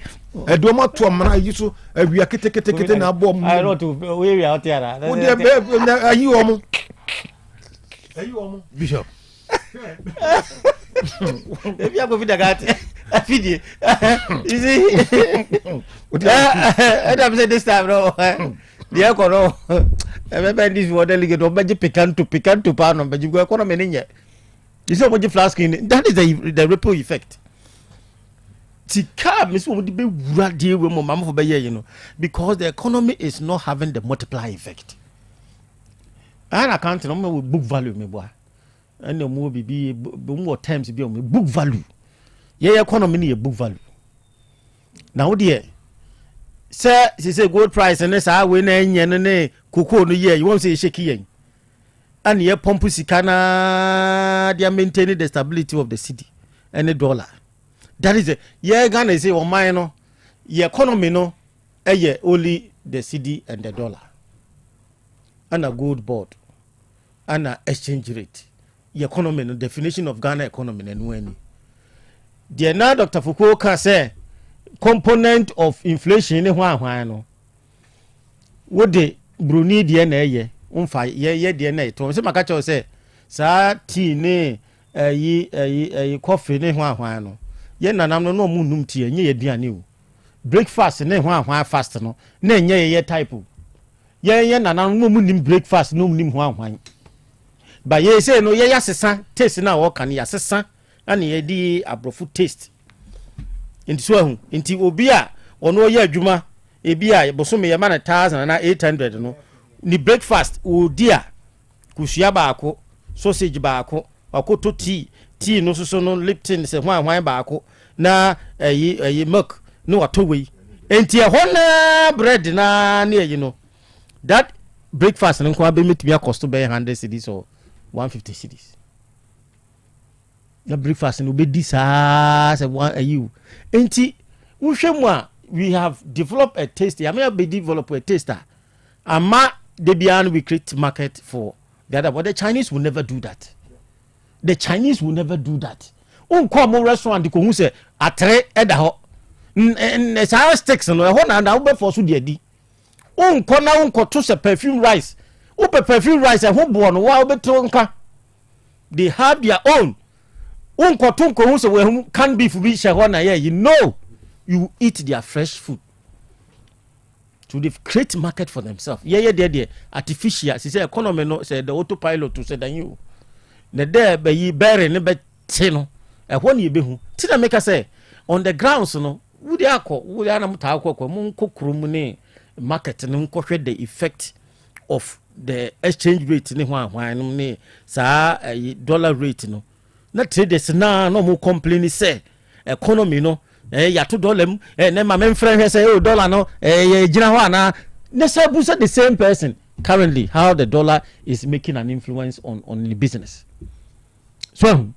edo ma to mra yi so awia kete na bo mo I not we wi out here wo de be na yi wo mo Bishop if you go fit Dagate fidie you see I say this time no the econo remember this water delegate o beji picanto pa no beji go economy nye you see what flask in that is the ripple effect tika me so be wura de we mo mama for be ye you know because the economy is not having the multiplier effect and account no me book value me boy and no more be more times be book value ye economy ni book value now there say gold price and say we na enye ne koko no ye you want say shake yen and ye pump sikana they are maintaining the stability of the city and the dollar that is ye Ghana say o man no ye economy no ye only the cedi and the dollar and a gold board and a exchange rate ye economy no definition of Ghana economy na no any there now Dr. Foucault can say component of inflation ni hwan no wo de bruni de na ye umfa ye de na to se maka cho se sa tea ne yi coffee ne hwan no ye nanam no no munum tea nye ye duane o breakfast ne hwan fast no na nye ye type ye nanam no munim breakfast no munim hwan ba ye se no ye yasesa taste na wo kan yasesa ana ye di abrofu taste inti so hu inti obi a ono ye adwuma ebi a bosome ye ma na 1000 na 800 no ni breakfast o dia kusua baako sausage baako akoto tea no so no Lipton se hwan baako na ayi milk no atowei enti e hona bread na ne yi no that breakfast no kwa be metumi cost be 100 cedis or 150 cedis na breakfast no be di sa se one ayi enti wo hwemu a we have developed a taste I may be develop a taster ama de bian we create market for the other but the Chinese will never do that unko mo restaurant ko hu se atre eda ho sa sticks no ho na wo be for so de di unko na unko to se perfume rice perfume rice ho bo no wa obeto nka they have their own unko to ko hu se we can beef bi she ho na you know you eat their fresh food to the create market for themselves there artificial say economy no say the autopilot to say that you the there be yi bearing ne be ti no ho na ye be hu ti na make say on the grounds no wo dia na muta akọ mu kokoro ne market ne nkọhwe the effect of the exchange rate ne hwan no ne sa dollar rate no na traders na no mo complain say economy no ya to dollar ne ma men friend say dollar no gina ho ana ne say the same person currently how the dollar is making an influence on the business so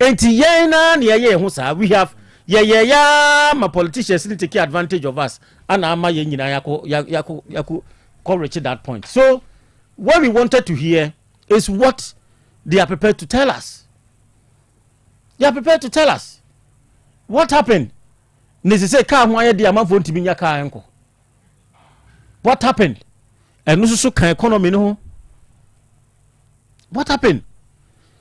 enti ye na ne ye ho sa we have my politicians need to take advantage of us and ama ye nyina yako reach that point. So what we wanted to hear is what they are prepared to tell us. They are prepared to tell us what happened. Nisi say ka ho aye dia amafo ntimi nya ka enko. What happened? And no so kan economy no ho. What happened?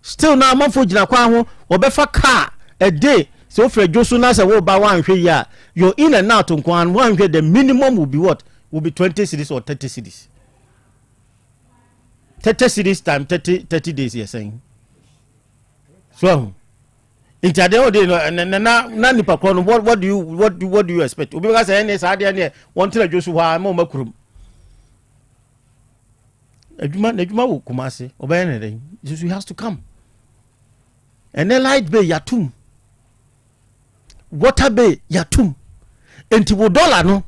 Still na amafo gina kwa ho obefa car a day. So for Josu na say wo ba wan hwe ya you're in and out nkwan wan hwe the minimum will be what? Will be 20 cities or 30 cities. 30 cities time 30 days you're saying. So in tade dey na nipa kro no what do you expect? Obi ka say any say ade ne won tell Josu ha ma makurum. Adwuma wo kumase obey ne dey. Josu has to come. And then light bay yatum. Water bay yatum enti wo dollar no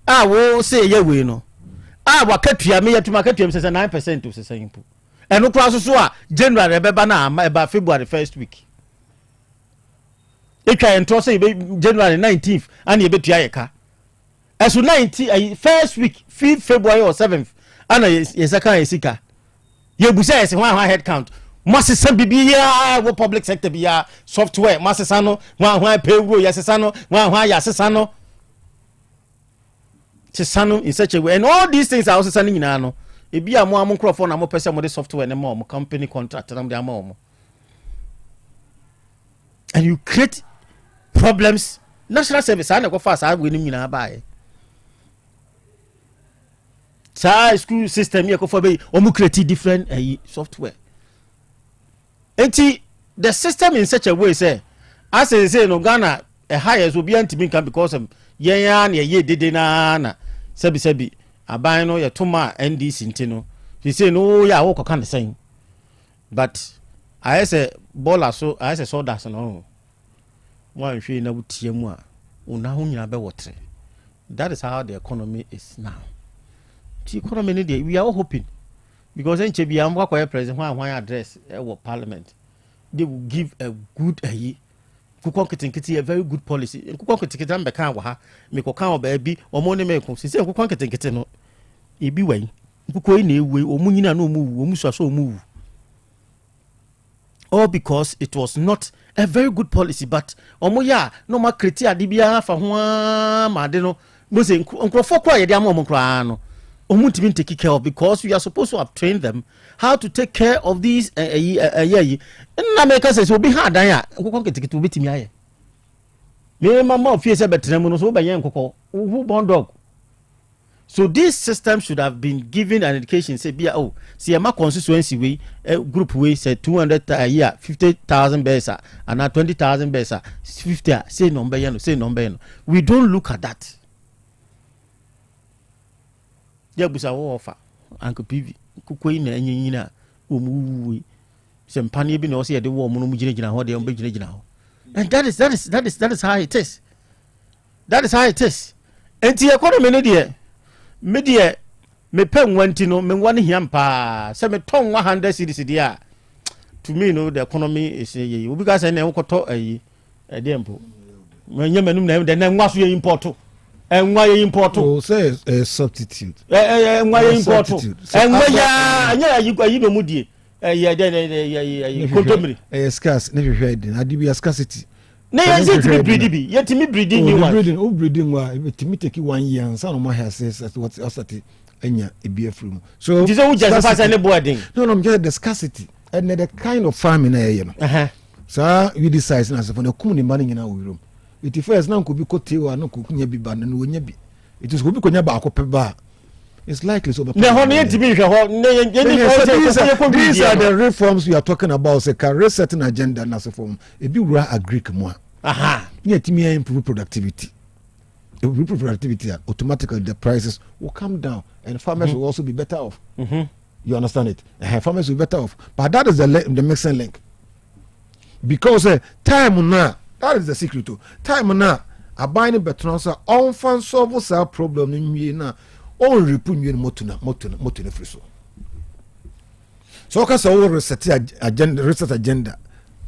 wo say ye we no wa katua me yatum katua say 9% to say impo eno kura so a January beba na eba February first week etwa ento say January 19th and ye betua ye ka eso 90 first week 5th February or 7th ana ye saka ye sika ye busa ye se hwan head count masesa bibia wo public sector bia software masesa no hwan payroll ye sesa no hwan ya sesa no sesano in such a way, and all these things are also sending in ano e bia mo amkrofo na mo pese mo de software ne mo company contract na mo de amamo, and you create problems. National service ana go fast we ni nyina baaye sa school system ye ko for be o mo create different software. Enti the system in such a way say as I say no Ghana a highest will be antimi can because yen ye dede na sebi aban no ye toma NDC ntino he say no ya wo kan say but I say baller so I say so that no one hwe na wutie mu a una ho nyina be wotre. That is how the economy is now. The economy ni we are all hoping because enche bia am kwa president hwan address parliament they will give a good kukon kitinkiti a very good policy. Kukon kitinkiti am be kan wa ha me ko kan oba bi omo ne me ko se kukon kitinkiti no e bi wan kukoi na ewe omu nyina no omu omu so omu, all because it was not a very good policy. But omo ya no ma kreti ade bia fa ho ma de no mo se nkrofo kwa ye de am omo nkra no omu timi take care of, because we are supposed to have trained them how to take care of these na make say obi ha dan ya nkokon ketekete obi timi aye me mama ofie se betrem no so be yen nkokon who born dog. So this system should have been given an education say bia see ma constituency we group we say 200 a year 50,000 besa and 20,000 besa 50 say number yen say number yen. We don't look at that. Ya busa wo offer Uncle PV kukoi na nyina omuwi sempane bi na o se de wo mo no mugina ho de o begina ho. And that is how it is. That is how it is. Enti economy no de me de me pen wanti no me wane hiam pa se me ton 100 cedis dia. To me no the economy is ye obi ka say na enkoto de empo menye manum na de na nwa so ye import. Enwa ye import. Oh, say a substitute. Enwa ye import. Enwa ya anya yi no mudie. Kontomri. Scarce never heard in adibia scarcity. Na ye timi breeding ye timi breeding ni one. Breeding wa timi take 1 year and some more has says what osati anya e be from. So this is just pass any boarding. No, I'm just the scarcity and the kind of farming you know. So we decide na for the community money in our room. It first now could be kotewa no kunya bi ban no nya bi. It is could be konya ba akopeba. It's likely so. These are the reforms we are talking about. Say career setting agenda na so form. E bi wura agric mo. Aha. Yeah, timi improve productivity. If we improve productivity, automatically the prices will come down and farmers will also be better off. You understand it? Farmers will be better off. But that is the mixing link. Because time now. That is the secret too. Time now, a binding betransa on fan solve our problem in me now. On repun you motuna friso. So cause all reset agenda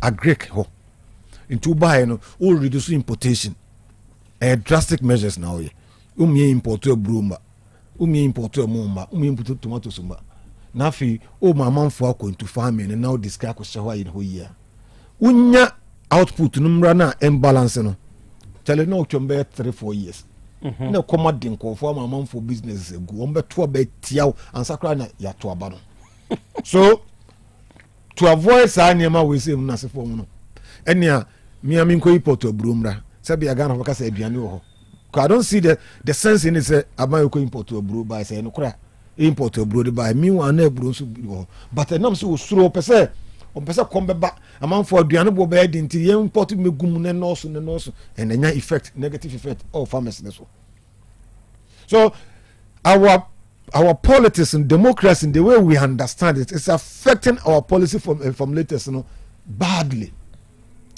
a Greek ho into buy no all reduce importation. Drastic measures now. Import to a bruma, import to a mumba, import tomato sumba. Nafi my mom for going to farming and now this guy was shawa in who year. Unya output numra na imbalance no tell no chombe 3-4 years na commoding ko for my mom for business go on be to be tiaw ansakra na ya to aba no. So to avoid sa niema we say na se form no enia me am ko import obrumra say be Ghana for kasa aduane wo ho. I don't see the sense in it say aban ko import obru by say no kra import obru by me wan na ebru so ho but enam so osuro pese on pesa kombeba amount for aduane bo be di nti ye import megum ne no so and enya effect negative effect of farmers so. So our politics and democracy in the way we understand it is affecting our policy from latest badly,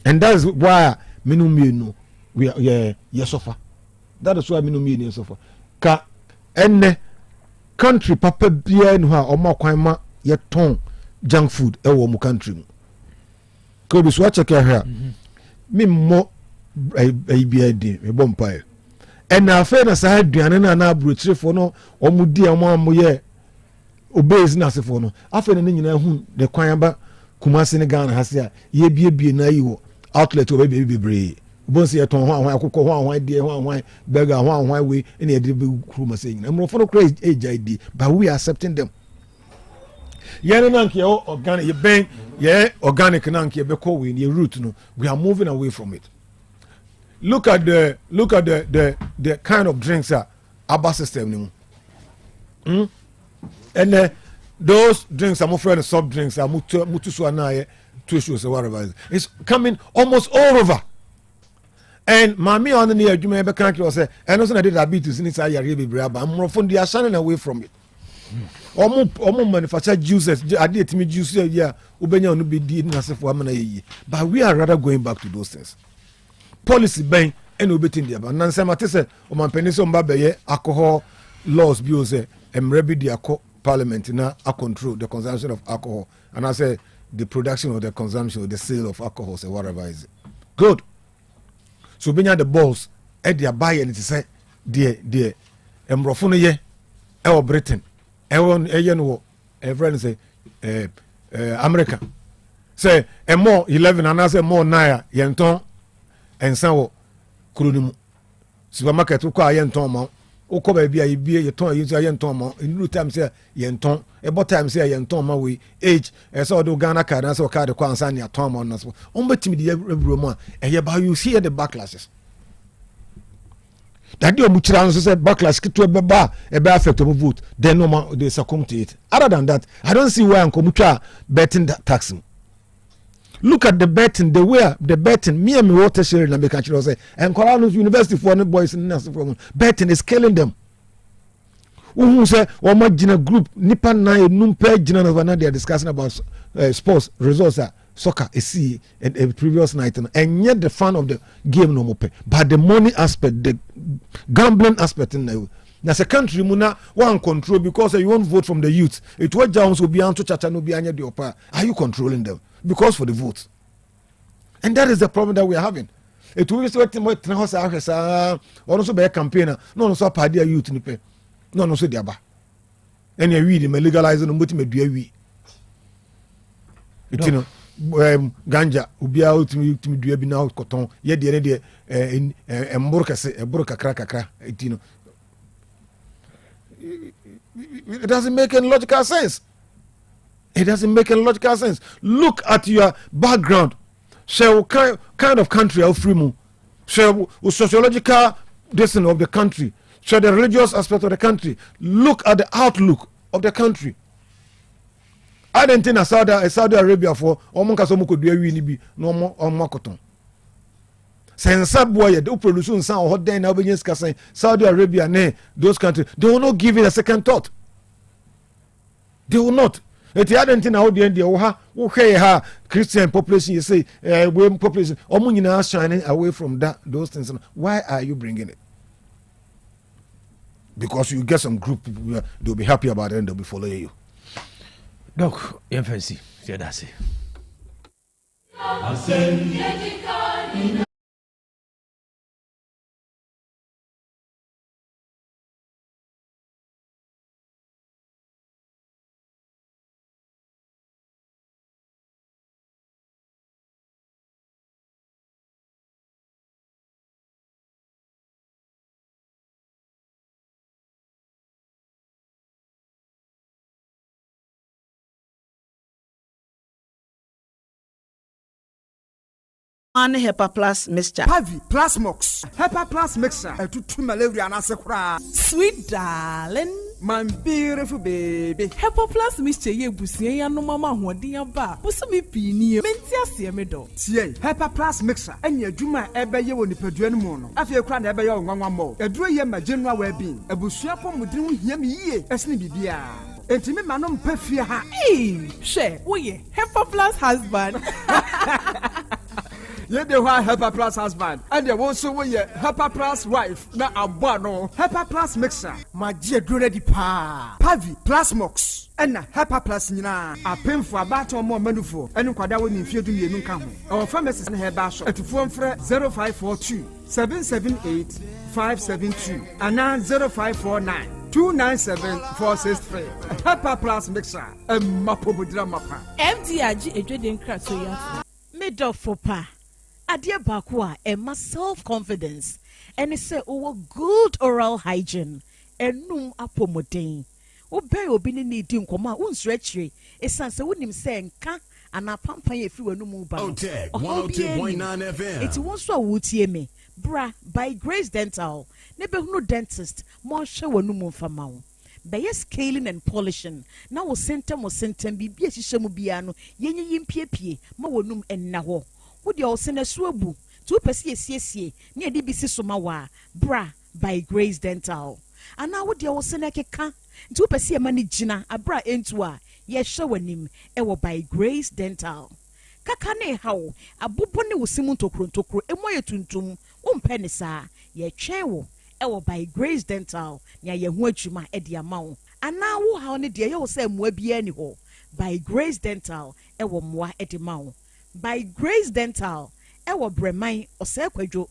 and that is why minum we suffer. That is why minum suffer. Ka enne country papa bia no ha omo kwan ma ye ton junk food e wo mu country mu. Ko bi so check here me mo ABID, a bompire. And now, fairness, I had Diana and Abru for no, or Mudia Mamoye, obeys Nasifono. After the Nina, the Quayamba, Kumasina Ghana has here, ye be naive outlet to baby brave. Bonsi at one, cocoa, one, dear, one, beggar, one, way, any crew saying, I'm for crazy age ID, but we are accepting them. Yananki organic, you bang, organic nanki, beko in your root, no, we are moving away from it. Look at the kind of drinks that Abba system. And those drinks, I'm afraid of soft drinks, are mutuswana, tissues, or whatever. It's coming almost all over. And Mammy on the near Jumba country was, and also I did diabetes inside your baby brab. I'm more fun, they are shining away from it. Almost manufacture juices, I did to me juice, yeah, Ubenya no be did as if woman. But we are rather going back to those things. Policy bang and obeting the about Nyansapo said, O man penison babe, alcohol laws, bills, and maybe the parliament now control the consumption of alcohol. And I say the production or the consumption or the sale of alcohol, so whatever is it. Good. So benya the balls at their buy and it say dear Mrofune ye our Britain everyone everyone say America say a more 11 and I say more naya yenton and so kurunimu supermarket ko yenton ma oko ba bia yebie yeton yenton ma in time say yenton about time say yenton ma we age so do Ghana card and so card ko ansa ne aton ma no so on betimi de ebro mu ba you see the backlashes that the muchira say backlash kitu beba affect the vote then no they succumb to it. Other than that, I don't see why Nkomucha betting that tax. Look at the betting, the way the betting. Me and my water sharing and make actually say and Colorado University for the boys in Nyansapo betting is killing them. Who say or marginal group Nipan na numpe jina na they are discussing about sports results soccer see a previous night and yet the fun of the game no more but the money aspect, the gambling aspect in there. That's a country muna one control because you won't vote from the youth. It what Jones will be on to chacha no be anya the opa. Are you controlling them? Because for the votes. And that is the problem that we are having. It will be sweating more than house or also be a campaigner. No so party youth ni pe. No so diaba. And you read him legalizing no muti me do we. You know ganja ubia ultimi dua bi na koton ye de ne emburka se emburka kakra you know it doesn't make any logical sense. It doesn't make any logical sense. Look at your background. So kind of country of free so sociological destiny of the country, so the religious aspect of the country. Look at the outlook of the country. I didn't think Saudi Arabia for omonka so moko dua wi ni bi no omo koton. Sensa boy the produce nsan o hoden na obenye ska Saudi Arabia ne those countries they will not give it a second thought. They will not. It hadn't in how the end ha Christian population you say we population omo nyina shining away from those things. Why are you bringing it? Because you get some group people they'll be happy about it and they'll be following you. Donc, fancy, c'est assez. One HEPA Plus mixture. Pavi Plus Mox. HEPA Plus mixture. Etutu malaria na sekura. Sweet darling, my beautiful baby. HEPA Plus mixture ye busie ya no mama hoden aba. Busu me pini. Menti ase me do. Tie HEPA Plus mixture. Enya adwuma ebeye wo nipadua no mu no. Afie kura na ebeye wo nwanwa mo. Eduro ye ma general well-being. Ebusua po mudin ho hia me yie. Esne bibia. Entimi manom pafia ha. Share. Wo ye HEPA Plus husband. Ye de wa Helper Plus husband. And ye won so we Helper Plus wife. Na abo no. Helper Plus mixer. Ma je duro di pa. Pavi Plus Mox. Ena Helper Plus nyina. Apemfo abato mo manufo. Enu kwada wo ni fie du mienu nka ho. Our pharmacist na heba so. Atufuo mfre 0542 778 572 ana 0549 297-463. Helper Plus mixer. Mapobudra mapa. MDRG Edwin Kratoya. Made up for pa. Adia Bakwa, Emma self-confidence. And it said, oh, good oral hygiene. And no apomodane. Obey obini needing coma, unstretchy. A sense of him saying, ka. And a pampa if you were no move. Otec 102.9 FM. It was so would me. Bra by Grace Dental. Never no dentist. More show no move for mouth. By scaling and polishing. Now was centum be a shamubiano. Yenny yim ma wonum and naho. Would you all send a swabu? 2% near DBC Somawa. Bra by Grace Dental. And now would you all send a ka? 2% money jina a bra entua. Yes, showing him ever by Grace Dental. Kakane how a bupone was simunto krontokro and moya tuntum, penisa, ye chewo, ever by Grace Dental, near ye wachuma ediamount. And now how ne dear you say mwebi anyho by Grace Dental, ever mwa edimount. By Grace Dental, ever bremai or sekwejo,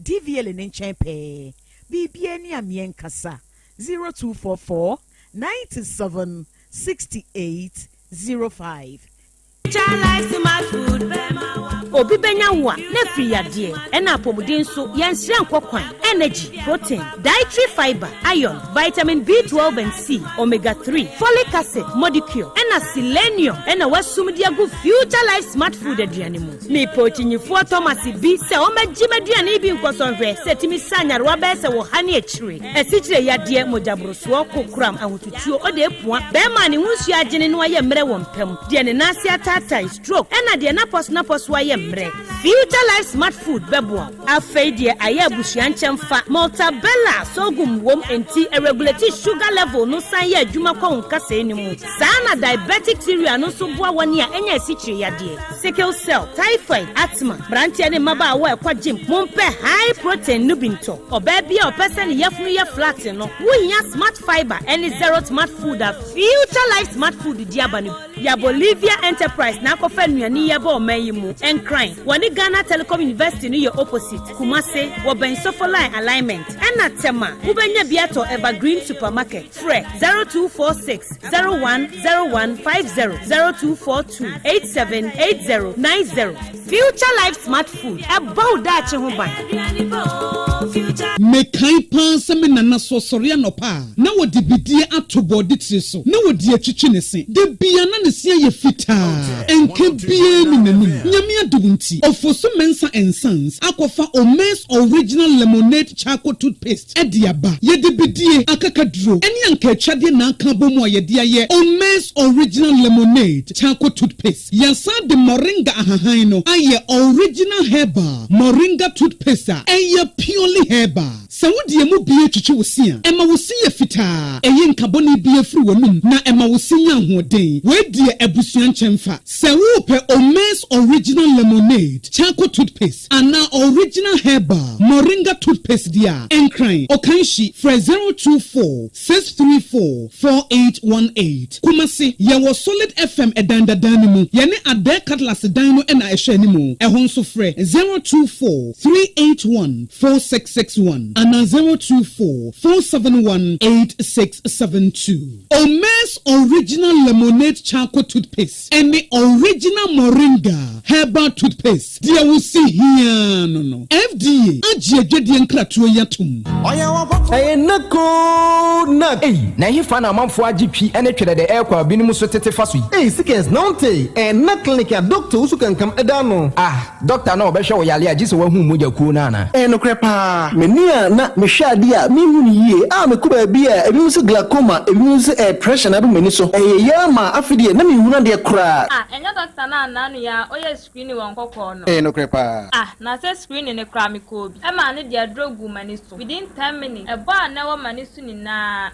DVL in champe, BBN Yamien Kasa, 0244 97 68 05. Obi benya wa na free ade e na apomuden so yansira nkokwan energy protein dietary fiber iron vitamin B12 and C omega 3 folic acid molecule and selenium and wasum dia go future life smart food aduane mu me pochinyifo Thomas bi se o magima aduane bi nkosonhwe setimi sanyare wa be se wo hane akire esichire yade mojabroso kokram ahotutuo o de epua be ma ne hunsu agene no aye mre wo mpam de ne nase atata stroke and de na pos wa ye Future Life Smart Food Beboa. Afedia aya busianchemfa Maltabella sogum wom enti a regulatory sugar level no san ye adwuma kwa nkasa enimu. Sana diabetic theory no so boa wani a enya sichire yade. Sickle cell, typhoid, asthma. Brantia ne maba wa ekwa gym. Mompe high protein nubinto. Obebia opese ne yefunu ye flat no. Wunya smart fiber any zero smart food a Future Life Smart Food diabanu. Ya Bolivia Enterprise na kofa nuani yaba o mayimu. Crying. Wani Ghana Telecom University ni your opposite. Kumase, waben line alignment. Ena tema, ubenya biato Evergreen Supermarket. Fre 0246 010150 0242 878090. Future Life Smart Food. About that huban. Me kai pan se me nana so sori no pa. Na wo de bidie atobo de tire so. Na wo de atwitwe ne se. De bia na ne se ye fita. Enke bia ni nanu. Nyame adubunti. Ofoso Mensa and Sons. Akofa Omen's original lemonade charcoal toothpaste. Ediaba. Ye de bidie akakadro. Eni anke chade na kabo mo ye dia ye. Omen's original lemonade charcoal toothpaste. Yasa de moringa ahahaino. Aye original herbal moringa toothpaste. Aye purely herbal. Sawudi emu bie twitwe wosia. Ema wosia fita. Eye nkaboni bie firi wonum na ema wosia hoden. We die ebusuan chemfa. Sawu pe Omen's original lemonade charcoal toothpaste and now original herbal moringa toothpaste dia. Encrying Okanshi for 024 634 4818. Kumasi ya was solid FM edanda danimu. Yane ade katlas dino ena eshenimu. Ehonso fre 024 381 4661 and 024 471 8672. Omen's original lemonade charcoal toothpaste and the original moringa herbal toothpaste. Dia will see here no. FDA ajegedi enkratuo yatum. Nako na. Na hifa na manfo agp ene twede de ekwa binimu so tete faso yi. Sikens nonte na clinic ya doctor usu kankam eda no. Doctor na obehwe wo yale agise wa hu moja ku na na. No krepa. Menia na mehwa de a mehu ni yie. Me kuba bi a ebi musu glaucoma, ebi musu pressure na do mani so. Ya ma afide na mehu na de kra. Enya doctor na nanu ya oye screen won kokko no. No krepa. Na say screen ne kra me ko bi. E ma ne de drogu mani so. Within 10 minutes e ba na wo mani so ni na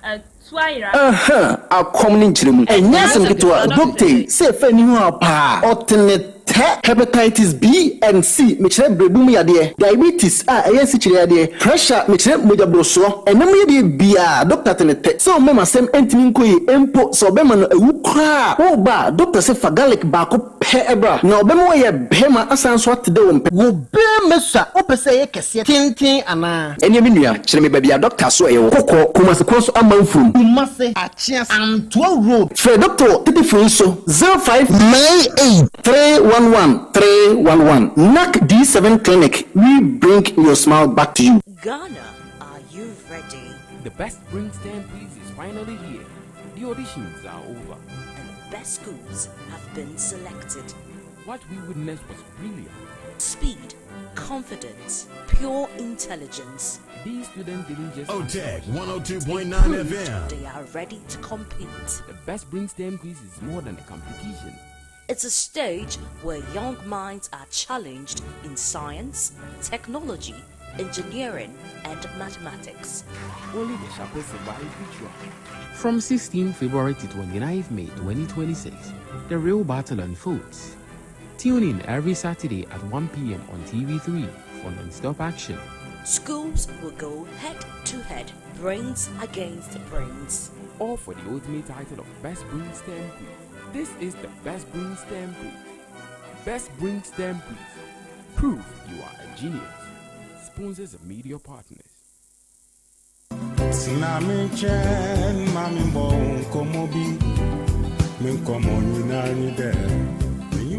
akom ni nchiremu. Enya sem ketwa doctor say fa ni ho apa. Otene hepatitis B and C mechire brebum yade diabetes ANC chire yade pressure mechire mojabroso enam yade bia doctor tenete so mema sem entimi nkoyi empo so bema no ewu kra wo ba doctor se fagalic ba ko pe ebra na obema ye bema asanso atde wo mpe wo be mesa opese ye kese tintin ana eni me nua chire me bia doctor so e wo kokko kumase koso amanfum kumase achias Antwa road for doctor titi so 0598311311 NAC D7 clinic we bring your smile back to you. Ghana, are you ready? The best Spring STEM quiz is finally here. The auditions are over. And the best schools have been selected. What we witnessed was brilliant. Speed, confidence, pure intelligence. These students didn't just Otec 102.9 FM. They are ready to compete. The best Spring STEM quiz is more than a competition. It's a stage where young minds are challenged in science, technology, engineering, and mathematics. Only the sharpest survive each one. From 16 February to 29 May 2026, the real battle unfolds. Tune in every Saturday at 1 p.m. on TV3 for non-stop action. Schools will go head-to-head, brains against brains. All for the ultimate title of Best Spring STEM Quiz. This is the Best Spring STEM Quiz. Best Spring STEM Quiz. Prove you are a genius. Sponsors and media partners.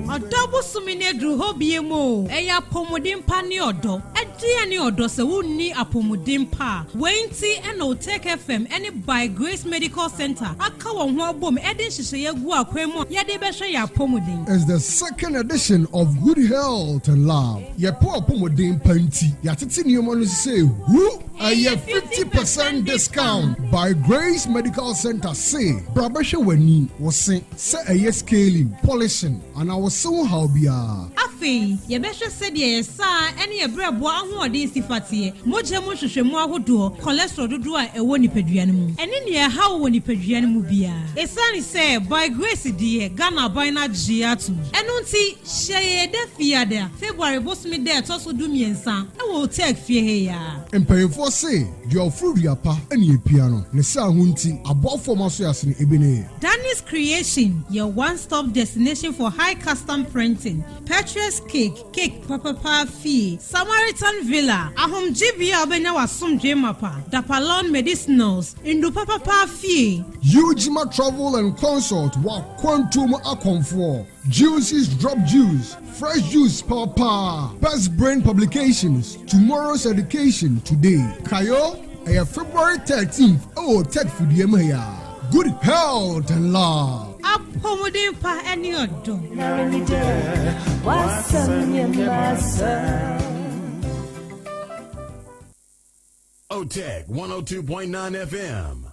Adobo sumine dru hobie mo eya pomodin pa ni odo edi ni odo se wonni apomodin pa wenti ena Otec FM any by Grace Medical Center aka won ho abom edin hihye gu akwemu yede be hwe ya pomodin. It's the second edition of Good Health and Love. Ye po apomodin panti ya tete ni omo no say who a 50% discount by Grace Medical Center say brabahwe wani wo se a scaling polishing and I was so how bia afi ye be hwe se de yesa ene ye brebo ahoode sifatie moje mo hwehwemu ahodo cholesterol dodo a ewo nipadua ne mu ene ne ye ha wo nipadua ne mu bia esani se by Grace de Ghana by na giatu eno nti hye de fiada February bosmi de toso du miensa e wo Otec fie he ya empayfo say your fruit yapa ene piano ne sa hunti abofo maso yasene ebene Danny's Creation, your one-stop destination for high custom printing, Petrus Cake Papa Fee, Samaritan Villa, Ahom Jibia Obenya Wasum Jemapa, Dapalon Medicinals, Indu Papa Fee. Ujima Travel and Consult wa Quantum Akonfor. Juices Drop Juice, Fresh Juice Papa, Best Brain Publications, Tomorrow's Education Today. Kayo, February 13th, Otec for the Emaya. Good Health and Love. Apomodin pa eni odo. Otec 102.9 FM.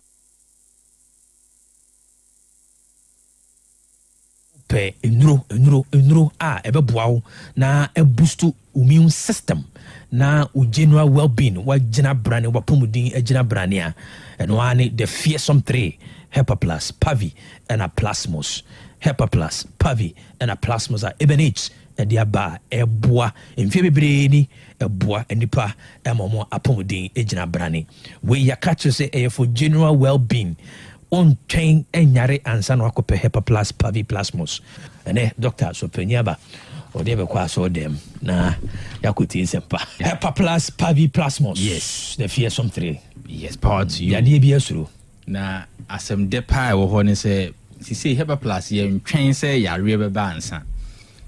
Pe enuro a ebeboa na boost immune system na general well-being wa gina brane wa pomudin agina brane a eno ane the fearsome 3 Hepa Plus, Pavi, and a Plasmos. Hepa Plus, Pavi, and a Plasmos are Ebenich, and the Aba, a bois, in February, a bois, and nipa, and more apomodin, Ejina Brani. Where ya catch you say for general well-being. On chain and yare and San Wakope Hepa Plus, Pavi Plasmos. And doctor, so Penyaba. Or they were so them. Nah, Yakuti Sempa. Hepa Plus, Pavi Plasmos. Yes, the fearsome 3. Yes, parts you. Yadi na asem de pie wo ho ne say sisi Hepa Plus ye ntwen say yare be ba ansa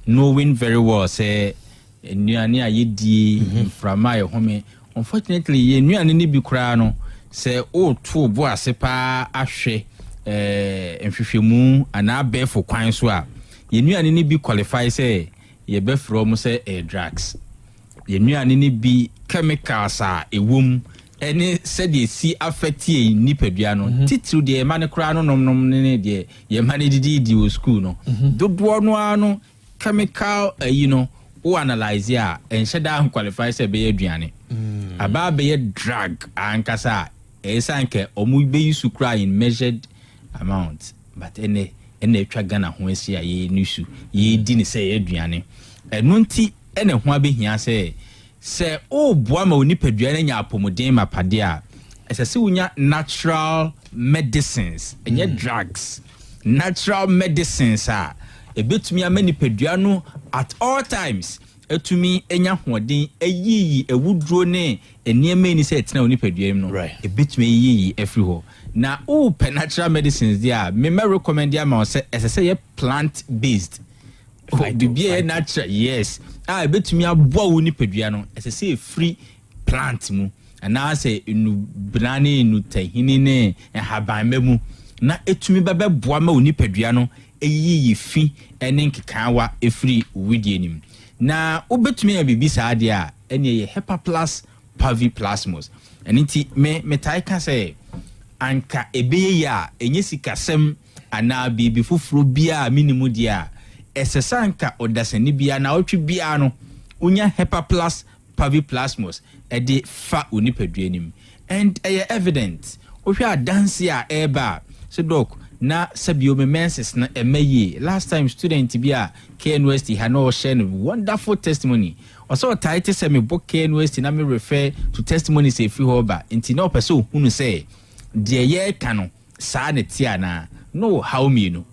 knowing very well say nnuane a yedi frama ye home unfortunately ye nnuane ni bi kura no say o to bo ase pa ahwe nhwehwemu ana be fo kwan so a ye nnuane ni bi qualify say ye be from say drugs ye nnuane ni bi chemicals a ewom ene said ye see affect ye nipadua no titru de ma ne kra no nom ne de ye ma ne didi o school no dodo no ano chemical o analyze ya en sheda qualify say be aduane aba be drug ankasa esanke omu be use kra in measured amount but ene ɛna atwa Ghana ho asi a ye nusu ye di ne sɛ aduane ɛno nti ɛna ho abehia sɛ o boa ma onipadua na nya apomuden mapade a ɛsɛ sɛ unya natural medicines ɛnyɛ drugs natural medicines a ebetumi ama nipadua no at all times etumi enya hoden eyiyi ewuduro ne eniema ni sɛ etena onipadua no ebetumi eyiyi every ho na o natural medicines dia me recommend ya ma sɛ ɛsɛ sɛ yɛ plant based bibia natural yes ebetumi aboa wo nipadua no ɛsɛ sɛ free plant mu ana sɛ enu brane enu tahini ne haban memu na etumi bebe boa ma onipadua no eyiyi fi ene nkekawa efiri widie nim na obetumi ya bibi saade a ene ye Hepaplus paviplasmus eniti me tai ka sɛ anka ebeye ya enye sikasem ana bibi fufuro bia minimu dia esesanka odasani bia na otwe bia no unya Hepaplus paviplasmus ede fa onipadua nim and evident ohwe adanse a eba so doc na sabio me menses na emaye last time student bi a KNUST had no share wonderful testimony also title say me book KNUST na me refer to testimonies e fi hoba nti na opeso hunu say de ye ka no saa ne tia na no how me no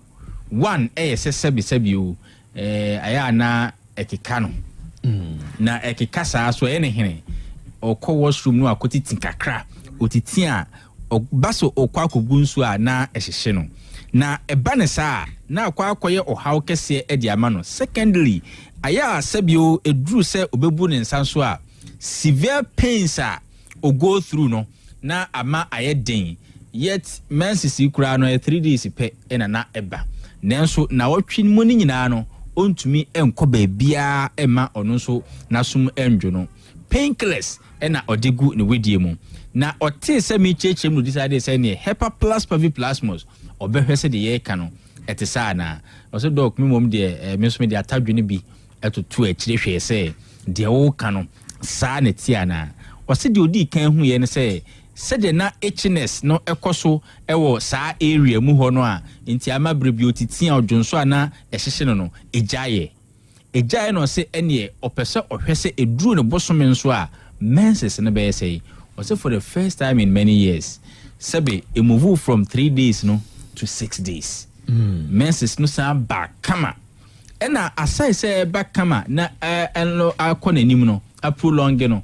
one sabio aya na ekeka no na ekeka saa so ene hene okọ washroom no akoti tinkakra otitia baso Kwaku gunsu a na ehyehye no na eba ne saa na akwakoye ohaw kese edi ama no secondly aya sabio edru se obebu ne nsanso a severe pains a o go through no na ama ayeden yet mensisi kura no 3 days pe na eba nanso na wotwe mu ni nyina no ontumi enko ba bia ema ono so nasum enjo no painkillers ena odegu ne wedie mu na ote se mi chechem no decide say ne Hepaplus paviplasmus obehwe se de ye ka no etesa na oso doc mi mom de me so me de atadwene bi etoto akire hwe se de wo ka no saa ne tia na ose de odi kan hu ye ne se de na itchiness no ekoso ewo saa area mu ho no a nti ama brebi otitia odwonso ana ehyehye no ejaye no se ene opese ohwe se eduru ne bosome nso a menses ne be say also for the first time in many years sabe a move from 3 days no to 6 days menses no sa back kama ena asai say back kama na enlo akona nim no a prolong no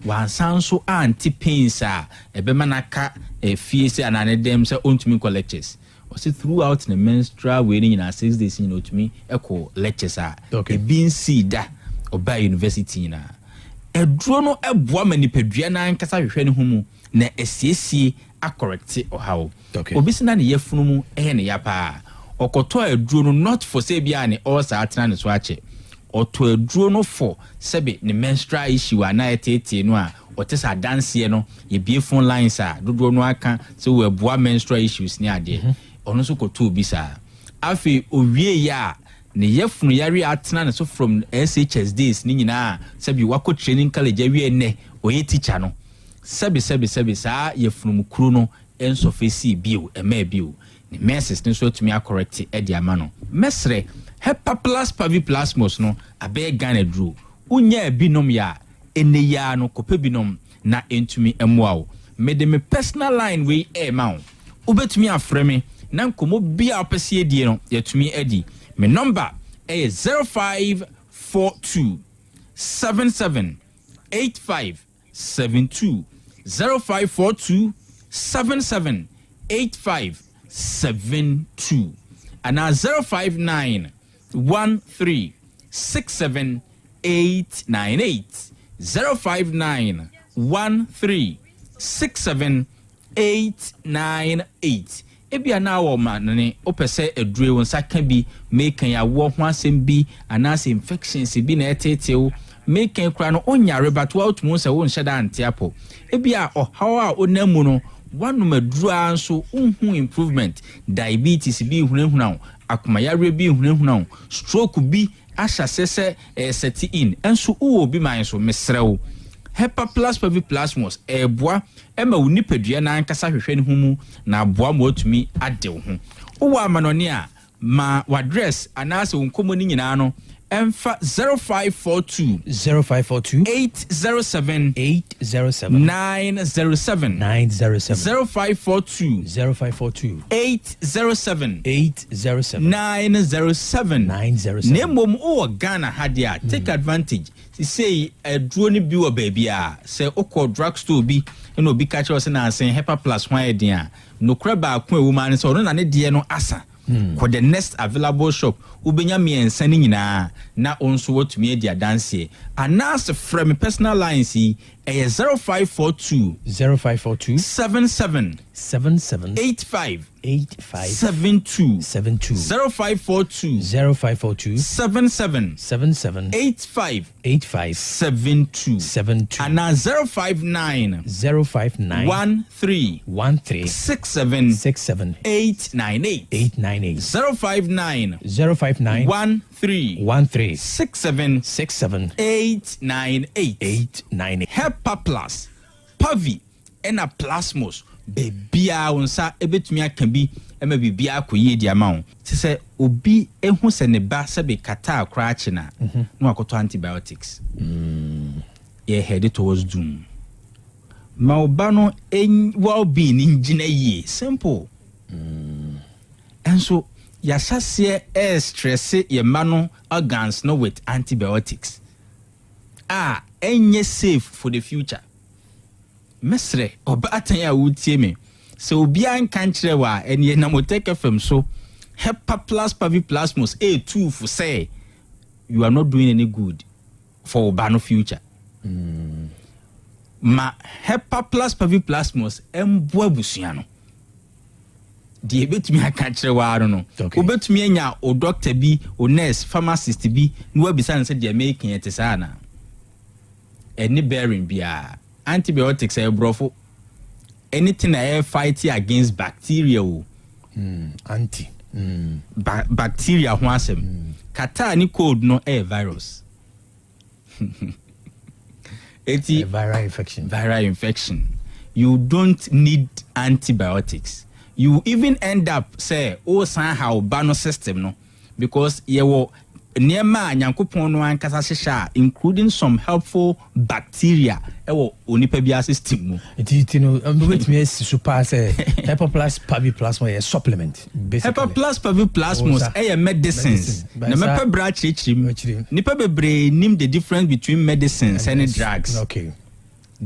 wansanso anti pains a ebema naka fie se anane dem se ontumi ko lectures also throughout the menstrual wearing in 6 days you know to me echo lectures a ebin sida oba university na edro no eboa manipadua na nkasa hwehwe ne humu na esiesie acorrect ohaw obisina ne yefunu mu ne yapa okoto edro no not for say bia ne all sa atena ne so ache oto edro no for sebe ne menstrual issue ana etete no a otesa dance no ye bie phone lines a dodo no aka se we eboa menstrual issues ne ade ono so koto bisa afi owie ya ne yefunu yare atena ne so from SHS days ni nyina sabi wako training college awie ne oye teacher no sabi saa yefunu mukuru no enso fesi bio ema bio ne messes ne so tumi correct e dia ma no mesre Hepaplus paviplasmus no abe Ghana dru unya binom ya ene ya no kope binom na entumi emwao mede me personal line we e ma ubetumi afreme na nkomo bia opese die no yatumi edi my number is 0542 77 8572 0542 77 8572 and 059 13 67 898 059 13 67 898 ebia na wo ma ne opese edure won saka bi mekan ya wo ho asem bi anase infections bi na etetew mekan kra no onyare but wa otumu se wo nheda antiapo ebia ohaw a onamu no wanu maduru anso unhu improvement diabetes bi hunahuna akomayare bi hunahuna stroke bi asha sese seti in enso uwo bi man so mesrew Hepaplus paviplasmus eboa ema unipadua na ankasa hwehwe ne humu na aboa mo atumi ade wo ho wo amanone a ma wadress anase wonkomo ni nyina no emfa 0542 807 907 0542 807 907 Nemom o Ghana hadia take advantage say aduro ni bi wo baby a say okọ drugstore bi na obi ka che na say Hepa Plus hwan edian no kra ba ko ewuma so no na ne de no asa for the next available shop ubenya miensa ni nyina na onso wotumi edi adanse anas from personal lines 0542 77 85 72 0542 77 85 72 and 059 13 67 898 059 13 67 898 Hepa Plus Pavi ena Plasmos bebia onsa ebetumi aka bi ema bibia akoye di ama wo se obi ehu se ne ba se be kata akra achi na no akoto antibiotics ye headed towards doom ma oba no well being engine ye simple and so ya sase stress ye mano organs no with antibiotics enye safe for the future mesre oba atanya wutie me so obi an kan kire wa enye na Otec FM so Hepa Plus Pavi Plasmos A2 for say you are not doing any good for Obano future. Ma Hepa Plus Pavi Plasmos emboa busuano. Die betumi aka kire wa no. Obetumi anya o doctor bi, o nurse, pharmacist bi, no abisa nse die making it sana. Any bearing bia antibiotics brofo anything I fight against bacteria bacteria ho asem kata ni cold no virus it's viral infection you don't need antibiotics you even end up say somehow bano system no because yewo Niema nyankopon no ankasa hyehyɛ including some helpful bacteria ewo onipa bia system mu it no betumi super say Hepa Plus Pavi Plasmos a supplement basically Hepa Plus Pavi Plasmos medicines na mepa bra chichim nipa bebre nim the difference between medicines and drugs okay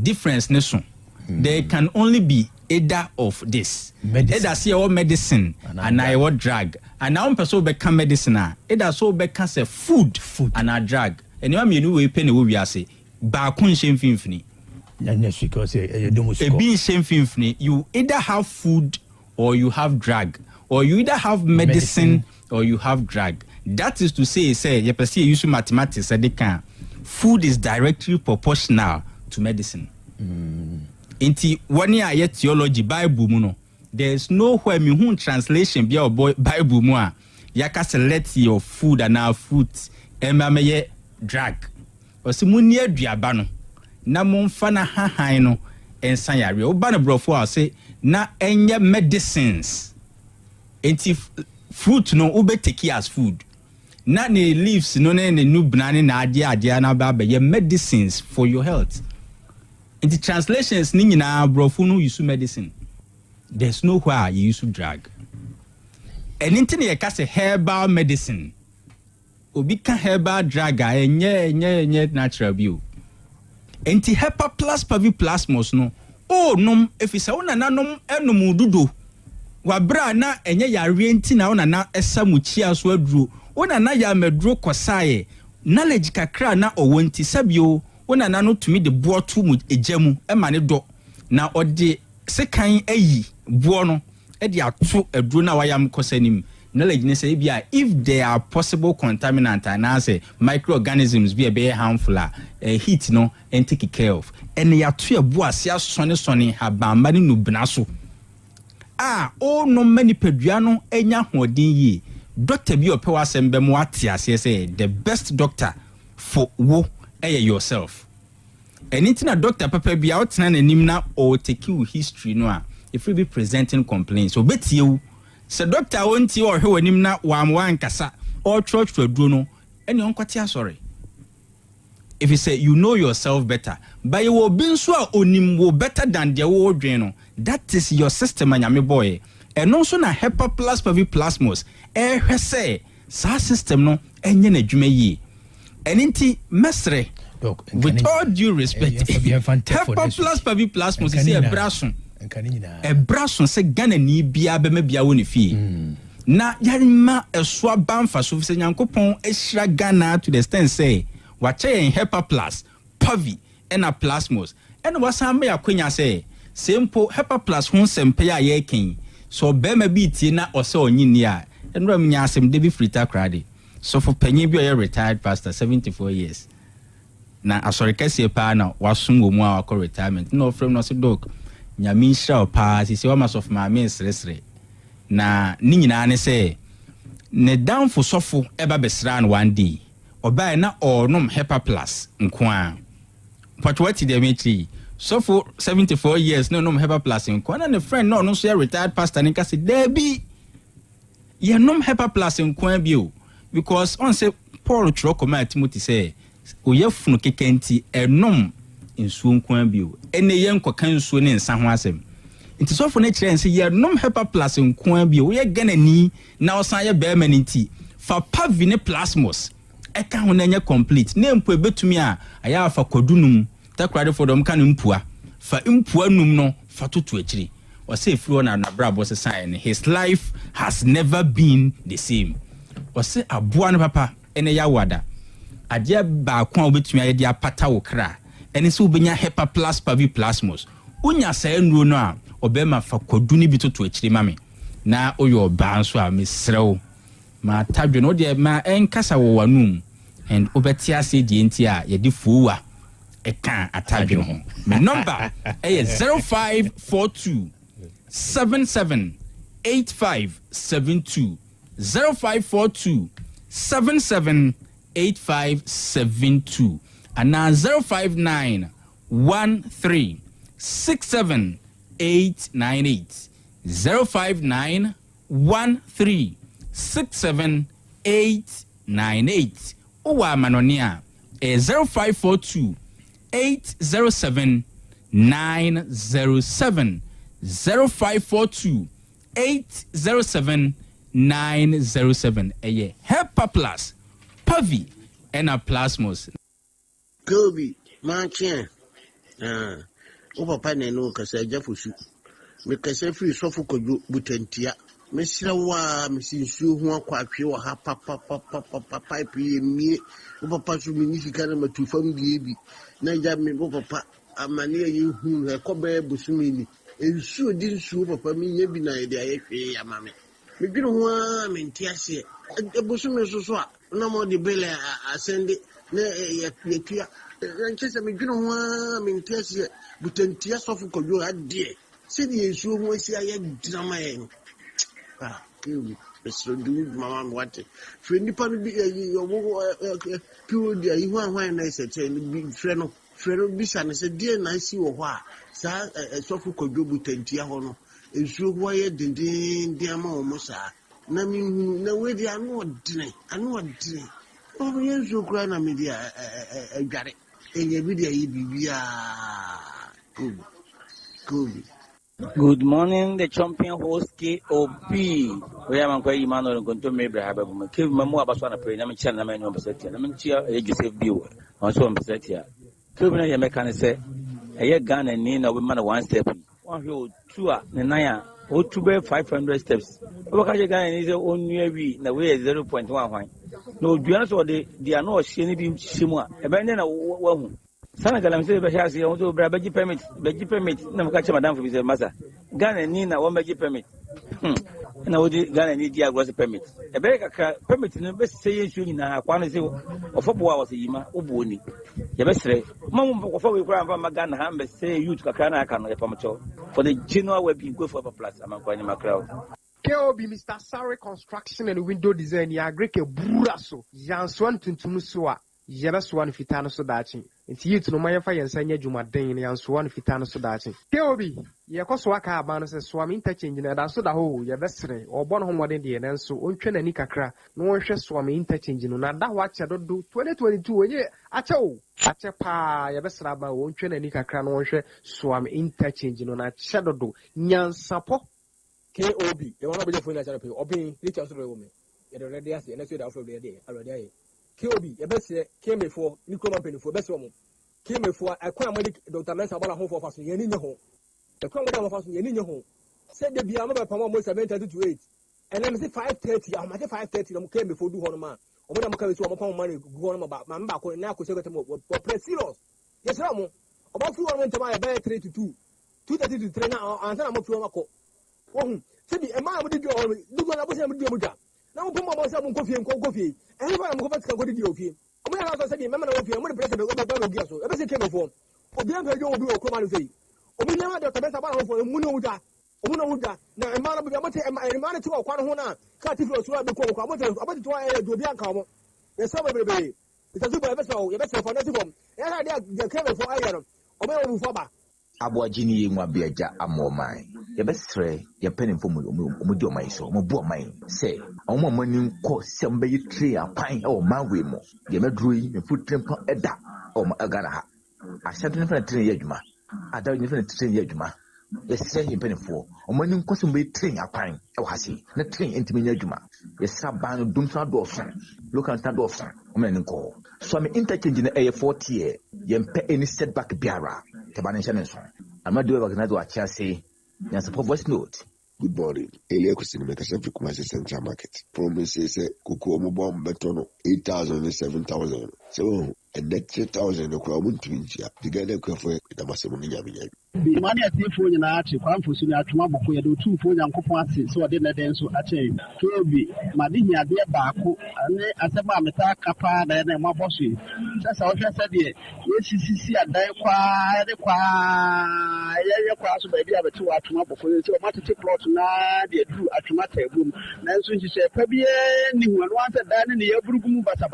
difference ne so there can only be either of this either say your medicine and I what drug and now person be can medicine either so be can say food and a drug and you me we pay we say ba kun shemfimfini yes because you don't be shemfimfini you either have food or you have drug or you either have medicine or you have drug that is to say you person use mathematics they can food is directly proportional to medicine Inti one year theology Bible mu no there's nowhere me who translation be our Bible mu a yaka select your food and our fruit emameye drug osimu ni aduaba no na momfa na hahan no ensan yare oba na brofo a say na enye medicines inti fruit no ube take as food na ne leaves no ne nubna ne na ade na ba be medicines for your health. In the translations, nina brofunu use medicine. There's nowhere you use drug. And into the case herbal medicine. Obika herbal drug nye natural bio. Enti Hepa Plus Pavi Plasmos no. Oh nom if it's a na nom enum dudu. Wabra na enye yare enti na ona na esa muchia so aduro. Ona na ya medro kosaye. Knowledge kakra na owonti sabio. When I know to me the board too much a gemu, a man do now or the second a buono, a two a druna wayam cosenim. Knowledge say if there are possible contaminant and I say microorganisms be a very harmful, a heat no and take care of. And they are two a boas, ya sonny have bambani no benaso. No many pediano, enya hodin ye. Dr. Bio Pewasem Bemoatia say the best doctor for wo. Yourself. Anything a doctor papa be out and nimna or take you history no if we be presenting complaints so bet you Se doctor wonti or hwe wanim na wamwa nkasa or church to aduro no ene onkwati asori. If you say you know yourself better, but you will be so onim better than the old no, that is your system anyame boy. And also na Hepa Plus Pavi Plasmos. Say sa system no enye na dwuma yi. Eninti mesre with all due respect. Hepa Plus Pavi Plasmos is a brason. A brason se Ghana ni bia be me bia woni fie. Na yarima eswa banfa so se Nyankopon ehira Ghana to the extent say wache en Hepa Plus Pavi and a Plasmos. And wasame akwenya say simple Hepa Plus ho sempe ya ye ken. So bema biti na ose onyini a enro mnya asem de bi frita krade. So for panyin bi o retired pastor 74 years. Na asori kese pa na wasum wo mu a wakọ retirement. No frame no se doc. Nyame nhira pa sisi wa masof ma me sresre. Na ni nyina ne se ne downfo sofo eba besra no one day. Oba na onom Hepa Plus nko a. But what did they mean? So for 74 years, no Hepa Plus in Kwana and a friend no share retired pastor and say Debbie. Ye nom Hepa Plus in Kwan bio because on say Paul Trocoma Timothy say Oyefunu kekenti enom in Sun Kwan bio. Ene yen kwakan so ne nsa ho asem. Nti so for nature and say ye nom Hepa Plus in Kwan bio. Ye Ghana ni na osan ye be maninti fa Pavine Plasmos. Eka ho na nya complete. Na mpo ebetumi a aya fa kodunum. Takrade for them kan impua fa impua num no fa toto akiri o say fluo na brabo se sign his life has never been the same o say aboa no papa ene ya wada ade ba kwa obetumi aye dia pata wo kra ene se obenya Hepa Plus Pavi Plasmos unya sa enuro no a obema fa koduni bi toto akiri mame na oyo ba nso a mesrew ma tadwe no de ma enkasa wo wanum and obetia se die nti a ye di fuwa Eka atadwe ho. My number is 0542 778572 0542 778572 and now 059 13 67898 059 13 67898 Owa manonia 0542 807 907 0542 807 907 Hepa Plus Pavi and a Plasmos Kobe Martin papa no kasa jafusu me kasa free sofu kojo butentia me sira wa me sinsu ho akwatwe wa ha papa pipe mi papa so mi nisika na matufam bi na ja me papa amane yi hu e kobe busumi ni ensu di nsu papa mi nya bi na ide ayehwe ya mame me dwino ho a me ntiase busumi so a na mo de bele asende na yatua nchese me dwino ho a me ntiase butentia sofu kojo ade se di ensu ho asi aye drama yen so do mama what friend nipa bi period yi ho ahwan na ise che bi freno bi sa na se die na si wo ho a sa sofu kodwo butantia ho no ensuo ho ye dindin dia ma o mo sa na mi na we dia no odine o ye ensuo kura na me dia adware enye bi dia yi bibia Good morning, the champion host KOP. We am going Emmanuel Gonto Mebra Hababu. Kev Mamu Abaswana Pre, Namin na Manu Basetia, Naminchia, Joseph Bill, also on Basetia. Kevin Yamekan say, a year gun and Nina woman one step. One hill, two, Naya, or 500 steps. Okaja Gan is only the way 0.1. No, Diana or they are not Shini Shimwa, abandon a woman. Sana kala msebe bashasi onto beji permit na mkache madam for bize masa Ghana ni na wo beji permit na wodi Ghana ni dia gross permit ebe kaka permit no be se yensu nyina akwa no se ofo wa yima obuoni ye be sere mamu ofo we kura mfa Ghana ha be se youth kaka na aka no ye pamcho for the general we be go for plus amankwa ni makrao KOB Mr. Sarah Construction and Window Design ya agree ke buraso yanswan tuntunu so a yɛbɛsoa no fitaa no so daakye nti youth no ma yɛfa yɛn nsa nyɛ adwumaden no yɛnsoa no fitaa no so daakye keobi yɛkɔ soa ka aba no sɛ soa me interchange no ɛda so da hɔ yɛbɛsere ɔbɔ no ho mmɔden deɛ nanso ɔntwa n'ani kakra na wɔnhwɛ soa me interchange no na da hɔ akyɛ dodo 2022 ɔnyɛ akyɛ paa yɛbɛsere aba wɔntwa n'ani kakra na wɔnhwɛ soa me interchange no na akyɛ dodo nyansapɔ KOB yɛwɔ no bɛgyɛ fo no akyɛ pɛ ɔben richa so bɛwɔ me yɛde rɛde ase ɛnɛ so yɛde afro deɛ already ayɛ KOB yɛbɛsɛ kemefoɔ ne kuroma mpanimfoɔ bɛsɛ ɔmo kemefoɔ ɛkwan a mɔde Dr. Mensa bɔla ho fɔ fa so yɛni nye ho ɛkwan mɔde ho fa so yɛni nye ho sɛ de bia mɔbɛ pam ɔmo 7:30 to 8 ɛnɛ me se 5:30 ahomate 5:30 na mo kemefoɔ du hɔ no ma ɔmo na mo ka bi so ɔmo pam ɔmo gu hɔ no ma ma mba ko na akɔsɛ kɔtɛ mo wɔ press serious yɛsrɛ mo ɔba fi hɔ no ntɛm ayɛ bɛyɛ 3 to 2 2:30 to 3 na ansa na mo fi hɔ akɔ wɔhu sɛ bi ɛma mo de dua hɔ no du na bo sɛ mo dua mo dwa na mo pam ɔmo sɛ mo nkɔ fie ɛhe fa mo kɔ fa tika kɔ di ofie ɔmo yɛ na sɛ bi mɛmɛ na wɔ fie ɔmo de press de ɔba obi aso ɛbɛ sɛ kemefoɔ obi an pɛjɔ obi wɔ kuroma no sɛ obi nyama Dr. Mensa bɔla ho fɔ mu no wudwa ɔmo na wudwa na ɛma no bi ɔmo te ɛma no te wɔ kwan ho na ka ti fi osuro be kɔ ɔmo te to ayɛ do obi anka ɔmo yɛsɛ bebrebe itazu bɔ yɛbɛsɛ fɔ nɛti fɔm ɛyɛ de kemefoɔ ayɛ no ɔmo yɛ obu fɔ ba aboagye ye mu abiagya amɔman yɛbɛsrɛ yɛpɛne fo mu di ɔman so mu bu ɔman sɛ ɔmo amani nkɔ sɛ mbɛyɛ tre apan ɛwɔ manwe mu yɛmɛduro yi me futre mpa ɛda ɔmo agana ha ahyɛde ne fɛn tre yɛ adwuma ada ne fɛn tre yɛ adwuma yɛsrɛ yɛpɛne fo ɔmo ani nkɔ sɛ mbɛyɛ tre apan ɛwɔ ha se ne tre ntimi nyɛ adwuma yɛsrɛ ban no dum so adɔɔso local stand off ɔmo ani nkɔ so me interchange na ɛyɛ 40 year yɛmpɛ any setback biara tebane nhyɛ ne nso amadu organize wa chia say Nyansapo voice note. Good morning. Earlier question make us every Kumasi Central Market. Promise say kuku omubom betono 8,000 and 7,000. So and that 3,000 no kwa muntu nchia. Digane kwa fo na masemo nyami. Mani atifo nyina ati kwa mfosu ni atuma boko ye do tu fo nyankopon ati so de na den so ache tobi made nya de baako ane asema ameta kapa na na mabosu sasa o hwese de yesisi adan kwa de kwa ye kwa so ba bia beti wa atuma boko ye so matete plot na de du atuma tabum na nso nhise pa bia ni hu no asa dan ne ya burugumu basa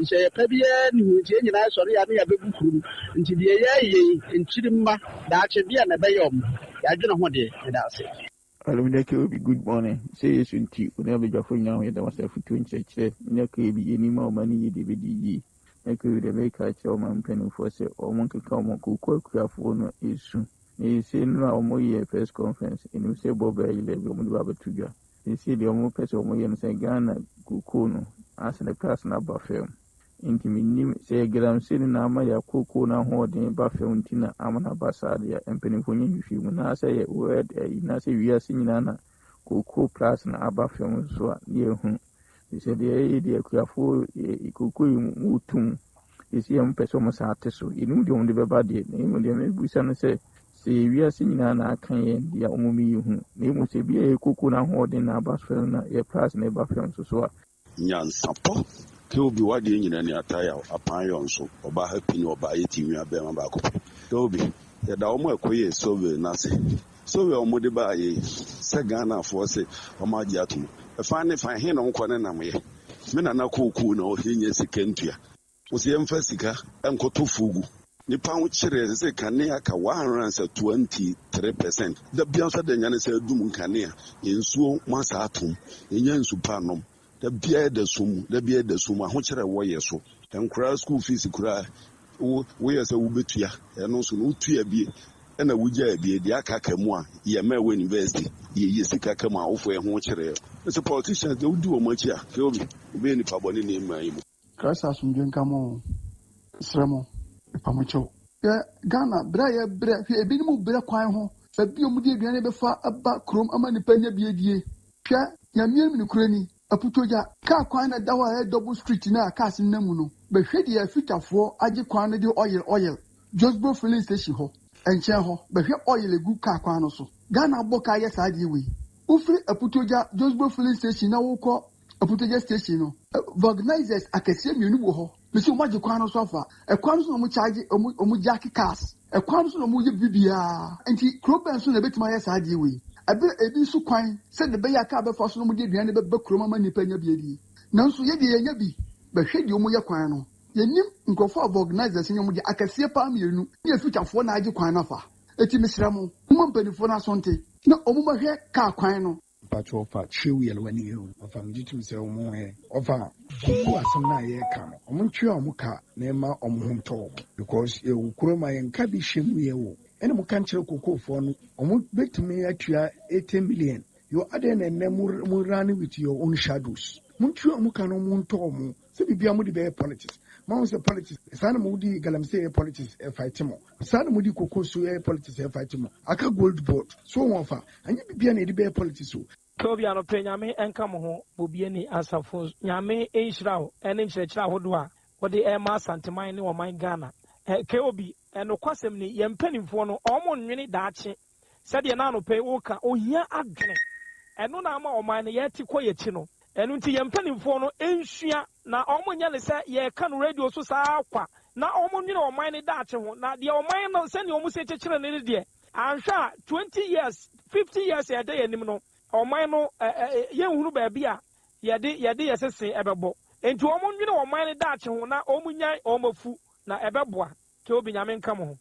nhise pa bia ni hu tie nyina sori ya ne ya bebu kuru nti de ye Chidimba, that's a dear Nabayom. I don't know what they say. Alumni good morning. Say yes, and tea. Whenever you're from now, there was a foot in church. There could be any more money, DVD. There could be a make a chowman penny for say, or one could come on cook craft one issue. He said, no more year press conference, and you say, Bob, I live with Robert Tuga. He said, the more person of my say, Ghana, Kukono, as in a class number film. Intimini say gram sini na ama ya koko na hoden ba feuntina amana basade ya empenifo nyi fimu na say word na say wiase nyina na koko plus na aba femu so a ye hu say de akuafo koko mutum isi am peso mo sa ateso inu de on de beba de na de me busa no say wiase nyina na akan ye dia omumi hu na mu say bia koko na hoden na aba femu na ye plus na aba femu so a Nyansapo Tobi wadi nyina ni ataya apan yon so oba happy ni oba yeti nwa be ma ba ko Tobi ya da omo ekoye sobe na se sobe omo de ba ye se Ghana fo se omo agi atum e fa ne fa he no nko ne nam ye me na na koku na o henye sikentua o se emfa sika enkoto fugu nipa ho kire se kane aka 123% da bia so da nyane se dum kane yensuo masa atum enya nsu pa nom da bia da sumu aho kire wo ye so enkura school fees kura wo ye se wo betua eno so no tua bie na wugya bie dia aka mu a ye ma we university ye sika kama ofo ye ho kire se politicians de wudi o machi a ke obi be ni pabone ni ma yi mu krasa sumdwen kamo sremo pamocho ya Ghana bra ye bra hwe ebi ni mu bra kwan ho babi omudi aduane befa aba krom ama ni panya biedie twa nyamiem ni kurani aputoja ka kwan na dawa double street na ka sin namu no be hwede ya fitafo age kwan na de oil Josbro filling station ho enche ho be hwe oil egu ka kwan no so Ghana boka ye saade we ufri aputoja Josbro filling station na wokọ aputoja station no organizers akese mienu wo ho mesi o mage kwan no so afa e kwan so no mo charge o jack cars e kwan so no mo ye bibia enti kroben so na betima ye saade we abe ebi su kwan se de be ya ka be fa so no mo de duane be kroma ma nipa nya biedi nanso ye de ye nya bi bɛhwɛ deɛ ɔmo yɛ kwan no yɛnim nkurɔfoɔ of organisers nyɛ ɔmo de akɛseɛ paa mmienu ne afitafoɔ na agye kwan no afa eti mesrɛ mo mo mpanimfoɔ no asɔnte na ɔmo bɛhwɛ kaa kwan no patro fa chew yɛlɛ wani yɛ ɔfa mo gyitum sɛ ɔmo ɛ ɔfa koko asɛm na yɛ ka no ɔmo ntwe ɔmo ka na ɛma ɔmo ho ntɔ because ɛwɔ kurom a yɛnka bi hyɛ mu yɛ wɔ ɛna mo ka nkyerɛ kokofoɔ no ɔmo bɛtumi atua 80 million your other and mo run with your own shadows mo ntwe ɔmo ka no mo ntɔ ɔmo sɛ bibia mo de bɛyɛ politics ma wo sɛ politics saa na mo di galamsey politics fight mo saa na mo di koko so politics fight mo aka gold board so wɔn fa anya bibia na de bɛyɛ politics so Kobi ano pe nyame enka mo ho bobie ni asafo nyame enhyirawo ene nkyerɛkyerɛ ahodo a wɔde ɛma santeman ne wɔman Ghana Kobi eno kwasɛm ni yɛmpanimfoɔ no ɔmo nwene daakye sɛdeɛ na no pe woka ohia adwene eno na ama ɔman ne yɛte kɔ yɛkyi no eno nti yɛmpanimfoɔ no ensua na ɔmo nya ne sɛ yɛka no radio so saa kwa na ɔmo nwene ɔman ne daakye ho na deɛ ɔman no sɛ ne ɔmo se kyekyere ne deɛ anhwɛ 20 years 50 years yɛde yɛnim no ɔman no yɛnhunu baabi a yɛde yɛsese ɛbɛbɔ enti ɔmo nwene ɔman ne daakye ho na ɔmo nyai ɔmafu na ɛbɛboa Kobi nyame nka mo ho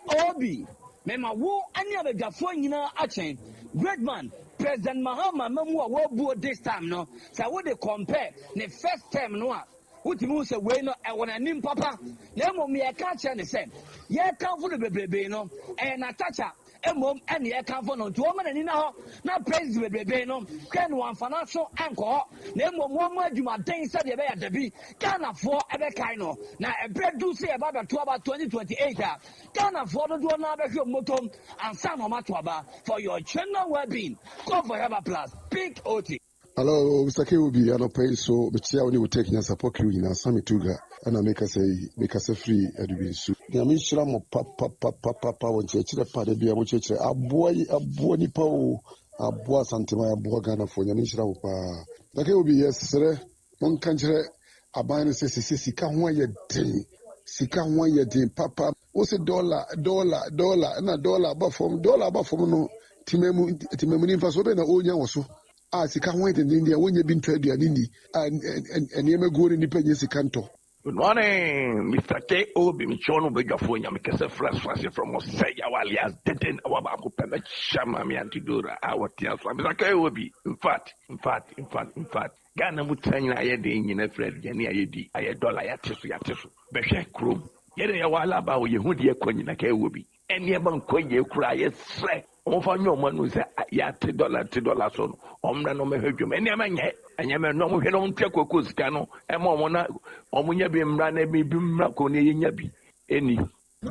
Kobi mema wo ani abadwafoɔ nyinaa akyɛn great man President Mahama mamu a wɔbuo this time no sɛ wode compare ne first term no a wotimi wo sɛ wei no ɛwɔ n'anim papa na mmom yɛka kyerɛ ne sɛ yɛkamfo no bebrebe no ɛyɛ n'atacha emom ene ye kan fo no nti o ma nani na ho na president bebrebe no hwɛ no amfana so enko na emom wo ma adwuma den sɛ de be ya dabi Ghana fo ebe kai no na ebredu se e ba beto aba 2028 a Ghana fo do na be hwɛ motom ansa no ma to aba for your general well-being call for Herbal Plus big OT. Hello, Mr. Kobi, I don't pay so, but here we will take Nyansapo in a Sammy Tuga, and I make us a free education. The Amishram of Papa, when church, the party be a church, a boy, Nipo, a boy, Santima, Bogana for Yamishra. The Kobi, yes, sir, one country, a binary says, Sika, one year day, Sika, 1 year day, Papa, what's a dollar, and a dollar above from no, Timemu for so many old young so. Sika went in India when you've been trade and you may go in the Penny Canto. Good morning, Mr. Kobi Michono Begafonia, make a fresh from Osaya Walias, Deden, our Pema Shamami Antidura, our tears. Mr. Kobi, in fact, Ghana would train I had in a friend, Yanni Ayedi, I a dollar at Tisu, Beshe Krum, Yet a while about Yehudia Konya Kobi, and Yaban Koya cry, yes, over no man who said, $2 on Omra no Mahum, and Yaman, and Yaman no head on Teco Cano, and Momona, Omuyabi, Ranabi, Bimrakoni, Yabi. Any.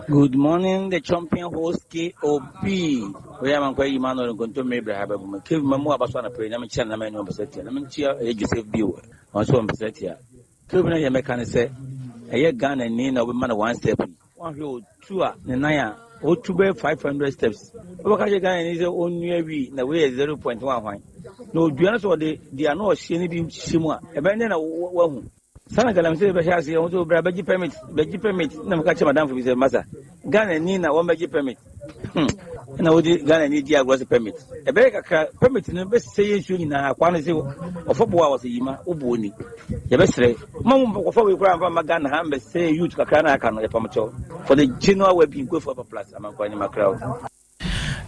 Good morning, the champion host KOP. We are Manqua Emmanuel and Conto Mebrahaba. Give Mamma Basana Pray, I'm a channel man on Bessetia. I'm a cheer, a Joseph Viewer. Also on Bessetia. Kibna Yamekan say, a year gun and Nina woman 1 step. 1 road, 2 Naya. O to be 500 steps. Okaje Ghana is only we na way 0.1. No, do you know they are not seeing it shimwa. Abandon a woman. Sana Galamsey Bashasi also Baji permit, no catch Madame for his master. Ghana Nina 1 Baji permit. And I would Ghana need Diagos permit. A beggar permit in the best saying in a quantity of 4 hours a yima, Ubuni. The best say, Mom, before we grab Magana Hambe say you to Kakana can for the general webbing go for a plus. I'm going in my crowd.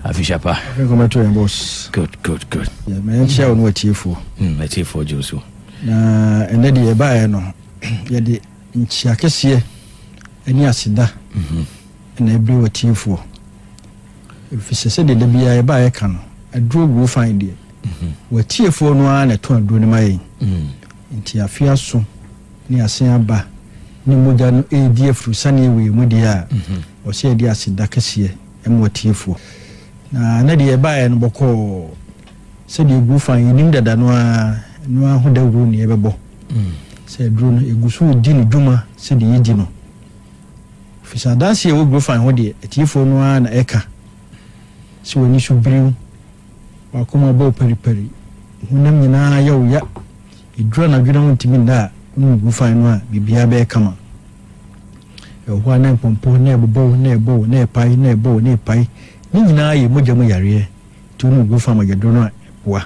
Afishapa. Boss. Good. Yeah, man, shall know what you for. I take for Josu. And then the buyer no, yet in Chiacasia, and Yasida, and I blew a tea for. If he said the BI buy a can, I drove will find it. We're tea for no one at 2 doing my into a fiasco near Sayaba, Nimudan, a dear through sunny way, Mudia, or say the acid Dacasia, and what tea for. Now, Nadia buy and Boko said you will find in that no who the room ever bo. Said Bruno, a gusu din Duma, said the Egino. Fisa dance here will go find what a tea for no one eka. So when you should bring Wakuma Bo Peri, who name na yo ya, you draw a good on to me that, go find one, be a kama. A 1 pompo, never bow, near pie, near pie. Nina, you mojamu yare, to no go farm a donor, wa.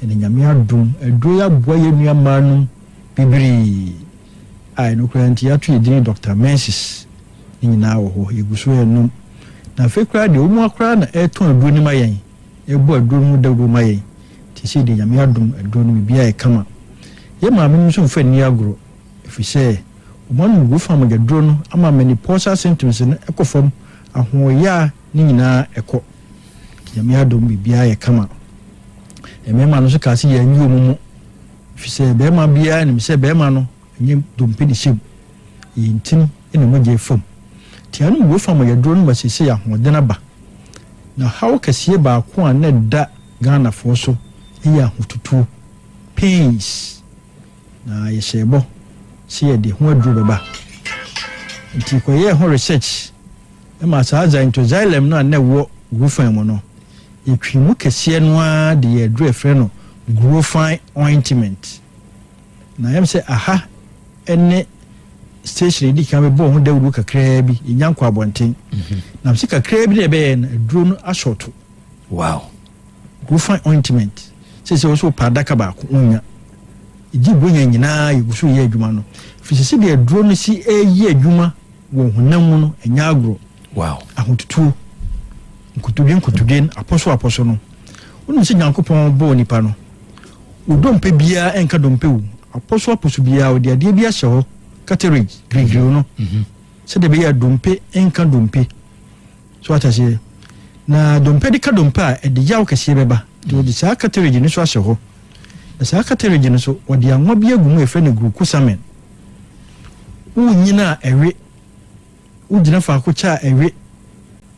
And in Yamia Doom, a droya boy near Marnum, bibiri ai no kranti atu edin Dr. Mensis ni na wo ho yeguso enum na fe kra de omu akra na eton aduro ni mayen ebu aduro mu dawo mayen ti se de nyame adum aduro no bia e kama ye ma me nso mfa ni agro fi se omo go fam ga aduro no ama menopause symptoms no ekofam ahoya ni nyina eko nyame adum bia e kama emema no so ka se ya nyi omumu fi se be ma bia ni se be ma no nyi dompe ni shim yintin ina maje fam tianu wo fam ya duro no ba sese ya hodena ba na hawo kase ba ko an na da Ghana fo so ya hututu pains na ye shebo se ye de ho aduro ba nti ko ye ho research e ma sa za into xylem no na wo fam mo no e twimu kase no a de ye aduro efre no growfine ointment na yam se aha ene station di kan be bo ho dawuru kakra bi nyanko abonten na se kakra bi de be na aduro no ashoto wow growfine ointment se also padaka ba ko onya iji bonya nyina yegusu ye adwuma no fi se de aduro no si eyi adwuma wo honam mu no enya agro wow ahotutu nkutudien aposo no wonu se nyankopon bo nipa no udompe bia enka dompe wu aposo bia odi ade bia hye ho caterage grigrio no se de bia dompe enka dompe so atase na dompe de ka dompe a de yawo kase beba de odi sa caterage ni so hye ho na sa caterage ni so odi anwa bia gumu efe ne glucosamine u nyina ewe u jina fa ko cha ewe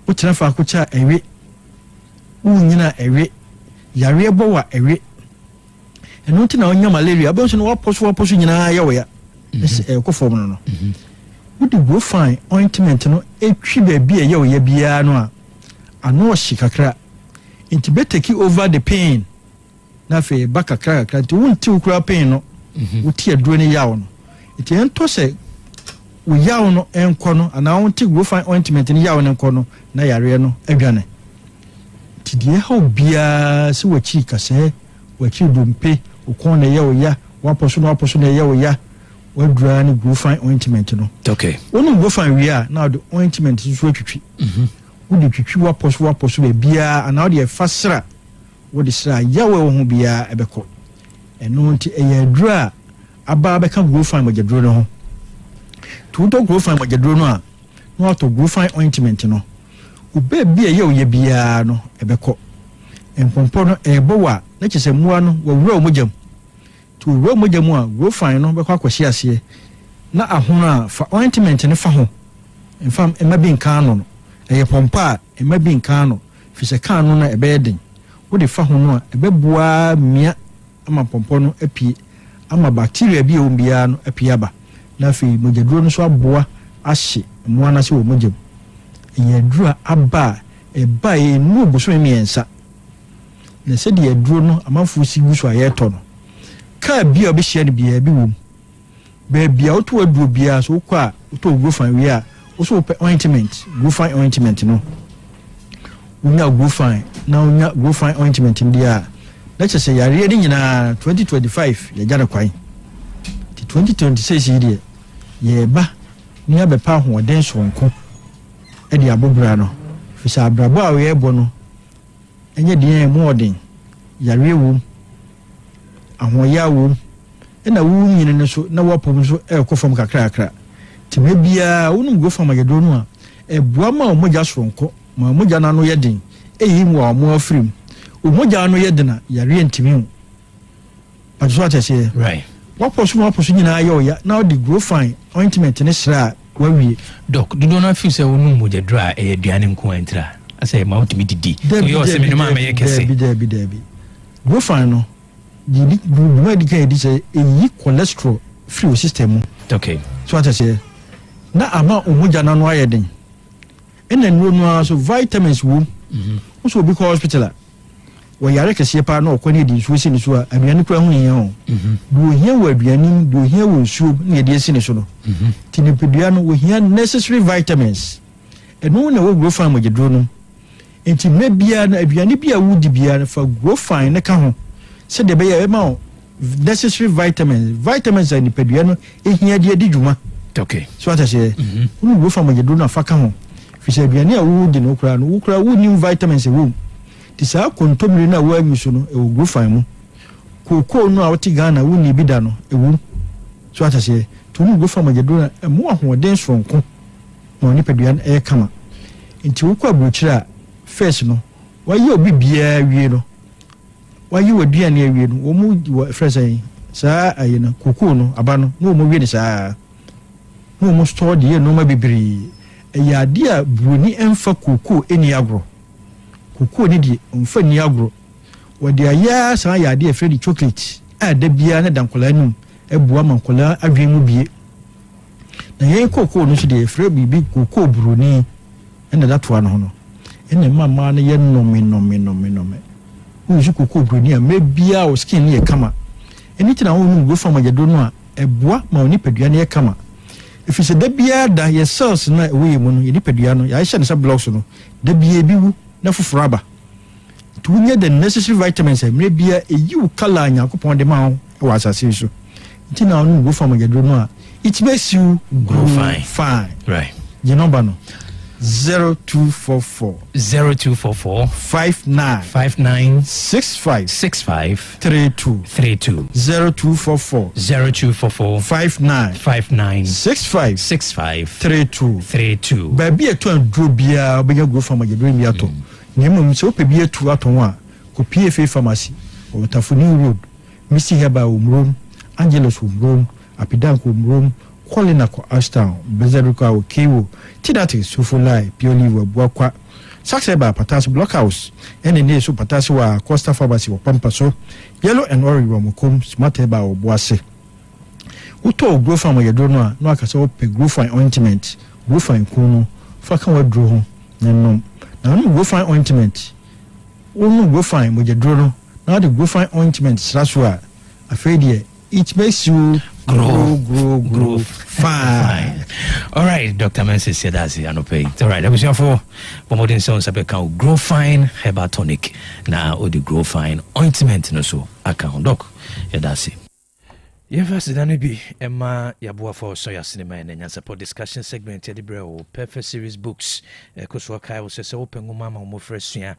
u tena fa ko cha ewe u nyina ewe yare bo wa ewe eno nti na onya malaria abonso no waposo nyina ya wo ya ko form no wudi go fine ointment no etwi ba bia ya wo ya bia no a ano hye kakra nti beteki over the pain na fe baka kakra nti wonti ukura pain no wuti aduro ne yawo no nti ento se wo yawo no enko no ana wonti go fine ointment ne yawo ne enko no na yare no adwane ti die ha bia se wachi kase wachi dompe ukone ya waposo na ya wadura ni growfine ointment no okay onu growfine we a now the ointment so twitwi wodi twitwi waposo be bia ana wodi fasra wodi sra yawe wo ho bia ebeko eno nti eyadura aba beka growfine magaduro no ho tuto growfine magaduro no a no auto growfine ointment no ube bia ye bia no ebeko empompo no ebowa na chese mua no wawura omojam to wura omojam a growfine no be kwa kwahye ase na ahona fa ointment ne fa ho enfam ema bi nkan no eye pompa ema bi nkan no fi se kan no na ebe den wo de fa ho no a ebe boa mia ama pompo no apie ama bacteria bi ombia no apie aba na fi mogaduro no so aboa ahye mua na se omojam ye dura aba eba e nu boso miensa na se de aduro no amanfo si guso ayeto no ka bia obehia ne bia bi wom ba bia oto aduro bia so kwa oto growfine we a oso ointment growfine ointment no unya growfine na unya growfine ointment ndia na chese yare ni nyina 2025 ya jana kwan 2026 yire ye ba ni abepa ho den sonko e di abobra no fisa abrabo a we ebo no enye den mu odin yare wo ahoya wo na wo nyine ne so na wopom so e ko fam kakra kakra time bia wonu go fam agedo no a e boa ma o moja sonko ma moja na no ye den eyi mu a mo afrim o moja no ye den na yare ntimi but so atese right waposo nyina ayo ya na the growfine ointment ne sra wawie doc do not feel say wonu moja dra e aduane nko entra asa ma utimi didi yo se me no ma me kese debi growfine no di medical di say eyi cholesterol free system okay so atese na ama omoja na no ayeden ena nuro no so vitamins wo so bi ko hospital wo yare kese pa na okwane di so sini so aduane kura hu yen o do hia wo aduane do hia wo nsuo na ye di sini so no tinipedua no wo hia necessary vitamins eno na wo growfine magedro no enti mebia na aduane bia wo di bia fa growfine ne ka ho se de be ya ma o necessary vitamins are nipadua no ehia de adi dwuma. Okay. So what I say, unu go from agyedo na faka ho. Fi say aduane a wo de no kura no wo kura wo nim vitamins e wo. Ti sa kontomire na wo anyu so no e wo go fan mu. Koko no a wo ti Ghana wo ni bi da no e wo. So what I say, to unu go from agyedo na mo ahoden sonko. No nipadua e kama. Nti wo kwa brochira first no, wa yi obi bia wie no. Wa yi waduane awie no, wo mu fresh ai. Saa ayi na koko no aba no, no mo wie ni saa. No mo store de no ma bibiri ya ade a bruni emfa koko eni agro koko ni de emfa ni agro wode aya san ya ade afre di chocolate a da bia na dankola num ebua mankola adwen mu bie na yen koko no so de afre bibi koko bruni ena da to ano no ena mama na ye nome uzu koko bruni a mebia o skin ni e kama eni tina ho no go fama jedo no a ebua ma oni padua na e kama. If you say the beer da your cells na we mu no ye nipadua no ya hye blocks no the beer bi wu na foforo to get the necessary vitamins e bia eyi color Nyankopon de ma wo asase so nti na no go from agedro no a it makes you grow fine. Right. Your number no 0244 59 65 32 0244 59 65 32 baby eto andro bia obenya grow from agedro mi ato nyemom se ope bia tu ato a ko PFA pharmacy o Tafuni road Missy Heba umrom Angelos umrom Apidanko umrom Colina ko Ashtown Bezeruka o Kiwo Tidati Sufulai Pioli wa Bwakwa Sakseba Patas Blockhouse ene so Patas wa Costa Pharmacy wa Pampaso Yellow and Orange wa Mukum Smarteba o Boase Uto grow from agedro no akasa ope grow fine ointment grow fine kuno faka wa dro ho nanom na no grow fine ointment no grow fine agedro no now the grow fine ointment sraswa afedie it makes you grow fine. All right, Dr. Mensa said that's it. I know pay. All right, that was your for modern sounds up account grow fine herbal tonic. Now or the grow fine ointment no so account doc. Yeah, that's it. Yeah, first then be Emma Yabua for Soya Cinema and Nyansapo discussion segment at the Bro Perfect Series Books. Koswaka was a open mama mo fresh ya.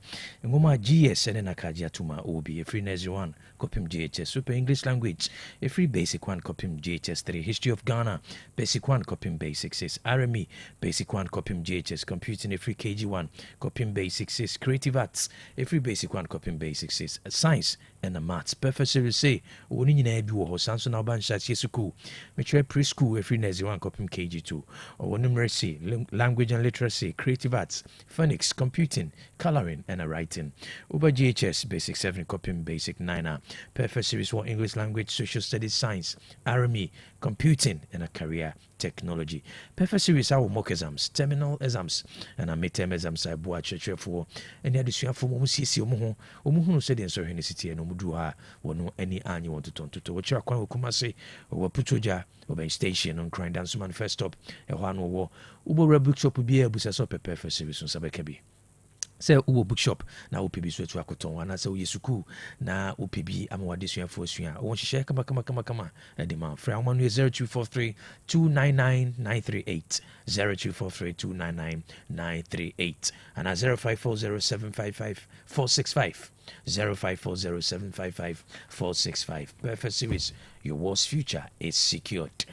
Ngoma GS and Nakaja Tuma Obi a free Nazi 1 copim GHS Super English Language, a free basic 1 copim GHS 3 History of Ghana, basic 1 copim basic 6 RME, basic 1 copim GHS Computing a free KG1 copim basic 6 Creative Arts, a free basic 1 copim basic 6 Science and the Maths. Perfect Series say Oni na bi wo Samson Alban Shachi School, which preschool a free Nazi 1 copim KG2 or numeracy, language and literacy, creative arts, phonics, computing, coloring and writing. Over GHS basic 7 copim basic 9 Perfect Series 1 English language, social studies, science, RME, computing and a career technology. Perfect Series our mock exams, terminal exams and a midterm exams I boa church for any addition for Musisi Omuhu said in Sohini City and Omudua or no any annual to turn to what you are quite Kumase or Putoja or station on Crying Dance Man first stop a one war Uber bookshop will be able to sell Perfect Series on Sabakabi. Say uwo bookshop na upebi so etu akoton ana say uyesuku na upebi amawade sua fo sua won hye kama de man fra won 0243 299 938 0243 299 938 and 0540755465 0540755465 Perfect Series, your world's future is secured.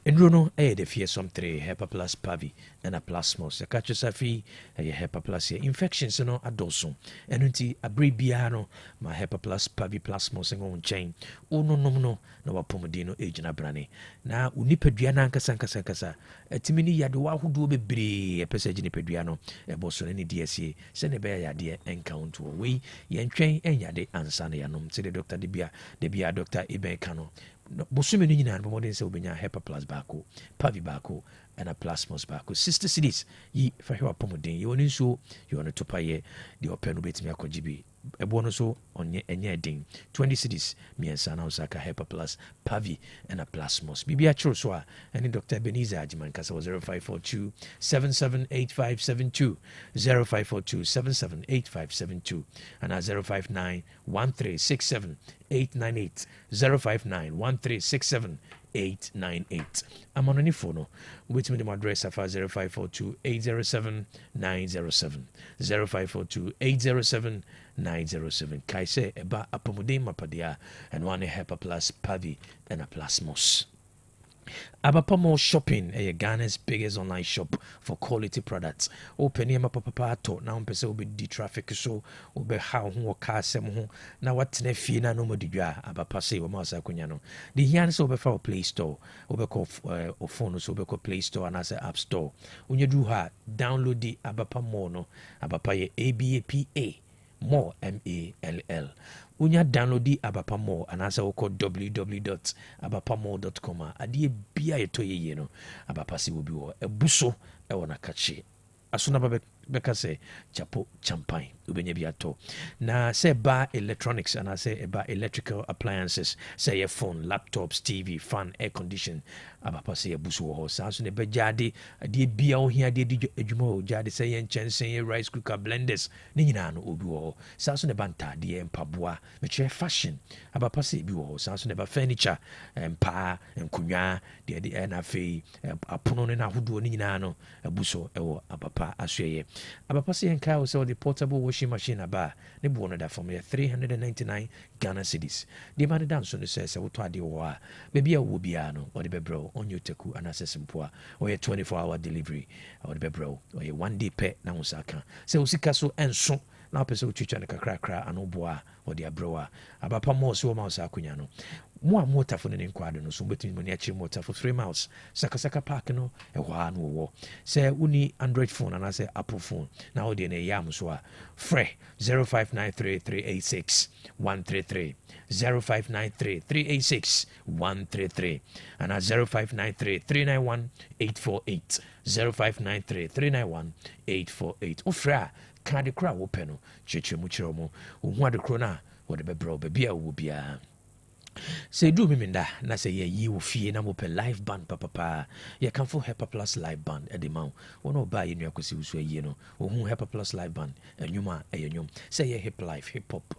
Ndrono the fearsome 3 Hepa Plus Pavi and a plasmos. A catcher safi a Hepa Plus infections no adoso. And unti a brebiano my Hepa Plus Pavi plasmos and on chain. Oh no no wapomodino agent abrani. Na unipeduana kasankasa. A timini yadua who do be a passage in peduano, a bosso any DSA, send a bear yadia encounter away, yen train and yade ansana yanum, said the doctor Debia Dr. Ibe Cano. Bosumi no nyina no modern se obenya Hepa Plus bako, Pavi bako and a plasmos bako. Sister cities yi fa hwa pomoden yi oni so yi ono topa ye de open no betimi akogibi ɛboɔ so ɔnyɛ ɛnyɛ den 20 cities miɛnsa na Osaka Hyper Plus Pavi and a Plasmos bibia kyerɛ so a ɛne Dr. Ebenezer Ajiman kasa 0542 778572 0542 778572 and 059 1367 898 059 1367 898. I'm on any phone. With me, my address of 0542 807 907 0542 807 907. Kaise eba apomode mapadia and one Hyper Plus Pavi and a Plasmos. Abapamo Shopping, Ghana's biggest online shop for quality products. Open here, papa to now. Pese will be traffic so will be how who car sem now what ne fina no modija abapase or masa kunyano. The Yans over for Play Store, over call or phone so over Play Store and as App Store. When you do her, download the Abapamo no Abapaye ABAPA more MALL. Unya download the Abapamo and answer oko www.abapamo.com. Adie bia yeto ye no abapasi will be a buso e wana kachi. Asuna beka se chapo champagne ubenye biato. Na say bar electronics and I say about electrical appliances, say your phone, laptops, TV, fan, air condition. Abapasi buso ho sanso ne bejade adie bia o hia de adwuma jade say yen chensen rice cooker blenders ni nyina no obi ho sanso ne banta de empaboa me che fashion abapasi bi ho sanso ne ba furniture empa enkunwa de na fe apono ne na hodo ni nyina no abuso ewo abapa asuyeye abapasi enka o say the portable washing machine aba ne bo no da from 399 Ghana cedis de man dance no say woto ade wo a bebi a wo bia no o de bebro on your teku and assessment or a 24-hour delivery or the bebro or a 1 day pet na usaka se usika so enso na pese uchicha na kakra anoboa or the abroa abapa mo so ma usakunya no mo mota fo ne nkwado no so betimi mo ne achi mota for 3 miles sakasaka park no e hwa no wo se uni Android phone and I say Apple phone na o de ne yam so a free 0593-386-133 0593-386-133 and at 0593-391-848 0593-391-848 ofra kadi kra wo pɛ no cheche mu kyerɛ mo wo hu ade kro na wo de bɛbrɛ bia wo bia say do minda na say ye wo fie na mo pe live band papa ye kan for Hyper Plus live band e de ma wo ba ye nua kwesi usu ye no wo hu Hyper Plus live band enwuma enyum say ye hip life hip hop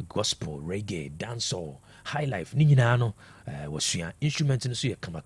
gospel reggae dancehall high life ni nyina no wasua instrument no so ye kama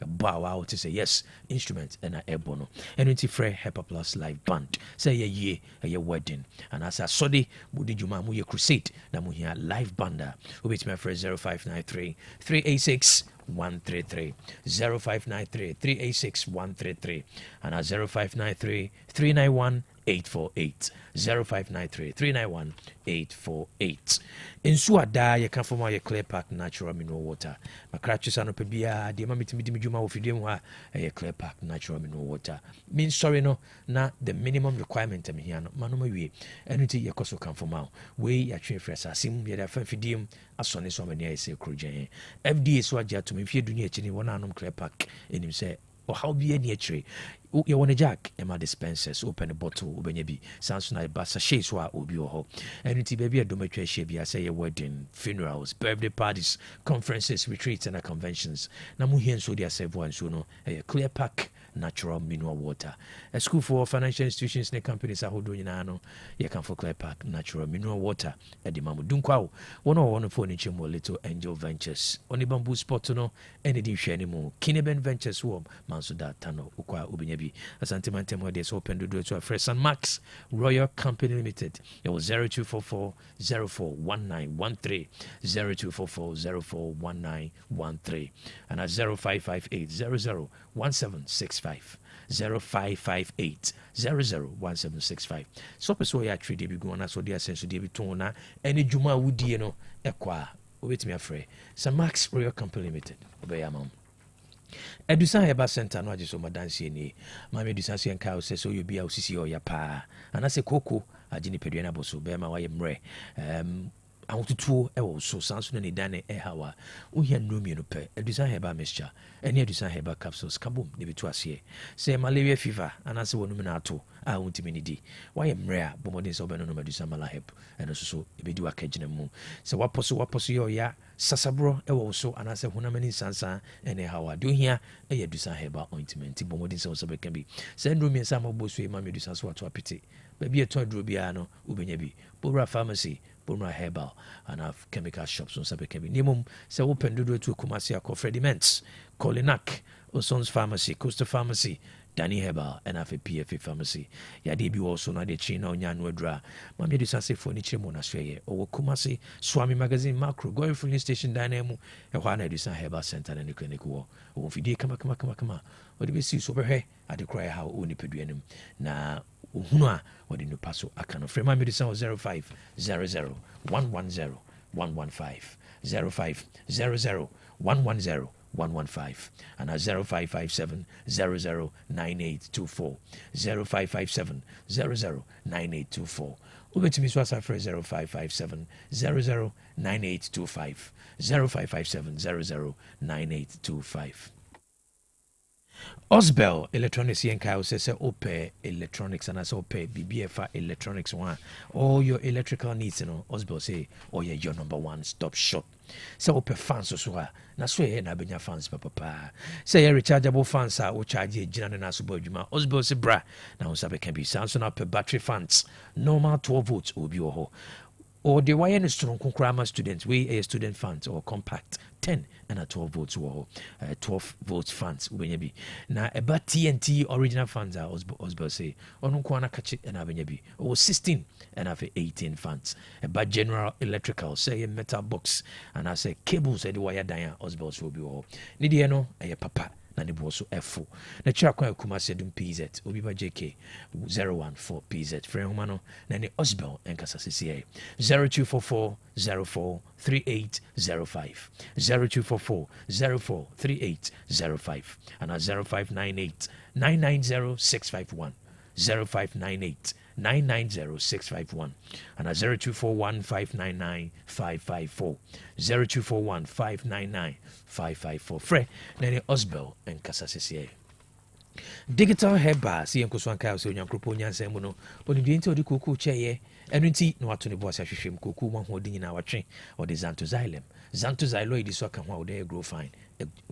ba wa to say yes instrument and ebo no enunti frɛ Hyper Plus live band say ye wedding and as a sodi budi juma mu ye crusade na mu hia live band we bet my friend 0593-386-133 0593-386-133 and at 0593-391-848 0593-391-848 Insu ada ye kan form ye Clear Park natural mineral water makrachu no pe bia de ma mitimi dwuma wo fidie mu a ye Clear Park natural mineral water mean sorry no na the minimum requirement am here no manoma wie enuti ye koso kan form we ya twe fresh asim ye da fa fidie asone so amani ay se krojen FDA so agya to me fie duni echi ni wona anom Clear Park enim se o how be any echi you want a jack Emma dispensers open a bottle ubenya bi sounds na ba sachet so a obi ho anything baby adomatwa hye bi say wedding funerals birthday parties conferences retreats and conventions na mu hien so dia serve one so no Clear Park natural mineral water a school for financial institutions and companies ahodo nyina no ye kan for Clear Park natural mineral water e de mamu dunkwa one for ni chemo Little Angel Ventures oni bamboo spot no ene di hwe ni mu Kineben Ventures wo manso data no ukwa ubenya bi asante mantem where there's open to do to a fresh and Max Royal Company Limited it was 0244 041913 0244 and at 0558 001765 0558 001765 so person ya trade bi go na so dia sense dey bi ton na ene dwuma wudie no ekwa obetimi afre St. Max Royal Company Limited obeyamam Edusan Heba Center no ajiso madansi ni mama edusan so enka se so yobi a osisi o ya pa anase koko agini pedua na boso be ma waye mre ahototuo ɛwɔ so saa nso na ne dan ne ɛhaw a wohia nnuro mmienu pɛ adusan herbal mixture ɛne adusan herbal capsules kabom ne bɛtu aseɛ sɛ malaria fever anaasɛ wɔnom no ato a wontumi ne di woayɛ mmerɛ a bɔmmɔden sɛ wobɛnonom adusan malahep ɛno nso so ɛbɛdi wakagyina mu sɛ wapɔ so yɛ ɔya sasaborɔ ɛwɔ wo so anaasɛ honam ani nsansan ɛne ɛhaw a deɛ ohia ɛyɛ adusan herbal ointment bɔmmɔden sɛ wo sɛ bɛka bi sɛ nnuro mmiɛnsa ma wobɔ so yi ma me adusan so wato apete baabi ɛtɔn aduro biara no wobɛnya bi bowura pharmacy Bumra Herbal and have chemical shops on Sabekebi. Nimum, se open dodo to Kumasi Ako Freddy Ments, Colinak, Oson's Pharmacy, Costa Pharmacy, Danny Herbal, and have a PFA Pharmacy. Ya debi also na de China on Yan Wedra, Mammy Dusase Furniture Monasway, or Kumasi, Swami Magazine Macro, going filling station Dynamo, and Juana Dusan Herbal Center and the clinic war. Or if you did come. What do we see over here at the cry how only peduanum na Uhuna or the new passo I can frame my medicine 0500 110 115 0500 110 115 and at 0557 009824 0557 009824 over to me so as I 0557 009825 0557 009825 Osbel Electronics yen kai say ope electronics and as ope BBFA electronics one all your electrical needs Osbel say your number one stop shop. Say ope fans so na so na benya fans papa say rechargeable fans o charge gina na so badwuma Osbel say bra na unsabe can be Samsung up battery fans normal 12 volts obi ho or the wire is strong grammar students we a student funds or compact 10 and a 12 volts or 12 volts funds ubenyabi na eba TNT original funds are Osbel say onu kwana kachi and abenyabi or 16 and have 18 funds eba general electrical say a metal box and I say cables the wire dia Osbel so bi or ni de no papa na ne bo so F4 na kira kwa Kumasi dum PZ obi ba JK 014 PZ frɛ homa no na ne Osbel enkasa CCA 0244 04 3805 0244 04 3805 and 0598 990 651 0598 990-651 and 0241-599-554 0241-599-554 Fre Nene Osbel and Kasasisiye Digital Herbal si yenko so anka o se onyankropo nyansa mu no oni de nti odi koku cheye enu nti na wato ne boss ahwehwem koku mo ho de nyina watwe o de Xanthoxyloid so aka ho o de grow fine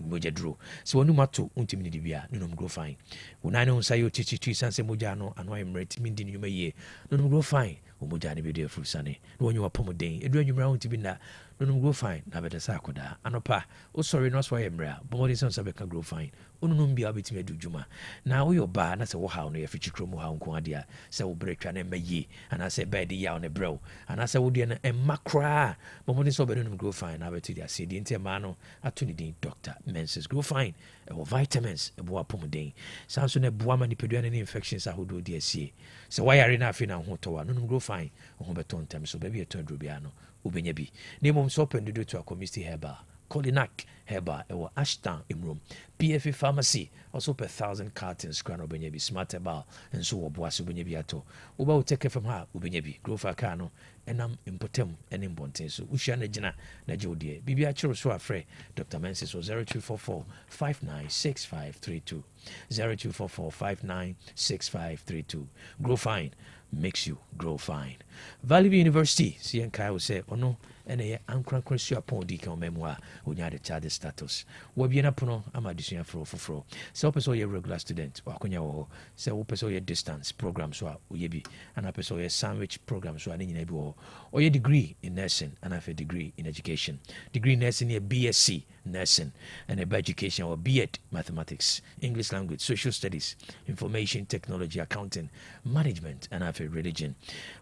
moja dro so onu mato untimi ne bia no grow fine wona ne unsa yo chichi sanse moja no ano emret mi ndi nyuma ye no grow fine o moja ne bi de furusane no onyu wapomoden edu anwumra untimi na no grow fine na beta sa akoda anopa o sorry no so emra bomodi sanse be ka grow fine onu bia betimi adu djuma na wo yo ba na se wo hawo no ye fichikro mu hawo nko ade a se wo bretwa na mayi ana se bed ya on e brew ana se wo de na emakra bomodi so be no grow fine na beti dia se di enti ma no ato ni din Dr. Menses grow fine or vitamins e bo apomden sanso na boa ma nipadua ne infections ahodo de asie se wayare na afi na ho to wa no grow fine ho beto ntem so ba bi eto adro bia no obenya bi na mom so open do to a community herbal Colinak Herbal ewo Ashton Imrum PFA Pharmacy also per 1,000 cartons crown obenya bi Smart Herbal and so oboaso obenya bi ato oba Otec from ha obenya bi grow for car no enam impotem ene mbonten so uhia na gina na jodie bibia chiro so afre Dr. Menses so 0244 596532 0244 596532 grow fine makes you grow fine. Valley University CN Kai will say ono ene ankran su upon di kan memoir onya de child status wo bi na pono amadusua fro se opeso ye regular student wa konya wo se opeso ye distance program so a oye bi ana peso ye sandwich program so ani nyina bi wo oye degree in nursing and have a degree in education degree in nursing ye BSc nursing and a education or B.Ed mathematics English language social studies information technology accounting management and have a religion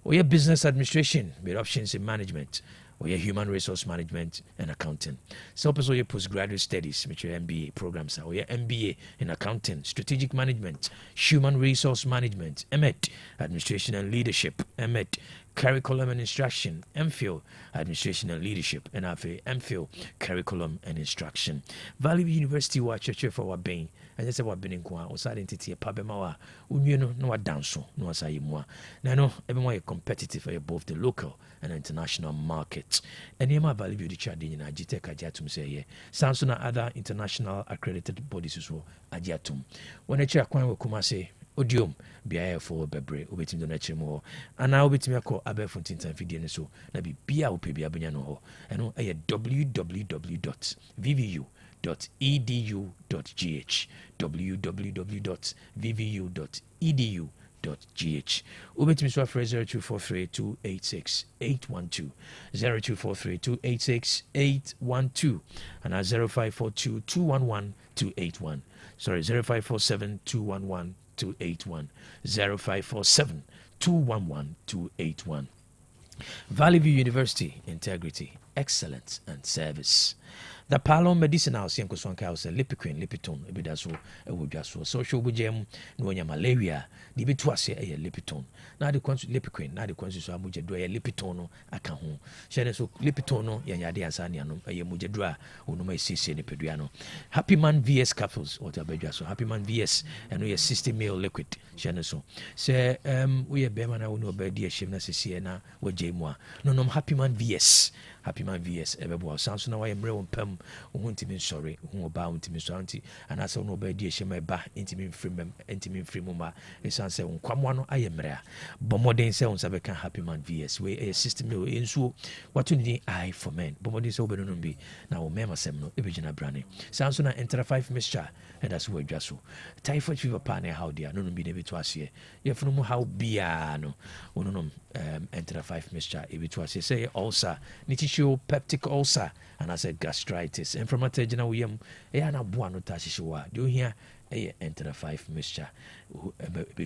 oye business administration with options in management or your human resource management and accounting. So also your postgraduate studies, which your MBA programs are, or your MBA in accounting, strategic management, human resource management, MET, administration and leadership, MET, curriculum and instruction, MPhil administration and leadership, and MPhil curriculum and instruction. Valley University wa church for wa ben, and just what been in Kwa or identity a pabemawa, Union no dance, no asayimwa. Nano, everyone competitive for both the local and international market. And Yama Valley Beauty Chadin in Agiteka Ajatum say, Samsung other international accredited bodies as well, Ajatum. When a chair Kwan Kumase, Odium, Bia for Bebre, Obetim the Nature more, and now Obetim Yako Abe Fontin and Fidian so, Nabi Bia Upebia Biano, and on a www.vvu.edu.gh, www.vvu.edu.gh. Ubetim Swafre 0243-286-812, 0243-286-812, and 0542-211-281. Sorry, 0547-211-281, 0547-211-281. Valley View University, integrity, excellence, and service. The Palom Medicinal Siankoswanka House, Lipiquin, Lipiton, Ebidaso, Ewujaso, social bujem, Noya malaria, Dibituase, a Lipiton. Now the consul Lipiquin, now the consul Mujadra, Lipitono, Akahu. Sheneso Lipitono, Yanyadi Asaniano, a Mujadra, Unuma Sisi, Lipidiano. Happy Man VS Capsules, or Tabejaso, Happy Man VS, and we are 60 ml liquid. Sheneso. Say, we are Bemana, we know about dear Shimna Siena, or Jamua. No, Happy Man VS. Happy Man VS everywhere. Sounds now I am real pem won't mean sorry, who about to Miss Auntie, and I saw no baby shame ba intimate free mumma. It sounds say one I am rare. Bomodin sounds have a Happy Man VS way a system in so what you need I for men. Bomodin so better be now Mema Semno, Ibijana Branny. Sounds on enter 5 mixture, and that's where just typhoid fever partner how dear, no be able to us here. You have no how biano, no enter 5 mixture, if it was say ulcer, show peptic ulcer, and I said gastritis. And from a tajana we am a buano tashiswa. Do you hear a enter 5 mixture?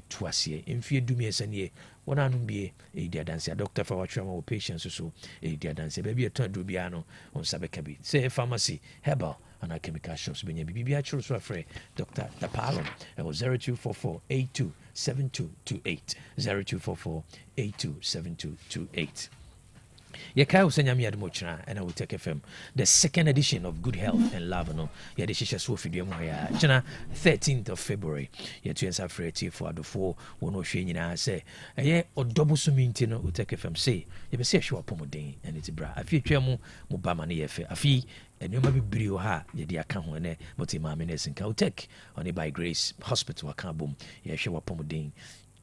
Twasie. In fear do me as an ye, one anum be a dear dancer, doctor for what trauma patients or so, a dear dancer, baby a turn to biano on Sabekabi. Say pharmacy, herbal. And our chemical shops being a BBA church afraid. Dr. Tapalo, it was 0244-827228. 0244-827228. Yakao Senyami Admochna, and I will take FM. The second edition of Good Health and Love, no, Yadisha Sophie Diamoya, China, 13th of February. Yet you answer for 4 one of Shane say, a year or double sumintino will take FM say, you say she was pomoding and it's bra. A few tremo, Mubamani Efe, a fee, and you may be brio ha, Yadia Kahone, but in Mamines and Otec, only by Grace Hospital, a carbon, Yeshua pomoding.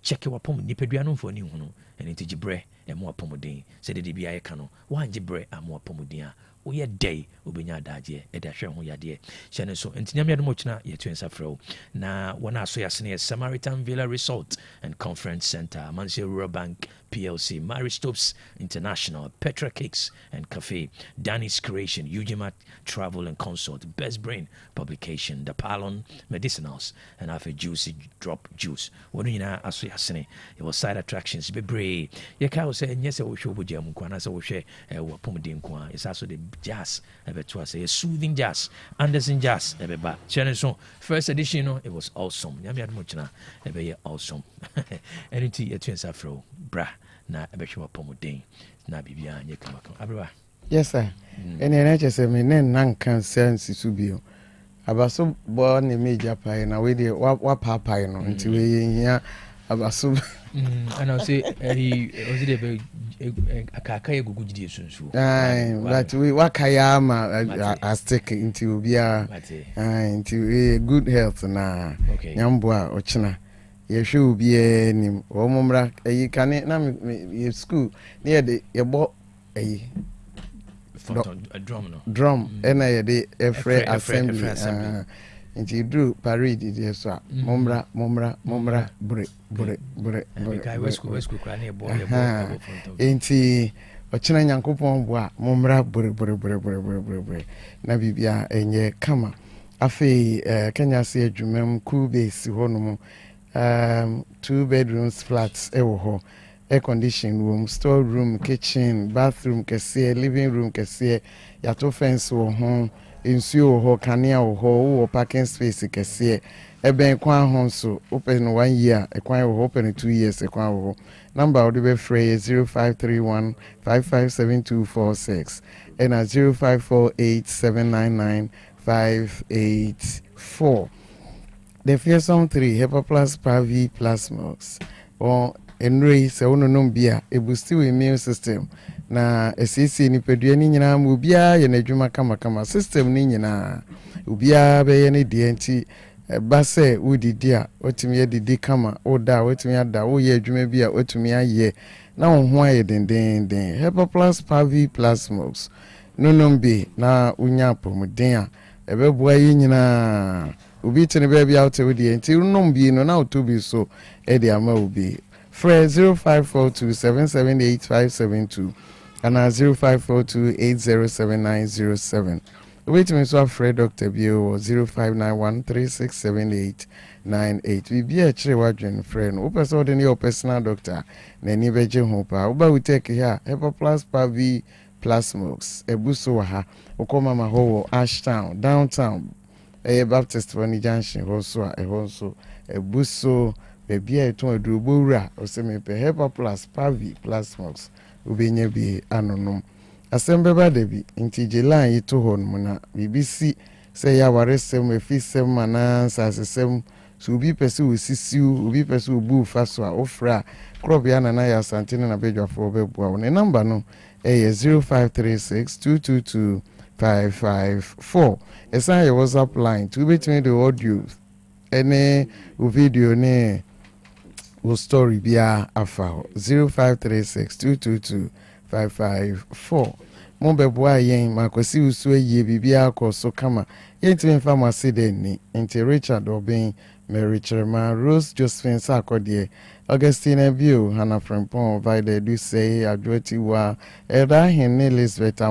Check your pom nipediano for new one, and into Jibre and more pomodin, said the DBI cano, one Jibre and more pomodia. We a day, Ubinya Daje, Edasha Yadie, Shannon so, and Tinyamia Mochna, yet to Safro. Now, one I saw near Samaritan Villa Resort and Conference Center, Mansell Rural Bank, PLC, Mary Stopes International, Petra Cakes and Cafe, Danny's Creation, Ujimat Travel and Consult, Best Brain Publication, The Palon Medicinals, and after Juicy Drop Juice. What do you know? As we are saying, it was side attractions, be brave. Your cow said, yes, I will show you Kwana, so we share a Pomodin Kwa. It's also the jazz, ever to us, a soothing jazz, Anderson jazz, ever back. Channel first edition, it was awesome. Yamiad Muchna, ever awesome. Anything a twins afro, bra. Na ebehwe pomodin na bibia anye kamaka abrewa yes sir ene na chese me nen nan kan sense su bio abaso bo ne meja pai na we de wa papai no nti we yenya abaso ana say he was the akaka egugu gidi sunsu but we wakaya ma aztec nti obia nti good health na nyambo a ochina yehwe obi nim wo momra ayi kane na me school near the yebo ayi drum ena ye de every assembly nti do parade dey so momra bre kai wesku kra na ebo nti ochina nyankopon bo a momra bre na bibia enye kama afi Kenya se adwumam cool base hono 2 bedrooms flats ewo air conditioned room, store room, kitchen, bathroom kese, living room kese, yato fence wo home, nsuo wɔ hɔ kanea wɔ hɔ wowɔ parking space kɛseɛ ɛbɛn kwan ho nso wopɛ no 1 year ɛkwan wɔ hɔ wopɛ no 2 years ɛkwan wɔ hɔ number wode bɛfrɛ yɛ 0531 557246 ɛna 0548799584 the fearsome 3 Hepa Plus Pavi Plus Mox or enrei sɛ wononom bi a ɛbusti wo immune system na ɛsiesie nipadua no nyinaa ma obiara yɛ n'adwuma kamakama system no nyinaa obiara bɛyɛ ne deɛ nti ɛba sɛ wodidi a watumi adidi kama woda a watumi ada woyɛ adwuma bi a watumi ayɛ na wo ho ayɛ dendenden Hepa Plus Pavi Plus Mox nonom bi na wonya apɔmuden a ɛbɛboa yi nyinaa obi tene baabi a wote wo deɛ nti nonom bi no na wotɔ bi so ɛde ama obi Fred 0542778572 and 0542807907. Wait me so Fred Dr. Bio 0591367898. We be a chere wadwen friend. Open so the your personal doctor. Na ni beje ho pa. Oba we take here Hepa Plus Pavi Plus Mox. Ebuso ha. Okoma ma ho Ashtown, downtown. Baptist Funny Junction also a honso. Ebuso baby a to adurubowura osemepe Hepa Plus Pavi Plus Mox ubenya bi anonom asembeba de bi nti jelan yito hon mu na BBC say ya waresem efisem mana sasesem so ubi pese osisiu ubi pese obu faso a ofra crop ya na ya santene na bedwafo bebua ne number no 0536222554 esa your WhatsApp line to between the audio any video ne wo story bia afa 0536222554 mo beboa yen makosi usu aye bibia akoso kama yentime pharmacy den ni enti Richard Obin Mary Cherma Rose Josephine Sakode Augustine Bio Hannah Frempon Vide do say adwati wa eda hen Elizabeth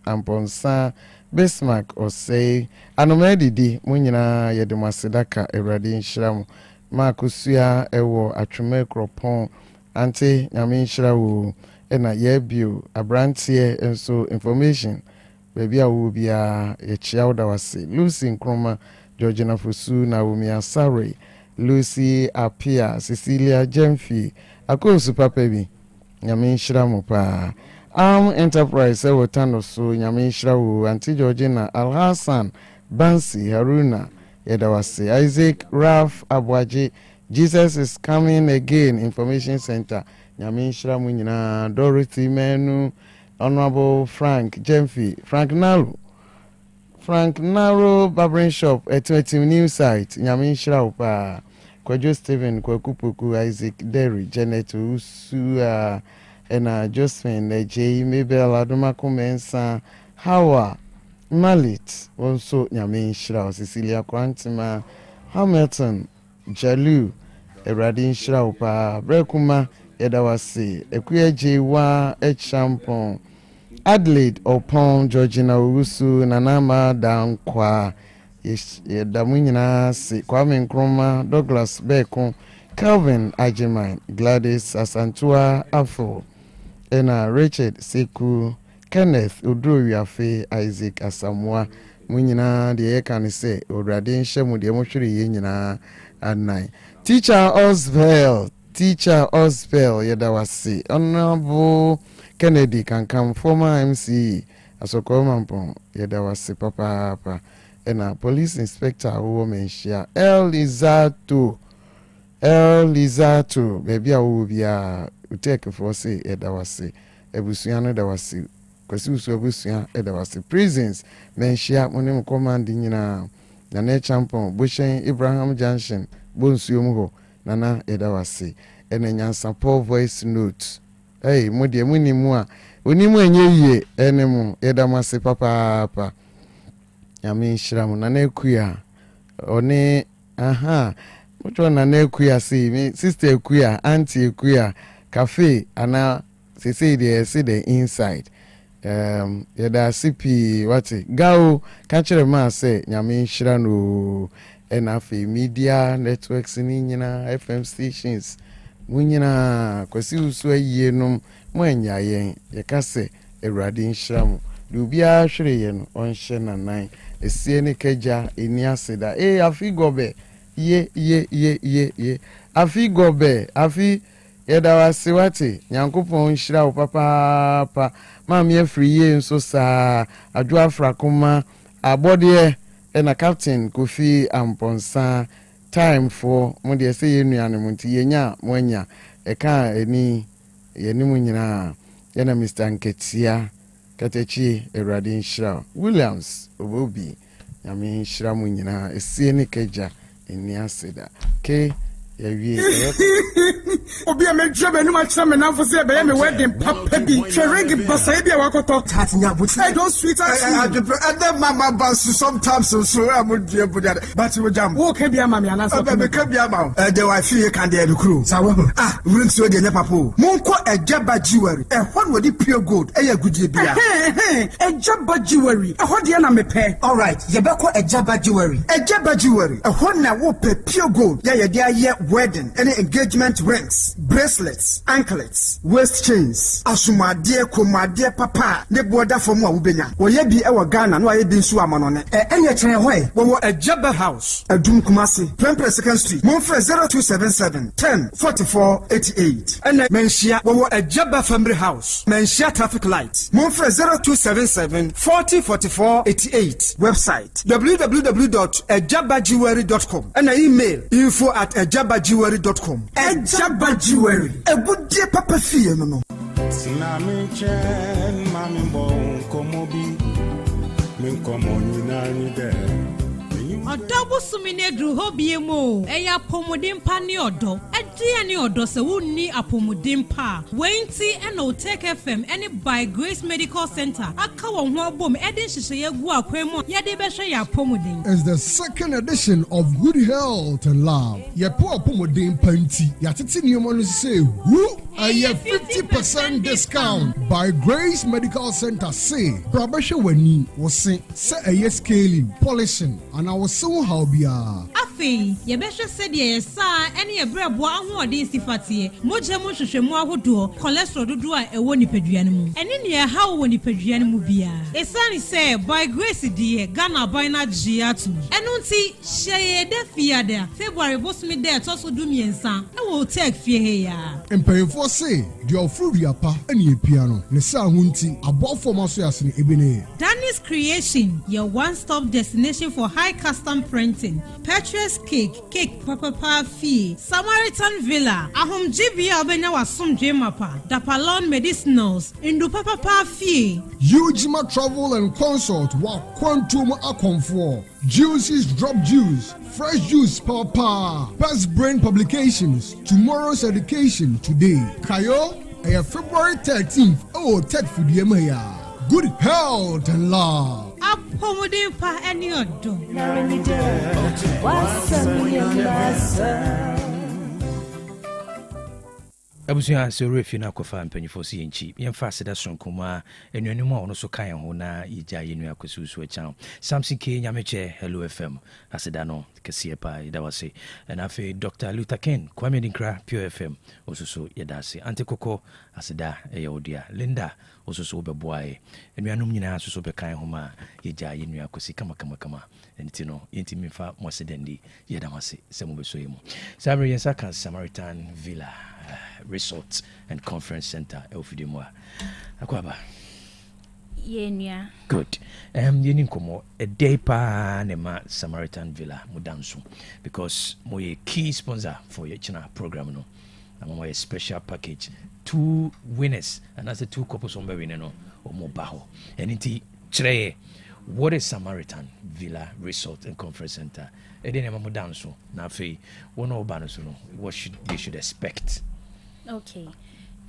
Amponsa Bismarck or say anomedidi mo nyina yede masedaka Ewrade nhyiram Makusua ewo atweme kropon ante nyame nhyira wo ena ye bio abrantie enso information baby a wo bia ye chia woda wase Lucy Nkroma Georgina Fosu na Wumia Sare Lucy Apia Cecilia Jemfi akosu papa bi nyame nhyira mo pa Enterprise ewo tano so nyame nhyira wo anti Georgina Alhassan Bansi Haruna Yedawase Isaac Ralph Abwaji Jesus is coming again information center nyame nhyira mu nyina Dorothy Menu Honorable Frank Jemfi Frank Naro Barbering Shop at new site nyame nhyira wo pa Kwajo Steven Kwakupoku Isaac Derry Janet Usu ena Josephine J Mabel Adomako Mensa Hawa Malit also nyame nhyira Cecilia Kwantima Hamilton Jalu Ewrade nhyira wo pa Brekuma yedawase Ekuya Jewa Echampon Adelaide Opon Georgina Owusu Nanama Dankwa yedamu nyina se Kwame Nkrumah Douglas Beko Calvin Ajiman Gladys Asantua Afro ena Richard Seku Kenneth Odrowiafe Isaac Asamoah mu nyina de ye kan se Owrade nhyɛ mu de mo hwere ye nyina anai Teacher Osbel yedawase Honorable Kennedy Kankam former MC Asoko Mampon yedawase papa ena Police Inspector wo menhia El Lizato baby a wo bia Otec for say yedawase ebusua no dawase kwasi usu ebusua edawase prisons menhia monim command nyina na ne champon Boshen Abraham Junction bonsuo mu ho nana edawase ene Nyansapo voice note mode munimu a onimu enye yie enemu edamase papa nyame nhyira mu nana ekuya one mucho nana ekuya see me sister ekuya auntie ekuya cafe ana say the inside yeda CP wati gao kachere ma say nyame nhyira no enafe media networks ni nyina FM stations munyina kwasi usu aye nom mwanya yen yekase Ewrade nhyira mu Dubia Shreyen on Shena 9. A Siene Keja in Yasida. Afi gobe. Ye. Afi gobe. Afi Yeda wasiwati. Nyankopon shira papa. Mami free ye so sa. Adwa frakuma. Abodie. And a captain Kofi Amponsa. Time for Monday say nuanemunti yenya mwenya. Eka eni yenimu nyina. Yena Mr. Nketia. Katechi Eradin Shra Williams Obobi Yami Shra Munyina Esieni Keja Eniaseda K Yawie Obi amejebe no machira me na for say be me wedding papa bi tweregi basa bi wakoto tatnya buti I don't sweet as and then mama bas sometimes so am due buda but we jam wo ka bia mama ana so be ka bia ma the wife here can dey kru sa wo ring so dey papo monko ejaba jewelry e hon wodi pure gold e ya gudie bia ejaba jewelry e ho dey na me pe all right ye be ko ejaba jewelry e hon na wo pe pure gold ye dey aye wedding any engagement rings, bracelets, anklets, waist chains, asumade, komade, papa, ne border from Wubenya. Or ye be our Ghana, no, I be so amonone. Any train away, we were a Jabba house, a Doom Kumasi, Prempre 2nd Street, Monfre 0277 10 44 88. And Menshia, we were a Jabba family house, Menshia traffic lights, Monfre 0277 40 44 88. Website www.ejabajewelry.com and an email info@ejabajewelry.com. Ejaba Jewelry, a good dear papa fee, no. Sinami chen, mami bon, komobi, min komoni nani de. Odobo sumine dru hobiemo eya pomodin pa ni odo edi ani odo se wonni apomodin pa wenti and Otec FM any by Grace Medical Center aka won ho bom edin hihye gu akwemu yede be hwe ya pomodin. It's the second edition of Good Health and Love. Ye po pomodin panti ya tete niyomo no say who a 50% discount by Grace Medical Center say probation wani wo say a scaling polishing and I was so how bia afi ye be hwe se de ye sa ene ye brebo ahoɔden sifatie moje mo hwehwemu ahodo cholesterol dodo a ɛwɔ nipaduane mu ene ne ye hawo wɔ nipaduane mu bia esani se by Grace die Ghana by na giatu eno nti hyeye de fiada February bosumi de toso du miensa ɛwɔ Otec fie he ya empayefo say the ofrudi apa ene piano ne sa hunti abofo maso yasene ebene Danny's Creation, your one-stop destination for high custom printing, Petrus Cake Papa Fee, Samaritan Villa, Ahom Jibia Obenya Wasum Jemapa, Dapalon Medicinals, Indu Papa Fee. Ujima Travel and Consult wa Quantum Akonfor. Juices Drop Juice, Fresh Juice Papa, Best Brain Publications, Tomorrow's Education Today. Kayo, February 13th, Otec for the Good Health and Love. Apomodin pa any odo. Abusia se refi na kofa mpanyifo si enchi yemfa aseda sonkoma enuanim a ono so kan ho na yija yenu akosusu achan Samson K Nyameche Hello FM aseda no kese pa ida wase na afi Dr. Luther King Kwame Dinkra Pure FM osusu yeda se antekoko aseda eyodia Linda osusu beboae enuanom nyina osusu be kan ho ma yija yenu akosi kama entino yentimifa mosedendi yeda wase semu beso yemu Samri yensa kan Samaritan Villa Resort and Conference Center Elfidimwa Akwaba Yenya good yenin komo a day pa nema Samaritan Villa mudansu because moye key sponsor for your china program no a special package 2 winners and as the 2 couples on winner no or mo baho anything chire what is Samaritan Villa Resort and Conference Center edene mudansu na fe wono obanusu no what they should expect. Okay.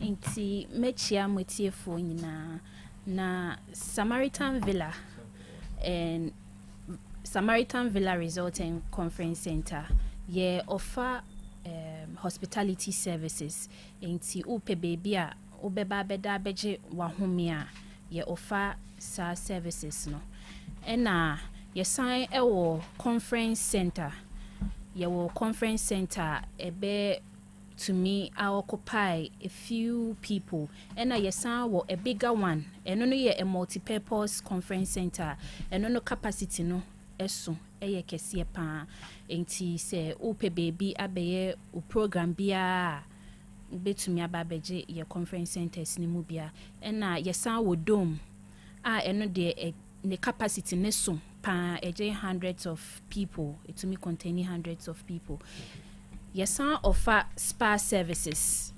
Inti mechia mutiefo nyina na Samaritan Villa and Samaritan Villa Resort and Conference Center ye offer hospitality services inti upe baby a ubeba beda beje wahomia ye offer sa services no ena ye sign ewo conference center ye wo conference center ebe to me I occupy a few people and I yesan a bigger one and no ye a multi-purpose conference center and no capacity no eso eye kese pa enti se ope baby abeye o program bia betumi ababeje ye conference centers ni mu bia and yesan wo dome eno de the capacity ne so pa eje hundreds of people etumi containing hundreds of people. Yesan offer spa services.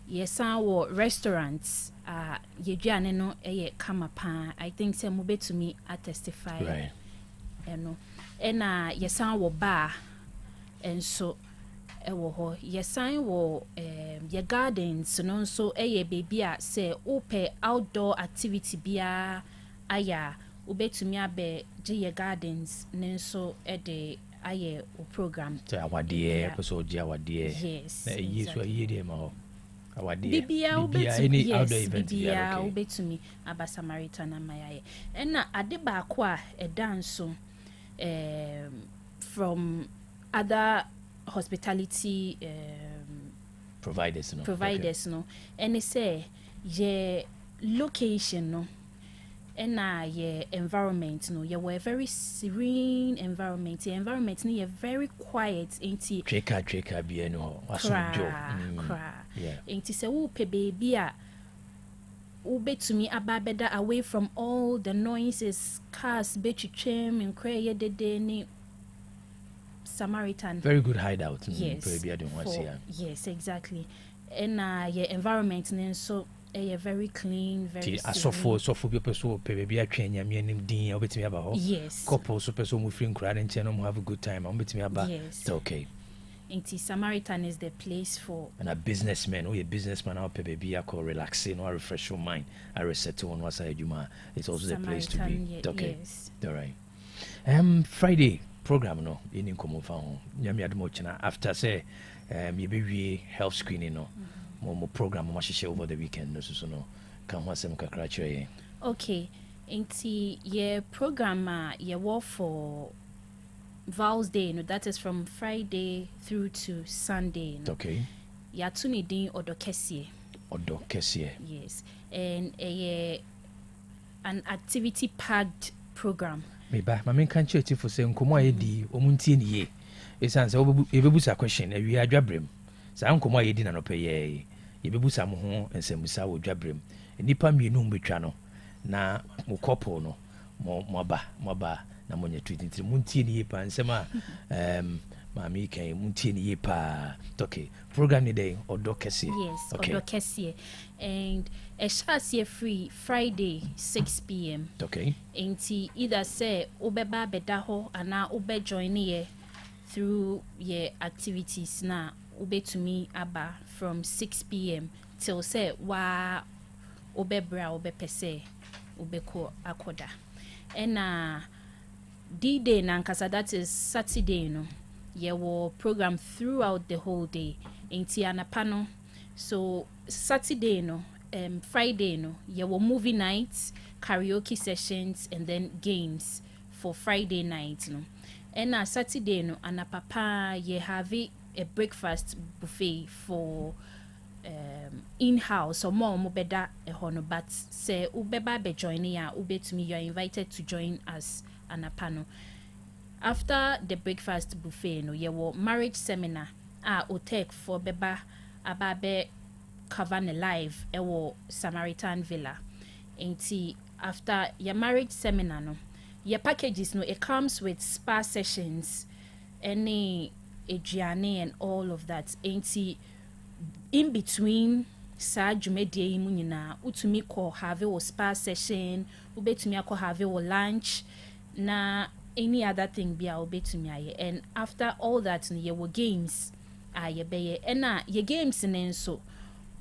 Yesan wo restaurants. Yeduane no eye kama pa. I think say mo betumi attestify. Right. Eno. Ena yesan wo bar. And so ewo ho. Yesan wo ye gardens no so eye baby a say ope outdoor activity bia aya ubetumi abe ye gardens nenso ede aye o program so awadie episode je awadie yes na yi so yi de ma ho awadie bibia any outdoor event bibia ubetumi aba Samaritan amaye na ade ba ko a edanso from other hospitality providers no and they say ye location no and ye environment no ye were very serene environment. The environment no ye very quiet ain't treka bi no asomjo yeah ain't say wo pe baby a wo betumi ababeda away from all the noises cars betwitwem nkra ye dede ni Samaritan very good hideout yes, yes exactly and ye environment no so very clean, very asofo people so baby atwa nyame anim din obetimi aba ho yes couple so person mu free crowd and channel have a good time obetimi aba yes it's okay. Inti Samaritan is the place for and a businessman or a businessman out baby I call relaxing or refresh your mind I reset on what's juma it's also Samaritan, the place to be okay yes. All right Friday program no in komo fa ho nyame admo china after say you be health screening no mo program mo share over the weekend no so no kan ho asem kakra chere okay inti ye program ye work for Val's Day no that is from Friday through to Sunday no? Okay ya tuni din odokesie yes and an activity packed program me ba ma men kan church for say nkomo ayedi omuntie ni ye esan say obebusa question e wi adwabrem sa nkomo ayedi na no pe ye yebebusa mo ho ensamusa wo dwabrem nipa mienu mbetwa no na mo couple no mo ba na mo nya tweet muntie ni ye pa nsema mami kan muntie ni ye pa okay program ni dey odokese yes okay odokese and a share free Friday 6 p.m. okay enti either say obeba beda ho ana obe join ye through your activities na ubetumi aba from 6 p.m. till say wa obebra obepese ubeko akoda and D-Day nankasa that is Saturday no ye wo program throughout the whole day enti anapano so Saturday no Friday no ye wo movie nights karaoke sessions and then games for Friday night no and Saturday no anapapa ye have a breakfast buffet for in-house or more beda hono but say ubeba be joining ya ubetumi you are invited to join us anapano after the breakfast buffet no ye wo marriage seminar Otec for beba ababe cover live ewo Samaritan Villa enti after your marriage seminar no your packages no it comes with spa sessions any aduane and all of that enti in between sa dwumadie yi mu nyina utumi ko have a spa session ubetumi akọ have a lunch na any other thing bia ubetumi aye and after all that ye wo games ye beye na ye games nenso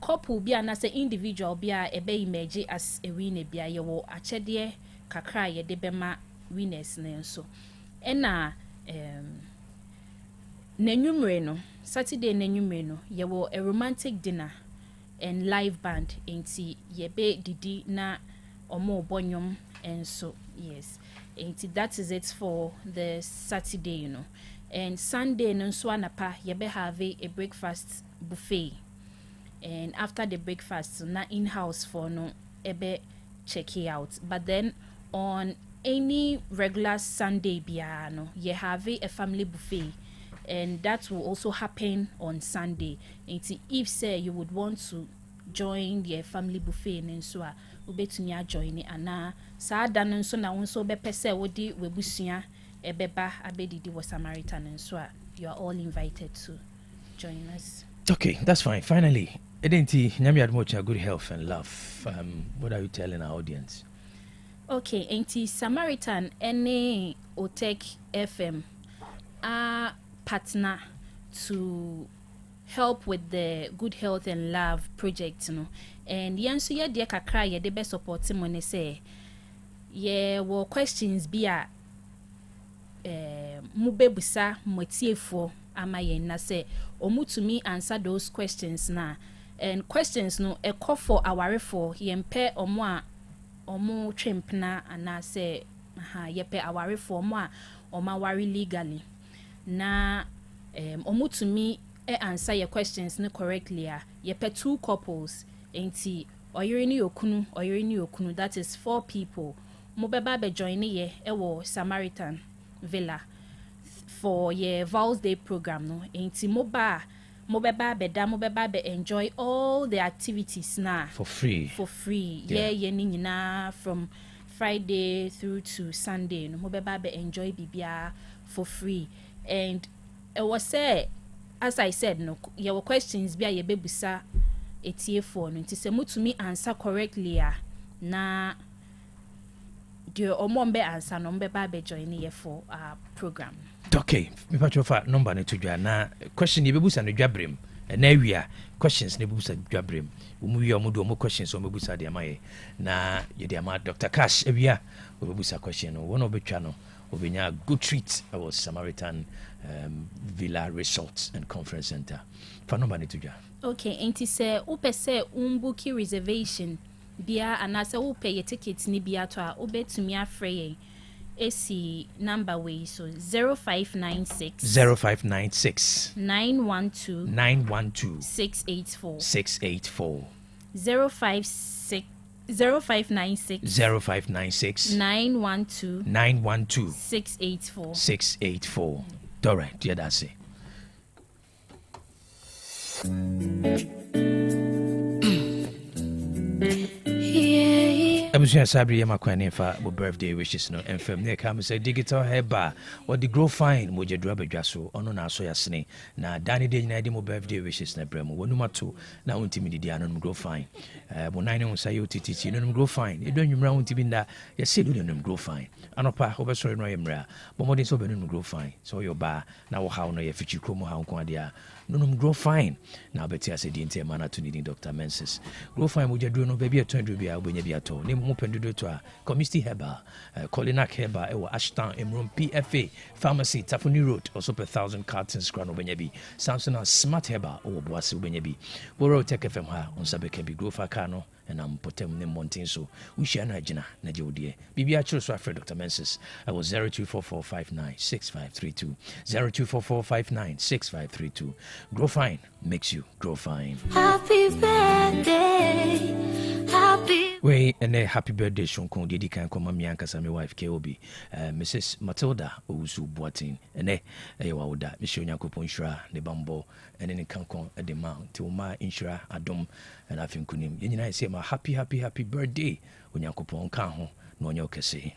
couple bia na say individual bia ebe image as a winner bia ye wo achede kakra ye de bema winners nenso na n'anwumre no Saturday n'anwumre no ye wo a romantic dinner and live band enti ye be didi na omo bonyom and so yes enti that is it for the Saturday and Sunday no so anapa ye be have a breakfast buffet, and after the breakfast, na in-house for no ebe check it out. But then on any regular Sunday biano, you have a family buffet, and that will also happen on Sunday. And if say you would want to join the family buffet and so ubetumi join it, and sa dan so na won so be pese wodi webusia ebeba abedidi was Samaritan, and so you are all invited to join us. Okay, that's fine. Finally, Edenti, Nyami Admocha, good health and love. What are you telling our audience? Okay, Auntie Samaritan, any Otec FM, are partner to help with the good health and love project, you know. And yanso ya dia kakra ye de be support money say ye wo questions bia mubebusa motiefo ama ye na say omutumi answer those questions na, and questions no e call for awarefo yempe omo a omo twempna ana say yepe awarefo omo a omo wari legally na omutumi answer your questions no correctly a yepe 2 couples enti oyiri ni okunu, that is 4 people mobeba be join ye ewo Samaritan Villa for your Vows Day program no, enti mobeba be enjoy all the activities na for free yeah nyina from Friday through to Sunday no, mobeba be enjoy bibia for free. And it was say, as I said, no, your questions be a bebusa etie for no, nti se mutumi answer correctly na the omombe answer no mbeba be join ye for program. Okay, me patcho fa number ne tudwa na question ye bebusa no dwabrem na awia questions ne bebusa dwabrem umu wi omudo omo questions o bebusa de amaye na ye de ama Dr. Cash awia o bebusa question no wona obetwa no obenya good treat about Samaritan Villa Resort and Conference Center. For number ne tudwa. Okay, enti se upe se umbuki reservation bia anase upe ye tickets ni bia to a obetumi afre AC number way so 0596 912 684 0596 912 684. All right, yeah, that's it. Abusia Sabri Yamakwane for birthday wishes no FM ne come say digital heba or the grow fine moje draba dwaso ono na so yasne na dani de nyina de mo birthday wishes na bremo wonuma to na untimi de dia no grow fine mo nine on say otiti no grow fine e don nwumra untimi nda ya say do no grow fine anopa obeso no yemra bo modin so be no grow fine so your ba na wo hawo no ye fichi kromo ha nko ade a no grow fine na beti ase di ente mana to needing Dr. Menses grow fine moje duro no baby aton duro bia obenya bia to ne mo pendodo to a community herbal Colinac herbal ewo Ashton Emron PFA pharmacy Tafuni Road also per 1,000 cartons crown obenya bi Samsung smart herbal o boase obenya bi Boro Otec FM ha on sabeke bi grow fa car no and I'm potem ne mountain so we share na gina na je odie bibia chiro so afre Dr. Menses I was 0244596532 0244596532 grow fine makes you grow fine. Happy birthday, happy. We and a happy birthday shonko dedi kan koma mi ankasa my wife KOB Mrs. Matilda Owusu Boateng ene ewa oda mi she onyankopon hira ne bambo ene ne kankon e de ma ti o ma inshira adom na afinkunim yenyina say ma happy birthday onyankopon kan ho na onye okese.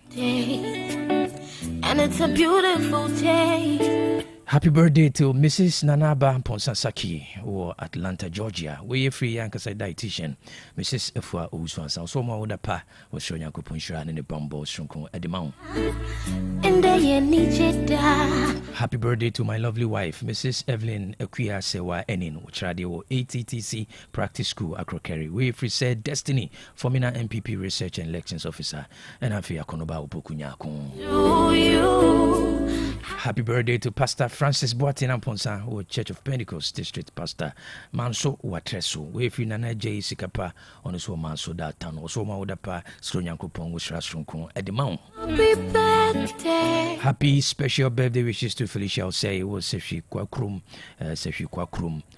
And it's a beautiful day. Happy birthday to Mrs. Nanaba Ponsasaki or Atlanta, Georgia. We are free Yankasa dietitian. Mrs. Efua Owusu so ma oda pa was showing Yanko Punshra and the Bumbo Shunko at the Mount. Happy birthday to my lovely wife, Mrs. Evelyn Equia Sewa Enin, which radio ATTC Practice School, Akrokeri. We free said Destiny, Formina MPP Research and Elections Officer, and Afia Konoba Opokunyakon. Happy birthday to Pastor Francis Boateng Amponsa, who Church of Pentecost District Pastor Manso Watreso, we free Nana J Sikapa on the so Manso that town, or so Maudapa, Slonyankupon, which Rasrunkon at the Mount. Happy special birthday wishes to Felicia. I'll say it was Sefi Kwakrum,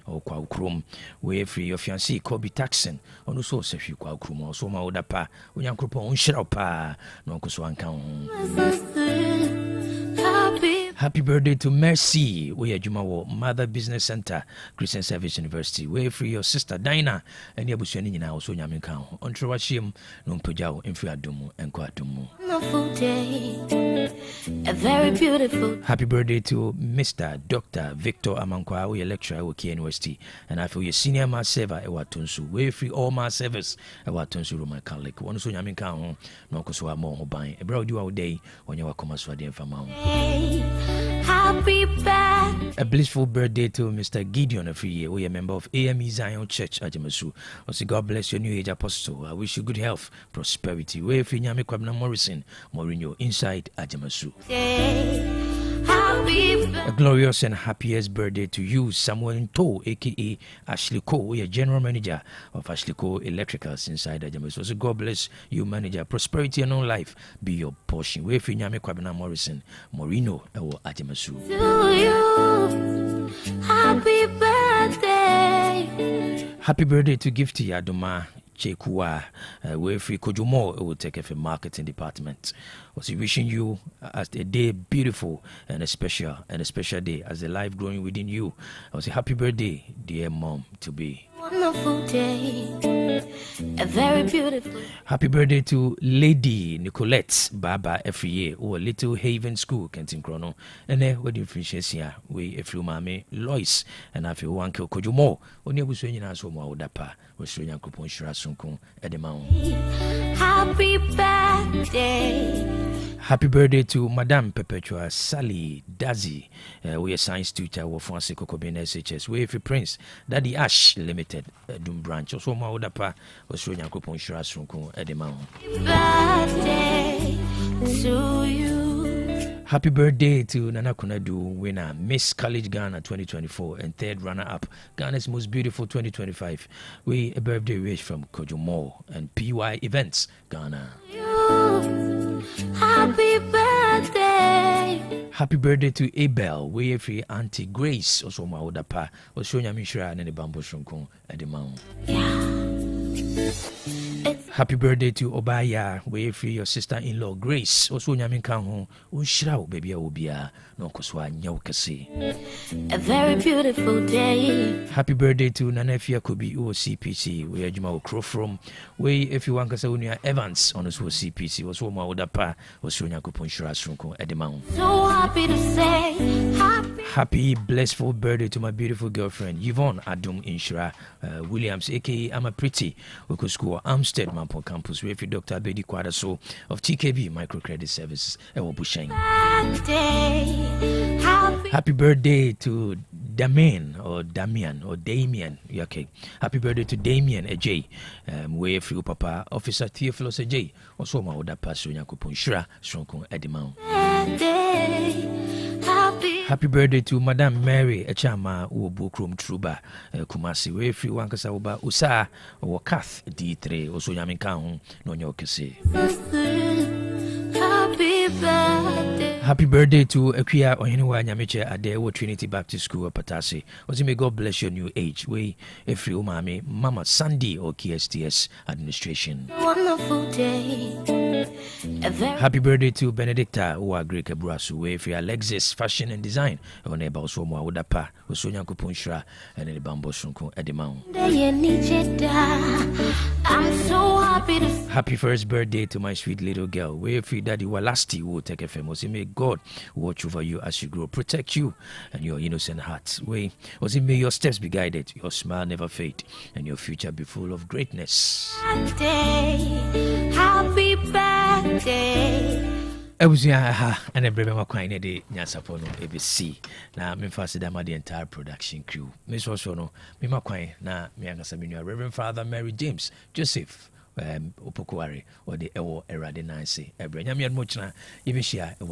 or Kwakrum, we free your fiancé Kobe Taxon, on the so Sefi Kwakrum, or so Maudapa, Unyankupon, Shrapa, no Kuswankan. Happy birthday to Mercy, we are Jumawo, Mother Business Center, Christian Service University. We free your sister Dinah, and Yabushani now, so Yaminkan, on Trawashim, Numpujao, Infiadumu, and Quatumu. A very beautiful. Happy birthday to Mr. Dr. Victor Amankwa, we lecturer at K University, and I feel your senior mass server at Watunsu. We free all mass servers at Watunsu Roman Catholic. One so Yaminkan, no Kosua Mo buying a broad you all day when you are Comaswadi and Famau. Happy birthday. A blissful birthday to Mr. Gideon Afriye, we are a member of AME Zion Church Ajamasu. I say God bless your new age apostle. I wish you good health, prosperity. We free Nyame Kwabna Morrison, Mourinho inside Ajamasu. A glorious and happiest birthday to you, Samuel Nto, aka Ashley Cole. We are general manager of Ashley Cole Electricals inside Ajamasu. So God bless you, manager. Prosperity and long life be your portion. We free Nyame Kwabna Morrison, Mourinho Ajamasu. To you, happy birthday. Happy birthday to Gifty Adoma Chekua, we're free Kojumo, Otec 102.9 marketing department. Was wishing you as a day beautiful and a special day as the life growing within you. I was a happy birthday, dear mom to be. Wonderful day, a very beautiful. Happy birthday to Lady Nicolette Baba every year or Little Haven School, Kentin Chrono. And then wedding friendship here, we a few mame Lois and I feel one kill Kojumo. Only was when you answer more dapa was Sriyan Kupon Shirasunkum at the mount. Happy birthday. Happy birthday to Madame Perpetua Sally Dazi. We are science teacher of Francis Kokobin SHS. We have Prince Daddy Ash Limited, Doom Branch. Also, my other pa was Sriyan Kupon Shirasunkum at the mount. Birthday to you. Happy birthday to Nana Kunadu winner, Miss College Ghana 2024 and third runner-up, Ghana's most beautiful 2025. We a birthday wish from Kojumo and PY Events, Ghana. Happy birthday. Happy birthday to Abel. We free Auntie Grace, also my older pa, was showing Mishra and the bamboo shunkun at the mount. Happy birthday to Obaya. We free your sister-in-law Grace. Also Nyamin Kanho. Unshrao baby Obia. No Koswa Nyawkasi. A very beautiful day. Happy birthday to Nanefia Kobi CPC. We are Juma Crow from. We if you want Kasaunia Evans on us CPC was home order pa was Sonya Kupon Shirasrunko at the mount. So happy to say happy blissful birthday to my beautiful girlfriend Yvonne Adum Inshira Williams aka I'm a pretty we could school Amstead Mampo campus with Dr. Bedi Kwadaso of TKB Microcredit Services Ewo Busheng. Happy birthday to Damien or Damien. Okay. Happy birthday to Damien AJ. We free Papa Officer Theophilus AJ. Also my order pass Yakupon Shira Stronko Edimount. Happy birthday to Madame Mary Echama Ubukrum Truba Kumasi. We free Wankasa Uba Usa or Kath D3. Also Yaminkan no Nyokase. happy birthday. Happy birthday to Akuya Ohenwa Nyamiche Adewo Trinity Baptist School Patase. Was may God bless your new age. We every umami Mama Sandy or KSTS administration. Wonderful day. Happy birthday to Benedicta Uagre Kebrasu. We free Alexis Fashion and Design. On about so more Udapa, Usonya Kupunshra, and the Bambo Shunko Edimau. I'm so happy to. Happy first birthday to my sweet little girl. We free Daddy Walasti will take a famous. May God watch over you as you grow, protect you and your innocent heart. May your steps be guided, your smile never fade, and your future be full of greatness. Happy birthday. And a brave Quine de Nyansapo no ABC. Now, me first the entire production crew. Miss Osono, Mima Quine, na Miangasamina, Reverend Father Mary James, Joseph. Opokuare or the Ewo Erade Nancy, Ebranyam Muchna, Ibishia, Ewo